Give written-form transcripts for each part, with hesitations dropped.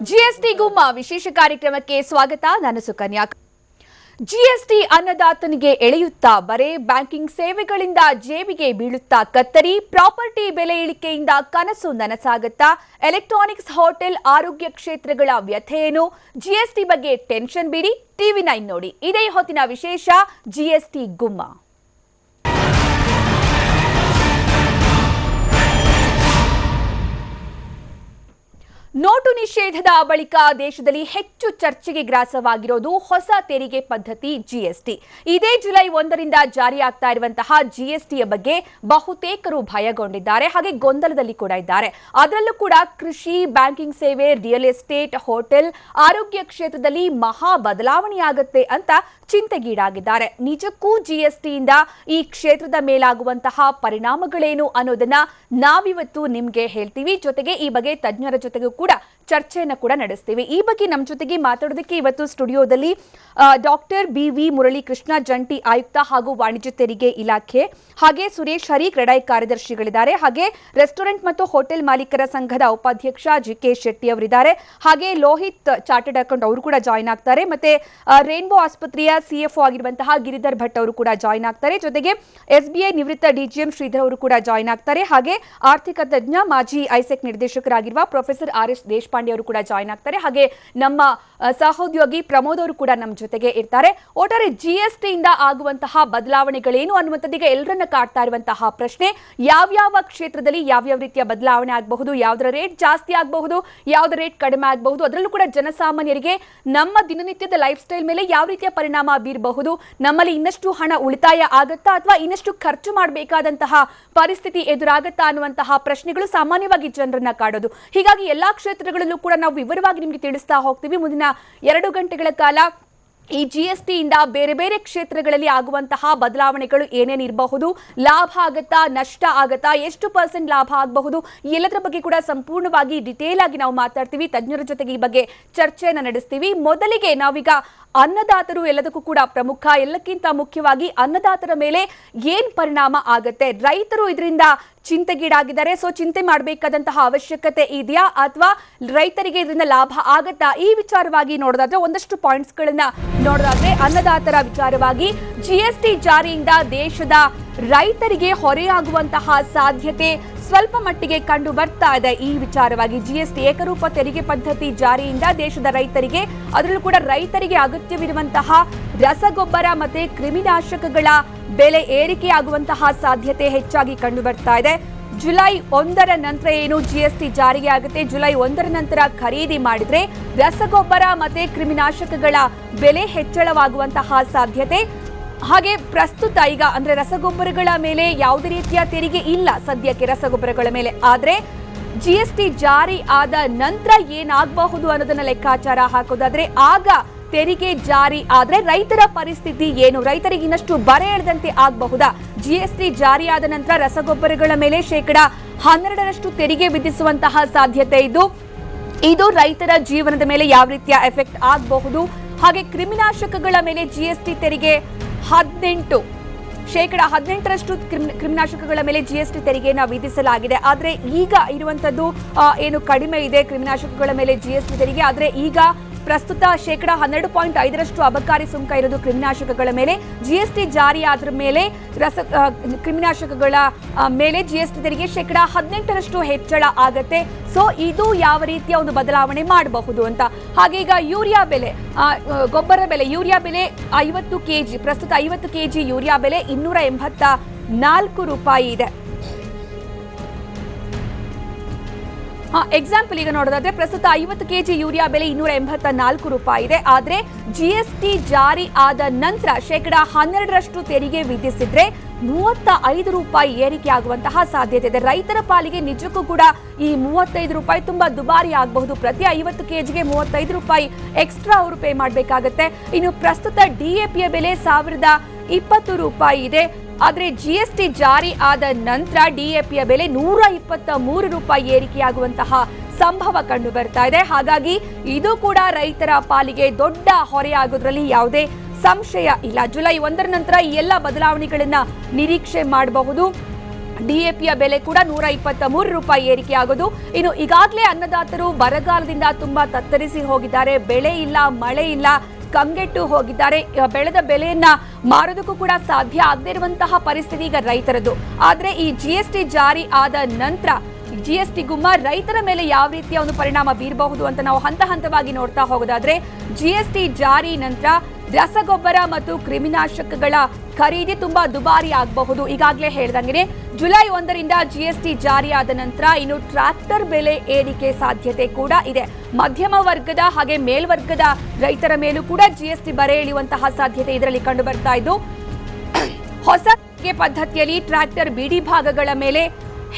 GST ಗುಮ್ಮ ವಿಶೇಷ ಕಾರ್ಯಕ್ರಮಕ್ಕೆ ಸ್ವಾಗತ. ನಾನು ಸುಕನ್ಯಾ. ಜಿಎಸ್ಟಿ ಅನ್ನದಾತನಿಗೆ ಎಳೆಯುತ್ತಾ ಬರೆ, ಬ್ಯಾಂಕಿಂಗ್ ಸೇವೆಗಳಿಂದ ಜೇಬಿಗೆ ಬೀಳುತ್ತಾ ಕತ್ತರಿ, ಪ್ರಾಪರ್ಟಿ ಬೆಲೆ ಇಳಿಕೆಯಿಂದ ಕನಸು ನನಸಾಗುತ್ತಾ, ಎಲೆಕ್ಟ್ರಾನಿಕ್ಸ್, ಹೋಟೆಲ್, ಆರೋಗ್ಯ ಕ್ಷೇತ್ರಗಳ ವ್ಯಥೆಯೇನು? ಜಿಎಸ್ಟಿ ಬಗ್ಗೆ ಟೆನ್ಷನ್ ಬಿಡಿ, TV9 ನೋಡಿ. ಇದೇ ಹೊತ್ತಿನ ವಿಶೇಷ ಜಿಎಸ್ಟಿ ಗುಮ್ಮ. ನೋಟು ನಿಷೇಧದ ಬಳಿಕ ದೇಶದಲ್ಲಿ ಹೆಚ್ಚು ಚರ್ಚೆಗೆ ಗ್ರಾಸವಾಗಿರೋದು ಹೊಸ ತೆರಿಗೆ ಪದ್ಧತಿ ಜಿಎಸ್ಟಿ. ಇದೇ ಜುಲೈ 1ರಿಂದ ಜಾರಿಯಾಗ್ತಾ ಇರುವಂತಹ ಜಿಎಸ್ಟಿಯ ಬಗ್ಗೆ ಬಹುತೇಕರು ಭಯಗೊಂಡಿದ್ದಾರೆ, ಹಾಗೆ ಗೊಂದಲದಲ್ಲಿ ಕೂಡ ಇದ್ದಾರೆ. ಅದರಲ್ಲೂ ಕೂಡ ಕೃಷಿ, ಬ್ಯಾಂಕಿಂಗ್ ಸೇವೆ, ರಿಯಲ್ ಎಸ್ಟೇಟ್, ಹೋಟೆಲ್, ಆರೋಗ್ಯ ಕ್ಷೇತ್ರದಲ್ಲಿ ಮಹಾ ಬದಲಾವಣೆಯಾಗುತ್ತೆ ಅಂತ ಚಿಂತೆಗೀಡಾಗಿದ್ದಾರೆ. ನಿಜಕ್ಕೂ ಜಿಎಸ್ಟಿಯಿಂದ ಈ ಕ್ಷೇತ್ರದ ಮೇಲಾಗುವಂತಹ ಪರಿಣಾಮಗಳೇನು ಅನ್ನೋದನ್ನ ನಾವಿವತ್ತು ನಿಮ್ಗೆ ಹೇಳ್ತೀವಿ. ಜೊತೆಗೆ ಈ ಬಗ್ಗೆ ತಜ್ಞರ ಜೊತೆಗೂ ಕೂಡ ಚರ್ಚೆಯನ್ನು ಕೂಡ ನಡೆಸ್ತೀವಿ. ಈ ಬಗ್ಗೆ ನಮ್ಮ ಜೊತೆಗೆ ಮಾತಾಡೋದಕ್ಕೆ ಇವತ್ತು ಸ್ಟುಡಿಯೋದಲ್ಲಿ ಡಾಕ್ಟರ್ BV ಮುರಳೀಕೃಷ್ಣ, ಜಂಟಿ ಆಯುಕ್ತ ಹಾಗೂ ವಾಣಿಜ್ಯ ತೆರಿಗೆ ಇಲಾಖೆ, ಹಾಗೆ ಸುರೇಶ್ ಹರಿ, ಕ್ರೆಡೈ ಕಾರ್ಯದರ್ಶಿಗಳಿದ್ದಾರೆ, ಹಾಗೆ ರೆಸ್ಟೋರೆಂಟ್ ಮತ್ತು ಹೋಟೆಲ್ ಮಾಲೀಕರ ಸಂಘದ ಉಪಾಧ್ಯಕ್ಷ GK ಶೆಟ್ಟಿ ಅವರಿದ್ದಾರೆ, ಹಾಗೆ ಲೋಹಿತ್ ಚಾರ್ಟರ್ಡ್ ಅಕೌಂಟ್ ಅವರು ಕೂಡ ಜಾಯ್ನ್ ಆಗ್ತಾರೆ, ಮತ್ತೆ ರೇನ್ಬೋ ಆಸ್ಪತ್ರೆಯ CFO ಆಗಿರುವಂತಹ ಗಿರಿಧರ್ ಭಟ್ ಅವರು ಕೂಡ ಜಾಯ್ನ್ ಆಗ್ತಾರೆ, ಜೊತೆಗೆ SBI ನಿವೃತ್ತ DGM ಶ್ರೀಧರ್ ಅವರು ಕೂಡ ಜಾಯ್ನ್ ಆಗ್ತಾರೆ, ಹಾಗೆ ಆರ್ಥಿಕ ತಜ್ಞ, ಮಾಜಿ ಐಸೆಕ್ ನಿರ್ದೇಶಕರಾಗಿರುವ ಪ್ರೊಫೆಸರ್ RS ದೇಶಪಾಂಡೆ ಅವರು ಕೂಡ ಜಾಯ್ನ್ ಆಗ್ತಾರೆ, ಹಾಗೆ ನಮ್ಮ ಸಹೋದ್ಯೋಗಿ ಪ್ರಮೋದ್ ಅವರು ಕೂಡ ನಮ್ಮ ಜೊತೆಗೆ ಇರ್ತಾರೆ. ಒಟ್ಟಾರೆ ಜಿಎಸ್ಟಿಯಿಂದ ಆಗುವಂತಹ ಬದಲಾವಣೆಗಳೇನು ಅನ್ನುವಂಥದ್ದೀಗ ಎಲ್ಲರನ್ನ ಕಾಡ್ತಾ ಇರುವಂತಹ ಪ್ರಶ್ನೆ. ಯಾವ್ಯಾವ ಕ್ಷೇತ್ರದಲ್ಲಿ ಯಾವ್ಯಾವ ರೀತಿಯ ಬದಲಾವಣೆ ಆಗಬಹುದು, ಯಾವ್ದರ ರೇಟ್ ಜಾಸ್ತಿ ಆಗಬಹುದು, ಯಾವ್ದರ ರೇಟ್ ಕಡಿಮೆ ಆಗಬಹುದು, ಅದರಲ್ಲೂ ಕೂಡ ಜನಸಾಮಾನ್ಯರಿಗೆ ನಮ್ಮ ದಿನನಿತ್ಯದ ಲೈಫ್ ಸ್ಟೈಲ್ ಮೇಲೆ ಯಾವ ರೀತಿಯ ಪರಿಣಾಮ ಬೀರಬಹುದು, ನಮ್ಮಲ್ಲಿ ಇನ್ನಷ್ಟು ಹಣ ಉಳಿತಾಯ ಆಗತ್ತಾ ಅಥವಾ ಇನ್ನಷ್ಟು ಖರ್ಚು ಮಾಡಬೇಕಾದಂತಹ ಪರಿಸ್ಥಿತಿ ಎದುರಾಗತ್ತಾ ಅನ್ನುವಂತಹ ಪ್ರಶ್ನೆಗಳು ಸಾಮಾನ್ಯವಾಗಿ ಜನರನ್ನ ಕಾಡೋದು. ಹೀಗಾಗಿ ಎಲ್ಲಾ ಕ್ಷೇತ್ರಗಳಲ್ಲೂ ಕೂಡ ನಾವು ವಿವರವಾಗಿ ನಿಮಗೆ ತಿಳಿಸ್ತಾ ಹೋಗ್ತೀವಿ. ಮುಂದಿನ 2 ಗಂಟೆಗಳ ಕಾಲ ಈ ಜಿಎಸ್ಟಿಯಿಂದ ಬೇರೆ ಬೇರೆ ಕ್ಷೇತ್ರಗಳಲ್ಲಿ ಆಗುವಂತಹ ಬದಲಾವಣೆಗಳು ಏನೇನಿರಬಹುದು, ಲಾಭ ಆಗತ್ತಾ, ನಷ್ಟ ಆಗತ್ತಾ, ಎಷ್ಟು % ಲಾಭ ಆಗಬಹುದು, ಎಲ್ಲದರ ಬಗ್ಗೆ ಕೂಡ ಸಂಪೂರ್ಣವಾಗಿ ಡಿಟೇಲ್ ಆಗಿ ನಾವು ಮಾತಾಡ್ತೀವಿ. ತಜ್ಞರ ಜೊತೆಗೆ ಈ ಬಗ್ಗೆ ಚರ್ಚೆಯನ್ನು ನಡೆಸ್ತೀವಿ. ಮೊದಲಿಗೆ ನಾವೀಗ ಅನ್ನದಾತರು ಎಲ್ಲದಕ್ಕೂ ಕೂಡ ಪ್ರಮುಖ, ಎಲ್ಲಕ್ಕಿಂತ ಮುಖ್ಯವಾಗಿ ಅನ್ನದಾತರ ಮೇಲೆ ಏನ್ ಪರಿಣಾಮ ಆಗತ್ತೆ, ರೈತರು ಇದರಿಂದ ಚಿಂತೆಗೀಡಾಗಿದ್ದಾರೆ. ಸೊ ಚಿಂತೆ ಮಾಡಬೇಕಾದಂತಹ ಅವಶ್ಯಕತೆ ಇದೆಯಾ ಅಥವಾ ರೈತರಿಗೆ ಇದರಿಂದ ಲಾಭ ಆಗತ್ತಾ, ಈ ವಿಚಾರವಾಗಿ ನೋಡೋದಾದ್ರೆ ಒಂದಷ್ಟು ಪಾಯಿಂಟ್ಸ್ಗಳನ್ನ ನೋಡೋದಾದ್ರೆ, ಅನ್ನದಾತರ ವಿಚಾರವಾಗಿ ಜಿಎಸ್ಟಿ ಜಾರಿಯಿಂದ ದೇಶದ ರೈತರಿಗೆ ಹೊರೆಯಾಗುವಂತಹ ಸಾಧ್ಯತೆ ಸ್ವಲ್ಪ ಮಟ್ಟಿಗೆ ಕಂಡು ಬರ್ತಾ ಇದೆ. ಈ ವಿಚಾರವಾಗಿ ಜಿಎಸ್ಟಿ ಏಕರೂಪ ತೆರಿಗೆ ಪದ್ಧತಿ ಜಾರಿಯಿಂದ ದೇಶದ ರೈತರಿಗೆ, ಅದರಲ್ಲೂ ಕೂಡ ರೈತರಿಗೆ ಅಗತ್ಯವಿರುವಂತಹ ರಸಗೊಬ್ಬರ ಮತ್ತೆ ಕ್ರಿಮಿನಾಶಕಗಳ ಬೆಲೆ ಏರಿಕೆಯಾಗುವಂತಹ ಸಾಧ್ಯತೆ ಹೆಚ್ಚಾಗಿ ಕಂಡು ಬರ್ತಾ ಇದೆ. ಜುಲೈ 1ರ ನಂತರ ಏನು ಜಿಎಸ್ಟಿ ಜಾರಿಗೆ ಆಗುತ್ತೆ, ಜುಲೈ 1ರ ನಂತರ ಖರೀದಿ ಮಾಡಿದ್ರೆ ರಸಗೊಬ್ಬರ ಮತ್ತೆ ಕ್ರಿಮಿನಾಶಕಗಳ ಬೆಲೆ ಹೆಚ್ಚಳವಾಗುವಂತಹ ಸಾಧ್ಯತೆ. ಹಾಗೆ ಪ್ರಸ್ತುತ ಈಗ ಅಂದ್ರೆ ರಸಗೊಬ್ಬರಗಳ ಮೇಲೆ ಯಾವುದೇ ರೀತಿಯ ತೆರಿಗೆ ಇಲ್ಲ ಸದ್ಯಕ್ಕೆ ರಸಗೊಬ್ಬರಗಳ ಮೇಲೆ. ಆದ್ರೆ ಜಿಎಸ್ಟಿ ಜಾರಿ ಆದ ನಂತರ ಏನಾಗಬಹುದು ಅನ್ನೋದನ್ನ ಲೆಕ್ಕಾಚಾರ ಹಾಕೋದಾದ್ರೆ, ಆಗ ತೆರಿಗೆ ಜಾರಿ ಆದ್ರೆ ರೈತರ ಪರಿಸ್ಥಿತಿ ಏನು, ರೈತರಿಗೆ ಇನ್ನಷ್ಟು ಬರೆ ಎಳೆದಂತೆ ಆಗಬಹುದಾ? ಜಿಎಸ್ಟಿ ಜಾರಿ ಆದ ನಂತರ ರಸಗೊಬ್ಬರಗಳ ಮೇಲೆ 12% ತೆರಿಗೆ ವಿಧಿಸುವಂತಹ ಸಾಧ್ಯತೆ ಇದ್ದು, ಇದು ರೈತರ ಜೀವನದ ಮೇಲೆ ಯಾವ ರೀತಿಯ ಎಫೆಕ್ಟ್ ಆಗಬಹುದು? ಹಾಗೆ ಕ್ರಿಮಿನಾಶಕಗಳ ಮೇಲೆ ಜಿಎಸ್ಟಿ ತೆರಿಗೆ 18% ಕ್ರಿಮಿನಾಶಕಗಳ ಮೇಲೆ ಜಿಎಸ್ಟಿ ತೆರಿಗೆಯನ್ನು ವಿಧಿಸಲಾಗಿದೆ. ಆದ್ರೆ ಈಗ ಇರುವಂತದ್ದು ಏನು ಕಡಿಮೆ ಇದೆ ಕ್ರಿಮಿನಾಶಕಗಳ ಮೇಲೆ ಜಿಎಸ್ಟಿ ತೆರಿಗೆ. ಆದ್ರೆ ಈಗ ಪ್ರಸ್ತುತ 12.5% ಅಬಕಾರಿ ಸುಂಕ ಇರೋದು ಕ್ರಿಮಿನಾಶಕಗಳ ಮೇಲೆ. ಜಿಎಸ್ಟಿ ಜಾರಿ ಆದ್ರ ಮೇಲೆ ಕ್ರಿಮಿನಾಶಕಗಳ ಮೇಲೆ ಜಿಎಸ್ಟಿ ತೆರಿಗೆ 18% ಹೆಚ್ಚಳ ಆಗತ್ತೆ. ಸೊ ಇದು ಯಾವ ರೀತಿಯ ಒಂದು ಬದಲಾವಣೆ ಮಾಡಬಹುದು ಅಂತ. ಹಾಗೆ ಈಗ ಯೂರಿಯಾ ಬೆಲೆ, ಗೊಬ್ಬರ ಬೆಲೆ, ಯೂರಿಯಾ ಬೆಲೆ 50 kg, ಪ್ರಸ್ತುತ 50 kg ಯೂರಿಯಾ ಬೆಲೆ 284 ರೂಪಾಯಿ ಇದೆ. ಎಕ್ಸಾಂಪಲ್ ಈಗ ನೋಡೋದಾದ್ರೆ, ಪ್ರಸ್ತುತ 50 kg ಯೂರಿಯಾ ಬೆಲೆ 284 ರೂಪಾಯಿ ಇದೆ. ಆದ್ರೆ ಜಿಎಸ್ಟಿ ಜಾರಿ ಆದ ನಂತರ 12% ತೆರಿಗೆ ವಿಧಿಸಿದ್ರೆ 35 ರೂಪಾಯಿ ಏರಿಕೆ ಆಗುವಂತಹ ಸಾಧ್ಯತೆ ಇದೆ. ರೈತರ ಪಾಲಿಗೆ ನಿಜಕ್ಕೂ ಕೂಡ ಈ 35 ರೂಪಾಯಿ ತುಂಬಾ ದುಬಾರಿ ಆಗಬಹುದು. ಪ್ರತಿ 50 kgಗೆ 35 ರೂಪಾಯಿ ಎಕ್ಸ್ಟ್ರಾ ಅವರು ಪೇ ಮಾಡಬೇಕಾಗತ್ತೆ. ಇನ್ನು ಪ್ರಸ್ತುತ DAPಯ ಬೆಲೆ 1020 ರೂಪಾಯಿ ಇದೆ. ಆದ್ರೆ ಜಿಎಸ್ಟಿ ಜಾರಿ ಆದ ನಂತರ DAPಯ ಬೆಲೆ 123 ರೂಪಾಯಿ ಏರಿಕೆಯಾಗುವಂತಹ ಸಂಭವ ಕಂಡು ಬರ್ತಾ ಇದೆ. ಹಾಗಾಗಿ ಇದು ಕೂಡ ರೈತರ ಪಾಲಿಗೆ ದೊಡ್ಡ ಹೊರೆಯಾಗೋದ್ರಲ್ಲಿ ಯಾವುದೇ ಸಂಶಯ ಇಲ್ಲ. ಜುಲೈ 1ರ ನಂತರ ಈ ಎಲ್ಲ ಬದಲಾವಣೆಗಳನ್ನ ನಿರೀಕ್ಷೆ ಮಾಡಬಹುದು. ಡಿಎಪಿಯ ಬೆಲೆ ಕೂಡ 123 ರೂಪಾಯಿ ಏರಿಕೆ ಆಗೋದು. ಇನ್ನು ಈಗಾಗಲೇ ಅನ್ನದಾತರು ಬರಗಾಲದಿಂದ ತುಂಬಾ ತತ್ತರಿಸಿ ಹೋಗಿದ್ದಾರೆ. ಬೆಳೆ ಇಲ್ಲ, ಮಳೆ ಇಲ್ಲ, ಕಂಗೆಟ್ಟು ಹೋಗಿದ್ದಾರೆ. ಬೆಳೆದ ಬೆಲೆಯನ್ನ ಮಾರೋದಕ್ಕೂ ಕೂಡ ಸಾಧ್ಯ ಆಗದೇ ಇರುವಂತಹ ಪರಿಸ್ಥಿತಿ ಈಗ ರೈತರದ್ದು. ಆದ್ರೆ ಈ GST ಜಾರಿ ಆದ ನಂತರ GST ಗುಮ್ಮ ರೈತರ ಮೇಲೆ ಯಾವ ರೀತಿಯ ಒಂದು ಪರಿಣಾಮ ಬೀರಬಹುದು ಅಂತ ನಾವು ಹಂತ ಹಂತವಾಗಿ ನೋಡ್ತಾ ಹೋಗೋದಾದ್ರೆ, GST ಜಾರಿ ನಂತರ ರಸಗೊಬ್ಬರ ಮತ್ತು ಕ್ರಿಮಿನಾಶಕಗಳ ಖರೀದಿ ತುಂಬಾ ದುಬಾರಿ ಆಗಬಹುದು. ಈಗಾಗಲೇ ಹೇಳ್ದಂಗೆ ಜುಲೈ 1ರಿಂದ GST ಜಾರಿ ಆದ ನಂತರ ಇನ್ನು ಟ್ರ್ಯಾಕ್ಟರ್ ಬೆಲೆ ಏರಿಕೆ ಸಾಧ್ಯತೆ ಕೂಡ ಇದೆ. ಮಧ್ಯಮ ವರ್ಗದ ಹಾಗೆ ಮೇಲ್ವರ್ಗದ ರೈತರ ಮೇಲೂ ಕೂಡ GST ಬರೆ ಇಳಿಯುವಂತಹ ಸಾಧ್ಯತೆ ಇದರಲ್ಲಿ ಕಂಡು ಬರ್ತಾ ಇದ್ದು, ಹೊಸ ಪದ್ಧತಿಯಲ್ಲಿ ಟ್ರ್ಯಾಕ್ಟರ್ ಬಿಡಿ ಭಾಗಗಳ ಮೇಲೆ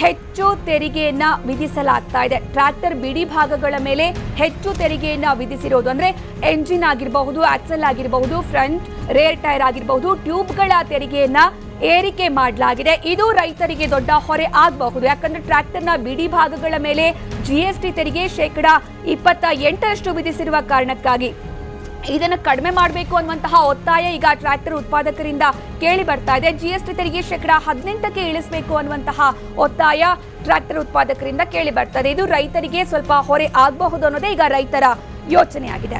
ಹೆಚ್ಚು ತೆರಿಗೆಯನ್ನ ವಿಧಿಸಲಾಗ್ತಾ ಇದೆ. ಟ್ರ್ಯಾಕ್ಟರ್ ಬಿಡಿ ಭಾಗಗಳ ಮೇಲೆ ಹೆಚ್ಚು ತೆರಿಗೆಯನ್ನ ವಿಧಿಸಿರೋದು ಅಂದ್ರೆ ಎಂಜಿನ್ ಆಗಿರಬಹುದು, ಆಕ್ಸಲ್ ಆಗಿರಬಹುದು, ಫ್ರಂಟ್ ರೇರ್ ಟೈರ್ ಆಗಿರಬಹುದು, ಟ್ಯೂಬ್ಗಳ ತೆರಿಗೆಯನ್ನ ಏರಿಕೆ ಮಾಡಲಾಗಿದೆ. ಇದು ರೈತರಿಗೆ ದೊಡ್ಡ ಹೊರೆ ಆಗಬಹುದು. ಯಾಕಂದ್ರೆ ಟ್ರ್ಯಾಕ್ಟರ್ನ ಬಿಡಿ ಭಾಗಗಳ ಮೇಲೆ GST ತೆರಿಗೆ 28% ವಿಧಿಸಿರುವ ಕಾರಣಕ್ಕಾಗಿ ಇದನ್ನು ಕಡಿಮೆ ಮಾಡಬೇಕು ಅನ್ನುವಂತಹ ಒತ್ತಾಯ ಈಗ ಟ್ರ್ಯಾಕ್ಟರ್ ಉತ್ಪಾದಕರಿಂದ ಕೇಳಿ ಬರ್ತಾ ಇದೆ. GST ತೆರಿಗೆ 18% ಇಳಿಸಬೇಕು ಅನ್ನುವಂತಹ ಒತ್ತಾಯ ಟ್ರ್ಯಾಕ್ಟರ್ ಉತ್ಪಾದಕರಿಂದ ಕೇಳಿ ಬರ್ತಾ ಇದೆ. ಇದು ರೈತರಿಗೆ ಸ್ವಲ್ಪ ಹೊರೆ ಆಗಬಹುದು ಅನ್ನೋದೇ ಈಗ ರೈತರ ಯೋಚನೆಯಾಗಿದೆ.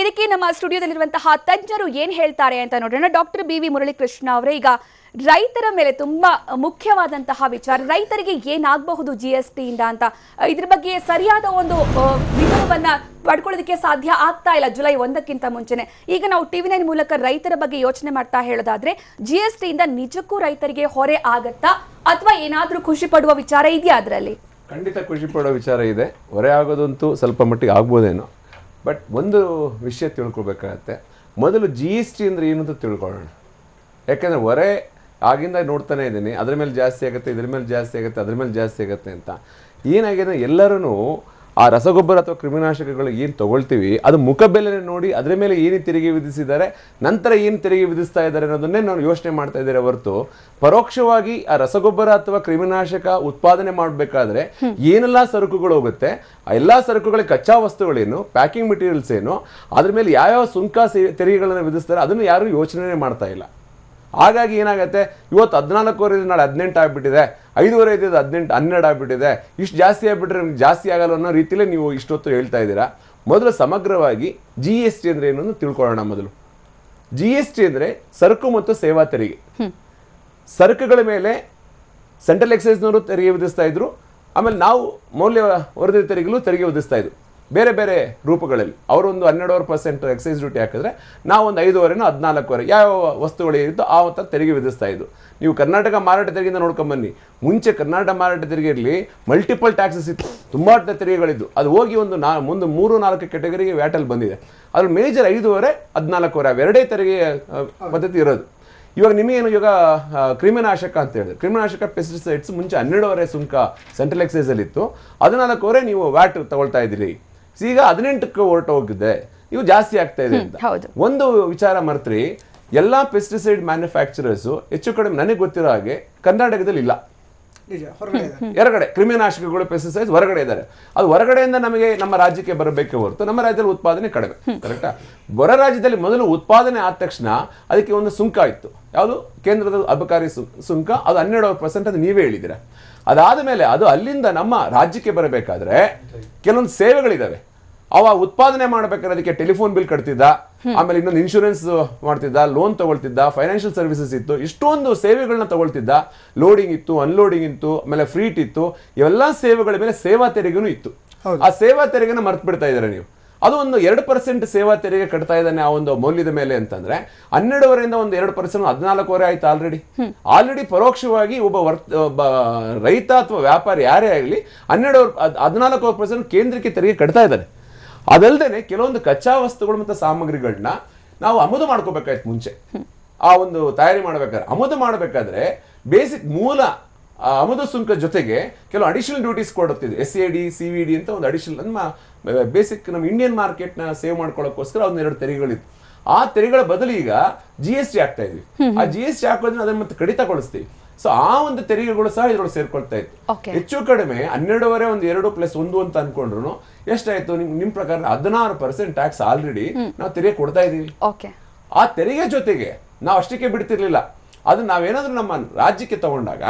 ಇದಕ್ಕೆ ನಮ್ಮ ಸ್ಟುಡಿಯೋದಲ್ಲಿರುವಂತಹ ತಜ್ಞರು ಏನ್ ಹೇಳ್ತಾರೆ ಅಂತ ನೋಡೋಣ. ಡಾಕ್ಟರ್ BV ಮುರಳೀಕೃಷ್ಣ ಅವರೇ, ಈಗ ರೈತರ ಮೇಲೆ ತುಂಬಾ ಮುಖ್ಯವಾದಂತಹ ವಿಚಾರ, ರೈತರಿಗೆ ಏನಾಗಬಹುದು GST ಇಂದ ಅಂತ ಇದ್ರ ಬಗ್ಗೆ ಸರಿಯಾದ ಒಂದು ವಿವರವನ್ನ ಪಡ್ಕೊಳ್ಳೋದಕ್ಕೆ ಸಾಧ್ಯ ಆಗ್ತಾ ಇಲ್ಲ ಜುಲೈ 1ಕ್ಕಿಂತ ಮುಂಚೆನೆ. ಈಗ ನಾವು TV9 ಮೂಲಕ ರೈತರ ಬಗ್ಗೆ ಯೋಚನೆ ಮಾಡ್ತಾ ಹೇಳೋದಾದ್ರೆ, GST ಇಂದ ನಿಜಕ್ಕೂ ರೈತರಿಗೆ ಹೊರೆ ಆಗತ್ತಾ ಅಥವಾ ಏನಾದ್ರೂ ಖುಷಿ ಪಡುವ ವಿಚಾರ ಇದೆಯಾ? ಅದರಲ್ಲಿ ಖಂಡಿತ ಖುಷಿ ಪಡೋ ವಿಚಾರ ಇದೆ. ಹೊರೆ ಆಗೋದಂತೂ ಸ್ವಲ್ಪ ಮಟ್ಟಿಗೆ ಆಗ್ಬೋದೇನೋ. ಬಟ್ ಒಂದು ವಿಷಯ ತಿಳ್ಕೊಬೇಕಾಗತ್ತೆ. ಮೊದಲು GST ಅಂದರೆ ಏನು ಅಂತ ತಿಳ್ಕೊಳ್ಳೋಣ. ಯಾಕೆಂದರೆ ಹೊರೆ ಆಗಿಂದ ನೋಡ್ತಾನೆ ಇದ್ದೀನಿ, ಅದ್ರ ಮೇಲೆ ಜಾಸ್ತಿ ಆಗುತ್ತೆ, ಇದ್ರ ಮೇಲೆ ಜಾಸ್ತಿ ಆಗುತ್ತೆ, ಅದ್ರ ಮೇಲೆ ಜಾಸ್ತಿ ಆಗುತ್ತೆ ಅಂತ. ಏನಾಗಿದೆ, ಎಲ್ಲರೂ ಆ ರಸಗೊಬ್ಬರ ಅಥವಾ ಕ್ರಿಮಿನಾಶಕಗಳು ಏನು ತೊಗೊಳ್ತೀವಿ ಅದು ಮುಖಬೆಲೆ ನೋಡಿ ಅದರ ಮೇಲೆ ಏನು ತೆರಿಗೆ ವಿಧಿಸಿದ್ದಾರೆ, ನಂತರ ಏನು ತೆರಿಗೆ ವಿಧಿಸ್ತಾ ಇದ್ದಾರೆ ಅನ್ನೋದನ್ನೇ ನಾವು ಯೋಚನೆ ಮಾಡ್ತಾ ಇದ್ದಾರೆ ಹೊರತು ಪರೋಕ್ಷವಾಗಿ ಆ ರಸಗೊಬ್ಬರ ಅಥವಾ ಕ್ರಿಮಿನಾಶಕ ಉತ್ಪಾದನೆ ಮಾಡಬೇಕಾದ್ರೆ ಏನೆಲ್ಲ ಸರಕುಗಳು ಹೋಗುತ್ತೆ, ಆ ಎಲ್ಲ ಸರಕುಗಳಿಗೆ ಕಚ್ಚಾ ವಸ್ತುಗಳೇನು, ಪ್ಯಾಕಿಂಗ್ ಮೆಟೀರಿಯಲ್ಸ್ ಏನು, ಅದ್ರ ಮೇಲೆ ಯಾವ್ಯಾವ ಸುಂಕ ತೆರಿಗೆಗಳನ್ನು ವಿಧಿಸ್ತಾರೆ ಅದನ್ನು ಯಾರೂ ಯೋಚನೆ ಮಾಡ್ತಾ ಇಲ್ಲ. ಹಾಗಾಗಿ ಏನಾಗುತ್ತೆ, ಇವತ್ತು 14 ನಾಳೆ 18 ಆಗಿಬಿಟ್ಟಿದೆ, 5 ಇದ್ದಿದ್ದು 18 12 ಆಗಿಬಿಟ್ಟಿದೆ, ಇಷ್ಟು ಜಾಸ್ತಿ ಆಗಿಬಿಟ್ರೆ ನಿಮ್ಗೆ ಜಾಸ್ತಿ ಆಗಲ್ಲ ಅನ್ನೋ ರೀತಿಯಲ್ಲೇ ನೀವು ಇಷ್ಟೊತ್ತು ಹೇಳ್ತಾ ಇದ್ದೀರಾ. ಮೊದಲು ಸಮಗ್ರವಾಗಿ GST ಅಂದರೆ ಏನು ಅಂತ ತಿಳ್ಕೊಳ್ಳೋಣ. ಮೊದಲು GST ಅಂದರೆ ಸರಕು ಮತ್ತು ಸೇವಾ ತೆರಿಗೆ. ಸರಕುಗಳ ಮೇಲೆ ಸೆಂಟ್ರಲ್ ಎಕ್ಸೈಸ್ನವರು ತೆರಿಗೆ ವಿಧಿಸ್ತಾ ಇದ್ರು, ಆಮೇಲೆ ನಾವು ಮೌಲ್ಯ ವರ್ಧಿತ ತೆರಿಗೆಗಳು ತೆರಿಗೆ ವಿಧಿಸ್ತಾ ಇದ್ರು ಬೇರೆ ಬೇರೆ ರೂಪಗಳಲ್ಲಿ. ಅವರೊಂದು 12% ಎಕ್ಸೈಸ್ ಡ್ಯೂಟಿ ಹಾಕಿದ್ರೆ ನಾವು ಒಂದು 5.25 14 ಯಾವ ವಸ್ತುಗಳಿರುತ್ತೋ ಆ ಹೊತ್ತ ತೆರಿಗೆ ವಿಧಿಸ್ತಾ ಇದ್ದು. ನೀವು ಕರ್ನಾಟಕ ಮಾರಾಟ ತೆರಿಗೆಯಿಂದ ನೋಡ್ಕೊಂಬನ್ನಿ. ಮುಂಚೆ ಕರ್ನಾಟಕ ಮಾರಾಟ ತೆರಿಗೆಯಲ್ಲಿ ಮಲ್ಟಿಪಲ್ ಟ್ಯಾಕ್ಸಸ್ ಇತ್ತು, ತುಂಬ ತೆರಿಗೆಗಳಿದ್ದು. ಅದು ಹೋಗಿ ಒಂದು ಮುಂದೆ 3-4 ಕೆಟಗರಿಗೆ ವ್ಯಾಟಲ್ಲಿ ಬಂದಿದೆ. ಅದ್ರಲ್ಲಿ ಮೇಜರ್ 5.25 14 ಅವೆರಡೇ ತೆರಿಗೆ ಪದ್ಧತಿ ಇರೋದು. ಇವಾಗ ನಿಮಗೇನು ಇವಾಗ ಕ್ರಿಮಿನಾಶಕ ಅಂತ ಹೇಳಿದ್ರೆ, ಕ್ರಿಮಿನಾಶಕ ಪೆಸ್ಟಿಸೈಡ್ಸ್ ಮುಂಚೆ 12.25 ಸುಂಕ ಸೆಂಟ್ರಲ್ ಎಕ್ಸೈಸಲ್ಲಿತ್ತು, 14.25 ನೀವು ವ್ಯಾಟ್ ತಗೊಳ್ತಾ ಇದ್ದೀರಿ. ಈಗ 18ಕ್ಕೆ ಹೊರಟು ಹೋಗಿದೆ, ಇವು ಜಾಸ್ತಿ ಆಗ್ತಾ ಇದೆ ಅಂತ. ಒಂದು ವಿಚಾರ ಮರ್ತ್ರಿ, ಎಲ್ಲಾ ಪೆಸ್ಟಿಸೈಡ್ ಮ್ಯಾನುಫ್ಯಾಕ್ಚರರ್ಸ್ ಹೆಚ್ಚು ಕಡಿಮೆ ನನಗೆ ಗೊತ್ತಿರೋ ಹಾಗೆ ಕರ್ನಾಟಕದಲ್ಲಿ ಇಲ್ಲ. ಹೊರಗಡೆ ಕ್ರಿಮಿನಾಶಕಗಳು ಪೆಸ್ಟಿಸೈಡ್ಸ್ ಹೊರಗಡೆ ಇದ್ದಾರೆ. ಅದು ಹೊರಗಡೆಯಿಂದ ನಮಗೆ ನಮ್ಮ ರಾಜ್ಯಕ್ಕೆ ಬರಬೇಕೆ ಹೊರತು ನಮ್ಮ ರಾಜ್ಯದಲ್ಲಿ ಉತ್ಪಾದನೆ ಕಡಿಮೆ. ಕರೆಕ್ಟಾ? ಹೊರ ರಾಜ್ಯದಲ್ಲಿ ಮೊದಲು ಉತ್ಪಾದನೆ ಆದ ತಕ್ಷಣ ಅದಕ್ಕೆ ಒಂದು ಸುಂಕ ಇತ್ತು. ಯಾವುದು? ಕೇಂದ್ರದ ಅಬಕಾರಿ ಸುಂಕ. ಅದು 12% ಅದು ನೀವೇ ಹೇಳಿದ್ದೀರಾ. ಅದಾದ ಮೇಲೆ ಅದು ಅಲ್ಲಿಂದ ನಮ್ಮ ರಾಜ್ಯಕ್ಕೆ ಬರಬೇಕಾದ್ರೆ ಕೆಲವೊಂದು ಸೇವೆಗಳಿದಾವೆ. ಅವ ಉತ್ಪಾದನೆ ಮಾಡ್ಬೇಕಾದ್ರೆ ಅದಕ್ಕೆ ಟೆಲಿಫೋನ್ ಬಿಲ್ ಕಟ್ತಿದ್ದ, ಆಮೇಲೆ ಇನ್ನೊಂದು ಇನ್ಶೂರೆನ್ಸ್ ಮಾಡ್ತಿದ್ದ, ಲೋನ್ ತಗೊಳ್ತಿದ್ದ, ಫೈನಾನ್ಷಿಯಲ್ ಸರ್ವಿಸಸ್ ಇತ್ತು, ಇಷ್ಟೊಂದು ಸೇವೆಗಳನ್ನ ತಗೊಳ್ತಿದ್ದ. ಲೋಡಿಂಗ್ ಇತ್ತು, ಅನ್ಲೋಡಿಂಗ್ ಇತ್ತು, ಆಮೇಲೆ ಫ್ರೀಟ್ ಇತ್ತು. ಇವೆಲ್ಲ ಸೇವೆಗಳ ಮೇಲೆ ಸೇವಾ ತೆರಿಗೆನೂ ಇತ್ತು. ಆ ಸೇವಾ ತೆರಿಗೆನ ಮರ್ತು ಬಿಡ್ತಾ ಇದ್ದಾರೆ ನೀವು. ಅದು ಒಂದು 2% ಸೇವಾ ತೆರಿಗೆ ಕಟ್ತಾ ಇದ್ದಾನೆ ಆ ಒಂದು ಮೌಲ್ಯದ ಮೇಲೆ ಅಂತಂದ್ರೆ 12.25 ಒಂದು 2% 14.25 ಆಯ್ತು ಆಲ್ರೆಡಿ ಪರೋಕ್ಷವಾಗಿ ಒಬ್ಬ ರೈತ ಅಥವಾ ವ್ಯಾಪಾರಿ ಯಾರೇ ಆಗಲಿ 14% ಕೇಂದ್ರಕ್ಕೆ ತೆರಿಗೆ ಕಟ್ತಾ ಇದ್ದಾನೆ. ಅದಲ್ಲದೆ ಕೆಲವೊಂದು ಕಚ್ಚಾ ವಸ್ತುಗಳು ಮತ್ತು ಸಾಮಗ್ರಿಗಳನ್ನ ನಾವು ಆಮದು ಮಾಡ್ಕೋಬೇಕಾಯ್ತು. ಮುಂಚೆ ಆ ಒಂದು ತಯಾರಿ ಮಾಡ್ಬೇಕಾದ್ರೆ ಆಮದು ಮಾಡಬೇಕಾದ್ರೆ ಬೇಸಿಕ್ ಮೂಲ ಆಮದು ಸುಂಕ ಜೊತೆಗೆ ಕೆಲವು ಅಡಿಷನಲ್ ಡ್ಯೂಟೀಸ್ ಕೊಡುತ್ತಿದೆ. SAD CVD ಅಂತ ಒಂದು ಅಡಿಷನಲ್ ನಮ್ಮ ಬೇಸಿಕ್ ನಮ್ಮ ಇಂಡಿಯನ್ ಮಾರ್ಕೆಟ್ನ ಸೇವ್ ಮಾಡ್ಕೊಳ್ಳೋಕ್ಕೋಸ್ಕರ ಒಂದು 2 ತೆರಿಗೆಗಳಿತ್ತು. ಆ ತೆರಿಗೆಗಳ ಬದಲು ಈಗ GST ಹಾಕ್ತಾ ಇದ್ವಿ. ಆ GST ಹಾಕೋದ್ರೆ ಅದನ್ನ ಮತ್ತೆ ಕಡಿತಗೊಳಿಸ್ತೀವಿ. ಸೊ ಆ ಒಂದು ತೆರಿಗೆಗಳು ಸಹ ಇದ್ರೊಳಗೆ ಸೇರ್ಕೊಳ್ತಾ ಇತ್ತು. ಹೆಚ್ಚು ಕಡಿಮೆ 12.5 ಒಂದು 2 + 1 ಅಂತ ಅನ್ಕೊಂಡ್ರು ಎಷ್ಟಾಯ್ತು ನಿಮ್ ಪ್ರಕಾರ 16% ಟ್ಯಾಕ್ಸ್ ಆಲ್ರೆಡಿ ನಾವು ತೆರಿಗೆ ಕೊಡ್ತಾ ಇದೀವಿ. ಆ ತೆರಿಗೆ ಜೊತೆಗೆ ನಾವು ಅಷ್ಟಕ್ಕೆ ಬಿಡ್ತಿರ್ಲಿಲ್ಲ, ಅದು ನಾವೇನಾದ್ರೂ ನಮ್ಮ ರಾಜ್ಯಕ್ಕೆ ತಗೊಂಡಾಗ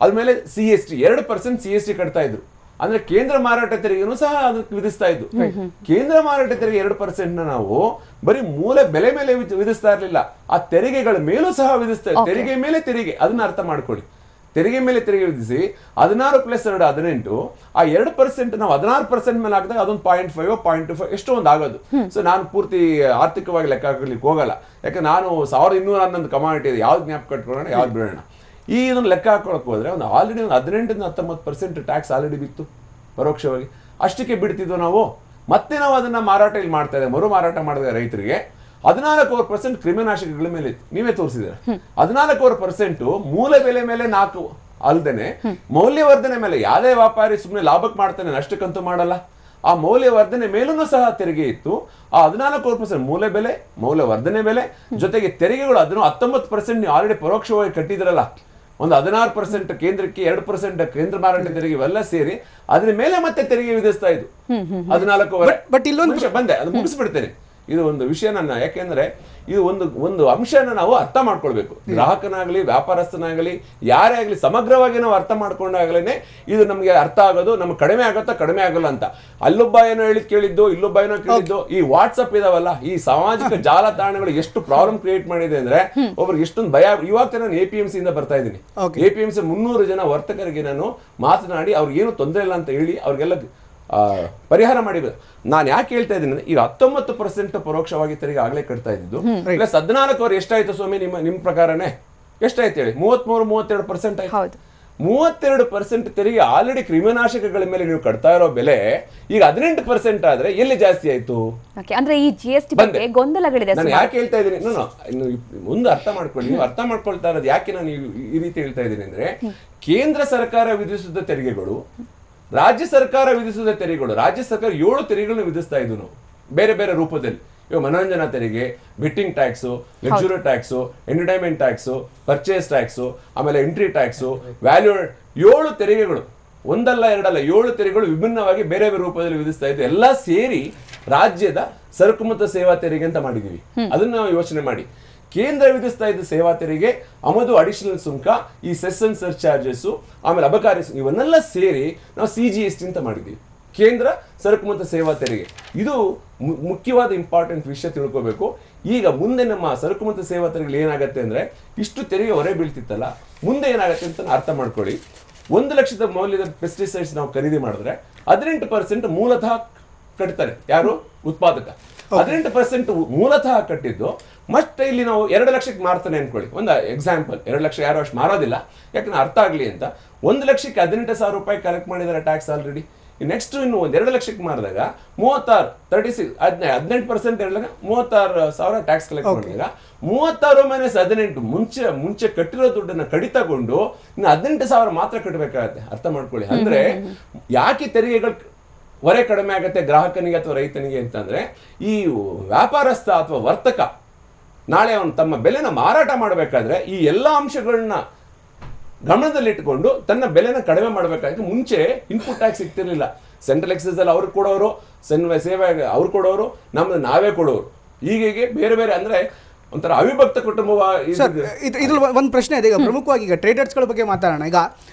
ಅದ್ಮೇಲೆ CST 2% CST ಕಟ್ತಾ ಇದ್ರು. ಅಂದ್ರೆ ಕೇಂದ್ರ ಮಾರಾಟ ತೆರಿಗೆನೂ ಸಹ ಅದಕ್ಕೆ ವಿಧಿಸ್ತಾ ಇದ್ದು. ಕೇಂದ್ರ ಮಾರಾಟ ತೆರಿಗೆ 2% ನಾವು ಬರೀ ಮೂಲ ಬೆಲೆ ಮೇಲೆ ವಿಧಿಸ್ತಾ ಇರ್ಲಿಲ್ಲ, ಆ ತೆರಿಗೆಗಳ ಮೇಲೂ ಸಹ ವಿಧಿಸ್ತಾ ಇತ್ತು. ತೆರಿಗೆ ಮೇಲೆ ತೆರಿಗೆ, ಅದನ್ನ ಅರ್ಥ ಮಾಡ್ಕೊಳ್ಳಿ. ತೆರಿಗೆ ಮೇಲೆ ತೆರಿಗೆ ವಿಧಿಸಿ 16 + 2 18, ಆ 2% ನಾವು 16% ಮೇಲೆ ಹಾಕಿದಾಗ ಅದೊಂದು 0.5 0.25 ಎಷ್ಟೋ ಒಂದು ಆಗೋದು. ಸೊ ನಾನು ಪೂರ್ತಿ ಆರ್ಥಿಕವಾಗಿ ಲೆಕ್ಕ ಹಾಕಲಿಕ್ಕೆ ಹೋಗಲ್ಲ, ಯಾಕಂದ್ರೆ ನಾನು 1211 ಕಮಾಡಿಟಿ ಇದೆ, ಯಾವ್ದು ಜ್ಞಾಪಕ ಕಟ್ಕೊಳ್ಳೋಣ ಯಾವ್ದು ಬಿಡೋಣ. ಈ ಇದನ್ನು ಲೆಕ್ಕ ಹಾಕೊಳಕ್ ಹೋದ್ರೆ ಒಂದು ಆಲ್ರೆಡಿ ಒಂದು 18-19% ಟ್ಯಾಕ್ಸ್ ಆಲ್ರೆಡಿ ಬಿತ್ತು ಪರೋಕ್ಷವಾಗಿ. ಅಷ್ಟಕ್ಕೆ ಬಿಡ್ತಿದ್ವು ನಾವು. ಮತ್ತೆ ನಾವು ಅದನ್ನ ಮಾರಾಟ ಇಲ್ಲಿ ಮಾಡ್ತಾ ಇದ್ದೇವೆ, ಮರು ಮಾರಾಟ ಮಾಡಿದ ರೈತರಿಗೆ 14% ಕ್ರಿಮಿನಾಶಕಗಳ ಮೇಲೆ ಇತ್ತು. ನೀವೇ ತೋರಿಸಿದ್ರೆ 14% ಮೂಲ ಬೆಲೆ ಮೇಲೆ 4 ಅಲ್ದೇನೆ ಮೌಲ್ಯವರ್ಧನೆ ಮೇಲೆ ಯಾವುದೇ ವ್ಯಾಪಾರಿ ಸುಮ್ಮನೆ ಲಾಭಕ್ಕೆ ಮಾಡ್ತಾನೆ, ನಷ್ಟಕ್ಕಂತೂ ಮಾಡಲ್ಲ. ಆ ಮೌಲ್ಯವರ್ಧನೆ ಮೇಲೂ ಸಹ ತೆರಿಗೆ ಇತ್ತು. ಆ 14% ಮೂಲ ಬೆಲೆ, ಮೌಲ್ಯವರ್ಧನೆ ಬೆಲೆ ಜೊತೆಗೆ ತೆರಿಗೆಗಳು ಅದನ್ನು 19% ನೀವು ಆಲ್ರೆಡಿ ಪರೋಕ್ಷವಾಗಿ ಕಟ್ಟಿದ್ರಲ್ಲ. ಒಂದು 16% ಕೇಂದ್ರಕ್ಕೆ, 2% ಕೇಂದ್ರ ಮಾರಾಟ ತೆರಿಗೆ, ಇವೆಲ್ಲ ಸೇರಿ ಅದ್ರ ಮೇಲೆ ಮತ್ತೆ ತೆರಿಗೆ ವಿಧಿಸ್ತಾ ಇದ್ದು 14. ಬಟ್ ಇಲ್ಲೊಂದು ಬಂದೆ, ಅದು ಮುಗಿಸ್ಬಿಡ್ತೇನೆ. ಇದು ಒಂದು ವಿಷಯ ಯಾಕೆಂದ್ರೆ ಇದು ಒಂದು ಅಂಶನ ನಾವು ಅರ್ಥ ಮಾಡ್ಕೊಳ್ಬೇಕು. ಗ್ರಾಹಕನಾಗ್ಲಿ ವ್ಯಾಪಾರಸ್ಥನಾಗಲಿ ಯಾರೇ ಆಗ್ಲಿ ಸಮಗ್ರವಾಗಿ ನಾವು ಅರ್ಥ ಮಾಡ್ಕೊಂಡಾಗಲೇ ಇದು ನಮ್ಗೆ ಅರ್ಥ ಆಗೋದು. ನಮ್ಗೆ ಕಡಿಮೆ ಆಗುತ್ತಾ ಕಡಿಮೆ ಆಗಲ್ಲ ಅಂತ. ಅಲ್ಲೊಬ್ಬ ಏನೋ ಕೇಳಿದ್ದು, ಇಲ್ಲೊಬ್ಬ ಏನೋ ಕೇಳಿದ್ದು. ಈ ವಾಟ್ಸಪ್ ಇದಾವಲ್ಲ, ಈ ಸಾಮಾಜಿಕ ಜಾಲತಾಣಗಳು ಎಷ್ಟು ಪ್ರಾಬ್ಲಮ್ ಕ್ರಿಯೇಟ್ ಮಾಡಿದೆ ಅಂದ್ರೆ ಒಬ್ರಿಗೆ ಎಷ್ಟೊಂದು ಭಯ. ಇವಾಗ ನಾನು APMC ಇಂದ ಬರ್ತಾ ಇದ್ದೀನಿ. APMC 300 ಜನ ವರ್ತಕರಿಗೆ ನಾನು ಮಾತನಾಡಿ ಅವ್ರಿಗೆ ಏನು ತೊಂದರೆ ಇಲ್ಲ ಅಂತ ಹೇಳಿ ಅವ್ರಿಗೆಲ್ಲ ಪರಿಹಾರ ಮಾಡಿ. ನಾನು ಯಾಕೆ ಹೇಳ್ತಾ ಇದ್ದೀನಿ, ಈಗ 19% ಪರೋಕ್ಷವಾಗಿ ತೆರಿಗೆ ಆಗ್ಲೇ ಕಟ್ತಾ ಇದ್ದು ಪ್ಲಸ್ 14 ಎಷ್ಟಾಯ್ತು ಸ್ವಾಮಿ ನಿಮ್ ಪ್ರಕಾರನೇ ಎಷ್ಟಾಯ್ತು ಹೇಳಿ? 33-32% ಆಯ್ತು. 32% ತೆರಿಗೆ ಆಲ್ರೆಡಿ ಕ್ರಿಮಿನಾಶಕಗಳ ಮೇಲೆ ನೀವು ಕಟ್ತಾ ಇರೋ ಬೆಲೆ ಈಗ 18% ಆದ್ರೆ ಎಲ್ಲಿ ಜಾಸ್ತಿ ಆಯ್ತು? ಅಂದ್ರೆ ಈ GST ಬಗ್ಗೆ ಗೊಂದಲಗಳಿದೆ. ನಾನು ಯಾಕೆ ಹೇಳ್ತಾ ಇದ್ದೀನಿ, ಒಂದು ಅರ್ಥ ಮಾಡ್ಕೊಳ್ಳಿ. ನೀವು ಅರ್ಥ ಮಾಡ್ಕೊಳ್ತಾ ಇರೋದು ಯಾಕೆ ನಾನು ಈ ರೀತಿ ಹೇಳ್ತಾ ಇದ್ದೀನಿ ಅಂದ್ರೆ, ಕೇಂದ್ರ ಸರ್ಕಾರ ವಿಧಿಸಿದ ತೆರಿಗೆಗಳು, ರಾಜ್ಯ ಸರ್ಕಾರ ವಿಧಿಸಿದ ತೆರಿಗೆಗಳು, ರಾಜ್ಯ ಸರ್ಕಾರ 7 ತೆರಿಗೆಗಳನ್ನು ವಿಧಿಸ್ತಾ ಇದ್ವು ನಾವು ಬೇರೆ ಬೇರೆ ರೂಪದಲ್ಲಿ. ಇವಾಗ ಮನೋರಂಜನಾ ತೆರಿಗೆ, betting tax, luxury tax, entertainment tax, purchase tax, ಆಮೇಲೆ ಎಂಟ್ರಿ ಟ್ಯಾಕ್ಸು, ವ್ಯಾಲ್ಯೂ, 7 ತೆರಿಗೆಗಳು, ಒಂದಲ್ಲ ಎರಡಲ್ಲ 7 ತೆರಿಗೆಗಳು ವಿಭಿನ್ನವಾಗಿ ಬೇರೆ ಬೇರೆ ರೂಪದಲ್ಲಿ ವಿಧಿಸ್ತಾ ಇದ್ದು. ಎಲ್ಲ ಸೇರಿ ರಾಜ್ಯದ ಸರಕು ಮತ್ತು ಸೇವಾ ತೆರಿಗೆ ಅಂತ ಮಾಡಿದೀವಿ. ಅದನ್ನ ನಾವು ಯೋಚನೆ ಮಾಡಿ. ಕೇಂದ್ರ ವಿಧಿಸ್ತಾ ಇದ್ದ ಸೇವಾ ತೆರಿಗೆ, ಆಮದು ಅಡಿಷನಲ್ ಸುಂಕ, ಈ ಸೆಸ್ ಅಂಡ್ ಸರ್ಚಾರ್ಜಸ್, ಆಮೇಲೆ ಅಬಕಾರಿ, ಇವನ್ನೆಲ್ಲ ಸೇರಿ ನಾವು CGST ಅಂತ ಮಾಡಿದ್ದೀವಿ, ಕೇಂದ್ರ ಸರಕು ಮತ್ತು ಸೇವಾ ತೆರಿಗೆ. ಇದು ಮುಖ್ಯವಾದ ಇಂಪಾರ್ಟೆಂಟ್ ವಿಷಯ ತಿಳ್ಕೋಬೇಕು. ಈಗ ಮುಂದೆ ನಮ್ಮ ಸರಕು ಮತ್ತು ಸೇವಾ ತೆರಿಗೆ ಏನಾಗುತ್ತೆ ಅಂದ್ರೆ, ಇಷ್ಟು ತೆರಿಗೆ ಹೊರೆ ಬೀಳ್ತಿತ್ತಲ್ಲ, ಮುಂದೆ ಏನಾಗುತ್ತೆ ಅಂತ ಅರ್ಥ ಮಾಡ್ಕೊಳ್ಳಿ. 1 ಲಕ್ಷದ ಮೌಲ್ಯದ ಪೆಸ್ಟಿಸೈಡ್ಸ್ ನಾವು ಖರೀದಿ ಮಾಡಿದ್ರೆ 18% ಮೂಲತಃ ಕಟ್ತಾರೆ ಯಾರು? ಉತ್ಪಾದಕ. 18% ಮೂಲತಃ ಕಟ್ಟಿದ್ದು ಮತ್ತೆ ಇಲ್ಲಿ ನಾವು 2 ಲಕ್ಷಕ್ಕೆ ಮಾರ್ತಾನೆ ಅನ್ಕೊಳ್ಳಿ. ಒಂದು ಎಕ್ಸಾಂಪಲ್, 2 ಲಕ್ಷ ಯಾರು ಅಷ್ಟು ಮಾರೋದಿಲ್ಲ, ಯಾಕಂದ್ರೆ ಅರ್ಥ ಆಗ್ಲಿ ಅಂತ. 1 ಲಕ್ಷಕ್ಕೆ 18,000 ರೂಪಾಯಿ ಕಲೆಕ್ಟ್ ಮಾಡಿದ್ದಾರೆ ಟ್ಯಾಕ್ಸ್ ಆಲ್ರೆಡಿ. ನೆಕ್ಸ್ಟ್ ಇನ್ನು 2 ಲಕ್ಷಕ್ಕೆ ಮಾರಿದಾಗ 18% 36,000 ಟ್ಯಾಕ್ಸ್ ಕಲೆಕ್ಟ್ ಮಾಡಿದಾಗ 36 - 18 ಮುಂಚೆ ಕಟ್ಟಿರೋ ದುಡ್ಡನ್ನ ಕಡಿತಗೊಂಡು ಇನ್ನು 18,000 ಮಾತ್ರ ಕಟ್ಟಬೇಕಾಗತ್ತೆ. ಅರ್ಥ ಮಾಡ್ಕೊಳ್ಳಿ. ಅಂದ್ರೆ ಯಾಕೆ ತೆರಿಗೆಗಳು ಹೊರೆ ಕಡಿಮೆ ಆಗುತ್ತೆ ಗ್ರಾಹಕನಿಗೆ ಅಥವಾ ರೈತನಿಗೆ ಅಂತಂದ್ರೆ, ಈ ವ್ಯಾಪಾರಸ್ಥ ಅಥವಾ ವರ್ತಕ ನಾಳೆ ಅವನು ತಮ್ಮ ಬೆಲೆನ ಮಾರಾಟ ಮಾಡಬೇಕಾದ್ರೆ ಈ ಎಲ್ಲಾ ಅಂಶಗಳನ್ನ ಗಮನದಲ್ಲಿಟ್ಟುಕೊಂಡು ತನ್ನ ಬೆಲೆನ ಕಡಿಮೆ ಮಾಡಬೇಕಾದ್ರೆ, ಮುಂಚೆ ಇನ್ಪುಟ್ ಟ್ಯಾಕ್ಸ್ ಸಿಗ್ತಿರ್ಲಿಲ್ಲ. ಸೆಂಟ್ರಲ್ ಎಕ್ಸೈಸ್ ಅಲ್ಲಿ ಅವ್ರು ಕೊಡೋರು, ಸೇವೆ ಅವ್ರು ಕೊಡೋರು, ನಮ್ದು ನಾವೇ ಕೊಡೋರು. ಹೀಗೆ ಬೇರೆ ಬೇರೆ ಅಂದ್ರೆ ಒಂಥರ ಅವಿಭಕ್ತ ಕುಟುಂಬ. ಇದು ಒಂದು ಪ್ರಶ್ನೆ ಇದೆ. ಈಗ ಪ್ರಮುಖವಾಗಿ ಈಗ ಟ್ರೇಡರ್ಸ್ಗಳ ಬಗ್ಗೆ ಮಾತಾಡೋಣ. ಈಗ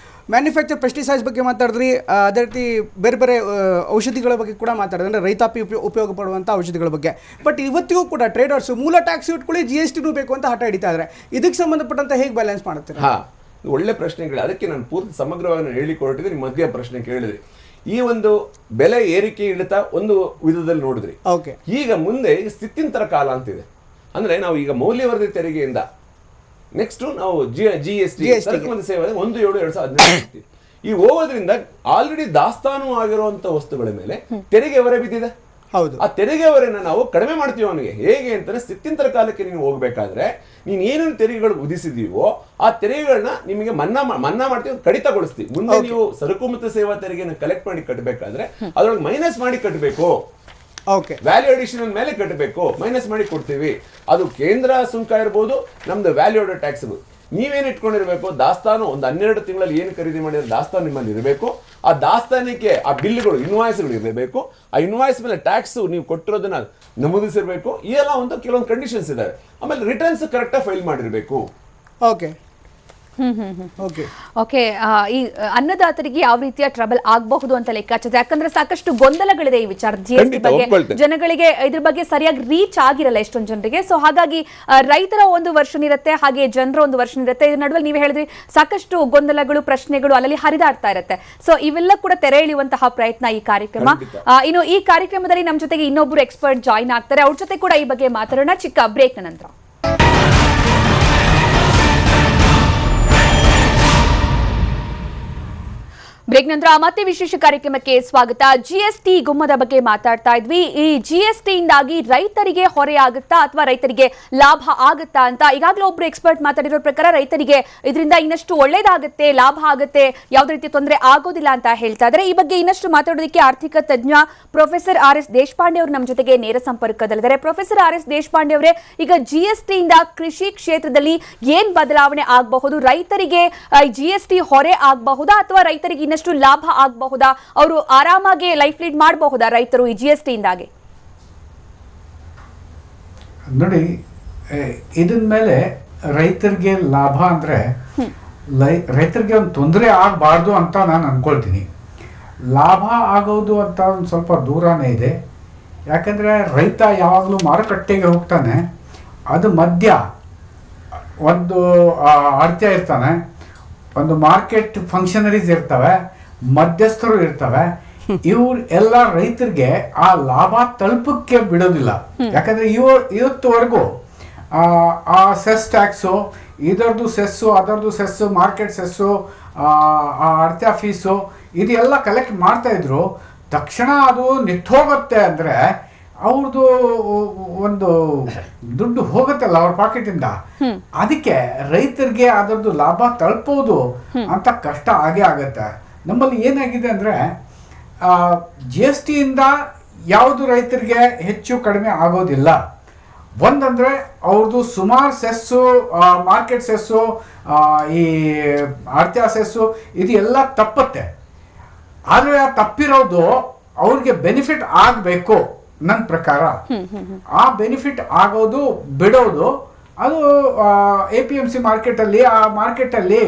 ಮ್ಯಾನುಫ್ಯಾಕ್ಚರ್ ಪೆಸ್ಟಿಸೈಡ್ಸ್ ಬಗ್ಗೆ ಮಾತಾಡಿದ್ರಿ, ಅದೇ ರೀತಿ ಬೇರೆ ಬೇರೆ ಔಷಧಿಗಳ ಬಗ್ಗೆ ಕೂಡ ಮಾತಾಡಿದ್ರೆ, ಅಂದರೆ ರೈತಾಪಿ ಉಪಯೋಗ ಪಡುವಂಥ ಔಷಧಿಗಳ ಬಗ್ಗೆ. ಬಟ್ ಇವತ್ತಿಗೂ ಕೂಡ ಟ್ರೇಡರ್ಸ್ ಮೂಲ ಟ್ಯಾಕ್ಸ್ ಇಟ್ಕೊಳ್ಳಿ, GSTನೂ ಬೇಕು ಅಂತ ಹಠ ಹಿಡಿತಾ ಇದ್ದಾರೆ. ಇದಕ್ಕೆ ಸಂಬಂಧಪಟ್ಟಂತೆ ಹೇಗೆ ಬ್ಯಾಲೆನ್ಸ್ ಮಾಡುತ್ತೀರಾ? ಒಳ್ಳೆ ಪ್ರಶ್ನೆಗಳು. ಅದಕ್ಕೆ ನಾನು ಪೂರ್ತಿ ಸಮಗ್ರವಾಗಿ ಹೇಳಿಕೊಟ್ಟಿದ್ದೆ. ನಿಮ್ಮ ಮಧ್ಯ ಪ್ರಶ್ನೆ ಕೇಳಿದ್ರಿ. ಈ ಒಂದು ಬೆಲೆ ಏರಿಕೆ ಇಳಿತ ಒಂದು ವಿಧದಲ್ಲಿ ನೋಡಿದ್ರಿ. ಈಗ ಮುಂದೆ ಸ್ಥಿತ್ಯಂತರ ಕಾಲ ಅಂತಿದೆ. ಅಂದ್ರೆ ನಾವು ಈಗ ಮೌಲ್ಯವರ್ಧಿತ ತೆರಿಗೆಯಿಂದ ನೆಕ್ಸ್ಟ್ ನಾವು GST ಸರಕು ಮತ್ತು ಸೇವೆ 1/7/2018 ಈ ಹೋಗೋದ್ರಿಂದ ಆಲ್ರೆಡಿ ದಾಸ್ತಾನು ಆಗಿರುವಂತ ವಸ್ತುಗಳ ಮೇಲೆ ತೆರಿಗೆ ಹೊರೆ ಬಿದ್ದಿದೆ. ಆ ತೆರಿಗೆ ಹೊರೆನ ನಾವು ಕಡಿಮೆ ಮಾಡ್ತೀವಿ ಅವನಿಗೆ. ಹೇಗೆ ಅಂತಂದ್ರೆ, ಸ್ಥಿತ್ಯಂತರ ಕಾಲಕ್ಕೆ ನೀವು ಹೋಗ್ಬೇಕಾದ್ರೆ ನೀನ್ ಏನೇನು ತೆರಿಗೆಗಳು ವಿಧಿಸಿದೀವೋ ಆ ತೆರಿಗೆಗಳನ್ನ ನಿಮಗೆ ಮನ್ನಾ ಮಾಡ್ತೀವಿ, ಕಡಿತಗೊಳಿಸ್ತೀವಿ. ಮುಂದೆ ನೀವು ಸರಕು ಮತ್ತು ಸೇವಾ ತೆರಿಗೆನ ಕಲೆಕ್ಟ್ ಮಾಡಿ ಕಟ್ಟಬೇಕಾದ್ರೆ ಅದ್ರೊಳಗೆ ಮೈನಸ್ ಮಾಡಿ ಕಟ್ಟಬೇಕು. ವ್ಯಾಲ್ಯೂ ಅಡಿಷನ್ ಮೇಲೆ ಕಟ್ಟಬೇಕು, ಮೈನಸ್ ಮಾಡಿ ಕೊಡ್ತೀವಿ. ಅದು ಕೇಂದ್ರ ಸುಂಕ ಇರ್ಬೋದು, ನಮ್ದು ವ್ಯಾಲ್ಯೂ ಟ್ಯಾಕ್ಸ್ ಇರ್ಬೋದು. ನೀವೇನು ಇಟ್ಕೊಂಡಿರಬೇಕು, ದಾಸ್ತಾನು ಒಂದು 12 ತಿಂಗಳಲ್ಲಿ ಏನು ಖರೀದಿ ಮಾಡಿದ್ರೆ ದಾಸ್ತಾನು ನಿಮ್ಮಲ್ಲಿ ಇರಬೇಕು. ಆ ದಾಸ್ತಾನಿಗೆ ಆ ಬಿಲ್ಗಳು, ಇನ್ವಾಯ್ಸ್ಗಳು ಇರಬೇಕು. ಆ ಇನ್ವಾಯ್ಸ್ ಮೇಲೆ ಟ್ಯಾಕ್ಸ್ ನೀವು ಕೊಟ್ಟಿರೋದನ್ನ ನಮೂದಿಸಿರ್ಬೇಕು. ಈ ಎಲ್ಲ ಒಂದು ಕೆಲವೊಂದು ಕಂಡೀಷನ್ಸ್ ಇದಾವೆ. ಆಮೇಲೆ ರಿಟರ್ನ್ಸ್ ಕರೆಕ್ಟಾಗಿ ಫೈಲ್ ಮಾಡಿರಬೇಕು. Okay okay okay. ಈ ಅನ್ನದಾತರಿಗೆ ಯಾವ ರೀತಿಯ ಟ್ರಬಲ್ ಆಗಬಹುದು ಅಂತ ಲೆಕ್ಕಾಚಾರ, ಯಾಕಂದ್ರೆ ಸಾಕಷ್ಟು ಗೊಂದಲಗಳಿದೆ ಈ ವಿಚಾರ GST ಬಗ್ಗೆ. ಜನಗಳಿಗೆ ಇದ್ರ ಬಗ್ಗೆ ಸರಿಯಾಗಿ ರೀಚ್ ಆಗಿರಲ್ಲ ಎಷ್ಟೊಂದು ಜನರಿಗೆ. ಸೊ ಹಾಗಾಗಿ ರೈತರ ಒಂದು ವರ್ಷನ್ ಇರುತ್ತೆ, ಹಾಗೆ ಜನರ ಒಂದು ವರ್ಷನ್ ಇರುತ್ತೆ. ಇದ್ರ ನಡುವೆ ನೀವು ಹೇಳಿದ್ರಿ ಸಾಕಷ್ಟು ಗೊಂದಲಗಳು, ಪ್ರಶ್ನೆಗಳು ಅಲ್ಲಲ್ಲಿ ಹರಿದಾಡ್ತಾ ಇರುತ್ತೆ. ಸೊ ಇವೆಲ್ಲ ಕೂಡ ತೆರೆ ಎಳೆಯುವಂತಹ ಪ್ರಯತ್ನ ಈ ಕಾರ್ಯಕ್ರಮ. ಇನ್ನು ಈ ಕಾರ್ಯಕ್ರಮದಲ್ಲಿ ನಮ್ಮ ಜೊತೆಗೆ ಇನ್ನೊಬ್ಬರು ಎಕ್ಸ್ಪರ್ಟ್ ಜಾಯಿನ್ ಆಗ್ತಾರೆ. ಅವ್ರ ಜೊತೆ ಕೂಡ ಈ ಬಗ್ಗೆ ಮಾತಾಡೋಣ ಚಿಕ್ಕ ಬ್ರೇಕ್ ನಂತರ. ಬ್ರೇಕ್ ನಂತರ ಮತ್ತೆ ವಿಶೇಷ ಕಾರ್ಯಕ್ರಮಕ್ಕೆ ಸ್ವಾಗತ. GST ಗುಮ್ಮದ ಬಗ್ಗೆ ಮಾತಾಡ್ತಾ ಇದ್ವಿ. ಈ GST ಇಂದಾಗಿ ರೈತರಿಗೆ ಹೊರೆ ಆಗುತ್ತಾ ಅಥವಾ ರೈತರಿಗೆ ಲಾಭ ಆಗುತ್ತಾ ಅಂತ ಈಗಾಗಲೇ ಒಬ್ರು ಎಕ್ಸ್ಪರ್ಟ್ ಮಾತಾಡಿರೋ ಪ್ರಕಾರ ರೈತರಿಗೆ ಇದರಿಂದ ಇನ್ನಷ್ಟು ಒಳ್ಳೇದಾಗುತ್ತೆ, ಲಾಭ ಆಗುತ್ತೆ, ಯಾವುದೇ ರೀತಿ ತೊಂದರೆ ಆಗೋದಿಲ್ಲ ಅಂತ ಹೇಳ್ತಾ ಇದ್ದಾರೆ. ಈ ಬಗ್ಗೆ ಇನ್ನಷ್ಟು ಮಾತಾಡೋದಕ್ಕೆ ಆರ್ಥಿಕ ತಜ್ಞ ಪ್ರೊಫೆಸರ್ RS ದೇಶಪಾಂಡೆ ಅವರು ನಮ್ಮ ಜೊತೆಗೆ ನೇರ ಸಂಪರ್ಕದಲ್ಲಿದ್ದಾರೆ. ಪ್ರೊಫೆಸರ್ RS ದೇಶಪಾಂಡೆ ಅವರೇ, ಈಗ GST ಇಂದ ಕೃಷಿ ಕ್ಷೇತ್ರದಲ್ಲಿ ಏನ್ ಬದಲಾವಣೆ ಆಗಬಹುದು? ರೈತರಿಗೆ GST ಹೊರೆ ಆಗಬಹುದಾ ಅಥವಾ ರೈತರಿಗೆ ಇನ್ನಷ್ಟು ಲಾಭ ಆಗಬಹುದಾ? ಅವರು ಆರಾಮಾಗಿ ಲೈಫ್ ಲೀಡ್ ಮಾಡಬಹುದಾ ರೈತರು ಈ GST ಇಂದಾಗಿ? ನೋಡಿ, ಇದನ್ ಮೇಲೆ ರೈತರಿಗೆ ಲಾಭ ಅಂದ್ರೆ ರೈತರಿಗೆ ಒಂದು ತೊಂದರೆ ಆಗಬಾರ್ದು ಅಂತ ನಾನು ಅನ್ಕೊಳ್ತೀನಿ. ಲಾಭ ಆಗೋದು ಅಂತ ಒಂದು ಸ್ವಲ್ಪ ದೂರನೇ ಇದೆ. ಯಾಕಂದ್ರೆ ರೈತ ಯಾವಾಗಲೂ ಮಾರುಕಟ್ಟೆಗೆ ಹೋಗ್ತಾನೆ, ಅದು ಮಧ್ಯ ಒಂದು ಅಡ್ತ್ಯ ಇರ್ತಾನೆ, ಒಂದು ಮಾರ್ಕೆಟ್ ಫಂಕ್ಷನರೀಸ್ ಇರ್ತವೆ, ಮಧ್ಯಸ್ಥರು ಇರ್ತವೆ. ಇವ್ರು ಎಲ್ಲ ರೈತರಿಗೆ ಆ ಲಾಭ ತಲುಪಕ್ಕೆ ಬಿಡೋದಿಲ್ಲ. ಯಾಕಂದ್ರೆ ಇವತ್ತುವರೆಗೂ ಆ ಸೆಸ್ ಟ್ಯಾಕ್ಸು, ಇದರದ್ದು ಸೆಸ್ಸು, ಅದರದ್ದು ಸೆಸ್ಸು, ಮಾರ್ಕೆಟ್ ಸೆಸ್ಸು, ಆ ಅಡ್ತ್ಯ ಫೀಸು, ಇದೆಲ್ಲ ಕಲೆಕ್ಟ್ ಮಾಡ್ತಾ ಇದ್ರು. ತಕ್ಷಣ ಅದು ನಿಂತೋಗುತ್ತೆ ಅಂದರೆ ಅವ್ರದ್ದು ಒಂದು ದುಡ್ಡು ಹೋಗುತ್ತಲ್ಲ ಅವ್ರ ಪಾಕೆಟಿಂದ. ಅದಕ್ಕೆ ರೈತರಿಗೆ ಅದರದ್ದು ಲಾಭ ತಲುಪೋದು ಅಂತ ಕಷ್ಟ ಆಗೇ ಆಗತ್ತೆ. ನಮ್ಮಲ್ಲಿ ಏನಾಗಿದೆ ಅಂದರೆ GST ಇಂದ ಯಾವುದು ರೈತರಿಗೆ ಹೆಚ್ಚು ಕಡಿಮೆ ಆಗೋದಿಲ್ಲ. ಒಂದಂದರೆ ಅವ್ರದ್ದು ಸುಮಾರು ಸೆಸ್ಸು, ಮಾರ್ಕೆಟ್ ಸೆಸ್ಸು, ಈ ಆಡ್ತ್ಯ ಸೆಸ್ಸು, ಇದು ಎಲ್ಲ ತಪ್ಪತ್ತೆ. ಆದರೆ ಆ ತಪ್ಪಿರೋದು ಅವ್ರಿಗೆ ಬೆನಿಫಿಟ್ ಆಗಬೇಕು ನನ್ನ ಪ್ರಕಾರ. ಆ ಬೆನಿಫಿಟ್ ಆಗೋದು ಬಿಡೋದು ಅದು APMC ಮಾರ್ಕೆಟಲ್ಲಿ, ಆ ಮಾರ್ಕೆಟಲ್ಲಿ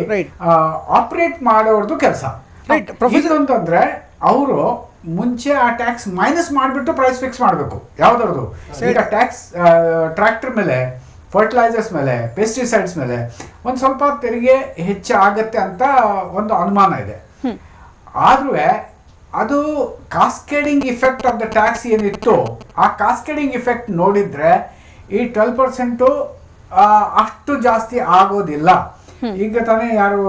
ಆಪರೇಟ್ ಮಾಡೋರ್ದು ಕೆಲಸ. ಅಂತಂದ್ರೆ ಅವರು ಮುಂಚೆ ಆ ಟ್ಯಾಕ್ಸ್ ಮೈನಸ್ ಮಾಡಿಬಿಟ್ಟು ಪ್ರೈಸ್ ಫಿಕ್ಸ್ ಮಾಡಬೇಕು ಯಾವ್ದಾದ್ರು. ಈಗ ಟ್ಯಾಕ್ಸ್ ಟ್ರ್ಯಾಕ್ಟರ್ ಮೇಲೆ, ಫರ್ಟಿಲೈಸರ್ಸ್ ಮೇಲೆ, ಪೆಸ್ಟಿಸೈಡ್ಸ್ ಮೇಲೆ ಒಂದು ಸ್ವಲ್ಪ ತೆರಿಗೆ ಹೆಚ್ಚು ಆಗತ್ತೆ ಅಂತ ಒಂದು ಅನುಮಾನ ಇದೆ. ಆದ್ರೂ ಅದು ಕಾಸ್ಕೇಡಿಂಗ್ ಇಫೆಕ್ಟ್ ಆಫ್ ದ ಟ್ಯಾಕ್ಸ್ ಏನಿತ್ತು, ಆ ಕಾಸ್ಕೇಡಿಂಗ್ ಇಫೆಕ್ಟ್ ನೋಡಿದ್ರೆ ಈ 12% ಅಷ್ಟು ಜಾಸ್ತಿ ಆಗೋದಿಲ್ಲ. ಈಗ ತಾನೇ ಯಾರು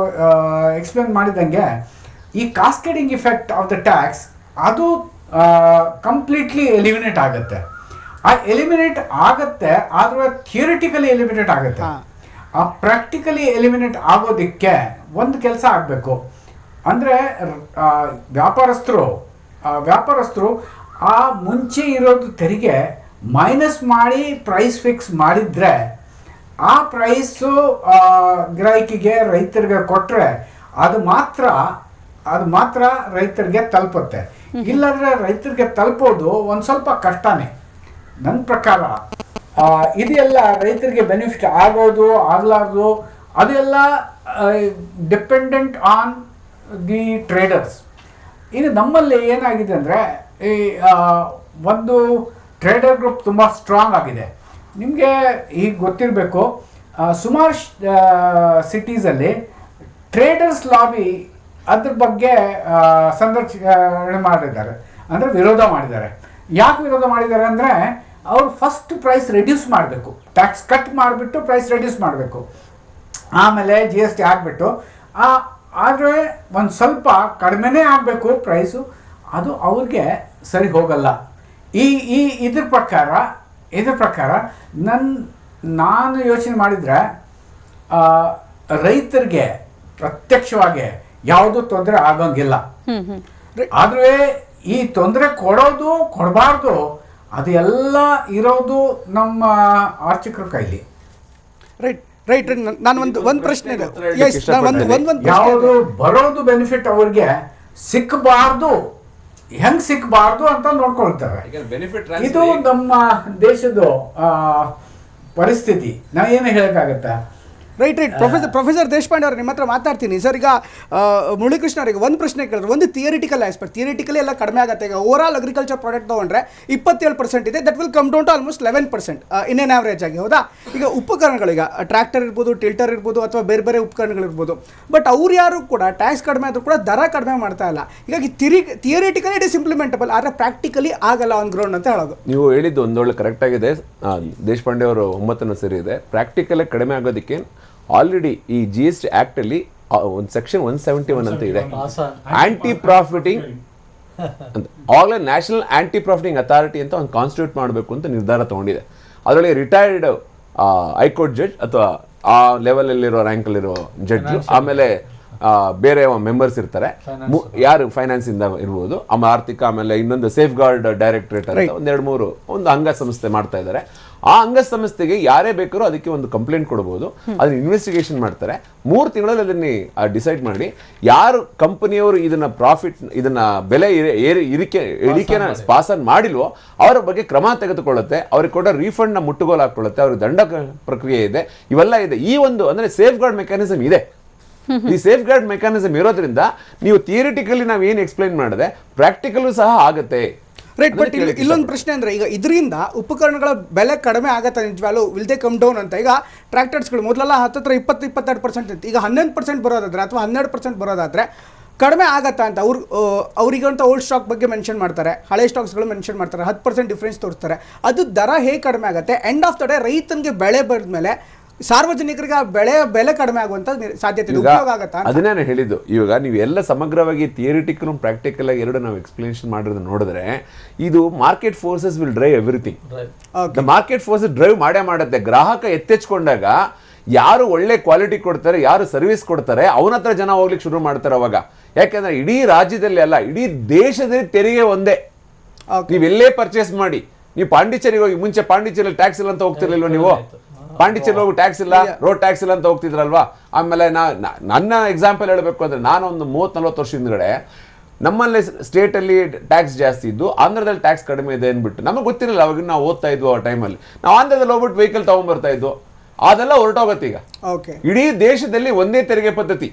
ಎಕ್ಸ್ಪ್ಲೇನ್ ಮಾಡಿದಂಗೆ ಈ ಕಾಸ್ಕೇಡಿಂಗ್ ಇಫೆಕ್ಟ್ ಆಫ್ ದ ಟ್ಯಾಕ್ಸ್ ಅದು ಕಂಪ್ಲೀಟ್ಲಿ ಎಲಿಮಿನೇಟ್ ಆಗುತ್ತೆ. ಆ ಎಲಿಮಿನೇಟ್ ಆಗತ್ತೆ, ಆದ್ರೆ ಥಿಯರಿಟಿಕಲಿ ಎಲಿಮಿನೇಟ್ ಆಗುತ್ತೆ. ಆ ಪ್ರಾಕ್ಟಿಕಲಿ ಎಲಿಮಿನೇಟ್ ಆಗೋದಕ್ಕೆ ಒಂದು ಕೆಲಸ ಆಗಬೇಕು. ಅಂದರೆ ವ್ಯಾಪಾರಸ್ಥರು ಆ ಮುಂಚೆ ಇರೋದು ತೆರಿಗೆ ಮೈನಸ್ ಮಾಡಿ ಪ್ರೈಸ್ ಫಿಕ್ಸ್ ಮಾಡಿದ್ರೆ ಆ ಪ್ರೈಸು ಗ್ರಾಹಕಿಗೆ, ರೈತರಿಗೆ ಕೊಟ್ಟರೆ ಅದು ಮಾತ್ರ ರೈತರಿಗೆ ತಲುಪುತ್ತೆ. ಇಲ್ಲಾಂದ್ರೆ ರೈತರಿಗೆ ತಲುಪೋದು ಒಂದು ಸ್ವಲ್ಪ ಕಷ್ಟನೇ ನನ್ನ ಪ್ರಕಾರ. ಇದೆಲ್ಲ ರೈತರಿಗೆ ಬೆನಿಫಿಟ್ ಆಗೋದು ಆಗಲಾರ್ದು ಅದೆಲ್ಲ ಡಿಪೆಂಡೆಂಟ್ ಆನ್ ದಿ ಟ್ರೇಡರ್ಸ್. ಇನ್ನು ನಮ್ಮಲ್ಲಿ ಏನಾಗಿದೆ ಅಂದರೆ ಈ ಒಂದು ಟ್ರೇಡರ್ ಗ್ರೂಪ್ ತುಂಬ ಸ್ಟ್ರಾಂಗ್ ಆಗಿದೆ. ನಿಮಗೆ ಈಗ ಗೊತ್ತಿರಬೇಕು, ಸುಮಾರು ಸಿಟೀಸಲ್ಲಿ ಟ್ರೇಡರ್ಸ್ ಲಾಬಿ ಅದ್ರ ಬಗ್ಗೆ ಸಂರಕ್ಷಣೆ ಮಾಡಿದ್ದಾರೆ, ಅಂದರೆ ವಿರೋಧ ಮಾಡಿದ್ದಾರೆ. ಯಾಕೆ ವಿರೋಧ ಮಾಡಿದ್ದಾರೆ ಅಂದರೆ ಅವರು ಫಸ್ಟ್ ಪ್ರೈಸ್ ರೆಡ್ಯೂಸ್ ಮಾಡಬೇಕು, ಟ್ಯಾಕ್ಸ್ ಕಟ್ ಮಾಡಿಬಿಟ್ಟು ಪ್ರೈಸ್ ರೆಡ್ಯೂಸ್ ಮಾಡಬೇಕು, ಆಮೇಲೆ GST ಹಾಕ್ಬಿಟ್ಟು ಆದರೆ ಒಂದು ಸ್ವಲ್ಪ ಕಡಿಮೆನೇ ಆಗಬೇಕು ಪ್ರೈಸು. ಅದು ಅವ್ರಿಗೆ ಸರಿ ಹೋಗಲ್ಲ. ಇದ್ರ ಪ್ರಕಾರ ನಾನು ಯೋಚನೆ ಮಾಡಿದರೆ ರೈತರಿಗೆ ಪ್ರತ್ಯಕ್ಷವಾಗಿ ಯಾವುದೂ ತೊಂದರೆ ಆಗಂಗಿಲ್ಲ. ಆದರೆ ಈ ತೊಂದರೆ ಕೊಡೋದು ಕೊಡಬಾರ್ದು ಅದು ಎಲ್ಲ ಇರೋದು ನಮ್ಮ ಆರ್ಥಿಕರ ಕೈಲಿ. ರೈಟ್. ರೈಟ್ ನಾನು ಒಂದು ಪ್ರಶ್ನೆ ಇದೆ. Yes, ನಾನು ಒಂದು ಪ್ರಶ್ನೆ ಯಾವುದು ಬರೋದು ಬೆನಿಫಿಟ್ ಅವ್ರಿಗೆ ಸಿಕ್ಕಬಾರ್ದು, ಹೆಂಗ್ ಸಿಕ್ಕಬಾರ್ದು ಅಂತ ನೋಡ್ಕೊಳ್ತಾರೆ. ಇದು ನಮ್ಮ ದೇಶದ ಪರಿಸ್ಥಿತಿ. ನಾವು ಏನು ಹೇಳಕ್ಕಾಗತ್ತಾ? ರೈಟ್ ಪ್ರೊಫೆಸರ್ ದೇಶಪಾಂಡೆ ಅವರು ನಿಮ್ಮ ಹತ್ರ ಮಾತಾಡ್ತೀನಿ ಸರ್. ಈಗ ಮುರಳೀಕೃಷ್ಣ ಅವರಿಗೆ ಒಂದು ಪ್ರಶ್ನೆ ಕೇಳಿದ್ರು. ಒಂದು ಥಿಯರಿಟಿಕಲ್ ಆಸ್ಪೆಕ್ಟ್, ಥಿಯರಿಟಿಕಲಿ ಎಲ್ಲ ಕಡಿಮೆ ಆಗುತ್ತೆ. ಈಗ ಓವರ್ ಆಲ್ ಅಗ್ರಿಕಲ್ಚರ್ ಪ್ರಾಡಕ್ಟ್ ತೊಗೊಂಡ್ರೆ 27% ಇದೆ, that will come down to almost 11% in an average ಆಗಿ, ಹೌದಾ? ಈಗ ಉಪಕರಣಗಳು, ಈಗ ಟ್ರ್ಯಾಕ್ಟರ್ ಇರ್ಬೋದು, ಟಿಲ್ಟರ್ ಇರ್ಬೋದು, ಅಥವಾ ಬೇರೆ ಬೇರೆ ಉಪಕರಣಗಳಿರ್ಬೋದು, ಬಟ್ ಅವ್ರು ಯಾರು ಕೂಡ ಟ್ಯಾಕ್ಸ್ ಕಡಿಮೆ ಆದರೂ ಕೂಡ ದರ ಕಡಿಮೆ ಮಾಡ್ತಾ ಇಲ್ಲ. ಹೀಗಾಗಿ ಥಿಯರಿಟಿಕಲಿ ಇಟ್ ಇಸ್ ಇಂಪ್ಲಿಮೆಂಟಬಲ್, ಆದರೆ ಪ್ರಾಕ್ಟಿಕಲಿ ಆಗಲ್ಲ ಆನ್ ಗ್ರೌಂಡ್ ಅಂತ ಹೇಳೋದು. ನೀವು ಹೇಳಿದ್ದು ಒಂದೊಳ್ಳೆ ಕರೆಕ್ಟ್ ಆಗಿದೆ. ದೇಶಪಾಂಡೆ ಅವರು ಒಮ್ಮತನ ಸರಿ ಇದೆ. ಪ್ರಾಕ್ಟಿಕಲ್ ಕಡಿಮೆ ಆಗೋದಕ್ಕೆ ಆಲ್ರೆಡಿ ಈ GST ಆಕ್ಟ್ ಅಲ್ಲಿ ಒಂದು ಸೆಕ್ಷನ್ 171 ಅಂತ ಇದೆ, ಆಂಟಿ ಪ್ರಾಫಿಟಿಂಗ್ ಅಂತ. All national anti profiting authority ಅಂತ ಒಂದು ಕಾನ್ಸ್ಟಿಟ್ಯೂಟ್ ಮಾಡಬೇಕು ಅಂತ ನಿರ್ಧಾರ ತಗೊಂಡಿದೆ. ಅದರೊಳಗೆ ರಿಟೈರ್ಡ್ ಹೈಕೋರ್ಟ್ ಜಡ್ಜ್ ಅಥವಾ ಆ ಲೆವೆಲ್ ಅಲ್ಲಿರೋ ರ್ಯಾಂಕ್ ಅಲ್ಲಿರೋ ಜಡ್ಜ್, ಆಮೇಲೆ ಬೇರೆ ಮೆಂಬರ್ಸ್ ಇರ್ತಾರೆ, ಯಾರು ಫೈನಾನ್ಸ್ ಇಂದ ಇರ್ಬೋದು, ಆಮೇಲೆ ಆರ್ಥಿಕ, ಆಮೇಲೆ ಇನ್ನೊಂದು ಸೇಫ್ ಗಾರ್ಡ್ ಡೈರೆಕ್ಟರೇಟ್ ಅಂತ ಒಂದು ಅಂಗಸಂಸ್ಥೆ ಮಾಡ್ತಾ ಇದ್ದಾರೆ. ಆ ಅಂಗಸಂಸ್ಥೆಗೆ ಯಾರೇ ಬೇಕಾದ್ರೂ ಅದಕ್ಕೆ ಒಂದು ಕಂಪ್ಲೇಂಟ್ ಕೊಡಬಹುದು. ಅದನ್ನ ಇನ್ವೆಸ್ಟಿಗೇಷನ್ ಮಾಡ್ತಾರೆ. 3 ತಿಂಗಳಲ್ಲಿ ಅದನ್ನ ಡಿಸೈಡ್ ಮಾಡಿ ಯಾರು ಕಂಪನಿಯವರು ಇದನ್ನ ಬೆಲೆ ಇಳಿಕೆನ ಪಾಸನ್ ಮಾಡಿಲ್ವೋ ಅವರ ಬಗ್ಗೆ ಕ್ರಮ ತೆಗೆದುಕೊಳ್ಳುತ್ತೆ. ಅವ್ರಿಗೆ ಕೊಟ್ಟ ರೀಫಂಡ್ ನ ಮುಟ್ಟುಗೋಲು ಹಾಕೊಳ್ಳುತ್ತೆ. ಅವ್ರಿಗೆ ದಂಡ ಪ್ರಕ್ರಿಯೆ ಇದೆ, ಇವೆಲ್ಲ ಇದೆ. ಈ ಒಂದು ಅಂದ್ರೆ ಸೇಫ್ ಗಾರ್ಡ್ ಮೆಕ್ಯಾನಿಸಮ್ ಇದೆ. ಈ ಸೇಫ್ ಗಾರ್ಡ್ ಮೆಕ್ಯಾನಿಸಮ್ ಇರೋದ್ರಿಂದ ನೀವು ಥಿಯರಿಟಿಕಲಿ ನಾವು ಏನು ಎಕ್ಸ್ಪ್ಲೈನ್ ಮಾಡಿದೆ ಪ್ರಾಕ್ಟಿಕಲ್ ಸಹ ಆಗುತ್ತೆ. ರೈಟ್, ಬಟ್ ಇಲ್ಲೊಂದು ಪ್ರಶ್ನೆ ಅಂದ್ರೆ, ಈಗ ಇದರಿಂದ ಉಪಕರಣಗಳ ಬೆಲೆ ಕಡಿಮೆ ಆಗತ್ತೆ ನಿಜವಾಗ್ಲೂ, ವಿಲ್ ದೇ ಕಮ್ ಡೌನ್ ಅಂತ? ಈಗ ಟ್ರ್ಯಾಕ್ಟರ್ಸ್ಗಳು ಮೊದಲೆಲ್ಲ 20-22% ಇತ್ತು, ಈಗ 11% ಬರೋದಾದ್ರೆ ಅಥವಾ 12% ಬರೋದಾದ್ರೆ ಕಡಿಮೆ ಆಗತ್ತಾ ಅಂತ ಅವ್ರಿಗಂತ ಓಲ್ಡ್ ಸ್ಟಾಕ್ ಬಗ್ಗೆ ಮೆನ್ಷನ್ ಮಾಡ್ತಾರೆ, ಹಳೆ ಸ್ಟಾಕ್ಸ್ಗಳು ಮೆನ್ಷನ್ ಮಾಡ್ತಾರೆ, 10% ಡಿಫ್ರೆನ್ಸ್ ತೋರಿಸ್ತಾರೆ. ಅದು ದರ ಹೇಗೆ ಕಡಿಮೆ ಆಗುತ್ತೆ? ಎಂಡ್ ಆಫ್ ದ ಡೇ ರೈತನಿಗೆ ಬೆಳೆ ಬಂದ್ಮೇಲೆ ಸಾರ್ವಜನಿಕರಿಗೆ ಬೆಲೆ ಕಡಿಮೆ ಆಗುವಂತ ಸಾಧ್ಯತೆ ಉಪಯೋಗ ಆಗುತ್ತಾ? ಅದನ್ನೇ ಹೇಳಿದ್ದು. ಇವಾಗ ನೀವು ಎಲ್ಲ ಸಮಗ್ರವಾಗಿ ಥಿಯರಿಟಿಕಲ್ ಪ್ರಾಕ್ಟಿಕಲ್ ಆಗಿ ಎರಡು ನಾವು ಎಕ್ಸ್ಪ್ಲನೇಷನ್ ಮಾಡಿರೋದು ನೋಡಿದ್ರೆ, ಇದು market forces will drive everything. The market forces drive ಮಾಡೇ ಮಾಡುತ್ತೆ. ಗ್ರಾಹಕ ಎತ್ತೆಚ್ಕೊಂಡಾಗ ಯಾರು ಒಳ್ಳೆ ಕ್ವಾಲಿಟಿ ಕೊಡ್ತಾರೆ, ಯಾರು ಸರ್ವಿಸ್ ಕೊಡ್ತಾರೆ, ಅವನ ಹತ್ರ ಜನ ಹೋಗ್ಲಿಕ್ಕೆ ಶುರು ಮಾಡ್ತಾರೆ ಅವಾಗ. ಯಾಕಂದ್ರೆ ಇಡೀ ರಾಜ್ಯದಲ್ಲಿ ಅಲ್ಲ, ಇಡೀ ದೇಶದಲ್ಲಿ ತೆರಿಗೆ ಒಂದೇ. ನೀವೆಲ್ಲೇ ಪರ್ಚೇಸ್ ಮಾಡಿ, ನೀವು ಪಾಂಡಿಚೇರಿಗೆ ಹೋಗಿ, ಮುಂಚೆ ಪಾಂಡಿಚೇರಿಯಲ್ಲಿ ಟ್ಯಾಕ್ಸ್ ಇಲ್ಲ ಅಂತ ಹೋಗ್ತಿರ್ಲಿಲ್ವ ನೀವು? ಪಾಂಡಿಚೇರಿ ಹೋಗಿ ಟ್ಯಾಕ್ಸ್ ಇಲ್ಲ, ರೋಡ್ ಟ್ಯಾಕ್ಸ್ ಇಲ್ಲ ಅಂತ ಹೋಗ್ತಿದ್ರಲ್ವಾ? ಆಮೇಲೆ ನನ್ನ ಎಕ್ಸಾಂಪಲ್ ಹೇಳಬೇಕು ಅಂದ್ರೆ, ನಾನು ಒಂದು 30-40 ವರ್ಷ ಹಿಂದ್ಗಡೆ ನಮ್ಮಲ್ಲಿ ಸ್ಟೇಟ್ ಅಲ್ಲಿ ಟ್ಯಾಕ್ಸ್ ಜಾಸ್ತಿ ಇದ್ದು, ಆಂಧ್ರದಲ್ಲಿ ಟ್ಯಾಕ್ಸ್ ಕಡಿಮೆ ಇದೆ ಅಂದ್ಬಿಟ್ಟು ನಮಗೆ ಗೊತ್ತಿರಲಿಲ್ಲ. ಅವಾಗ ನಾವು ಓದ್ತಾ ಇದ್ವು ಆ ಟೈಮಲ್ಲಿ. ನಾವು ಆಂಧ್ರದಲ್ಲಿ ಹೋಗ್ಬಿಟ್ಟು ವೆಹಿಕಲ್ ತಗೊಂಡ್ಬರ್ತಾ ಇದ್ವು. ಅದೆಲ್ಲ ಹೊರಟೋಗತ್ತೆ ಈಗ. ಇಡೀ ದೇಶದಲ್ಲಿ ಒಂದೇ ತೆರಿಗೆ ಪದ್ಧತಿ.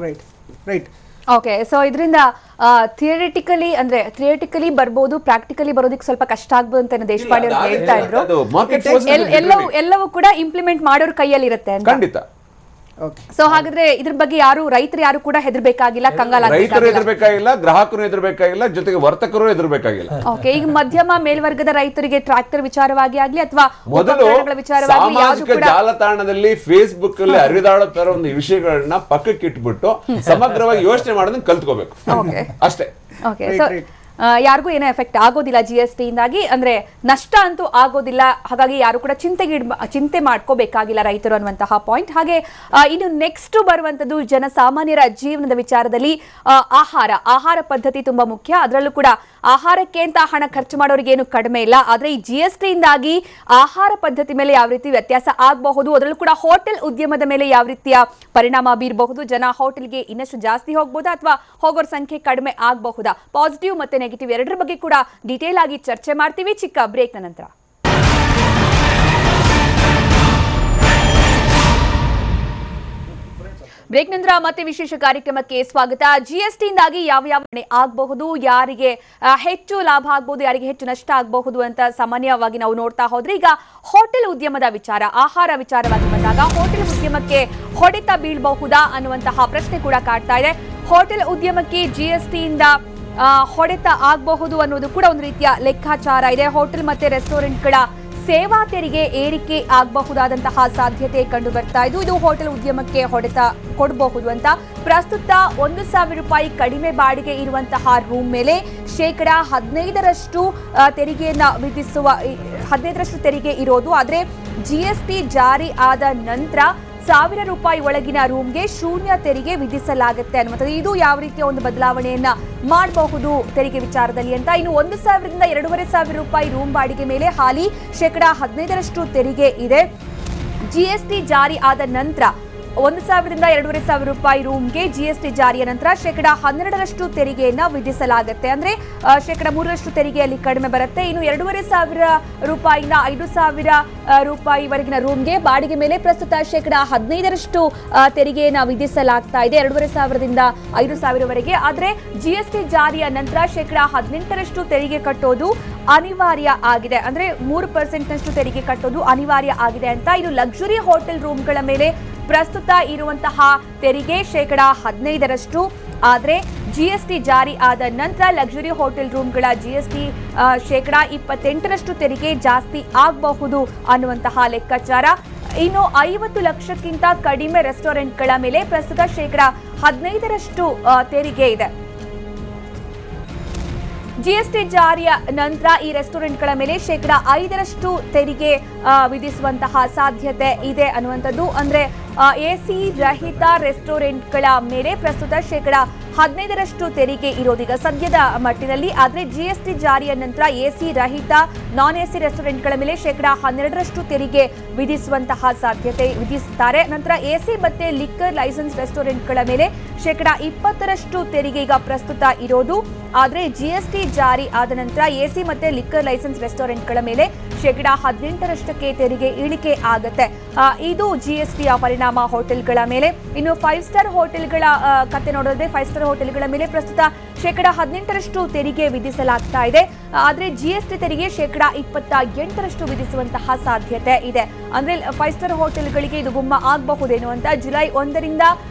ರೈಟ್ ರೈಟ್ ಓಕೆ, ಸೊ ಇದರಿಂದ ಥಿಯರಿಟಿಕಲಿ ಬರ್ಬೋದು, ಪ್ರಾಕ್ಟಿಕಲಿ ಬರೋದಕ್ಕೆ ಸ್ವಲ್ಪ ಕಷ್ಟ ಆಗ್ಬೋದು ಅಂತ ದೇಶಪಾಂಡೆ ಅವರು ಹೇಳ್ತಾ ಇದ್ರು. ಎಲ್ಲವೂ ಕೂಡ ಇಂಪ್ಲಿಮೆಂಟ್ ಮಾಡೋರ್ ಕೈಯಲ್ಲಿ ಇರುತ್ತೆ ಅಂತ. ಖಂಡಿತ. ಸೊ ಹಾಗಾದ್ರೆ ಇದ್ರ ಬಗ್ಗೆ ರೈತರು ಯಾರು ಕೂಡ ಹೆದರ್ಬೇಕಾಗಿಲ್ಲ, ಹೆದರ್ಬೇಕಾಗಿಲ್ಲ, ಗ್ರಾಹಕರು ಹೆದರ್ಬೇಕಾಗಿಲ್ಲ, ಜೊತೆಗೆ ವರ್ತಕರು ಹೆದರ್ಬೇಕಾಗಿಲ್ಲ. ಓಕೆ, ಈಗ ಮಧ್ಯಮ ಮೇಲ್ವರ್ಗದ ರೈತರಿಗೆ ಟ್ರ್ಯಾಕ್ಟರ್ ವಿಚಾರವಾಗಿ ಆಗ್ಲಿ ಅಥವಾ ಮೊದಲು ಸಾಮಾಜಿಕ ಜಾಲತಾಣದಲ್ಲಿ ಫೇಸ್ಬುಕ್ ಅಲ್ಲಿ ಹರಿದಾಡೋ ತರ ಒಂದು ವಿಷಯಗಳನ್ನ ಪಕ್ಕಕ್ಕೆ ಇಟ್ಬಿಟ್ಟು ಸಮಗ್ರವಾಗಿ ಯೋಚನೆ ಮಾಡೋದನ್ನ ಕಲ್ತ್ಕೋಬೇಕು ಅಷ್ಟೇ. ಓಕೆ, ಸೊ ಯಾರಿಗೂ ಏನೋ ಎಫೆಕ್ಟ್ ಆಗೋದಿಲ್ಲ GST ಇಂದಾಗಿ, ಅಂದ್ರೆ ನಷ್ಟ ಅಂತೂ ಆಗೋದಿಲ್ಲ. ಹಾಗಾಗಿ ಯಾರು ಕೂಡ ಚಿಂತೆ ಮಾಡ್ಕೋಬೇಕಾಗಿಲ್ಲ ರೈತರು ಅನ್ನುವಂತಹ ಪಾಯಿಂಟ್. ಹಾಗೆ ಇನ್ನು ನೆಕ್ಸ್ಟ್ ಬರುವಂತದ್ದು ಜನಸಾಮಾನ್ಯರ ಜೀವನದ ವಿಚಾರದಲ್ಲಿ ಆಹಾರ ಪದ್ಧತಿ ತುಂಬಾ ಮುಖ್ಯ. ಅದರಲ್ಲೂ ಕೂಡ ಆಹಾರಕ್ಕೆ ಅಂತ ಹಣ ಖರ್ಚು ಮಾಡೋರಿಗೆ ಏನು ಕಡಿಮೆ ಇಲ್ಲ. ಆದ್ರೆ ಈ GST ಇಂದಾಗಿ ಆಹಾರ ಪದ್ಧತಿ ಮೇಲೆ ಯಾವ ರೀತಿ ವ್ಯತ್ಯಾಸ ಆಗಬಹುದು, ಅದರಲ್ಲೂ ಕೂಡ ಹೋಟೆಲ್ ಉದ್ಯಮದ ಮೇಲೆ ಯಾವ ರೀತಿಯ ಪರಿಣಾಮ ಬೀರಬಹುದು, ಜನ ಹೋಟೆಲ್ಗೆ ಇನ್ನಷ್ಟು ಜಾಸ್ತಿ ಹೋಗಬಹುದಾ ಅಥವಾ ಹೋಗೋರ ಸಂಖ್ಯೆ ಕಡಿಮೆ ಆಗಬಹುದಾ, ಪಾಸಿಟಿವ್ ಮತ್ತೆ ನೆಗೆಟಿವ್ ಎರಡರ ಬಗ್ಗೆ ಕೂಡ ಡೀಟೇಲ್ ಆಗಿ ಚರ್ಚೆ ಮಾಡ್ತೀವಿ ಚಿಕ್ಕ ಬ್ರೇಕ್ ನಂತರ. ಬ್ರೇಕ್ ನಂತರ ಮತ್ತೆ ವಿಶೇಷ ಕಾರ್ಯಕ್ರಮಕ್ಕೆ ಸ್ವಾಗತ. GST ಇಂದಾಗಿ ಯಾವ ಆಗಬಹುದು, ಯಾರಿಗೆ ಹೆಚ್ಚು ಲಾಭ ಆಗಬಹುದು, ಯಾರಿಗೆ ಹೆಚ್ಚು ನಷ್ಟ ಆಗಬಹುದು ಅಂತ ಸಾಮಾನ್ಯವಾಗಿ ನಾವು ನೋಡ್ತಾ ಹೋದ್ರೆ, ಈಗ ಹೋಟೆಲ್ ಉದ್ಯಮದ ವಿಚಾರ, ಆಹಾರ ವಿಚಾರವಾಗಿ ಬಂದಾಗ ಹೋಟೆಲ್ ಉದ್ಯಮಕ್ಕೆ ಹೊಡೆತ ಬೀಳಬಹುದಾ ಅನ್ನುವಂತಹ ಪ್ರಶ್ನೆ ಕೂಡ ಕಾಡ್ತಾ ಇದೆ. ಹೋಟೆಲ್ ಉದ್ಯಮಕ್ಕೆ GST ಇಂದ ಹೊಡೆತ ಆಗಬಹುದು ಅನ್ನೋದು ಕೂಡ ಒಂದು ರೀತಿಯ ಲೆಕ್ಕಾಚಾರ ಇದೆ. ಹೋಟೆಲ್ ಮತ್ತೆ ರೆಸ್ಟೋರೆಂಟ್ಗಳ ಸೇವಾ ತೆರಿಗೆ ಏರಿಕೆ ಆಗಬಹುದಾದಂತಹ ಸಾಧ್ಯತೆ ಕಂಡು ಬರ್ತಾ ಇದ್ದು, ಇದು ಹೋಟೆಲ್ ಉದ್ಯಮಕ್ಕೆ ಹೊಡೆತ ಕೊಡಬಹುದು ಅಂತ. ಪ್ರಸ್ತುತ 1,000 ರೂಪಾಯಿ ಕಡಿಮೆ ಬಾಡಿಗೆ ಇರುವಂತಹ ರೂಮ್ ಮೇಲೆ 15% ತೆರಿಗೆಯನ್ನ ವಿಧಿಸುವ 15% ತೆರಿಗೆ ಇರೋದು. ಆದ್ರೆ GST ಜಾರಿ ಆದ ನಂತರ 1,000 ರೂಪಾಯಿ ಒಳಗಿನ ರೂಮ್ಗೆ 0 ತೆರಿಗೆ ವಿಧಿಸಲಾಗುತ್ತೆ ಅನ್ನುವಂಥದ್ದು. ಇದು ಯಾವ ರೀತಿಯ ಒಂದು ಬದಲಾವಣೆಯನ್ನ ಮಾಡಬಹುದು ತೆರಿಗೆ ವಿಚಾರದಲ್ಲಿ ಅಂತ. ಇನ್ನು 1,000 ರಿಂದ 2,500 ರೂಪಾಯಿ ರೂಮ್ ಬಾಡಿಗೆ ಮೇಲೆ ಹಾಲಿ 15% ತೆರಿಗೆ ಇದೆ. ಜಿಎಸ್ಟಿ ಜಾರಿ ಆದ ನಂತರ 1,000 ರಿಂದ 2,500 ರೂಪಾಯಿ ರೂಮ್ಗೆ ಜಿಎಸ್ಟಿ ಜಾರಿಯ ನಂತರ 12% ತೆರಿಗೆಯನ್ನ ವಿಧಿಸಲಾಗುತ್ತೆ. ಅಂದ್ರೆ 3% ತೆರಿಗೆಯಲ್ಲಿ ಕಡಿಮೆ ಬರುತ್ತೆ. ಇನ್ನು 2,500 ರೂಪಾಯಿನ 5,000 ರೂಪಾಯಿವರೆಗಿನ ರೂಮ್ಗೆ ಬಾಡಿಗೆ ಮೇಲೆ ಪ್ರಸ್ತುತ 15% ತೆರಿಗೆಯನ್ನ ವಿಧಿಸಲಾಗ್ತಾ ಇದೆ. 2,500 ರಿಂದ 5,000ವರೆಗೆ. ಆದ್ರೆ ಜಿಎಸ್ಟಿ ಜಾರಿಯ ನಂತರ 18% ತೆರಿಗೆ ಕಟ್ಟೋದು ಅನಿವಾರ್ಯ ಆಗಿದೆ. ಅಂದ್ರೆ 3% ತೆರಿಗೆ ಕಟ್ಟೋದು ಅನಿವಾರ್ಯ ಆಗಿದೆ ಅಂತ. ಇದು ಲಕ್ಸುರಿ ಹೋಟೆಲ್ ರೂಮ್ಗಳ ಮೇಲೆ ಪ್ರಸ್ತುತ ಇರುವಂತಹ ತೆರಿಗೆ 15%. ಆದರೆ ಜಿಎಸ್ಟಿ ಜಾರಿ ಆದ ನಂತರ ಲಕ್ಸುರಿ ಹೋಟೆಲ್ ರೂಮ್ಗಳ ಜಿಎಸ್ಟಿ 28% ತೆರಿಗೆ ಜಾಸ್ತಿ ಆಗಬಹುದು ಅನ್ನುವಂತಹ ಲೆಕ್ಕಾಚಾರ. ಇನ್ನು 50 ಲಕ್ಷಕ್ಕಿಂತ ಕಡಿಮೆ ರೆಸ್ಟೋರೆಂಟ್ಗಳ ಮೇಲೆ ಪ್ರಸ್ತುತ 15% ತೆರಿಗೆ ಇದೆ. ಜಿಎಸ್ಟಿ ಜಾರಿಯ ನಂತರ ಈ ರೆಸ್ಟೋರೆಂಟ್ಗಳ ಮೇಲೆ 5% ತೆರಿಗೆ ವಿಧಿಸುವಂತಹ ಸಾಧ್ಯತೆ ಇದೆ ಅನ್ನುವಂಥದ್ದು. ಅಂದ್ರೆ ಎಸಿ ರಹಿತ ರೆಸ್ಟೋರೆಂಟ್ಗಳ ಮೇಲೆ ಪ್ರಸ್ತುತ 15% ತೆರಿಗೆ ಇರೋದೀಗ ಸದ್ಯದ ಮಟ್ಟಿನಲ್ಲಿ. ಆದ್ರೆ ಜಿಎಸ್ಟಿ ಜಾರಿಯ ನಂತರ ಎಸಿ ರಹಿತ ನಾನ್ ಎಸಿ ರೆಸ್ಟೋರೆಂಟ್ಗಳ ಮೇಲೆ 12% ತೆರಿಗೆ ವಿಧಿಸುವಂತಹ ಸಾಧ್ಯತೆ ವಿಧಿಸುತ್ತಾರೆ. ನಂತರ ಎಸಿ ಮತ್ತೆ ಲಿಕ್ಕರ್ ಲೈಸೆನ್ಸ್ ರೆಸ್ಟೋರೆಂಟ್ಗಳ ಮೇಲೆ 20% ತೆರಿಗೆ ಈಗ ಪ್ರಸ್ತುತ ಇರೋದು. ಆದ್ರೆ ಜಿಎಸ್ಟಿ ಜಾರಿ ಆದ ನಂತರ ಎಸಿ ಮತ್ತೆ ಲಿಕ್ಕರ್ ಲೈಸೆನ್ಸ್ ರೆಸ್ಟೋರೆಂಟ್ಗಳ ಮೇಲೆ 18% ತೆರಿಗೆ ಇಳಿಕೆ ಆಗುತ್ತೆ. ಇದು ಜಿಎಸ್ಟಿಯ ಪರಿಣಾಮ ಹೋಟೆಲ್ಗಳ ಮೇಲೆ. ಇನ್ನು 5 ಸ್ಟಾರ್ ಹೋಟೆಲ್ಗಳ ಕತೆ ನೋಡಿದ್ರೆ 5 ಸ್ಟಾರ್ ಹೋಟೆಲ್ಗಳ ಮೇಲೆ ಪ್ರಸ್ತುತ 18% ತೆರಿಗೆ ವಿಧಿಸಲಾಗ್ತಾ ಇದೆ. ಆದ್ರೆ ಜಿಎಸ್ಟಿ ತೆರಿಗೆ 28% ವಿಧಿಸುವಂತಹ ಸಾಧ್ಯತೆ ಇದೆ. ಅಂದ್ರೆ 5 ಸ್ಟಾರ್ ಹೋಟೆಲ್ಗಳಿಗೆ ಇದು ಗುಮ್ಮ ಆಗಬಹುದೇನು ಅಂತ. ಜುಲೈ 1ರಿಂದ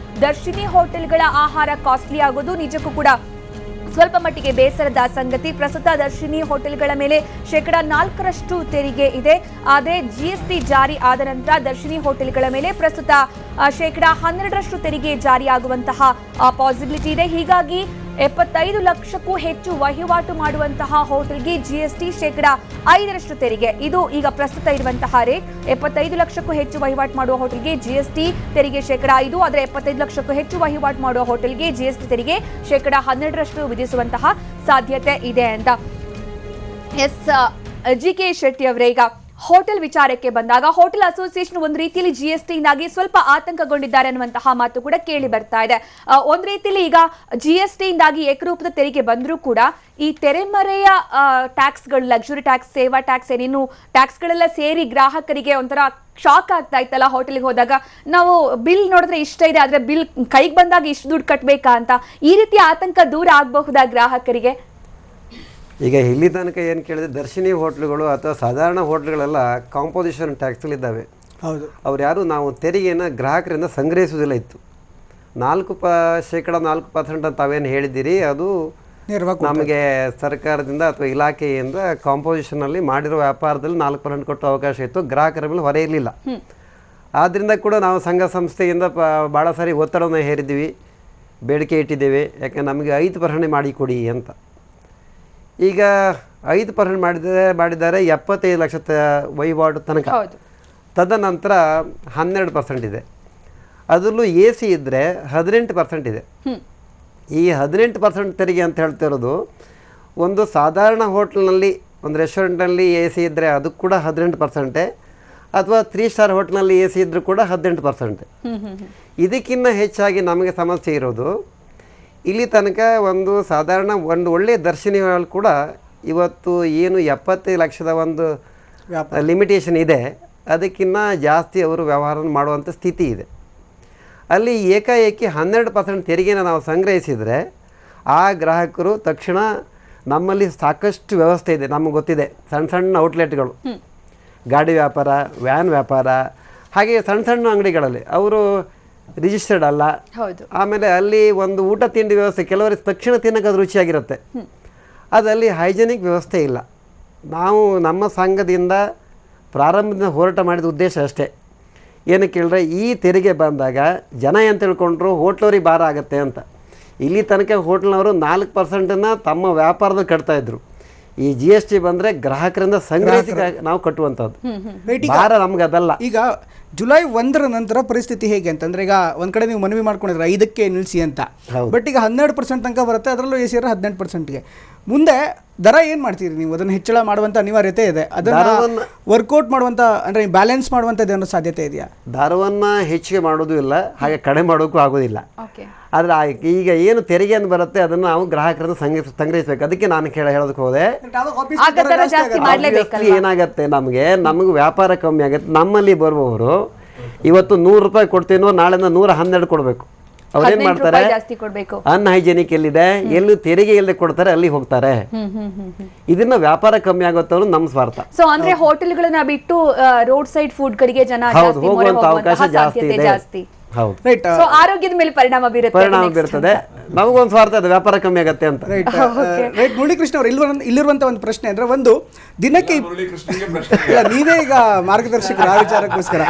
ದರ್ಶಿನಿ ಹೋಟೆಲ್ಗಳ ಆಹಾರ ಕಾಸ್ಟ್ಲಿ ಆಗೋದು ನಿಜಕ್ಕೂ ಕೂಡ ಸ್ವಲ್ಪ ಮಟ್ಟಿಗೆ ಬೇಸರದ ಸಂಗತಿ. ಪ್ರಸ್ತುತ ದರ್ಶಿನಿ ಹೋಟೆಲ್ಗಳ ಮೇಲೆ 4% ತೆರಿಗೆ ಇದೆ. ಆದರೆ ಜಿಎಸ್ಟಿ ಜಾರಿ ಆದ ನಂತರ ದರ್ಶಿನಿ ಹೋಟೆಲ್ಗಳ ಮೇಲೆ ಪ್ರಸ್ತುತ 12% ತೆರಿಗೆ ಜಾರಿಯಾಗುವಂತಹ ಪಾಸಿಬಿಲಿಟಿ ಇದೆ. ಹೀಗಾಗಿ 75 ಲಕ್ಷಕ್ಕೂ ಹೆಚ್ಚು ವಹಿವಾಟು ಮಾಡುವಂತಹ ಹೋಟೆಲ್ಗೆ ಜಿಎಸ್ಟಿ 5% ತೆರಿಗೆ. ಇದು ಈಗ ಪ್ರಸ್ತುತ ಇರುವಂತಹ ರೇಟ್. 75 ಲಕ್ಷಕ್ಕೂ ಹೆಚ್ಚು ವಹಿವಾಟು ಮಾಡುವ ಹೋಟೆಲ್ಗೆ ಜಿಎಸ್ಟಿ ತೆರಿಗೆ 5%. ಆದರೆ 75 ಲಕ್ಷಕ್ಕೂ ಹೆಚ್ಚು ವಹಿವಾಟು ಮಾಡುವ ಹೋಟೆಲ್ಗೆ ಜಿಎಸ್ಟಿ ತೆರಿಗೆ 12% ವಿಧಿಸುವಂತಹ ಸಾಧ್ಯತೆ ಇದೆ ಅಂತ. ಜಿಕೆ ಶೆಟ್ಟಿ ಅವರೇ, ಈಗ ಹೋಟೆಲ್ ವಿಚಾರಕ್ಕೆ ಬಂದಾಗ ಹೋಟೆಲ್ ಅಸೋಸಿಯೇಷನ್ ಒಂದು ರೀತಿಯಲ್ಲಿ ಜಿಎಸ್ಟಿಯಿಂದಾಗಿ ಸ್ವಲ್ಪ ಆತಂಕಗೊಂಡಿದ್ದಾರೆ ಅನ್ನುವಂತಹ ಮಾತು ಕೂಡ ಕೇಳಿ ಬರ್ತಾ ಇದೆ. ಒಂದು ರೀತಿಯಲ್ಲಿ ಈಗ ಜಿಎಸ್ಟಿಯಿಂದಾಗಿ ಏಕರೂಪದ ತೆರಿಗೆ ಬಂದರೂ ಕೂಡ ಈ ತೆರೆಮರೆಯ ಟ್ಯಾಕ್ಸ್ಗಳು, ಲಕ್ಸುರಿ ಟ್ಯಾಕ್ಸ್, ಸೇವಾ ಟ್ಯಾಕ್ಸ್, ಏನೇನು ಟ್ಯಾಕ್ಸ್ಗಳೆಲ್ಲ ಸೇರಿ ಗ್ರಾಹಕರಿಗೆ ಒಂಥರ ಶಾಕ್ ಆಗ್ತಾ ಇತ್ತಲ್ಲ. ಹೋಟೆಲ್ಗೆ ಹೋದಾಗ ನಾವು ಬಿಲ್ ನೋಡಿದ್ರೆ ಇಷ್ಟ ಇದೆ, ಆದರೆ ಬಿಲ್ ಕೈಗೆ ಬಂದಾಗ ಇಷ್ಟು ದುಡ್ಡು ಕಟ್ಟಬೇಕಾ ಅಂತ. ಈ ರೀತಿ ಆತಂಕ ದೂರ ಆಗಬಹುದಾ ಗ್ರಾಹಕರಿಗೆ? ಈಗ ಇಲ್ಲಿ ತನಕ ಏನು ಕೇಳಿದ್ರೆ ದರ್ಶಿನಿ ಹೋಟ್ಲುಗಳು ಅಥವಾ ಸಾಧಾರಣ ಹೋಟ್ಲುಗಳೆಲ್ಲ ಕಾಂಪೋಸಿಷನ್ ಟ್ಯಾಕ್ಸ್ಗಳಿದ್ದಾವೆ. ಹೌದು, ಅವ್ರು ಯಾರು ನಾವು ತೆರಿಗೆಯನ್ನು ಗ್ರಾಹಕರಿಂದ ಸಂಗ್ರಹಿಸುವುದಿಲ್ಲ ಇತ್ತು. 4% ತಾವೇನು ಹೇಳಿದ್ದೀರಿ ಅದು ನಮಗೆ ಸರ್ಕಾರದಿಂದ ಅಥವಾ ಇಲಾಖೆಯಿಂದ ಕಾಂಪೋಸಿಷನಲ್ಲಿ ಮಾಡಿರೋ ವ್ಯಾಪಾರದಲ್ಲಿ 4% ಕೊಟ್ಟು ಅವಕಾಶ ಇತ್ತು. ಗ್ರಾಹಕರ ಮೇಲೆ ಹೊರೆ ಇರಲಿಲ್ಲ. ಆದ್ದರಿಂದ ಕೂಡ ನಾವು ಸಂಘ ಸಂಸ್ಥೆಯಿಂದ ಭಾಳ ಸಾರಿ ಒತ್ತಡವನ್ನು ಹೇರಿದ್ದೀವಿ, ಬೇಡಿಕೆ ಇಟ್ಟಿದ್ದೇವೆ. ಯಾಕೆ ನಮಗೆ 5% ಮಾಡಿಕೊಡಿ ಅಂತ. ಈಗ 5% ಮಾಡಿದ್ದಾರೆ 75 ಲಕ್ಷ ವಹಿವಾಟು ತನಕ. ತದನಂತರ 12% ಇದೆ. ಅದರಲ್ಲೂ ಎ ಸಿ ಇದ್ದರೆ 18% ಇದೆ. ಈ 18% ತೆರಿಗೆ ಅಂತ ಹೇಳ್ತಿರೋದು ಒಂದು ಸಾಧಾರಣ ಹೋಟ್ಲ್ನಲ್ಲಿ, ಒಂದು ರೆಸ್ಟೋರೆಂಟ್ನಲ್ಲಿ ಎ ಸಿ ಇದ್ದರೆ ಅದಕ್ಕೆ ಕೂಡ 18%, ಅಥವಾ 3 ಸ್ಟಾರ್ ಹೋಟ್ಲ್ನಲ್ಲಿ ಎ ಸಿ ಇದ್ದರೂ ಕೂಡ 18%. ಇದಕ್ಕಿಂತ ಹೆಚ್ಚಾಗಿ ನಮಗೆ ಸಮಸ್ಯೆ ಇರೋದು ಇಲ್ಲಿ ತನಕ ಒಂದು ಸಾಧಾರಣ ಒಂದು ಒಳ್ಳೆಯ ದರ್ಶನಿಗಳು ಕೂಡ ಇವತ್ತು ಏನು 75 ಲಕ್ಷದ ಒಂದು ಲಿಮಿಟೇಷನ್ ಇದೆ, ಅದಕ್ಕಿಂತ ಜಾಸ್ತಿ ಅವರು ವ್ಯವಹಾರ ಮಾಡುವಂಥ ಸ್ಥಿತಿ ಇದೆ. ಅಲ್ಲಿ ಏಕಾಏಕಿ 12% ತೆರಿಗೆನ ನಾವು ಸಂಗ್ರಹಿಸಿದರೆ ಆ ಗ್ರಾಹಕರು ತಕ್ಷಣ ನಮ್ಮಲ್ಲಿ ಸಾಕಷ್ಟು ವ್ಯವಸ್ಥೆ ಇದೆ, ನಮಗೆ ಗೊತ್ತಿದೆ. ಸಣ್ಣ ಸಣ್ಣ ಔಟ್ಲೆಟ್ಗಳು, ಗಾಡಿ ವ್ಯಾಪಾರ, ವ್ಯಾನ್ ವ್ಯಾಪಾರ, ಹಾಗೆ ಸಣ್ಣ ಸಣ್ಣ ಅಂಗಡಿಗಳಲ್ಲಿ ಅವರು ರಿಜಿಸ್ಟರ್ಡ್ ಅಲ್ಲ. ಆಮೇಲೆ ಅಲ್ಲಿ ಒಂದು ಊಟ ತಿಂಡಿ ವ್ಯವಸ್ಥೆ, ಕೆಲವರಿಗೆ ತಕ್ಷಣ ತಿನ್ನೋಕೆ ಅದು ರುಚಿಯಾಗಿರುತ್ತೆ, ಅದಲ್ಲಿ ಹೈಜೆನಿಕ್ ವ್ಯವಸ್ಥೆ ಇಲ್ಲ. ನಾವು ನಮ್ಮ ಸಂಘದಿಂದ ಪ್ರಾರಂಭದಿಂದ ಹೋರಾಟ ಮಾಡಿದ ಉದ್ದೇಶ ಅಷ್ಟೇ. ಏನಕ್ಕೆ ಹೇಳಿದ್ರೆ ಈ ತೆರಿಗೆ ಬಂದಾಗ ಜನ ಏನು ತಿಳ್ಕೊಂಡ್ರು ಹೋಟ್ಲವ್ರಿಗೆ ಭಾರ ಆಗುತ್ತೆ ಅಂತ. ಇಲ್ಲಿ ತನಕ ಹೋಟ್ಲ್ನವರು 4% ತಮ್ಮ ವ್ಯಾಪಾರದಲ್ಲಿ ಕಟ್ತಾಯಿದ್ರು. ಈ GST ಬಂದರೆ ಗ್ರಾಹಕರಿಂದ ಸಂಗ್ರಹಿಸಿ ನಾವು ಕಟ್ಟುವಂಥದ್ದು ಭಾರ ನಮ್ಗೆ ಅದಲ್ಲ. ಈಗ ಜುಲೈ 1ರ ನಂತರ ಪರಿಸ್ಥಿತಿ ಹೇಗೆ ಅಂತಂದ್ರೆ ಈಗ ಒಂದ್ ಕಡೆ ನೀವು ಮನವಿ ಮಾಡ್ಕೊಂಡಿದ್ರೆ 5ಕ್ಕೆ ನಿಲ್ಲಿಸಿ ಅಂತ, ಬಟ್ ಈಗ 12% ತನಕ ಬರುತ್ತೆ, ಅದರಲ್ಲೂ ಎ ಸಿ 18%ಗೆ. ಮುಂದೆ ದರ ಏನು ಮಾಡ್ತೀರಿ ನೀವು? ಅದನ್ನು ಹೆಚ್ಚಳ ಮಾಡುವಂಥ ಅನಿವಾರ್ಯತೆ ಇದೆ, ಅದನ್ನು ವರ್ಕೌಟ್ ಮಾಡುವಂಥ ಅಂದರೆ ಬ್ಯಾಲೆನ್ಸ್ ಮಾಡುವಂಥದ್ದು ಅನ್ನೋ ಸಾಧ್ಯತೆ ಇದೆಯಾ? ದರವನ್ನು ಹೆಚ್ಚಿಗೆ ಮಾಡೋದು ಇಲ್ಲ, ಹಾಗೆ ಕಡಿಮೆ ಮಾಡೋಕ್ಕೂ ಆಗೋದಿಲ್ಲ. ಆದರೆ ಈಗ ಏನು ತೆರಿಗೆಯನ್ನು ಬರುತ್ತೆ ಅದನ್ನು ನಾವು ಗ್ರಾಹಕರನ್ನು ಸಂಗ್ರಹಿಸಬೇಕು. ಅದಕ್ಕೆ ನಾನು ಹೇಳೋದಕ್ಕೆ ಹೋದೆ, ಏನಾಗುತ್ತೆ ನಮಗೆ ವ್ಯಾಪಾರ ಕಮ್ಮಿ ಆಗುತ್ತೆ. ನಮ್ಮಲ್ಲಿ ಬರುವವರು ಇವತ್ತು 100 ರೂಪಾಯಿ ಕೊಡ್ತೀನೋ ನಾಳೆಯಿಂದ 112 ಕೊಡಬೇಕು. ಅವ್ರೇನ್ ಮಾಡ್ತಾರೆ, ಅನ್ಹೈಜೆನಿಕ್ ಎಲ್ಲಿದೆ, ಎಲ್ಲಿ ತೆರಿಗೆ ಇಲ್ಲದೆ ಕೊಡ್ತಾರೆ ಅಲ್ಲಿ ಹೋಗ್ತಾರೆ. ಇದನ್ನ ವ್ಯಾಪಾರ ಕಮ್ಮಿ ಆಗುತ್ತೆ ನಮ್ಮ ಸ್ವಾರ್ಥ. ಸೊ ಅಂದ್ರೆ ಹೋಟೆಲ್ಗಳನ್ನ ಬಿಟ್ಟು ರೋಡ್ ಸೈಡ್ ಫುಡ್ ಗಳಿಗೆ ಜನ ಹೋಗುವಂತ ಅವಕಾಶ ಜಾಸ್ತಿ ಇದೆ. ಆರೋಗ್ಯದ ಮೇಲೆ ಪರಿಣಾಮ ಬೀರ್ತದೆ. ನಮಗೊಂದು ಸ್ವಾರ್ಥ ಇದೆ, ವ್ಯಾಪಾರ ಕಮ್ಮಿ ಆಗತ್ತೆ ಅಂತ. ರೈಟ್. ಮುರಳೀಕೃಷ್ಣ ಅವರು ಇಲ್ಲಿರುವಂತ ಒಂದು ಪ್ರಶ್ನೆ ಅಂದ್ರೆ, ಒಂದು ದಿನಕ್ಕೆ ನೀವೇ ಈಗ ಮಾರ್ಗದರ್ಶಕರು ಆ ವಿಚಾರಕ್ಕೋಸ್ಕರ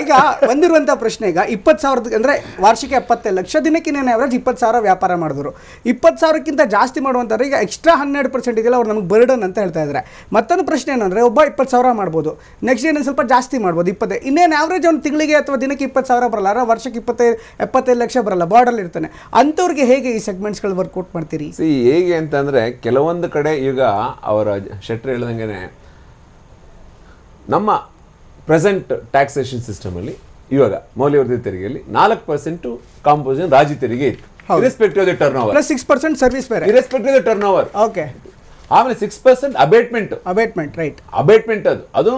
ಈಗ ಬಂದಿರುವಂತಹ ಪ್ರಶ್ನೆ, ಈಗ 20,000 ಅಂದ್ರೆ ವಾರ್ಷಿಕ 75 ಲಕ್ಷ, ದಿನಕ್ಕೆ ಅವರೇಜ್ 20,000 ವ್ಯಾಪಾರ ಮಾಡಿದ್ರು. 20,000ಕ್ಕಿಂತ ಜಾಸ್ತಿ ಮಾಡುವಂತಾರೆ ಈಗ ಎಕ್ಸ್ಟ್ರಾ 12% ಇದೆಲ್ಲ ಅವ್ರು ನಮ್ಗೆ ಬರ್ಡನ್ ಅಂತ ಹೇಳ್ತಾ ಇದ್ದಾರೆ. ಮತ್ತೊಂದು ಪ್ರಶ್ನೆ ಏನಂದ್ರೆ, ಒಬ್ಬ 20,000 ಮಾಡ್ಬೋದು, ನೆಕ್ಸ್ಟ್ ಇನ್ನೊಂದು ಸ್ವಲ್ಪ ಜಾಸ್ತಿ ಮಾಡ್ಬೋದು, 20. ಇನ್ನೇನು ಆವ್ರೇಜ್ ಒಂದು ತಿಂಗಳಿಗೆ ಅಥವಾ ದಿನಕ್ಕೆ 20,000 ಬರಲ್ಲ, ವರ್ಷಕ್ಕೆ 75 ಲಕ್ಷ ಬರಲ್ಲ, ಬಾರ್ಡರ್ ಇರ್ತಾನೆ. ಅಂಥವ್ರಿಗೆ ಹೇಗೆ ಈ ಸೆಗ್ಮೆಂಟ್ಸ್ಗಳು ವರ್ಕೌಟ್ ಮಾಡ್ತೀರಿ? ಹೇಗೆ ಅಂತಂದ್ರೆ, ಕೆಲವೊಂದು ಕಡೆ ಈಗ ಅವರ ಶೆಟ್ರ್ ಹೇಳ್ದಂಗೆ ನಮ್ಮ ಪ್ರೆಸೆಂಟ್ ಟ್ಯಾಕ್ಸೇಷನ್ ಸಿಸ್ಟಮ್ ಅಲ್ಲಿ ಇವಾಗ ಮೌಲ್ಯವರ್ಧಿತ ತೆರಿಗೆಯಲ್ಲಿ 4% ಕಾಂಪೋಸಿಷನ್ ರಾಜ್ಯ ತೆರಿಗೆ ಇತ್ತು, irrespective of the turnover, plus 6% service ಬೇರೆ, irrespective of the turnover. Okay. ಆಮೇಲೆ 6% ಅಬೇಟ್ಮೆಂಟ್, ರೈಟ್, ಅಬೇಟ್ಮೆಂಟ್ ಅದು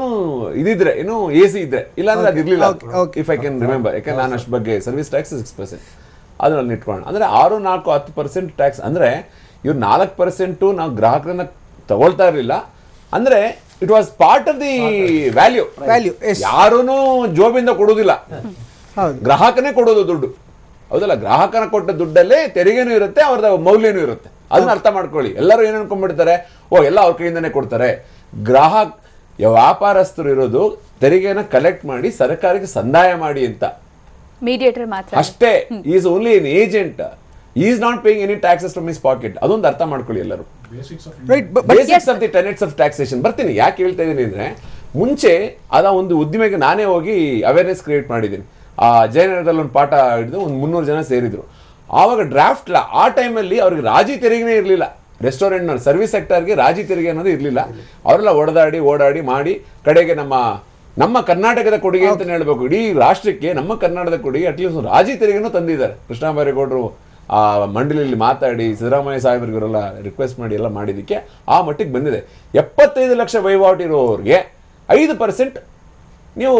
ಇದಿದ್ರೆ ಏನು AC ಇದ್ರೆ, ಇಲ್ಲ ಅಂದ್ರೆ ಅದು ಇರ್ಲಿಲ್ಲ. ಇಫ್ ಐ ಕ್ಯಾನ್ ರಿಮೆಂಬರ್, ಯಾಕಂದ್ರೆ ನಾನು ಅಷ್ಟು ಬಗ್ಗೆ ಸರ್ವಿಸ್ ಟ್ಯಾಕ್ಸ್ 6% ಅದರಲ್ಲಿ ಇಟ್ಕೊಳ್ಳೋಣ. ಅಂದ್ರೆ 6, 4, 10% ಟ್ಯಾಕ್ಸ್. ಅಂದ್ರೆ ಇವ್ರು 4% ನಾವು ಗ್ರಾಹಕರನ್ನ ತಗೊಳ್ತಾ ಇರಲಿಲ್ಲ. ಅಂದ್ರೆ it was part of the value. ಯಾರೂ ಜೋಬಿಂದ ಕೊಡುವುದಿಲ್ಲ, ಗ್ರಾಹಕನೇ ಕೊಡೋದು ದುಡ್ಡು, ಹೌದಲ್ಲ? ಗ್ರಾಹಕನ ಕೊಟ್ಟ ದುಡ್ಡಲ್ಲೇ ತೆರಿಗೆನೂ ಇರುತ್ತೆ, ಅವ್ರದ ಮೌಲ್ಯನೂ ಇರುತ್ತೆ. ಅದನ್ನ ಅರ್ಥ ಮಾಡ್ಕೊಳ್ಳಿ. ಎಲ್ಲರೂ ಏನ್ ಅನ್ಕೊಂಡ್ಬಿಡ್ತಾರೆ, ಎಲ್ಲ ಅವ್ರ ಕೈಯಿಂದನೇ ಕೊಡ್ತಾರೆ. ವ್ಯಾಪಾರಸ್ಥರು ಇರೋದು ತೆರಿಗೆನ ಕಲೆಕ್ಟ್ ಮಾಡಿ ಸರ್ಕಾರಕ್ಕೆ ಸಂದಾಯ ಮಾಡಿ ಅಂತ, ಮೀಡಿಯೇಟರ್ ಮಾತ್ರ ಅಷ್ಟೇ. Is only an agent, is not paying any taxes from his pocket. ಅದೊಂದು ಅರ್ಥ ಮಾಡ್ಕೊಳ್ಳಿ ಎಲ್ಲರೂ. Basics of the tenets of taxation ಬರ್ತೀನಿ. ಯಾಕೆ ಹೇಳ್ತಾ ಇದ್ದೀನಿ ಅಂದ್ರೆ, ಮುಂಚೆ ಒಂದು ಉದ್ದಿಮೆಗೆ ನಾನೇ ಹೋಗಿ ಅವೇರ್ನೆಸ್ ಕ್ರಿಯೇಟ್ ಮಾಡಿದ್ದೀನಿ. ಜಯನಗರದಲ್ಲಿ ಒಂದು ಪಾಠ ಹಿಡಿದು ಒಂದು 300 ಜನ ಸೇರಿದ್ರು. ಆವಾಗ ಡ್ರಾಫ್ಟ್ ಆ ಟೈಮಲ್ಲಿ ಅವ್ರಿಗೆ ರಾಜಿ ತೆರಿಗೆನೇ ಇರಲಿಲ್ಲ. ರೆಸ್ಟೋರೆಂಟ್ ಸರ್ವಿಸ್ ಸೆಕ್ಟರ್ಗೆ ರಾಜಿ ತೆರಿಗೆ ಅನ್ನೋದು ಇರಲಿಲ್ಲ. ಅವರೆಲ್ಲ ಓಡಾಡಿ ಮಾಡಿ ಕಡೆಗೆ ನಮ್ಮ ಕರ್ನಾಟಕದ ಕೊಡುಗೆ ಅಂತ ಹೇಳ್ಬೇಕು, ಇಡೀ ರಾಷ್ಟ್ರಕ್ಕೆ ನಮ್ಮ ಕರ್ನಾಟಕದ ಕೊಡುಗೆ ಅಟ್ಲೀಸ್ಟ್ ರಾಜಿ ತೆರಿಗೆನೂ ತಂದಿದ್ದಾರೆ. ಕೃಷ್ಣ ಬೈರೇಗೌಡರು ಆ ಮಂಡಳಿಯಲ್ಲಿ ಮಾತಾಡಿ ಸಿದ್ದರಾಮಯ್ಯ ಸಾಹೇಬರಿಗೆಲ್ಲ ರಿಕ್ವೆಸ್ಟ್ ಮಾಡಿ ಎಲ್ಲ ಮಾಡಿದ್ದಕ್ಕೆ ಆ ಮಟ್ಟಿಗೆ ಬಂದಿದೆ. 75 ಲಕ್ಷ ವಹಿವಾಟು ಇರೋರಿಗೆ 5% ನೀವು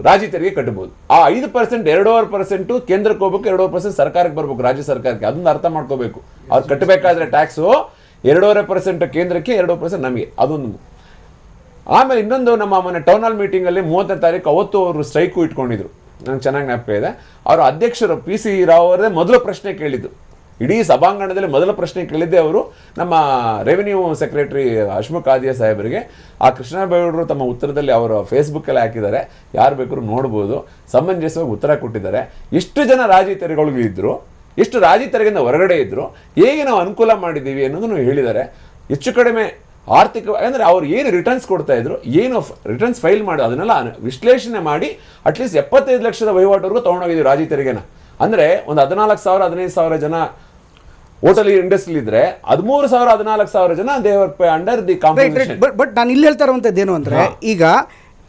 ರಾಜ್ಯ ತೆರಿಗೆ ಕಟ್ಟಬಹುದು. ಆ 5% 2.5% ಕೇಂದ್ರಕ್ಕೆ ಹೋಗ್ಬೇಕು, 2.5% ಸರ್ಕಾರಕ್ಕೆ ಬರ್ಬೇಕು, ರಾಜ್ಯ ಸರ್ಕಾರಕ್ಕೆ. ಅದನ್ನ ಅರ್ಥ ಮಾಡ್ಕೋಬೇಕು. ಅವ್ರು ಕಟ್ಟಬೇಕಾದ್ರೆ ಟ್ಯಾಕ್ಸು 2.5% ಕೇಂದ್ರಕ್ಕೆ, 2% ನಮಗೆ. ಅದೊಂದು. ಆಮೇಲೆ ಇನ್ನೊಂದು, ನಮ್ಮ ಮೊನ್ನೆ ಟೌನ್ ಹಾಲ್ ಮೀಟಿಂಗ್ ಅಲ್ಲಿ 30ನೇ ತಾರೀಕು ಅವತ್ತು ಅವರು ಸ್ಟ್ರೈಕು ಇಟ್ಕೊಂಡಿದ್ರು. ನಂಗೆ ಚೆನ್ನಾಗಿ ಜ್ಞಾಪಕ ಇದೆ. ಅವರ ಅಧ್ಯಕ್ಷರು PC ರಾವ್ ಅವರೇ ಮೊದಲ ಪ್ರಶ್ನೆ ಕೇಳಿದ್ದು, ಇಡೀ ಸಭಾಂಗಣದಲ್ಲಿ ಮೊದಲ ಪ್ರಶ್ನೆ ಕೇಳಿದ್ದೆ ಅವರು ನಮ್ಮ ರೆವಿನ್ಯೂ ಸೆಕ್ರೆಟರಿ ಹಶ್ಮುಖ್ ಆದಿಯಾ ಸಾಹೇಬರಿಗೆ. ಆ ಕೃಷ್ಣ ಬೈರೇಗೌಡರು ತಮ್ಮ ಉತ್ತರದಲ್ಲಿ ಅವರು ಫೇಸ್ಬುಕ್ ಅಲ್ಲಿ ಹಾಕಿದ್ದಾರೆ, ಯಾರು ಬೇಕಾದ್ರೂ ನೋಡ್ಬೋದು. ಸಮಂಜಸವಾಗಿ ಉತ್ತರ ಕೊಟ್ಟಿದ್ದಾರೆ. ಎಷ್ಟು ಜನ ರಾಜ್ಯ ತೆರಿಗೆಗಳು ಇದ್ರು, ಎಷ್ಟು ರಾಜ್ಯ ತೆರಿಗೆಯಿಂದ ಹೊರಗಡೆ ಇದ್ರು, ಹೇಗೆ ನಾವು ಅನುಕೂಲ ಮಾಡಿದ್ದೀವಿ ಅನ್ನೋದನ್ನು ಹೇಳಿದ್ದಾರೆ. ಹೆಚ್ಚು ಕಡಿಮೆ ಆರ್ಥಿಕ ಅಂದರೆ ಅವ್ರು ಏನು ರಿಟರ್ನ್ಸ್ ಕೊಡ್ತಾ ಇದ್ರು, ಏನು ರಿಟರ್ನ್ಸ್ ಫೈಲ್ ಮಾಡಿ ಅದನ್ನೆಲ್ಲ ವಿಶ್ಲೇಷಣೆ ಮಾಡಿ ಅಟ್ಲೀಸ್ಟ್ 75 ಲಕ್ಷದ ವಹಿವಾಟವರೆಗೂ ತೊಗೊಂಡೋಗಿದ್ದೀವಿ ರಾಜ್ಯ ತೆರಿಗೆನ. ಅಂದರೆ ಒಂದು 14,000 15,000 ಜನ ಹೋಟೆಲ್ ಇಂಡಸ್ಟ್ರಿ ಇದ್ರೆ 13,000 14,000 ಜನ ದೇವರ್ ಅಂಡರ್ ದಿ ಕಾಂಪಿಟೇಷನ್. ಬಟ್ ನಾನು ಇಲ್ಲಿ ಹೇಳ್ತಾ ಇರುವಂತದ್ದು ಏನು ಅಂದ್ರೆ, ಈಗ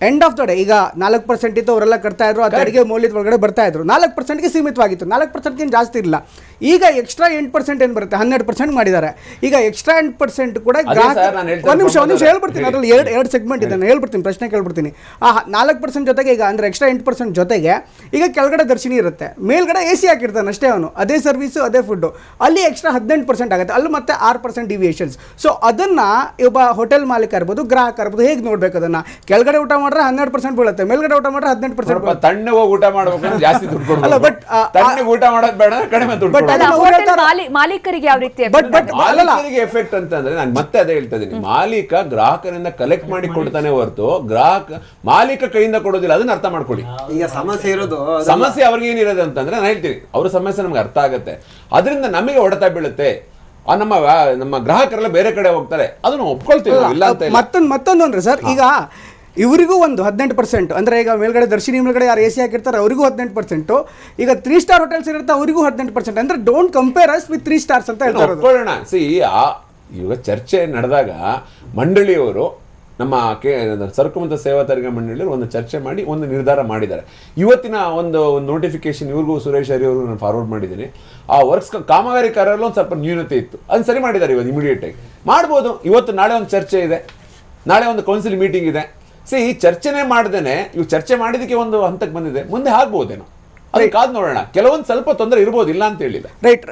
ಎಂಡ್ ಆಫ್ ದ ಡೇ ಈಗ 4% ಇತ್ತು, ಅವರೆಲ್ಲ ಕಟ್ತಾ ಇದ್ರು, ಆ ತೆರಿಗೆ ಮೌಲ್ಯದ ಒಳಗಡೆ ಬರ್ತಾ ಇದ್ರು. 4%ಗೆ ಸೀಮಿತವಾಗಿತ್ತು, 4%ಗಿಂತ ಜಾಸ್ತಿ ಇಲ್ಲ. ಈಗ ಎಕ್ಸ್ಟ್ರಾ 8% ಏನು ಬರುತ್ತೆ, 12% ಮಾಡಿದ್ದಾರೆ. ಈಗ ಎಕ್ಸ್ಟ್ರಾ 8% ಕೂಡ ಒಂದು ನಿಮಿಷ ಹೇಳ್ಬಿಡ್ತೀನಿ, ಅದ್ರಲ್ಲಿ ಎರಡು ಸೆಗ್ಮೆಂಟ್ ಇದೆ, ನಾನು ಹೇಳ್ಬಿಡ್ತೀನಿ, ಪ್ರಶ್ನೆ ಕೇಳ್ಬಿಡ್ತೀನಿ. ಆ 4% ಜೊತೆಗೆ ಈಗ ಅಂದ್ರೆ ಎಕ್ಸ್ಟ್ರಾ 8% ಜೊತೆಗೆ ಈಗ ಕೆಳಗಡೆ ದರ್ಶಿನಿ ಇರುತ್ತೆ, ಮೇಲ್ಗಡೆ AC ಹಾಕಿರ್ತಾನೆ ಅಷ್ಟೇ ಅವನು, ಅದೇ ಸರ್ವಿಸು ಅದೇ ಫುಡ್ಡು, ಅಲ್ಲಿ ಎಕ್ಸ್ಟ್ರಾ 18% ಆಗುತ್ತೆ, ಅಲ್ಲಿ ಮತ್ತೆ 6% ಡಿವಿಯೇಷನ್ಸ್. ಸೊ ಅದನ್ನ ಒಬ್ಬ ಹೋಟೆಲ್ ಮಾಲೀಕ ಇರ್ಬೋದು, ಗ್ರಾಹಕ ಇರ್ಬೋದು, ಹೇಗೆ ನೋಡ್ಬೇಕು ಅದನ್ನ? ಕೆಳಗಡೆ ಊಟ ಮಾಡ್ರೆ 12% ಬೀಳುತ್ತೆ, ಮೇಲ್ಗಡೆ ಊಟ ಮಾಡ್ರೆ 18%. ತಣ್ಣಗೆ ಹೋಗಿ ಊಟ ಮಾಡಬೇಕು, ಜಾಸ್ತಿ ದುಡ್ಡು ಕೊಡಲ್ಲ. ಬಟ್ ತಣ್ಣಗೆ ಊಟ ಮಾಡೋದು ಬೇಡ, ಕಡಿಮೆ ದುಡ್ಡು. ಮಾಲೀಕರಿಗೆ ಯಾವ ರೀತಿ ಎಫೆಕ್ಟ್ ಅಂತಂದ್ರೆ, ನಾನು ಮತ್ತೆ ಅದೇ ಹೇಳ್ತಾ ಇದ್ದೀನಿ, ಮಾಲೀಕ ಗ್ರಾಹಕರಿಂದ ಕಲೆಕ್ಟ್ ಮಾಡಿ ಕೊಡ್ತಾನೆ ಹೊರತು ಮಾಲೀಕ ಕೈಯಿಂದ ಕೊಡೋದಿಲ್ಲ. ಅದನ್ನ ಅರ್ಥ ಮಾಡ್ಕೊಳ್ಳಿ. ಈಗ ಸಮಸ್ಯೆ ಅವ್ರಿಗೆ ಏನಿರೋದು ಅಂತಂದ್ರೆ, ನಾನು ಹೇಳ್ತೀನಿ, ಅವ್ರ ಸಮಸ್ಯೆ ನಮ್ಗೆ ಅರ್ಥ ಆಗುತ್ತೆ. ಅದರಿಂದ ನಮಗೆ ಹೊಡೆತ ಬೀಳುತ್ತೆ. ನಮ್ಮ ಗ್ರಾಹಕರೆಲ್ಲ ಬೇರೆ ಕಡೆ ಹೋಗ್ತಾರೆ, ಅದನ್ನು ಒಪ್ಕೊಳ್ತೀವಿ, ಇಲ್ಲ ಅಂತ. ಮತ್ತೊಂದು ಅಂದ್ರೆ ಸರ್, ಈಗ ಇವರಿಗೂ ಒಂದು 18%, ಅಂದರೆ ಈಗ ಮೇಲ್ಗಡೆ ದರ್ಶಿನಿ ಮೇಲ್ಗಡೆ ಯಾರು AC ಹಾಕಿರ್ತಾರೆ ಅವರಿಗೂ 18%, ಈಗ 3 ಸ್ಟಾರ್ ಹೋಟೆಲ್ಸ್ ಇರುತ್ತೆ ಅವರಿಗೂ 18%. ಅಂದರೆ don't compare us with 3 stars ಅಂತ ಹೇಳ್ತಾರೆ. ಇವಾಗ ಚರ್ಚೆ ನಡೆದಾಗ ಮಂಡಳಿಯವರು ನಮ್ಮ ಸರಕು ಮತ್ತು ಸೇವಾ ತೆರಿಗೆ ಮಂಡಳಿಯವರು ಒಂದು ಚರ್ಚೆ ಮಾಡಿ ಒಂದು ನಿರ್ಧಾರ ಮಾಡಿದ್ದಾರೆ. ಇವತ್ತಿನ ಒಂದು ನೋಟಿಫಿಕೇಶನ್ ಇವ್ರಿಗೂ ಸುರೇಶ್ ಹರಿ ಅವ್ರಿಗೂ ನಾನು ಫಾರ್ವರ್ಡ್ ಮಾಡಿದ್ದೀನಿ. ಆ ವರ್ಕ್ಸ್ ಕಾಮಗಾರಿಕಾರರಲ್ಲಿ ಒಂದು ಸ್ವಲ್ಪ ನ್ಯೂನತೆ ಇತ್ತು, ಅದನ್ನ ಸರಿ ಮಾಡಿದ್ದಾರೆ. ಇವತ್ತು ಇಮಿಡಿಯೇಟ್ ಆಗಿ ಮಾಡ್ಬೋದು. ಇವತ್ತು ನಾಳೆ ಒಂದು ಚರ್ಚೆ ಇದೆ, ನಾಳೆ ಒಂದು ಕೌನ್ಸಿಲ್ ಮೀಟಿಂಗ್ ಇದೆ. ಈ ಚರ್ಚೆನೇ ಮಾಡ್ದೇನೆ ಇವ್ ಚರ್ಚೆ ಮಾಡಿದಕ್ಕೆ ಒಂದು ಹಂತಕ್ಕೆ ಬಂದಿದೆ, ಮುಂದೆ ಆಗ್ಬೋದೇನೋ ಅದಕ್ಕೆ ಕಾದ್ ನೋಡೋಣ. ಕೆಲವೊಂದು ಸ್ವಲ್ಪ ತೊಂದರೆ ಇರ್ಬೋದು, ಇಲ್ಲ ಅಂತ ಹೇಳಿಲ್ಲ. ರೈಟ್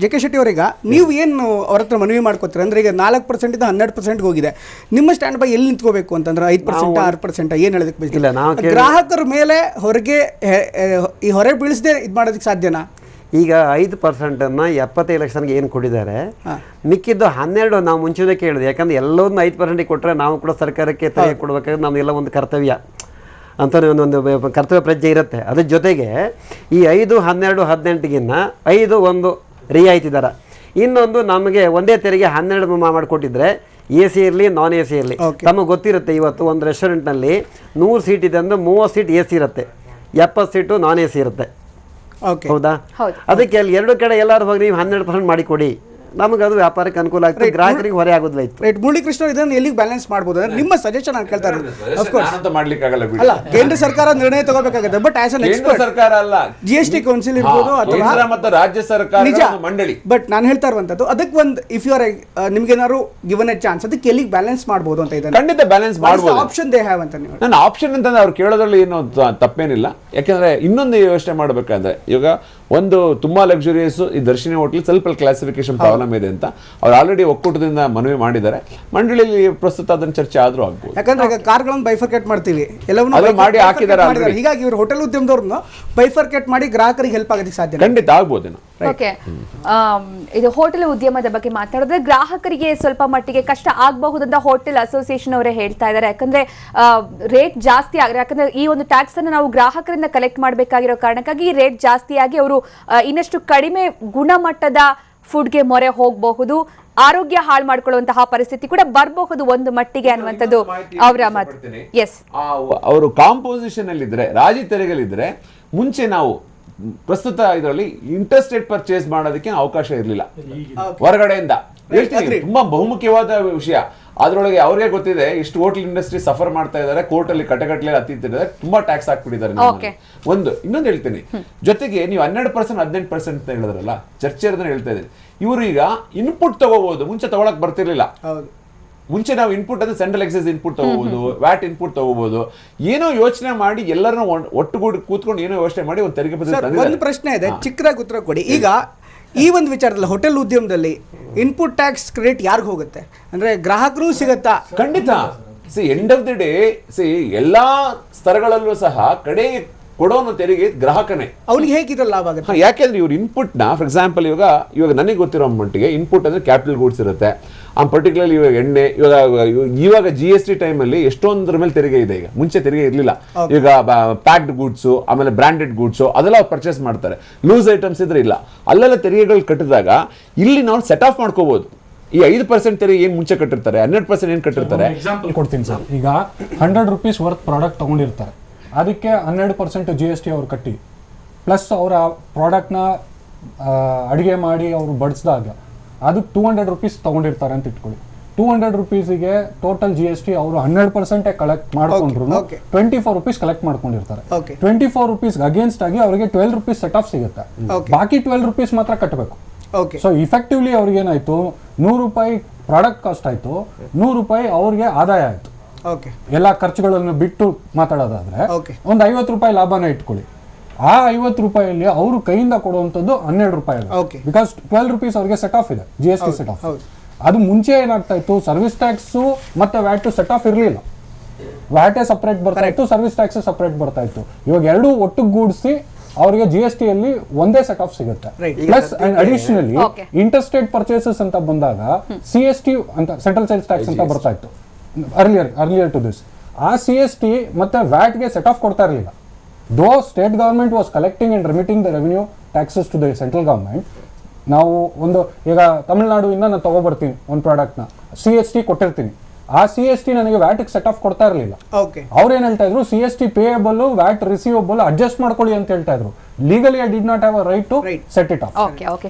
ಜೆ.ಕೆ. ಶೆಟ್ಟಿ ಅವರೀಗ ನೀವು ಏನು ಅವ್ರ ಹತ್ರ ಮನವಿ ಮಾಡ್ಕೋತೀರ ಅಂದರೆ ಈಗ 4% 12% ಹೋಗಿದೆ, ನಿಮ್ಮ ಸ್ಟ್ಯಾಂಡ್ ಬೈ ಎಲ್ಲಿ ನಿಂತ್ಕೋಬೇಕು ಅಂತಂದ್ರೆ 5% 6% ಏನು ಹೇಳೋದಕ್ಕೆ ಬೇಕಿಲ್ಲ. ಗ್ರಾಹಕರ ಮೇಲೆ ಈ ಹೊರೆ ಬೀಳಿಸದೆ ಇದು ಮಾಡೋದಕ್ಕೆ ಸಾಧ್ಯನಾ? ಈಗ 5%ನ್ನು 75 ಎಲೆಕ್ಷನ್ಗೆ ಏನು ಕೊಟ್ಟಿದ್ದಾರೆ, ಮಿಕ್ಕಿದ್ದು 12 ನಾವು ಮುಂಚೆನೇ ಕೇಳಿದೆ. ಯಾಕಂದ್ರೆ ಎಲ್ಲೊಂದು 5% ಕೊಟ್ಟರೆ ನಾವು ಕೂಡ ಸರ್ಕಾರಕ್ಕೆ ತೆರಿಗೆ ಕೊಡಬೇಕಾದ್ರೆ ನಮಗೆಲ್ಲ ಒಂದು ಕರ್ತವ್ಯ ಅಂತ ಒಂದು ಕರ್ತವ್ಯ ಪ್ರಜ್ಞೆ ಇರುತ್ತೆ. ಅದ್ರ ಜೊತೆಗೆ ಈ 5, 12, 18ಗಿನ್ನ 5 ಒಂದು ರಿಯಾಯಿತಿ ದರ, ಇನ್ನೊಂದು ನಮಗೆ ಒಂದೇ ತೆರಿಗೆ 12 ಮಾಡಿಕೊಟ್ಟಿದ್ರೆ AC ಇರಲಿ ನಾನ್ AC ಇರಲಿ. ತಮಗೆ ಗೊತ್ತಿರುತ್ತೆ, ಇವತ್ತು ಒಂದು ರೆಸ್ಟೋರೆಂಟ್ನಲ್ಲಿ 100 ಸೀಟ್ ಇದೆ ಅಂದರೆ 30 ಸೀಟ್ AC ಇರುತ್ತೆ, 70 ಸೀಟು ನಾನ್ AC ಇರುತ್ತೆ. ಹೌದಾ? ಅದಕ್ಕೆ ಅಲ್ಲಿ 2 ಕಡೆ ಎಲ್ಲರೂ ಹೋಗಿ ನೀವು 12% ಮಾಡಿಕೊಡಿ, ನಮಗೆ ಅದು ವ್ಯಾಪಾರಕ್ಕೆ ಅನುಕೂಲ ಆಗ್ತದೆ, ಗ್ರಾಹಕರಿಗೆ ಹೊರೆ ಆಗೋದಿಲ್ಲ. ರೈಟ್ ಮುರಳೀಕೃಷ್ಣ, ಇದನ್ನು ಎಲ್ಲಿಗೆ ಬ್ಯಾಲೆನ್ಸ್ ಮಾಡ್ಬೋದು ಅಂದ್ರೆ ನಿಮ್ಮ ಸಜೆಷನ್ ನಾನು ಕೇಳ್ತಾ ಇರೋದು. ಮಾಡ್ಲಿಕ್ಕಾಗಲ್ಲ, ಕೇಂದ್ರ ಸರ್ಕಾರ ನಿರ್ಣಯ ತಗೋಬೇಕಾಗುತ್ತೆ. ಬಟ್ ಆಸ್ ಅನ್ ಎಕ್ಸ್ಪರ್ಟ್ ಸರ್ಕಾರ ಅಲ್ಲ, GST ಕೌನ್ಸಿಲ್ ಇರ್ಬೋದು ಅಥವಾ ಮತ್ತು ರಾಜ್ಯ ಸರ್ಕಾರ ಮಂಡಳಿ. ಬಟ್ ನಾನು ಹೇಳ್ತಾ ಇರುವಂತದ್ದು ಅದಕ್ಕೆ ಒಂದು ಇಫ್ ಯು ಆರ್ ನಿಮ್ಗೇನಾದ್ರು ಗಿವನ್ ಎ ಚಾನ್ಸ್ ಅದಕ್ಕೆ ಎಲ್ಲಿಗೆ ಬ್ಯಾಲೆನ್ಸ್ ಮಾಡ್ಬೋದು ಅಂತ ಇದೆ. ಖಂಡಿತ ಬ್ಯಾಲೆನ್ಸ್ ಮಾಡ್ಬೋದು. ಆಪ್ಷನ್ ದೇ ಹ್ಯಾವ್ ಅಂತ ನೀವು ನನ್ನ ಆಪ್ಷನ್ ಅಂತಂದ್ರೆ ಅವ್ರು ಕೇಳೋದ್ರಲ್ಲಿ ಏನು ತಪ್ಪೇನಿಲ್ಲ. ಯಾಕೆಂದ್ರೆ ಇನ್ನೊಂದು ಯೋಚನೆ ಮಾಡ್ಬೇಕಂದ್ರೆ ಇವಾಗ ಒಂದು ತುಂಬಾ ಲಕ್ಸುರಿಯಸ್ ಈ ದರ್ಶಿನಿ ಹೋಟೆಲ್ ಸ್ವಲ್ಪ ಕ್ಲಾಸಿಫಿಕೇಶನ್ ಪ್ರಾಬ್ಲಮ್ ಇದೆ ಅಂತ ಅವ್ರು ಆಲ್ರೆಡಿ ಒಕ್ಕೂಟದಿಂದ ಮನವಿ ಮಾಡಿದ್ದಾರೆ. ಮಂಡಳಿಯಲ್ಲಿ ಪ್ರಸ್ತುತ ಅದನ್ನ ಚರ್ಚೆ ಆದ್ರೂ ಆಗ್ಬೋದು. ಯಾಕಂದ್ರೆ ಈಗ ಕಾರ್ಗಳನ್ನು ಬೈಫರ್ಕೇಟ್ ಮಾಡ್ತೀವಿ, ಎಲ್ಲವನ್ನೂ ಮಾಡಿ ಹಾಕಿದ್ದಾರೆ. ಹೀಗಾಗಿ ಇವರು ಹೋಟೆಲ್ ಉದ್ಯಮದವ್ರನ್ನು ಬೈಫರ್ಕೇಟ್ ಮಾಡಿ ಗ್ರಾಹಕರಿಗೆ ಹೆಲ್ಪ್ ಆಗೋದಕ್ಕೆ ಸಾಧ್ಯ. ಖಂಡಿತ ಆಗ್ಬೋದೇನೋ. ಓಕೆ, ಇದು ಹೋಟೆಲ್ ಉದ್ಯಮದ ಬಗ್ಗೆ ಮಾತಾಡಿದ್ರೆ ಗ್ರಾಹಕರಿಗೆ ಸ್ವಲ್ಪ ಮಟ್ಟಿಗೆ ಕಷ್ಟ ಆಗಬಹುದಂತ ಹೋಟೆಲ್ ಅಸೋಸಿಯೇಷನ್ ಅವರೇ ಹೇಳ್ತಾ ಇದ್ದಾರೆ. ಯಾಕಂದ್ರೆ ರೇಟ್ ಜಾಸ್ತಿ ಆಗಿದೆ, ಯಾಕಂದ್ರೆ ಈ ಒಂದು ಟ್ಯಾಕ್ಸ್ ಅನ್ನು ನಾವು ಗ್ರಾಹಕರಿಂದ ಕಲೆಕ್ಟ್ ಮಾಡಬೇಕಾಗಿರೋ ಕಾರಣಕ್ಕಾಗಿ ಈ ರೇಟ್ ಜಾಸ್ತಿಯಾಗಿ ಅವರು ಇನ್ನಷ್ಟು ಕಡಿಮೆ ಗುಣಮಟ್ಟದ ಫುಡ್ಗೆ ಮೊರೆ ಹೋಗಬಹುದು, ಆರೋಗ್ಯ ಹಾಳು ಮಾಡ್ಕೊಳ್ಳುವಂತಹ ಪರಿಸ್ಥಿತಿ ಕೂಡ ಬರಬಹುದು ಒಂದು ಮಟ್ಟಿಗೆ ಅನ್ನುವಂಥದ್ದು ಅವರ ಮಾತು. ಎಸ್, ಅವರು ಕಾಂಪೋಸಿಷನ್ ಅಲ್ಲಿ ಇದ್ರೆ, ರಾಜಿ ತೆರಿಗೆಲಿದ್ರೆ ಮುಂಚೆ ನಾವು ಪ್ರಸ್ತುತ ಇದರಲ್ಲಿ ಇಂಟರ್ಸ್ಟೇಟ್ ಪರ್ಚೇಸ್ ಮಾಡೋದಕ್ಕೆ ಅವಕಾಶ ಇರಲಿಲ್ಲ ಹೊರಗಡೆಯಿಂದ. ಹೇಳ್ತೀನಿ, ತುಂಬಾ ಬಹುಮುಖ್ಯವಾದ ವಿಷಯ. ಅದ್ರೊಳಗೆ ಅವ್ರಿಗೆ ಗೊತ್ತಿದೆ ಎಷ್ಟು ಹೋಟೆಲ್ ಇಂಡಸ್ಟ್ರಿ ಸಫರ್ ಮಾಡ್ತಾ ಇದ್ದಾರೆ, ಕೋರ್ಟ್ ಅಲ್ಲಿ ಕಟಗಟ್ಲೆ ಹತ್ತಿದ್ದಾರೆ, ತುಂಬಾ ಟ್ಯಾಕ್ಸ್ ಹಾಕ್ಬಿಟ್ಟಿದ್ದಾರೆ. ಒಂದು ಇನ್ನೊಂದು ಹೇಳ್ತೀನಿ, ಜೊತೆಗೆ ನೀವು 12% 18% ಅಂತ ಹೇಳಿದ್ರಲ್ಲ, ಚರ್ಚೆ ಹೇಳ್ತಾ ಇದ್ದೀನಿ. ಇವರು ಈಗ ಇನ್ಪುಟ್ ತಗೋಬಹುದು, ಮುಂಚೆ ತಗೊಳಕ್ ಬರ್ತಿರ್ಲಿಲ್ಲ. ಮುಂಚೆ ನಾವು ಇನ್ಪುಟ್ ಅಂದ್ರೆ ಸೆಂಟ್ರಲ್ ಎಕ್ಸೈಸ್ ಇನ್ಪುಟ್ ತಗೋಬಹುದು, ವ್ಯಾಟ್ ಇನ್ಪುಟ್ ತಗೋಬಹುದು. ಏನೋ ಯೋಚನೆ ಮಾಡಿ ಎಲ್ಲರನ್ನೂ ಒಟ್ಟುಗೂಡಿ ಕೂತ್ಕೊಂಡು ಏನೋ ಯೋಚನೆ ಮಾಡಿ ಒಂದು ತೆರಿಗೆ ಪದ್ಧತಿ. ಒಂದು ಪ್ರಶ್ನೆ ಇದೆ, ಚಿಕ್ಕದಾಗಿ ಉತ್ತರ ಕೊಡಿ. ಈಗ ಈ ಒಂದು ವಿಚಾರದಲ್ಲಿ ಹೋಟೆಲ್ ಉದ್ಯಮದಲ್ಲಿ ಇನ್ಪುಟ್ ಟ್ಯಾಕ್ಸ್ ಕ್ರೆಡಿಟ್ ಯಾರಿಗೂ ಹೋಗುತ್ತೆ ಅಂದ್ರೆ ಗ್ರಾಹಕರು ಸಿಗತ್ತಾ? ಖಂಡಿತ. ಎಂಡ್ ಆಫ್ ದಿ ಡೇ ಎಲ್ಲಾ ಸ್ತರಗಳಲ್ಲೂ ಸಹ ಕಡೆಗೆ ಕೊಡೋನು ತೆರಿಗೆ ಗ್ರಾಹಕನೇ. ಅವ್ನಿಗೆ ಹೇಗೆ ಲಾಭ ಆಗುತ್ತೆ? ಯಾಕೆಂದ್ರೆ ಇವ್ರ ಇನ್ಪುಟ್ ನ ಫಾರ್ ಎಕ್ಸಾಂಪಲ್ ಇವಾಗ ನನಗೆ ಗೊತ್ತಿರೋ ಮಟ್ಟಿಗೆ ಇನ್ಪುಟ್ ಅಂದ್ರೆ ಕ್ಯಾಪಿಟಲ್ ಗೂಡ್ಸ್ ಇರುತ್ತೆ. ಪರ್ಟಿಕ್ಯುಲರ್ಲಿ ಇವಾಗ ಎಣ್ಣೆ, ಇವಾಗ GST ಟೈಮಲ್ಲಿ ಎಷ್ಟೊಂದ್ರ ಮೇಲೆ ತೆರಿಗೆ ಇದೆ. ಈಗ ಮುಂಚೆ ತೆರಿಗೆ ಇರಲಿಲ್ಲ. ಈಗ ಪ್ಯಾಕ್ಡ್ ಗೂಡ್ಸ್, ಆಮೇಲೆ ಬ್ರಾಂಡೆಡ್ ಗೂಡ್ಸ್ ಅದೆಲ್ಲ ಅವ್ರು ಪರ್ಚೇಸ್ ಮಾಡ್ತಾರೆ. ಲೂಸ್ ಐಟಮ್ಸ್ ಇದ್ರೆ ಇಲ್ಲ. ಅಲ್ಲೆಲ್ಲ ತೆರಿಗೆಗಳು ಕಟ್ಟಿದಾಗ ಇಲ್ಲಿ ನಾವು ಸೆಟ್ ಆಫ್ ಮಾಡ್ಕೋಬಹುದು. ಈ 5% ತೆರಿಗೆ ಏನ್ ಮುಂಚೆ ಕಟ್ಟಿರ್ತಾರೆ, 12% ಏನ್ ಕಟ್ಟಿರ್ತಾರೆ. ಎಕ್ಸಾಂಪಲ್ ಕೊಡ್ತೀನಿ ಸರ್. ಈಗ 100 ರೂಪೀಸ್ ವರ್ತ್ ಪ್ರಾಡಕ್ಟ್ ತಗೊಂಡಿರ್ತಾರೆ, ಅದಕ್ಕೆ 12% GST ಅವ್ರು ಕಟ್ಟಿ, ಪ್ಲಸ್ ಅವರ ಪ್ರಾಡಕ್ಟ್ನ ಅಡುಗೆ ಮಾಡಿ ಅವರು ಬಡಿಸಿದಾಗ ಅದಕ್ಕೆ 200 ರೂಪೀಸ್ ತಗೊಂಡಿರ್ತಾರೆ ಅಂತ ಇಟ್ಕೊಳ್ಳಿ. 200 ರೂಪೀಸಿಗೆ ಟೋಟಲ್ GST ಅವರು 100% ಕಲೆಕ್ಟ್ ಮಾಡ್ಕೊಂಡ್ರು 24 ರೂಪೀಸ್ ಕಲೆಕ್ಟ್ ಮಾಡ್ಕೊಂಡಿರ್ತಾರೆ. 24 ರೂಪೀಸ್ ಅಗೇನ್ಸ್ಟ್ ಆಗಿ ಅವರಿಗೆ 12 ರೂಪೀಸ್ ಸೆಟ್ ಆಫ್ ಸಿಗುತ್ತೆ, ಬಾಕಿ 12 ರೂಪೀಸ್ ಮಾತ್ರ ಕಟ್ಟಬೇಕು. ಸೊ ಇಫೆಕ್ಟಿವ್ಲಿ ಅವ್ರಿಗೆ ಏನಾಯ್ತು, 100 ರೂಪಾಯಿ ಪ್ರಾಡಕ್ಟ್ ಕಾಸ್ಟ್ ಆಯ್ತು, 100 ರೂಪಾಯಿ ಅವ್ರಿಗೆ ಆದಾಯ ಆಯ್ತು. ಎಲ್ಲ ಖರ್ಚುಗಳನ್ನು ಬಿಟ್ಟು ಮಾತಾಡೋದಾದ್ರೆ ಒಂದು 50 ರೂಪಾಯಿ ಲಾಭನ ಇಟ್ಕೊಳ್ಳಿ. ಆ 50 ರೂಪಾಯಿಯಲ್ಲಿ ಅವರು ಕೈಯಿಂದ ಕೊಡುವಂಥದ್ದು 12 ರೂಪಾಯಿ, ಬಿಕಾಸ್ 12 ರೂಪೀಸ್ ಅವ್ರಿಗೆ ಸೆಟ್ ಆಫ್ ಇದೆ, GST ಸೆಟ್ ಆಫ್. ಅದು ಮುಂಚೆ ಏನಾಗ್ತಾ ಇತ್ತು, ಸರ್ವಿಸ್ ಟ್ಯಾಕ್ಸ್ ಮತ್ತೆ ವ್ಯಾಟ್ ಸೆಟ್ ಆಫ್ ಇರಲಿಲ್ಲ. ವ್ಯಾಟೇ ಸಪರೇಟ್ ಬರ್ತಾ ಇತ್ತು, ಸರ್ವಿಸ್ ಟ್ಯಾಕ್ಸ್ ಸಪರೇಟ್ ಬರ್ತಾ ಇತ್ತು. ಇವಾಗ ಎರಡೂ ಒಟ್ಟುಗೂಡಿಸಿ ಅವರಿಗೆ GST ಅಲ್ಲಿ ಒಂದೇ ಸೆಟ್ ಆಫ್ ಸಿಗುತ್ತೆ. Plus and additionally interstate purchases ಅಂತ ಬಂದಾಗ CST ಅಂತ ಸೆಂಟ್ರಲ್ ಸೇಲ್ಸ್ ಟ್ಯಾಕ್ಸ್ ಅಂತ ಬರ್ತಾ ಇತ್ತು ಅರ್ಲಿಯರ್ ಟು ದಿಸ್. ಆ CST ಮತ್ತೆ ವ್ಯಾಟ್ಗೆ ಸೆಟ್ ಆಫ್ ಕೊಡ್ತಾ ಇರಲಿಲ್ಲ. Though state government was collecting and remitting the revenue taxes to the central government. ನಾವು ಈಗ ತಮಿಳುನಾಡುವಿಂದ ನಾನು ತಗೊಬರ್ತೀನಿ ಒಂದು ಪ್ರಾಡಕ್ಟ್ನ, CST ಕೊಟ್ಟಿರ್ತೀನಿ, ಆ CST ನನಗೆ ವ್ಯಾಟ್ ಸೆಟ್ ಆಫ್ ಕೊಡ್ತಾ ಇರಲಿಲ್ಲ. ಓಕೆ, ಅವ್ರು ಏನ್ ಹೇಳ್ತಾ ಇದ್ರು, CST payable VAT receivable adjust ಮಾಡ್ಕೊಳ್ಳಿ ಅಂತ ಹೇಳ್ತಾ ಇದ್ರು. Legally I did not have a right to set it off. Okay okay,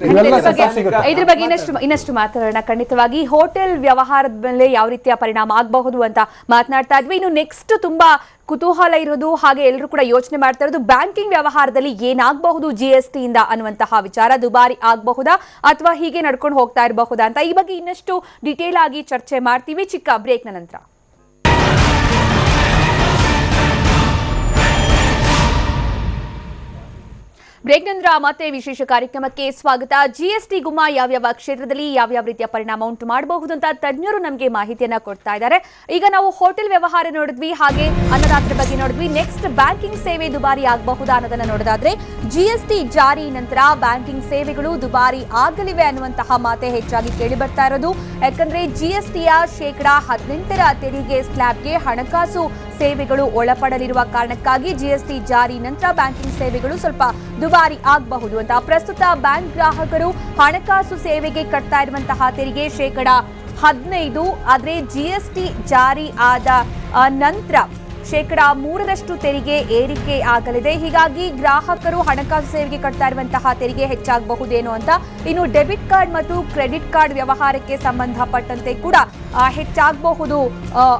ಇದ್ರ ಬಗ್ಗೆ ಇನ್ನಷ್ಟು ಮಾತಾಡೋಣ ಖಂಡಿತವಾಗಿ. ಹೋಟೆಲ್ ವ್ಯವಹಾರದ ಮೇಲೆ ಯಾವ ರೀತಿಯ ಪರಿಣಾಮ ಆಗಬಹುದು ಅಂತ ಮಾತನಾಡ್ತಾ ಇದ್ವಿ. ಇನ್ನು ನೆಕ್ಸ್ಟ್ ತುಂಬಾ ಕುತೂಹಲ ಇರೋದು, ಹಾಗೆ ಎಲ್ಲರೂ ಕೂಡ ಯೋಚನೆ ಮಾಡ್ತಾ ಇರೋದು, ಬ್ಯಾಂಕಿಂಗ್ ವ್ಯವಹಾರದಲ್ಲಿ ಏನಾಗಬಹುದು GST ಇಂದ ಅನ್ನುವಂತಹ ವಿಚಾರ. ದುಬಾರಿ ಆಗಬಹುದಾ ಅಥವಾ ಹೀಗೆ ನಡ್ಕೊಂಡು ಹೋಗ್ತಾ ಇರಬಹುದಾ ಅಂತ ಈ ಬಗ್ಗೆ ಇನ್ನಷ್ಟು ಡಿಟೇಲ್ ಆಗಿ ಚರ್ಚೆ ಮಾಡ್ತೀವಿ ಚಿಕ್ಕ ಬ್ರೇಕ್ನ ನಂತರ. ಬ್ರೇಕ್ ನಂತರ ಮತ್ತೆ ವಿಶೇಷ ಕಾರ್ಯಕ್ರಮಕ್ಕೆ ಸ್ವಾಗತ. GST ಗುಮ್ಮ ಯಾವ್ಯಾವ ಕ್ಷೇತ್ರದಲ್ಲಿ ಯಾವ್ಯಾವ ರೀತಿಯ ಪರಿಣಾಮ ಉಂಟು ಮಾಡಬಹುದು ಅಂತ ತಜ್ಞರು ನಮಗೆ ಮಾಹಿತಿಯನ್ನ ಕೊಡ್ತಾ ಇದ್ದಾರೆ. ಈಗ ನಾವು ಹೋಟೆಲ್ ವ್ಯವಹಾರ ನೋಡಿದ್ವಿ, ಹಾಗೆ ಅನ್ನದಾತರ ಬಗ್ಗೆ ನೋಡಿದ್ವಿ. ನೆಕ್ಸ್ಟ್ ಬ್ಯಾಂಕಿಂಗ್ ಸೇವೆ ದುಬಾರಿ ಆಗಬಹುದಾ ಅನ್ನೋದನ್ನ ನೋಡೋದಾದ್ರೆ GST ಜಾರಿ ನಂತರ ಬ್ಯಾಂಕಿಂಗ್ ಸೇವೆಗಳು ದುಬಾರಿ ಆಗಲಿವೆ ಅನ್ನುವಂತಹ ಮಾತೆ ಹೆಚ್ಚಾಗಿ ಕೇಳಿ ಬರ್ತಾ ಇರೋದು. ಯಾಕಂದ್ರೆ GSTಯ 18% ತೆರಿಗೆ ಸ್ಲ್ಯಾಬ್ಗೆ ಹಣಕಾಸು ಸೇವೆಗಳು ಒಳಪಡಲಿರುವ ಕಾರಣಕ್ಕಾಗಿ GST ಜಾರಿ ನಂತರ ಬ್ಯಾಂಕಿಂಗ್ ಸೇವೆಗಳು ಸ್ವಲ್ಪ ದುಬಾರಿ ಆಗಬಹುದು ಅಂತ. ಪ್ರಸ್ತುತ ಬ್ಯಾಂಕ್ ಗ್ರಾಹಕರು ಹಣಕಾಸು ಸೇವೆಗೆ ಕಟ್ತಾ ಇರುವಂತಹ ತೆರಿಗೆ 15%, ಆದ್ರೆ GST ಜಾರಿ ಆದ ನಂತರ 3% ತೆರಿಗೆ ಏರಿಕೆ ಆಗಲಿದೆ. ಹೀಗಾಗಿ ಗ್ರಾಹಕರು ಹಣಕಾಸು ಸೇವೆಗೆ ಕಟ್ತಾ ಇರುವಂತಹ ತೆರಿಗೆ ಹೆಚ್ಚಾಗಬಹುದೇನೋ ಅಂತ. ಇನ್ನು ಡೆಬಿಟ್ ಕಾರ್ಡ್ ಮತ್ತು ಕ್ರೆಡಿಟ್ ಕಾರ್ಡ್ ವ್ಯವಹಾರಕ್ಕೆ ಸಂಬಂಧಪಟ್ಟಂತೆ ಕೂಡ ಹೆಚ್ಚಾಗಬಹುದು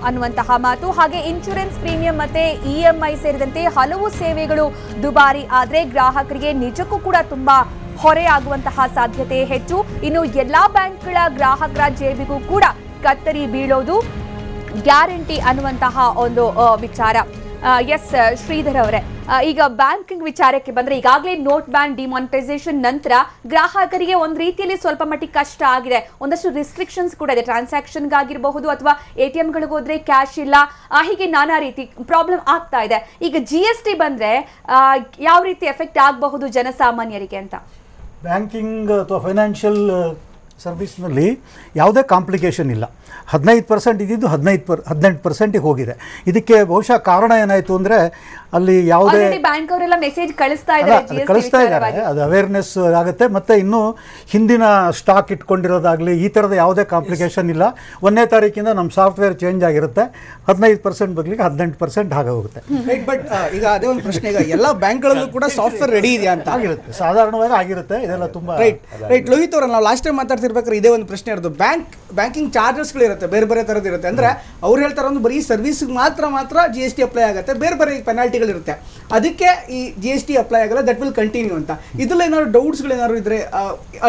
ಅನ್ನುವಂತಹ ಮಾತು. ಹಾಗೆ ಇನ್ಶೂರೆನ್ಸ್ ಪ್ರೀಮಿಯಂ ಮತ್ತೆ EMI ಸೇರಿದಂತೆ ಹಲವು ಸೇವೆಗಳು ದುಬಾರಿ ಆದ್ರೆ ಗ್ರಾಹಕರಿಗೆ ನಿಜಕ್ಕೂ ಕೂಡ ತುಂಬಾ ಹೊರೆ ಆಗುವಂತಹ ಸಾಧ್ಯತೆ ಹೆಚ್ಚು. ಇನ್ನು ಎಲ್ಲಾ ಬ್ಯಾಂಕ್ಗಳ ಗ್ರಾಹಕರ ಜೇಬಿಗೂ ಕೂಡ ಕತ್ತರಿ ಬೀಳೋದು ಗ್ಯಾರಂಟಿ ಅನ್ನುವಂತಹ ಒಂದು ವಿಚಾರ. ಎಸ್ ಶ್ರೀಧರ್ ಅವರೇ, ಈಗ ಬ್ಯಾಂಕಿಂಗ್ ವಿಚಾರಕ್ಕೆ ಬಂದ್ರೆ ಈಗಾಗಲೇ ನೋಟ್ ಬ್ಯಾನ್ ಡಿಮಾನಿಟೈಸೇಷನ್ ನಂತರ ಗ್ರಾಹಕರಿಗೆ ಒಂದು ರೀತಿಯಲ್ಲಿ ಸ್ವಲ್ಪ ಮಟ್ಟಿಗೆ ಕಷ್ಟ ಆಗಿದೆ. ಒಂದಷ್ಟು ರಿಸ್ಟ್ರಿಕ್ಷನ್ಸ್ ಕೂಡ ಇದೆ, ಟ್ರಾನ್ಸಾಕ್ಷನ್ಗಾಗಿರಬಹುದು ಅಥವಾ ATMಗಳಿಗೆ ಹೋದ್ರೆ ಕ್ಯಾಶ್ ಇಲ್ಲ, ಹೀಗೆ ನಾನಾ ರೀತಿ ಪ್ರಾಬ್ಲಮ್ ಆಗ್ತಾ ಇದೆ. ಈಗ GST ಬಂದ್ರೆ ಯಾವ ರೀತಿ ಎಫೆಕ್ಟ್ ಆಗಬಹುದು ಜನಸಾಮಾನ್ಯರಿಗೆ ಅಂತ? ಬ್ಯಾಂಕಿಂಗ್ ಅಥವಾ ಫೈನಾನ್ಷಿಯಲ್ ಸರ್ವಿಸ್ನಲ್ಲಿ ಯಾವುದೇ ಕಾಂಪ್ಲಿಕೇಶನ್ ಇಲ್ಲ. 15% ಇದ್ದಿದ್ದು 18%ಗೆ ಹೋಗಿದೆ. ಇದಕ್ಕೆ ಬಹುಶಃ ಕಾರಣ ಏನಾಯಿತು ಅಂದರೆ ಅಲ್ಲಿ ಯಾವುದೇ ಬ್ಯಾಂಕ್ ಅವರೆಲ್ಲ ಮೆಸೇಜ್ ಕಳಿಸ್ತಾ ಇದ್ದಾರೆ, ಅದು ಅವೇರ್ನೆಸ್ ಆಗುತ್ತೆ. ಮತ್ತು ಇನ್ನೂ ಹಿಂದಿನ ಸ್ಟಾಕ್ ಇಟ್ಕೊಂಡಿರೋದಾಗಲಿ ಈ ಥರದ ಯಾವುದೇ ಕಾಂಪ್ಲಿಕೇಶನ್ ಇಲ್ಲ. 1ನೇ ತಾರೀಕಿಂದ ನಮ್ಮ ಸಾಫ್ಟ್ವೇರ್ ಚೇಂಜ್ ಆಗಿರುತ್ತೆ. 15% ಬದಲಿಗೆ 18% ಹಾಗೆ ಹೋಗುತ್ತೆ. ಬಟ್ ಈಗ ಅದೇ ಒಂದು ಪ್ರಶ್ನೆ, ಈಗ ಎಲ್ಲ ಬ್ಯಾಂಕ್ಗಳಲ್ಲೂ ಕೂಡ ಸಾಫ್ಟ್ವೇರ್ ರೆಡಿ ಇದೆಯಾ ಅಂತ? ಆಗಿರುತ್ತೆ, ಸಾಧಾರಣವಾಗಿ ಆಗಿರುತ್ತೆ. ಇದೆಲ್ಲ ತುಂಬ ರೈಟ್. ಲೋಹಿತ್ ಅವರ ನಾವು ಲಾಸ್ಟ್ ಟೈಮ್ ಮಾತಾಡ್ತಿರ್ಬೇಕಾದ್ರೆ ಇದೇ ಒಂದು ಪ್ರಶ್ನೆ ಇರೋದು, ಬ್ಯಾಂಕಿಂಗ್ ಚಾರ್ಜಸ್ಗಳಿರುತ್ತೆ, ಬೇರೆ ಬೇರೆ ಥರದ್ದು ಇರುತ್ತೆ. ಅಂದರೆ ಅವ್ರು ಹೇಳ್ತಾರೆ ಒಂದು ಬರೀ ಸರ್ವಿಸ್ಗೆ ಮಾತ್ರ GST ಅಪ್ಲೈ ಆಗುತ್ತೆ, ಬೇರೆ ಬೇರೆ ಪೆನಾಲ್ಟಿಗಳಿರುತ್ತೆ, ಅದಕ್ಕೆ ಈ GST ಅಪ್ಲೈ ಆಗಲ್ಲ, ದಟ್ ವಿಲ್ ಕಂಟಿನ್ಯೂ ಅಂತ. ಇದರಲ್ಲಿ ಏನಾದ್ರು ಡೌಟ್ಸ್ಗಳೇನಾದ್ರು ಇದ್ರೆ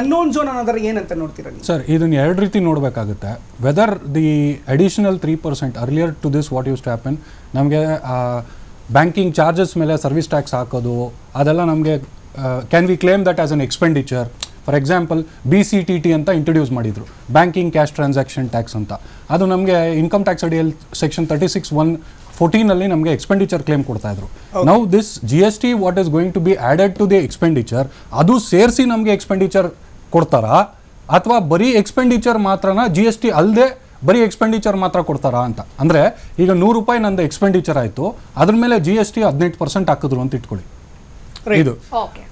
ಅನ್ನೋನ್ ಝೋನ್ ಅನ್ನೋದ್ರ ಏನಂತ ನೋಡ್ತೀರಾ ಸರ್? ಇದನ್ನ ಎರಡು ರೀತಿ ನೋಡಬೇಕಾಗುತ್ತೆ. Whether the additional 3% earlier to this what used to happen, ನಮಗೆ ಬ್ಯಾಂಕಿಂಗ್ ಚಾರ್ಜಸ್ ಮೇಲೆ ಸರ್ವಿಸ್ ಟ್ಯಾಕ್ಸ್ ಹಾಕೋದು ಅದೆಲ್ಲ ನಮಗೆ can we claim that as an expenditure. For example BCTT ಅಂತ ಇಂಟ್ರೊಡ್ಯೂಸ್ ಮಾಡಿದ್ರು, ಬ್ಯಾಂಕಿಂಗ್ ಕ್ಯಾಶ್ ಟ್ರಾನ್ಸಾಕ್ಷನ್ ಟ್ಯಾಕ್ಸ್ ಅಂತ. ಅದು ನಮಗೆ ಇನ್ಕಮ್ ಟ್ಯಾಕ್ಸ್ ಅಡಿಯಲ್ಲಿ ಸೆಕ್ಷನ್ 36(1)(14) ನಮಗೆ ಎಕ್ಸ್ಪೆಂಡಿಚರ್ ಕ್ಲೇಮ್ ಕೊಡ್ತಾ ಇದ್ರು. Now this GST what is going to be added to the expenditure, ಅದು ಸೇರಿಸಿ ನಮಗೆ ಎಕ್ಸ್ಪೆಂಡಿಚರ್ ಕೊಡ್ತಾರಾ ಅಥವಾ ಬರೀ ಎಕ್ಸ್ಪೆಂಡಿಚರ್ ಮಾತ್ರನ GST ಅಲ್ಲದೆ ಬರೀ ಎಕ್ಸ್ಪೆಂಡಿಚರ್ ಮಾತ್ರ ಕೊಡ್ತಾರಾ ಅಂತ. ಅಂದರೆ ಈಗ ₹100 ನಂದು ಎಕ್ಸ್ಪೆಂಡಿಚರ್ ಆಯಿತು, ಅದ್ರ ಮೇಲೆ GST 18% ಹಾಕಿದ್ರು ಅಂತ ಇಟ್ಕೊಳ್ಳಿ. ಇದು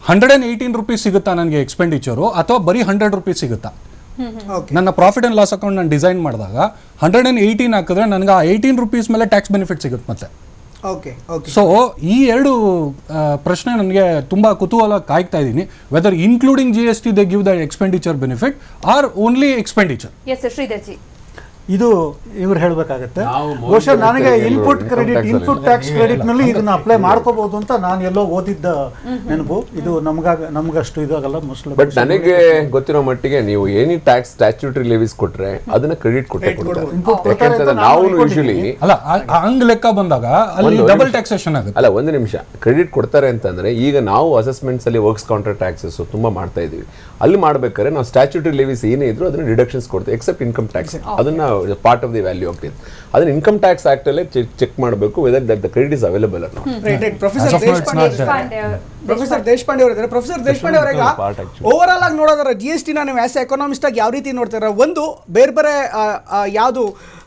₹118 ಸಿಗುತ್ತಾ ನನಗೆ ಎಕ್ಸ್ಪೆಂಡಿಚರು, ಅಥವಾ ಬರೀ ₹100 ಸಿಗುತ್ತಾ? ನನ್ನ ಪ್ರಾಫಿಟ್ ಅಂಡ್ ಲಾಸ್ ಅಕೌಂಟ್ ನಾನು ಡಿಸೈನ್ ಮಾಡಿದಾಗ 118 ಹಾಕಿದ್ರೆ ನನಗೆ ಆ ₹18 ಮೇಲೆ ಟ್ಯಾಕ್ಸ್ ಬೆನಿಫಿಟ್ ಸಿಗುತ್ತೆ ಮತ್ತೆ. ಸೊ ಈ ಎರಡು ಪ್ರಶ್ನೆ ನನಗೆ ತುಂಬಾ ಕುತೂಹಲ ಕಾಯ್ತಾ ಇದ್ದೀನಿ. Whether including GST they give the expenditure benefit are only expenditure. ಇದು ಇವ್ರು ಹೇಳಬೇಕಾಗತ್ತೆ. ಬಹುಶಃ ನನಗೆ ಇನ್ಪುಟ್ ಟ್ಯಾಕ್ಸ್ ಕ್ರೆಡಿಟ್ ನಲ್ಲಿ ಇದನ್ನ ಅಪ್ಲೈ ಮಾಡ್ಕೋಬಹುದು ಅಂತ ನಾನು ಎಲ್ಲೋ ಓದಿದ್ದ ನೆನಪು. ಇದು ನಮಗಷ್ಟು ಇದಾಗಲ್ಲ ಮೋಸ್ಟ್ಲಿ. ಬಟ್ ನನಗೆ ಗೊತ್ತಿರೋ ಮಟ್ಟಿಗೆ ನೀವು ಏನಿ ಟ್ಯಾಕ್ಸ್ ಸ್ಟ್ಯಾಚ್ಯೂಟರಿ ಲೆವೀಸ್ ಕೊಟ್ರೆ ಅದನ್ನ ಕ್ರೆಡಿಟ್ ಕೊಟ್ಟೆ ಕೊಡ್ತಾರೆ. ನಾವು ಯೂಶುವಲಿ ಅಲ್ಲ ಹಂಗ್ ಲೆಕ್ಕ ಬಂದಾಗ ಅಲ್ಲಿ ಡಬಲ್ ಟ್ಯಾಕ್ಸೇಷನ್ ಆಗುತ್ತೆ. ಅಲ್ಲ, ಒಂದು ನಿಮಿಷ, ಕ್ರೆಡಿಟ್ ಕೊಡ್ತಾರೆ ಅಂತಂದ್ರೆ ಈಗ ನಾವು ಅಸೆಸ್ಮೆಂಟ್ಸ್ ಅಲ್ಲಿ ವರ್ಕ್ಸ್ ಕೌಂಟರ್ ಟ್ಯಾಕ್ಸಸ್ ತುಂಬಾ ಮಾಡ್ತಾ ಇದೀವಿ. ಅಲ್ಲಿ ಮಾಡ್ಬೇಕಾದ್ರೆ ನಾವು ಸ್ಟ್ಯಾಚ್ಯೂಟರಿ ಲೆವೀಸ್ ಏನೇ ಇದ್ರು ಅದನ್ನ ಡಿಡಕ್ಷನ್ಸ್ ಕೊಡ್ತೀವಿ, ಎಕ್ಸೆಪ್ಟ್ ಇನ್ಕಮ್ ಟ್ಯಾಕ್ಸ್. ಅದನ್ನ ಪಾರ್ಟ್ ಆಫ್ ದಿ ವ್ಯಾಲ್ಯೂ ಆಗ್ತಿದೆ. ಅದನ್ನ ಇನ್ಕಮ್ ಟ್ಯಾಕ್ಸ್ ಆಕ್ಟ್ ಅಲ್ಲೇ ಚೆಕ್ ಮಾಡಬೇಕು whether that the credit is available or not. Professor Deshpande ಅವರಿದ್ದಾರೆ. ಪ್ರೊಫೆಸರ್ ದೇಶಪಾಂಡೆ ಅವರೀಗ ಓವರ್ ಆಲ್ ಆಗಿ ನೋಡೋದಾದ್ರೆ GST ನ ನೀವು ಆಸ್ ಎ ಎಕನಾಮಿಸ್ಟ್ ಆಗಿ ಯಾವ ರೀತಿ ನೋಡ್ತಾರೆ? ಒಂದು ಬೇರೆ ಬೇರೆ ಯಾವುದು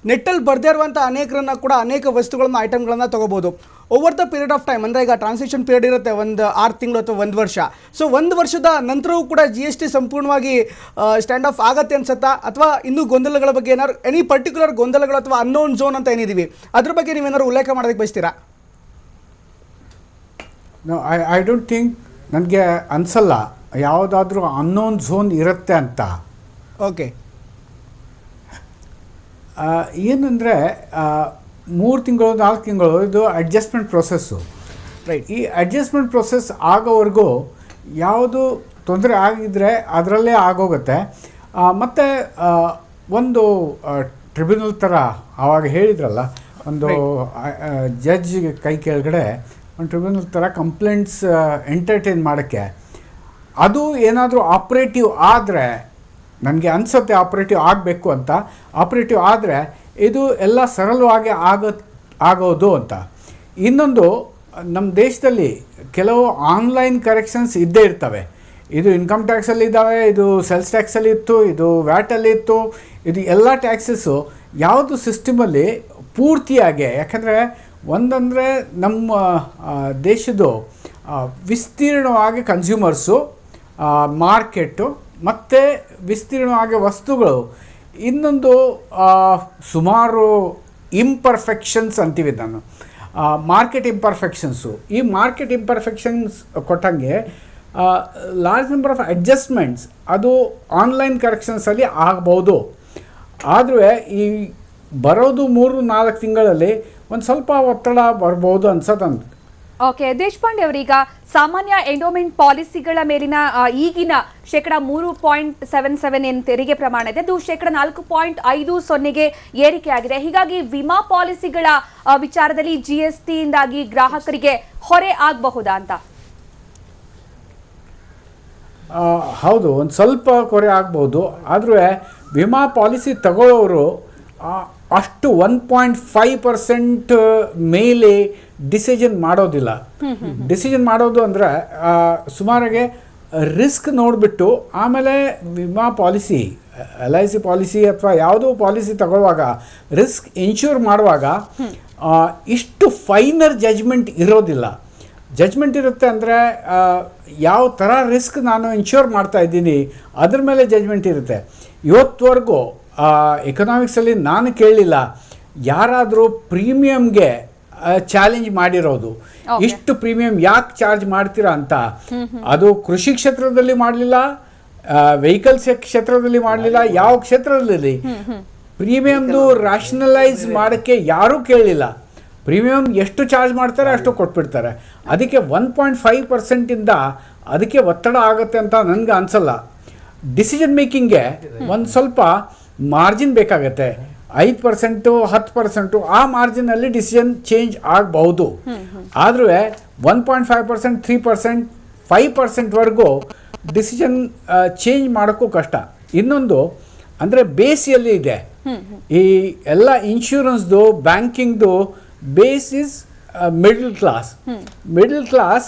ನೆಟ್ಟಲ್ಲಿ ಬರ್ದೇ ಇರುವಂಥ ಅನೇಕರನ್ನ ಕೂಡ ಅನೇಕ ವಸ್ತುಗಳನ್ನ ಐಟಮ್ಗಳನ್ನ ತಗೋಬೋದು. Over the period of time, ಅಂದರೆ ಈಗ ಟ್ರಾನ್ಸಾಕ್ಷನ್ ಪೀರಿಯಡ್ ಇರುತ್ತೆ, ಒಂದು 6 ತಿಂಗಳು ಅಥವಾ 1 ವರ್ಷ. ಸೊ 1 ವರ್ಷದ ನಂತರವೂ ಕೂಡ GST ಸಂಪೂರ್ಣವಾಗಿ ಸ್ಟ್ಯಾಂಡ್ ಆಫ್ ಆಗತ್ತೆ ಅನ್ಸುತ್ತಾ, ಅಥವಾ ಇನ್ನೂ ಗೊಂದಲಗಳ ಬಗ್ಗೆ ಏನಾದ್ರು ಎನಿ ಪರ್ಟಿಕ್ಯುಲರ್ ಗೊಂದಲಗಳು ಅಥವಾ ಅನ್ನೋನ್ ಝೋನ್ ಅಂತ ಏನಿದ್ದೀವಿ ಅದ್ರ ಬಗ್ಗೆ ನೀವೇನಾದ್ರು ಉಲ್ಲೇಖ ಮಾಡೋದಕ್ಕೆ ಬಯಸ್ತೀರಾ? ಐ ಡೋಂಟ್ ಥಿಂಕ್, ನನಗೆ ಅನಿಸಲ್ಲ ಯಾವುದಾದ್ರೂ ಅನ್ನೋನ್ ಝೋನ್ ಇರುತ್ತೆ ಅಂತ. ಓಕೆ, ಏನಂದರೆ 3 ತಿಂಗಳು 4 ತಿಂಗಳು ಇದು ಅಡ್ಜಸ್ಟ್ಮೆಂಟ್ ಪ್ರೊಸೆಸ್ಸು. ರೈಟ್. ಈ ಅಡ್ಜಸ್ಟ್ಮೆಂಟ್ ಪ್ರೊಸೆಸ್ ಆಗೋವರೆಗೂ ಯಾವುದು ತೊಂದರೆ ಆಗಿದ್ದರೆ ಅದರಲ್ಲೇ ಆಗೋಗುತ್ತೆ. ಮತ್ತು ಒಂದು ಟ್ರಿಬ್ಯುನಲ್ ಥರ ಆವಾಗ ಹೇಳಿದ್ರಲ್ಲ, ಒಂದು ಜಡ್ಜ್ ಕೈ ಕೆಳಗಡೆ ಒಂದು ಟ್ರಿಬ್ಯುನಲ್ ಥರ ಕಂಪ್ಲೇಂಟ್ಸ್ ಎಂಟರ್ಟೈನ್ ಮಾಡೋಕ್ಕೆ, ಅದು ಏನಾದರೂ ಆಪ್ರೇಟಿವ್ ಆದರೆ, ನನಗೆ ಅನಿಸುತ್ತೆ ಆಪ್ರೇಟಿವ್ ಆಗಬೇಕು ಅಂತ, ಆಪ್ರೇಟಿವ್ ಆದರೆ ಇದು ಎಲ್ಲ ಸರಳವಾಗಿ ಆಗೋದು ಅಂತ. ಇನ್ನೊಂದು, ನಮ್ಮ ದೇಶದಲ್ಲಿ ಕೆಲವು ಆನ್ಲೈನ್ ಕರೆಕ್ಷನ್ಸ್ ಇದ್ದೇ ಇರ್ತವೆ. ಇದು ಇನ್ಕಮ್ ಟ್ಯಾಕ್ಸಲ್ಲಿ ಇದ್ದಾವೆ, ಇದು ಸೇಲ್ಸ್ ಟ್ಯಾಕ್ಸಲ್ಲಿ ಇತ್ತು, ಇದು ವ್ಯಾಟಲ್ಲಿ ಇತ್ತು, ಇದು ಎಲ್ಲ ಟ್ಯಾಕ್ಸಸ್ಸು ಯಾವುದು ಸಿಸ್ಟಮಲ್ಲಿ ಪೂರ್ತಿಯಾಗಿ, ಯಾಕಂದರೆ ಒಂದಂದರೆ ನಮ್ಮ ದೇಶದ್ದು ವಿಸ್ತೀರ್ಣವಾಗಿ ಕನ್ಸ್ಯೂಮರ್ಸು, ಮಾರ್ಕೆಟು ಮತ್ತು ವಿಸ್ತೀರ್ಣವಾಗಿ ವಸ್ತುಗಳು, ಇನ್ನೊಂದು ಸುಮಾರು ಇಂಪರ್ಫೆಕ್ಷನ್ಸ್ ಅಂತೀವಿ ನಾನು, ಮಾರ್ಕೆಟ್ ಇಂಪರ್ಫೆಕ್ಷನ್ಸು. ಈ ಮಾರ್ಕೆಟ್ ಇಂಪರ್ಫೆಕ್ಷನ್ಸ್ ಕೊಟ್ಟಂಗೆ ಲಾರ್ಜ್ ನಂಬರ್ ಆಫ್ ಅಡ್ಜಸ್ಟ್ಮೆಂಟ್ಸ್ ಅದು ಆನ್ಲೈನ್ ಕರೆಕ್ಷನ್ಸಲ್ಲಿ ಆಗ್ಬೋದು. ಆದರೆ ಈ ಬರೋದು 3-4 ತಿಂಗಳಲ್ಲಿ ಒಂದು ಸ್ವಲ್ಪ ಒತ್ತಡ ಬರ್ಬೋದು ಅನ್ಸತ್ತಂತ. ಓಕೆ, ದೇಶಪಾಂಡೆ ಅವರೀಗ ಸಾಮಾನ್ಯ ಎಂಡೋಮೆಂಟ್ ಪಾಲಿಸಿಗಳ ಮೇಲಿನ ಈಗಿನ 3.77 ಏನು ತೆರಿಗೆ ಪ್ರಮಾಣ ಇದೆ, ಅದು 4.50ಗೆ ಏರಿಕೆ ಆಗಿದೆ. ಹೀಗಾಗಿ ವಿಮಾ ಪಾಲಿಸಿಗಳ ವಿಚಾರದಲ್ಲಿ GST ಇಂದಾಗಿ ಗ್ರಾಹಕರಿಗೆ ಹೊರೆ ಆಗಬಹುದಾ ಅಂತ? ಹೌದು, ಒಂದು ಸ್ವಲ್ಪ ಹೊರೆ ಆಗ್ಬೋದು. ಆದರೆ ವಿಮಾ ಪಾಲಿಸಿ ತಗೊಳ್ಳೋರು ಅಷ್ಟು 1.5% ಮೇಲೆ ಡಿಸಿಷನ್ ಮಾಡೋದಿಲ್ಲ. ಡಿಸಿಷನ್ ಮಾಡೋದು ಅಂದರೆ ಸುಮಾರಾಗೆ ರಿಸ್ಕ್ ನೋಡಿಬಿಟ್ಟು ಆಮೇಲೆ ವಿಮಾ ಪಾಲಿಸಿ, LIC ಪಾಲಿಸಿ ಅಥವಾ ಯಾವುದೋ ಪಾಲಿಸಿ ತಗೊಳ್ಳುವಾಗ ರಿಸ್ಕ್ ಇನ್ಶೂರ್ ಮಾಡುವಾಗ ಇಷ್ಟು ಫೈನರ್ ಜಜ್ಮೆಂಟ್ ಇರೋದಿಲ್ಲ. ಜಜ್ಮೆಂಟ್ ಇರುತ್ತೆ ಅಂದರೆ ಯಾವ ಥರ ರಿಸ್ಕ್ ನಾನು ಇನ್ಶೂರ್ ಮಾಡ್ತಾ ಇದ್ದೀನಿ ಅದ್ರ ಮೇಲೆ ಜಜ್ಮೆಂಟ್ ಇರುತ್ತೆ. ಇವತ್ತುವರೆಗೂ ಎಕನಾಮಿಕ್ಸಲ್ಲಿ ನಾನು ಕೇಳಲಿಲ್ಲ ಯಾರಾದರೂ ಪ್ರೀಮಿಯಮ್ಗೆ ಚಾಲೆಂಜ್ ಮಾಡಿರೋದು, ಇಷ್ಟು ಪ್ರೀಮಿಯಂ ಯಾಕೆ ಚಾರ್ಜ್ ಮಾಡ್ತೀರಾ ಅಂತ. ಅದು ಕೃಷಿ ಕ್ಷೇತ್ರದಲ್ಲಿ ಮಾಡಲಿಲ್ಲ, ವೆಹಿಕಲ್ಸ್ ಕ್ಷೇತ್ರದಲ್ಲಿ ಮಾಡಲಿಲ್ಲ, ಯಾವ ಕ್ಷೇತ್ರದಲ್ಲಿ ಪ್ರೀಮಿಯಮ್ದು ರ್ಯಾಷನಲೈಸ್ ಮಾಡೋಕ್ಕೆ ಯಾರೂ ಕೇಳಲಿಲ್ಲ. ಪ್ರೀಮಿಯಮ್ ಎಷ್ಟು ಚಾರ್ಜ್ ಮಾಡ್ತಾರೆ ಅಷ್ಟು ಕೊಟ್ಬಿಡ್ತಾರೆ. ಅದಕ್ಕೆ 1.5%ಇಂದ ಅದಕ್ಕೆ ಒತ್ತಡ ಆಗುತ್ತೆ ಅಂತ ನನಗೆ ಅನಿಸಲ್ಲ. ಡಿಸಿಷನ್ ಮೇಕಿಂಗ್ಗೆ ಒಂದು ಸ್ವಲ್ಪ ಮಾರ್ಜಿನ್ ಬೇಕಾಗತ್ತೆ. 5%, 10% ಆ ಮಾರ್ಜಿನಲ್ಲಿ ಡಿಸಿಷನ್ ಚೇಂಜ್ ಆಗಬಹುದು. ಆದರೆ 1.5%, 3%, 5%ವರೆಗೂ ಡಿಸಿಷನ್ ಚೇಂಜ್ ಮಾಡೋಕ್ಕೂ ಕಷ್ಟ. ಇನ್ನೊಂದು ಅಂದರೆ ಬೇಸಿಯಲ್ಲಿ ಇದೆ ಈ ಎಲ್ಲ ಇನ್ಶೂರೆನ್ಸ್ದು, ಬ್ಯಾಂಕಿಂಗ್ದು base is middle class. Middle class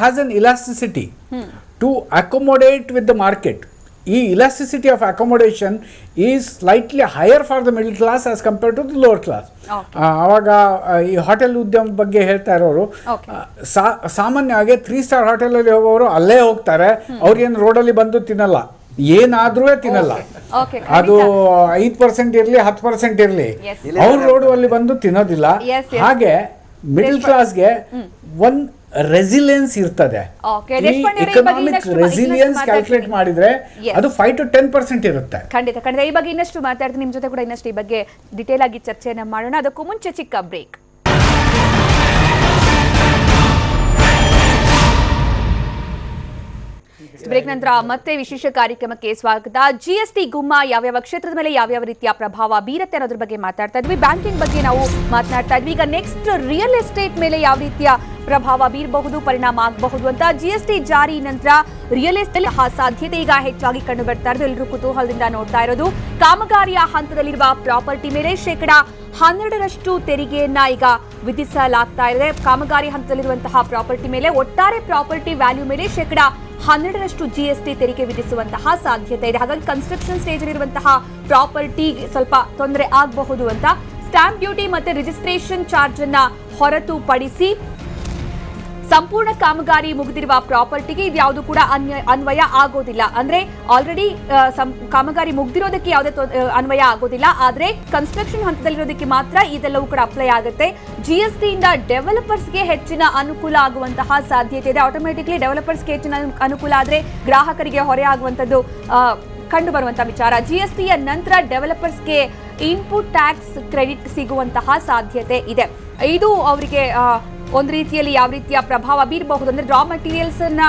has an elasticity to accommodate with the market. ಈ elasticity of accommodation is slightly higher for the middle class as compared to the lower class. ಆವಾಗ ಈ ಹೋಟೆಲ್ ಉದ್ಯಮ ಬಗ್ಗೆ ಹೇಳ್ತಾ ಇರೋರು ಸಾಮಾನ್ಯವಾಗಿ 3 star ಹೋಟೆಲಲ್ಲಿ ಹೋಗೋರು ಅಲ್ಲೇ ಹೋಗ್ತಾರೆ. ಅವ್ರೇನು ರೋಡಲ್ಲಿ ಬಂದು ತಿನ್ನಲ್ಲ, ಏನಾದ್ರೂ ತಿನ್ನಲ್ಲ. ಅದು 5% ಇರಲಿ 10% ಇರಲಿ, ಅವ್ರ ರೋಡು ಅಲ್ಲಿ ಬಂದು ತಿನ್ನೋದಿಲ್ಲ. ಹಾಗೆ ಮಿಡಲ್ ಕ್ಲಾಸ್ಗೆ ಒಂದು ರೆಸಿಲಿಯನ್ಸ್ ಇರ್ತದೆ. ಎಕನಾಮಿಕ್ ರೆಸಿಲಿಯನ್ಸ್ ಕ್ಯಾಲ್ಕುಲೇಟ್ ಮಾಡಿದ್ರೆ ಅದು 5 to 10% ಇರುತ್ತೆ. ಖಂಡಿತ ಈ ಬಗ್ಗೆ ಇನ್ನಷ್ಟು ಮಾತಾಡ್ತೀನಿ, ನಿಮ್ ಜೊತೆ ಕೂಡ ಇನ್ನಷ್ಟು ಈ ಬಗ್ಗೆ ಡಿಟೇಲ್ ಆಗಿ ಚರ್ಚೆಯನ್ನ ಮಾಡೋಣ. ಅದಕ್ಕೂ ಮುಂಚೆ ಚಿಕ್ಕ ಬ್ರೇಕ್. ಬ್ರೇಕ್ ನಂತರ ಮತ್ತೆ ವಿಶೇಷ ಕಾರ್ಯಕ್ರಮಕ್ಕೆ ಸ್ವಾಗತ. GST ಗುಮ್ಮ ಯಾವ್ಯಾವ ಕ್ಷೇತ್ರದ ಮೇಲೆ ಯಾವ್ಯಾವ ರೀತಿಯ ಪ್ರಭಾವ ಬೀರುತ್ತೆ ಅನ್ನೋದ್ರ ಬಗ್ಗೆ ಮಾತಾಡ್ತಾ ಇದ್ವಿ. ಬ್ಯಾಂಕಿಂಗ್ ಬಗ್ಗೆ ನಾವು ಮಾತನಾಡ್ತಾ ಇದ್ವಿ. ಈಗ ನೆಕ್ಸ್ಟ್ ರಿಯಲ್ ಎಸ್ಟೇಟ್ ಮೇಲೆ ಯಾವ ರೀತಿಯ ಪ್ರಭಾವ ಬೀರಬಹುದು, ಪರಿಣಾಮ ಆಗಬಹುದು ಅಂತ GST ಜಾರಿ ನಂತರ ರಿಯಲ್ ಎಸ್ಟೇಟ್ ಸಾಧ್ಯತೆ ಈಗ ಹೆಚ್ಚಾಗಿ ಕಂಡು ಬರ್ತಾ ಇರೋದು. ಎಲ್ಲರೂ ಕುತೂಹಲದಿಂದ ನೋಡ್ತಾ ಇರೋದು ಕಾಮಗಾರಿಯ ಹಂತದಲ್ಲಿರುವ ಪ್ರಾಪರ್ಟಿ ಮೇಲೆ 12% ತೆರಿಗೆಯನ್ನ ಈಗ ವಿಧಿಸಲಾಗ್ತಾ ಇದೆ. ಕಾಮಗಾರಿ ಹಂತದಲ್ಲಿರುವಂತಹ ಪ್ರಾಪರ್ಟಿ ಮೇಲೆ, ಒಟ್ಟಾರೆ ಪ್ರಾಪರ್ಟಿ ವ್ಯಾಲ್ಯೂ ಮೇಲೆ 12% GST ತೆರಿಗೆ ವಿಧಿಸುವಂತಹ ಸಾಧ್ಯತೆ ಇದೆ. ಹಾಗಾಗಿ ಕನ್ಸ್ಟ್ರಕ್ಷನ್ ಸ್ಟೇಜ್ ಇರುವಂತಹ ಪ್ರಾಪರ್ಟಿ ಸ್ವಲ್ಪ ತೊಂದರೆ ಆಗಬಹುದು ಅಂತ ಸ್ಟಾಂಪ್ ಡ್ಯೂಟಿ ಮತ್ತೆ ರಿಜಿಸ್ಟ್ರೇಷನ್ ಚಾರ್ಜ್ ಅನ್ನ ಹೊರತುಪಡಿಸಿ ಸಂಪೂರ್ಣ ಕಾಮಗಾರಿ ಮುಗಿದಿರುವ ಪ್ರಾಪರ್ಟಿಗೆ ಇದ್ಯಾವುದು ಕೂಡ ಅನ್ವಯ ಆಗೋದಿಲ್ಲ. ಅಂದ್ರೆ ಆಲ್ರೆಡಿ ಕಾಮಗಾರಿ ಮುಗ್ದಿರೋದಕ್ಕೆ ಯಾವುದೇ ಅನ್ವಯ ಆಗೋದಿಲ್ಲ. ಆದ್ರೆ ಕನ್ಸ್ಟ್ರಕ್ಷನ್ ಹಂತದಲ್ಲಿರೋದಕ್ಕೆ ಮಾತ್ರ ಇದೆಲ್ಲವೂ ಕೂಡ ಅಪ್ಲೈ ಆಗುತ್ತೆ. GST ಇಂದ ಡೆವಲಪರ್ಸ್ಗೆ ಹೆಚ್ಚಿನ ಅನುಕೂಲ ಆಗುವಂತಹ ಸಾಧ್ಯತೆ ಇದೆ. ಆಟೋಮೆಟಿಕ್ಲಿ ಡೆವಲಪರ್ಸ್ಗೆ ಹೆಚ್ಚಿನ ಅನುಕೂಲ ಆದ್ರೆ ಗ್ರಾಹಕರಿಗೆ ಹೊರೆ ಆಗುವಂತದ್ದು ಕಂಡು ಬರುವಂತಹ ವಿಚಾರ. GSTಯ ನಂತರ ಡೆವಲಪರ್ಸ್ಗೆ ಇನ್ಪುಟ್ ಟ್ಯಾಕ್ಸ್ ಕ್ರೆಡಿಟ್ ಸಿಗುವಂತಹ ಸಾಧ್ಯತೆ ಇದೆ. ಇದು ಅವರಿಗೆ ಒಂದು ರೀತಿಯಲ್ಲಿ ಯಾವ ರೀತಿಯ ಪ್ರಭಾವ ಬೀರಬಹುದು ಅಂದ್ರೆ ರಾ ಮೆಟೀರಿಯಲ್ಸ್ ಅನ್ನ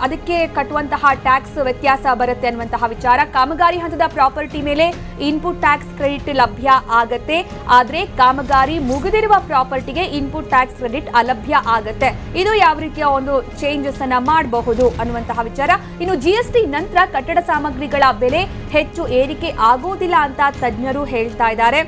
ಅದಕ್ಕೆ ಕಟ್ಟುವಂತಹ ಟ್ಯಾಕ್ಸ್ ವ್ಯತ್ಯಾಸ ಬರುತ್ತೆ ಅನ್ನುವಂತಹ ವಿಚಾರ. ಕಾಮಗಾರಿ ಹಂತದ ಪ್ರಾಪರ್ಟಿ ಮೇಲೆ ಇನ್ಪುಟ್ ಟ್ಯಾಕ್ಸ್ ಕ್ರೆಡಿಟ್ ಲಭ್ಯ ಆಗತ್ತೆ, ಆದ್ರೆ ಕಾಮಗಾರಿ ಮುಗಿದಿರುವ ಪ್ರಾಪರ್ಟಿಗೆ ಇನ್ಪುಟ್ ಟ್ಯಾಕ್ಸ್ ಕ್ರೆಡಿಟ್ ಅಲಭ್ಯ ಆಗತ್ತೆ. ಇದು ಯಾವ ರೀತಿಯ ಒಂದು ಚೇಂಜಸ್ ಅನ್ನ ಮಾಡಬಹುದು ಅನ್ನುವಂತಹ ವಿಚಾರ. ಇನ್ನು GST ನಂತರ ಕಟ್ಟಡ ಸಾಮಗ್ರಿಗಳ ಬೆಲೆ ಹೆಚ್ಚು ಏರಿಕೆ ಆಗೋದಿಲ್ಲ ಅಂತ ತಜ್ಞರು ಹೇಳ್ತಾ ಇದ್ದಾರೆ.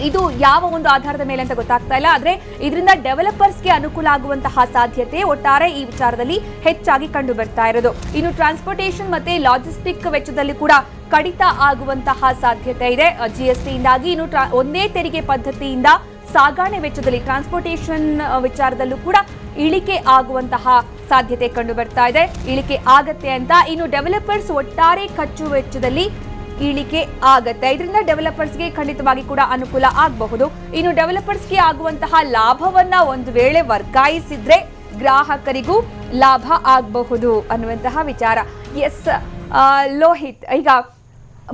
ಇದು ಯಾವ ಒಂದು ಆಧಾರದ ಮೇಲೆ ಅಂತ ಗೊತ್ತಾಗ್ತಾ ಇಲ್ಲ. ಆದ್ರೆ ಇದರಿಂದ ಡೆವಲಪರ್ಸ್ಗೆ ಅನುಕೂಲ ಆಗುವಂತಹ ಸಾಧ್ಯತೆ ಒಟ್ಟಾರೆ ಈ ವಿಚಾರದಲ್ಲಿ ಹೆಚ್ಚಾಗಿ ಕಂಡು ಬರ್ತಾ ಇರೋದು. ಇನ್ನು ಟ್ರಾನ್ಸ್ಪೋರ್ಟೇಷನ್ ಮತ್ತೆ ಲಾಜಿಸ್ಟಿಕ್ ವೆಚ್ಚದಲ್ಲಿ ಕೂಡ ಕಡಿತ ಆಗುವಂತಹ ಸಾಧ್ಯತೆ ಇದೆ GST ಇಂದಾಗಿ. ಇನ್ನು ಒಂದೇ ತೆರಿಗೆ ಪದ್ಧತಿಯಿಂದ ಸಾಗಣೆ ವೆಚ್ಚದಲ್ಲಿ ಟ್ರಾನ್ಸ್ಪೋರ್ಟೇಷನ್ ವಿಚಾರದಲ್ಲೂ ಕೂಡ ಇಳಿಕೆ ಆಗುವಂತಹ ಸಾಧ್ಯತೆ ಕಂಡು ಬರ್ತಾ ಇದೆ. ಇಳಿಕೆ ಆಗತ್ತೆ ಅಂತ. ಇನ್ನು ಡೆವಲಪರ್ಸ್ ಒಟ್ಟಾರೆ ಖರ್ಚು ವೆಚ್ಚದಲ್ಲಿ ಇಳಿಕೆ ಆಗತ್ತೆ. ಇದರಿಂದ ಡೆವಲಪರ್ಸ್ಗೆ ಖಂಡಿತವಾಗಿ ಕೂಡ ಅನುಕೂಲ ಆಗಬಹುದು. ಇನ್ನು ಡೆವಲಪರ್ಸ್ಗೆ ಆಗುವಂತಹ ಲಾಭವನ್ನ ಒಂದು ವೇಳೆ ವರ್ಗಾಯಿಸಿದ್ರೆ ಗ್ರಾಹಕರಿಗೂ ಲಾಭ ಆಗಬಹುದು ಅನ್ನುವಂತಹ ವಿಚಾರ. ಎಸ್ ಲೋಹಿತ್, ಈಗ